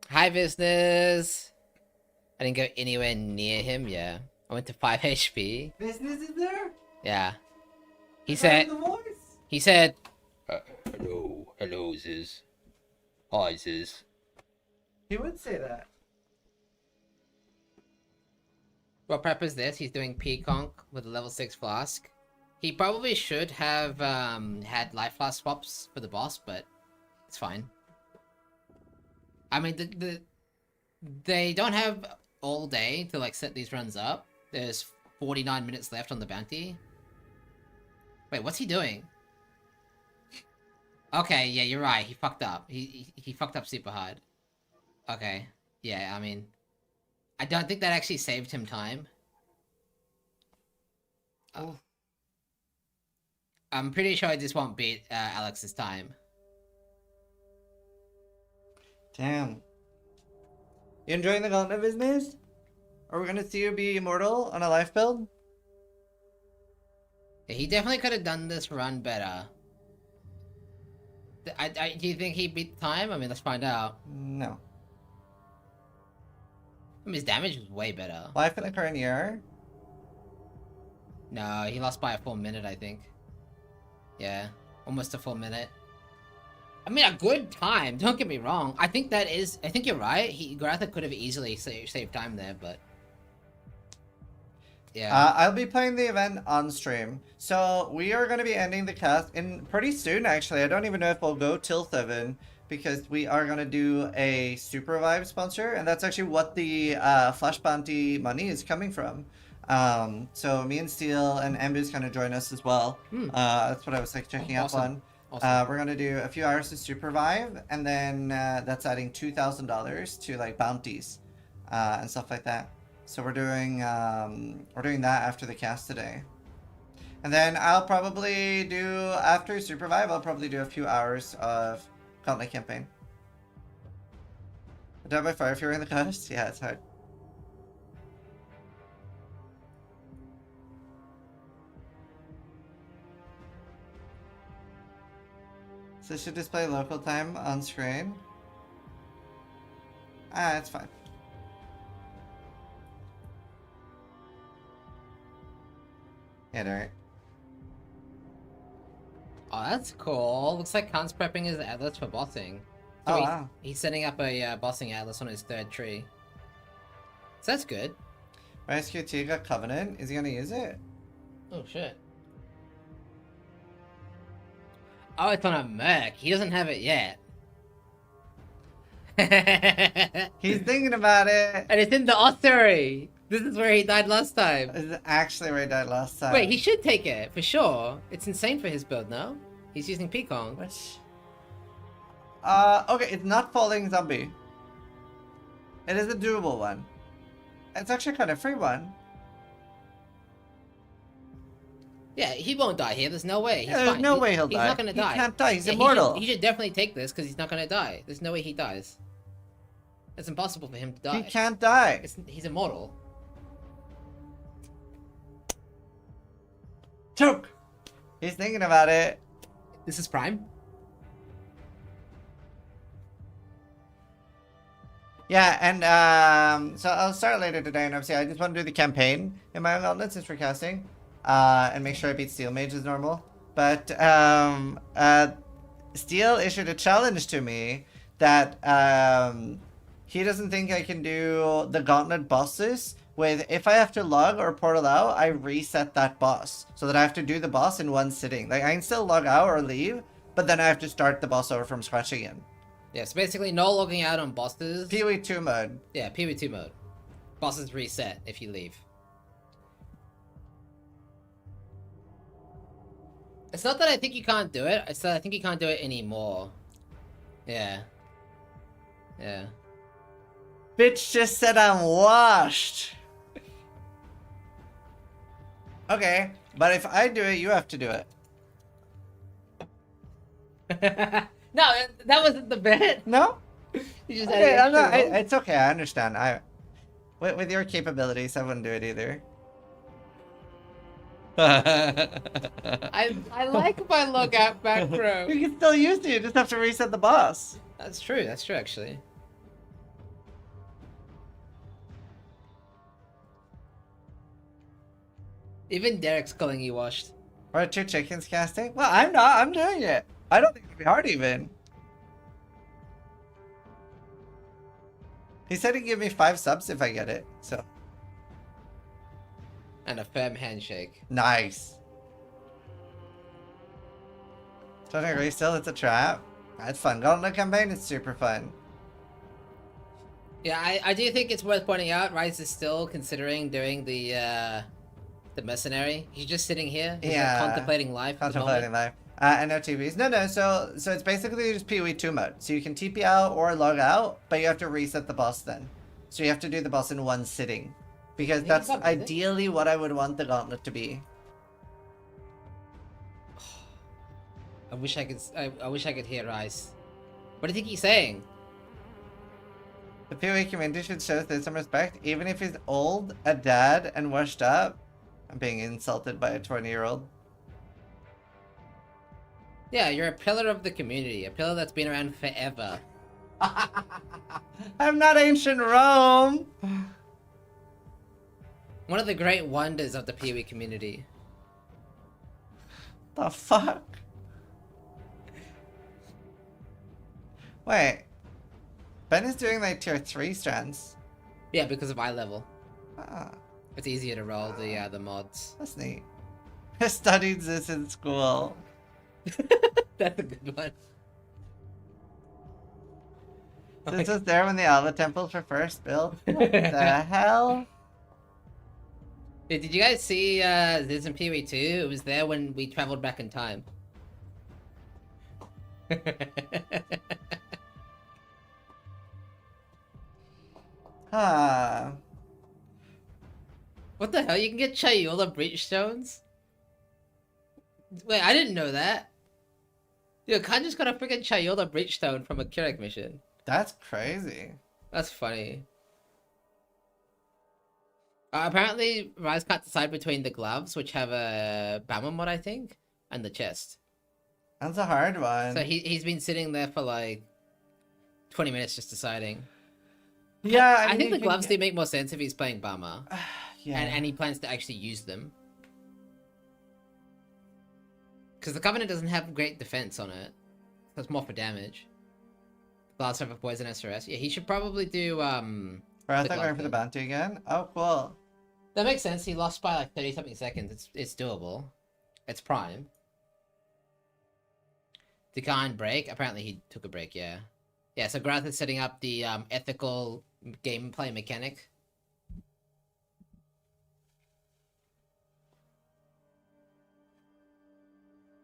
Hi, business! I didn't go anywhere near him, yeah. I went to 5 HP. Business is there? Yeah. He said... The voice? He said... Hello, Ziz. Hi, Ziz. He would say that. What prep is this? He's doing P-Conk with a level 6 flask. He probably should have had life flask swaps for the boss, but it's fine. I mean, they don't have all day to, like, set these runs up. There's 49 minutes left on the bounty. Wait, what's he doing? Okay, yeah, you're right. He fucked up. He fucked up super hard. Okay. Yeah, I mean... I don't think that actually saved him time. I'm pretty sure I just won't beat Alex's time. Damn. You enjoying the Gauntlet business? Are we gonna see you be immortal on a life build? Yeah, he definitely could have done this run better. Do you think he beat the time? I mean, let's find out. No. I mean, his damage was way better. Life in the current year? No, he lost by a full minute, I think. Yeah, almost a full minute. I mean, a good time, don't get me wrong. I think you're right. Garatha could have easily saved time there, but... Yeah. I'll be playing the event on stream. So, we are going to be ending the cast in pretty soon, actually. I don't even know if we'll go till 7. Because we are going to do a Super Vibe sponsor. And that's actually what the Flash Bounty money is coming from. So me and Steel and Embu's going to join us as well. That's what I was like checking up on. Awesome. We're going to do a few hours of Super Vibe. And then that's adding $2,000 to like bounties and stuff like that. So we're doing that after the cast today. And then I'll probably do, after Super Vibe, I'll probably do a few hours of Gauntlet campaign. Die by fire if you're in the cast? Yeah, it's hard. So should display local time on screen. Ah, it's fine. Yeah, alright. Oh, that's cool. Looks like Khan's prepping his atlas for bossing. So Oh, he's, wow. he's setting up a bossing atlas on his third tree. So that's good. Rescue T got Covenant. Is he gonna use it? Oh, shit. Oh, it's on a Merc. He doesn't have it yet. He's thinking about it. And it's in the ossuary. This is where he died last time. This is actually where he died last time. Wait, he should take it, for sure. It's insane for his build, no? He's using Pekong. Which... okay, it's not Falling Zombie. It is a doable one. It's actually kind of free one. Yeah, he won't die here. There's no way. He's Yeah, there's fine. no way he'll he's die. Not gonna die. He can't die. He's Yeah, immortal. He should definitely take this because he's not gonna die. There's no way he dies. It's impossible for him to die. He can't die. He's immortal. Choke. He's thinking about it. This is Prime. Yeah, and so I'll start later today, and obviously I just want to do the campaign in my own gauntlet since we're casting, and make sure I beat Steel Mage as normal. But Steel issued a challenge to me that he doesn't think I can do the gauntlet bosses with, if I have to log or portal out, I reset that boss so that I have to do the boss in one sitting. Like, I can still log out or leave, but then I have to start the boss over from scratch again. Yeah, so basically no logging out on bosses. PoE2 mode. Yeah, PoE2 mode. Bosses reset if you leave. It's not that I think you can't do it, it's that I think you can't do it anymore. Yeah. Yeah. Bitch just said I'm washed. Okay, but if I do it, you have to do it. No, that wasn't the bit. No? You just Okay, added extra rolls. it's okay, I understand. With your capabilities, I wouldn't do it either. I like my logout macro. You can still use it, you just have to reset the boss. That's true actually. Even Derek's calling you washed. Or 2 chickens casting? Well, I'm not, I'm doing it. I don't think it'd be hard even. He said he'd give me 5 subs if I get it, so. And a firm handshake. Nice. Don't agree still, it's a trap. That's fun. Gauntlet campaign is super fun. Yeah, I do think it's worth pointing out, Rise is still considering doing the mercenary. He's just sitting here. He's Yeah. contemplating life. at the Contemplating moment. life. And no TVs. No, so it's basically just PoE2 mode. So you can TP out or log out, but you have to reset the boss then. So you have to do the boss in one sitting. Because that's ideally what I would want the gauntlet to be. I wish I could. I wish I could hear Rise. What do you think he's saying? The PoE community should show this some respect, even if he's old, a dad, and washed up. I'm being insulted by a 20-year-old. Yeah, you're a pillar of the community, a pillar that's been around forever. I'm not ancient Rome! One of the great wonders of the PoE community. The fuck? Wait. Ben is doing like tier 3 strands. Yeah, because of eye level. Ah, It's easier to roll the mods. that's neat. I studied this in school. That's a good one. This was there when the Alva temples were first built. What the hell? Yeah, did you guys see Ziz in PoE 2? It was there when we traveled back in time. Huh. What the hell? You can get Chayola breachstones? Wait, I didn't know that. Dude, Khan just got a freaking Chayola breachstone from a Keurig mission. That's crazy. That's funny. Apparently, Rise can't decide between the gloves, which have a Bama mod, I think, and the chest. That's a hard one. So he's been sitting there for like 20 minutes just deciding. Yeah, I mean, think you the can gloves get- do make more sense if he's playing Bummer. Yeah. And he plans to actually use them. Because the Covenant doesn't have great defense on it. So it's more for damage. Gloves have a poison SRS. Yeah, he should probably do, Or I the thought glove going for the build. bounty again. Oh, cool. That makes sense. He lost by like 30-something seconds. It's doable. It's prime. Decline break. Apparently he took a break, yeah. Yeah, so Grath is setting up the ethical gameplay mechanic.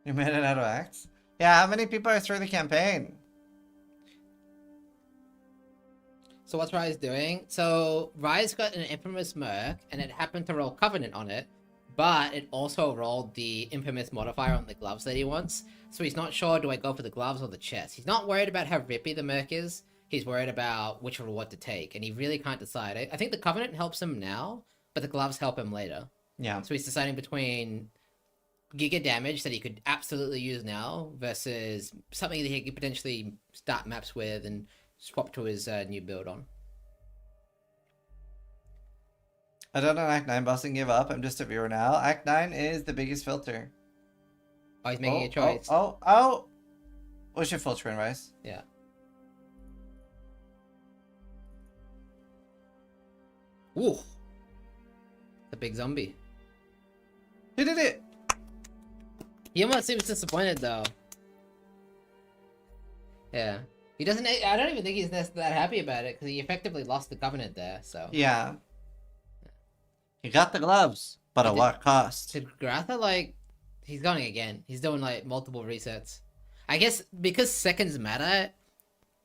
You made it out of Axe? Yeah, how many people are through the campaign? So what's Rise doing? So Rise got an Infamous Merc, and it happened to roll Covenant on it, but it also rolled the Infamous modifier on the gloves that he wants. So he's not sure, do I go for the gloves or the chest? He's not worried about how rippy the Merc is. He's worried about which reward to take, and he really can't decide. I think the Covenant helps him now, but the gloves help him later. Yeah. So he's deciding between Giga damage that he could absolutely use now versus something that he could potentially start maps with and swap to his new build on. I don't know Act 9 boss and give up. I'm just a viewer now. Act 9 is the biggest filter. Oh, he's making a choice. Oh! What's your full screen, Rice? Yeah. Ooh. The big zombie. He did it! He almost seems disappointed though. Yeah. He doesn't. I don't even think he's that happy about it because he effectively lost the Covenant there. So. Yeah. He got the gloves, but at what cost? Did Gratha like? He's going again. He's doing like multiple resets. I guess because seconds matter.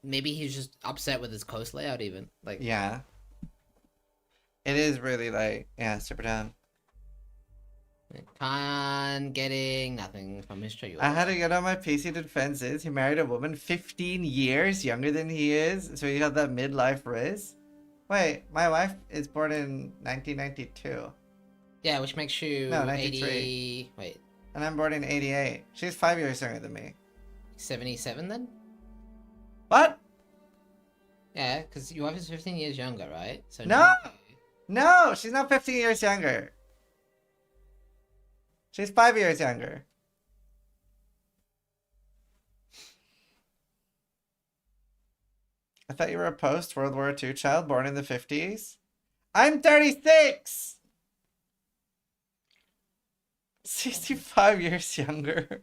Maybe he's just upset with his coast layout even. Like. Yeah. It is really like super down. Khan getting nothing from his trio. I had to get on my PC defenses. He married a woman 15 years younger than he is, so he got that midlife riz. Wait, my wife is born in 1992. Yeah, which makes you No, 93. 80... Wait. And I'm born in 88. She's 5 years younger than me. 77 then? What? Yeah, because your wife is 15 years younger, right? So No! No, she's not 15 years younger. She's 5 years younger. I thought you were a post-World War II child born in the 50s. I'm 36! 65 years younger.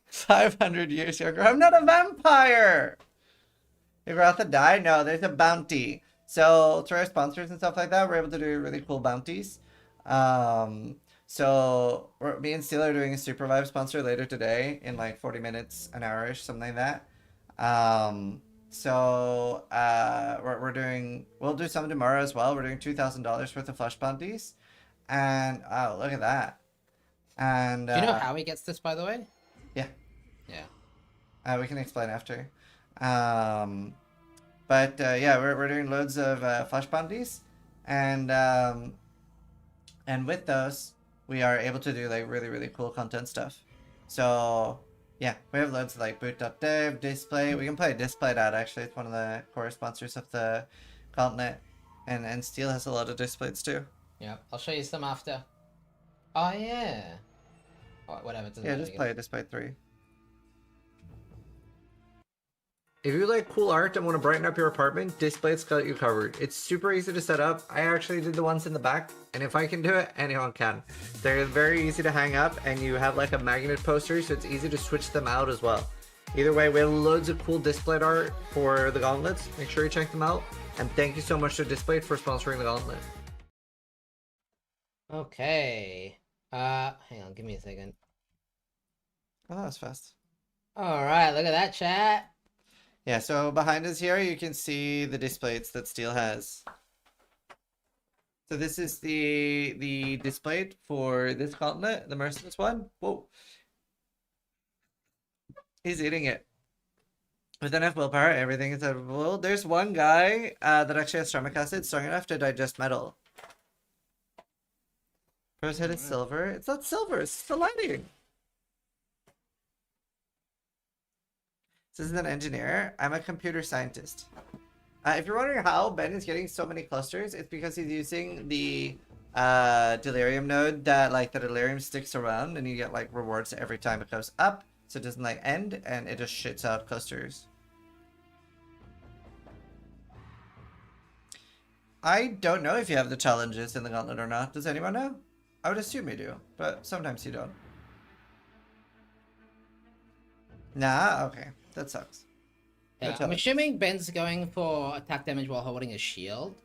500 years younger. I'm not a vampire! If Ratha died, no, there's a bounty. So, through our sponsors and stuff like that, we're able to do really cool bounties. So me and Steel are doing a Super Vibe sponsor later today in like 40 minutes, an hour-ish, something like that. We'll do some tomorrow as well. We're doing $2,000 worth of flush bounties. And, oh, look at that. And do you know how he gets this, by the way? Yeah. Yeah. We can explain after. Yeah, we're doing loads of flush bounties. And with those, we are able to do like really, really cool content stuff. So yeah, we have loads of like Bootdev, Displate. We can play Displate out actually. It's one of the core sponsors of the Gauntlet. And Steel has a lot of Displates too. Yeah, I'll show you some after. Oh yeah. Oh, whatever. It doesn't Yeah, matter, just I play guess. Displate 3. If you like cool art and want to brighten up your apartment, Displate's got you covered. It's super easy to set up. I actually did the ones in the back, and if I can do it, anyone can. They're very easy to hang up, and you have like a magnet poster, so it's easy to switch them out as well. Either way, we have loads of cool Displate art for the Gauntlets. Make sure you check them out. And thank you so much to Displate for sponsoring the Gauntlet. Okay. Hang on, give me a second. Oh, that was fast. Alright, look at that, chat. Yeah, so behind us here, you can see the Displates that Steel has. So this is the Displate for this Gauntlet, the Merciless one. Whoa. He's eating it. With enough willpower, everything is edible. There's one guy that actually has stomach acid strong enough to digest metal. Pro's head is silver. It's not silver, it's the lighting. This is an engineer. I'm a computer scientist. If you're wondering how Ben is getting so many clusters, it's because he's using the delirium node that like the delirium sticks around, and you get like rewards every time it goes up, so it doesn't like end, and it just shits out clusters. I don't know if you have the challenges in the Gauntlet or not. Does anyone know? I would assume you do, but sometimes you don't. Nah, okay. That sucks. Yeah, I'm assuming Ben's going for attack damage while holding a shield,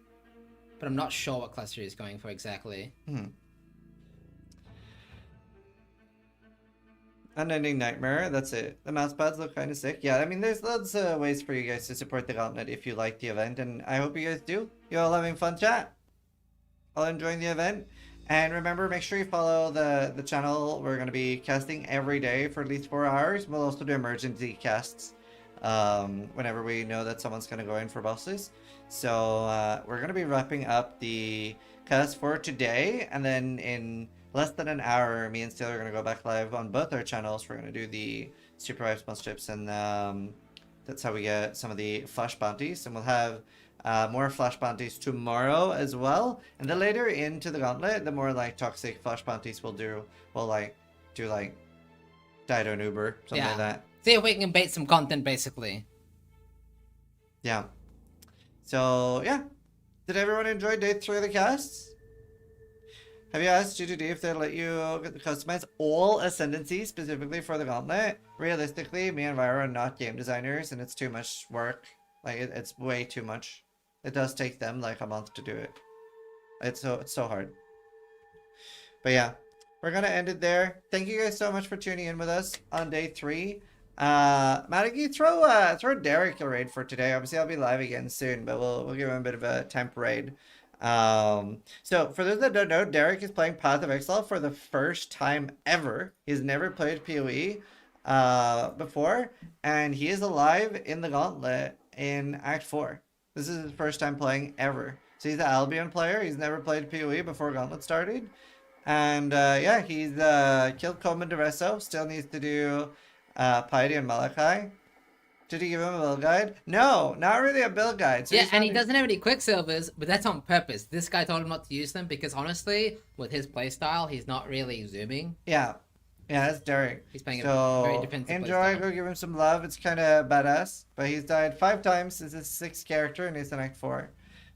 but I'm not sure what cluster he's going for exactly. Unending Nightmare, that's it. The mouse pads look kind of sick. Yeah, I mean, there's lots of ways for you guys to support the Gauntlet if you like the event, and I hope you guys do. You all having fun, chat? All enjoying the event? And remember, make sure you follow the channel. We're going to be casting every day for at least 4 hours. We'll also do emergency casts whenever we know that someone's going to go in for bosses. So we're going to be wrapping up the cast for today, and then in less than an hour, me and Steele are going to go back live on both our channels. We're going to do the Super Live sponsorships, and that's how we get some of the flash bounties. And we'll have more flash bounties tomorrow as well. And the later into the Gauntlet, the more like toxic flash bounties we'll do. We'll like do like Dido and Uber, something like that. See if we can bait some content, basically. Yeah. So yeah, did everyone enjoy day 3 of the casts? Have you asked GGD if they'll let you customize all ascendancy specifically for the Gauntlet? Realistically, me and Vira are not game designers, and it's too much work. Like it's way too much. It does take them like a month to do it. It's so hard. But yeah, we're gonna end it there. Thank you guys so much for tuning in with us on day 3. Madigy, throw Derek a raid for today. Obviously, I'll be live again soon, but we'll give him a bit of a temp raid. So for those that don't know, Derek is playing Path of Exile for the first time ever. He's never played PoE before, and he is alive in the Gauntlet in Act 4. This is his first time playing ever. So he's an Albion player. He's never played PoE before Gauntlet started. And yeah, he's killed Coleman DeResso. Still needs to do Piety and Malachi. Did he give him a build guide? No, not really a build guide. So yeah, and he doesn't have any Quicksilvers, but that's on purpose. This guy told him not to use them because honestly, with his playstyle, he's not really zooming. Yeah. Yeah, that's Derek. He's playing so a very defensive enjoy, go give him some love. It's kind of badass. But he's died 5 times since his 6th character and he's in Act 4.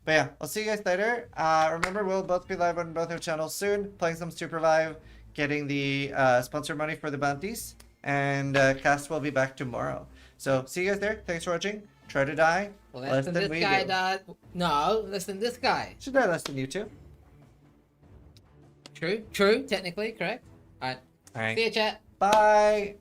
But yeah, I'll see you guys later. Remember, we'll both be live on both our channels soon. Playing some Super Live, getting the sponsor money for the bounties. And cast will be back tomorrow. So see you guys there. Thanks for watching. Try to die less than this guy died. No, less than this guy. Should die less than you two. True, technically, correct. Alright. Alright. See you, chat. Bye.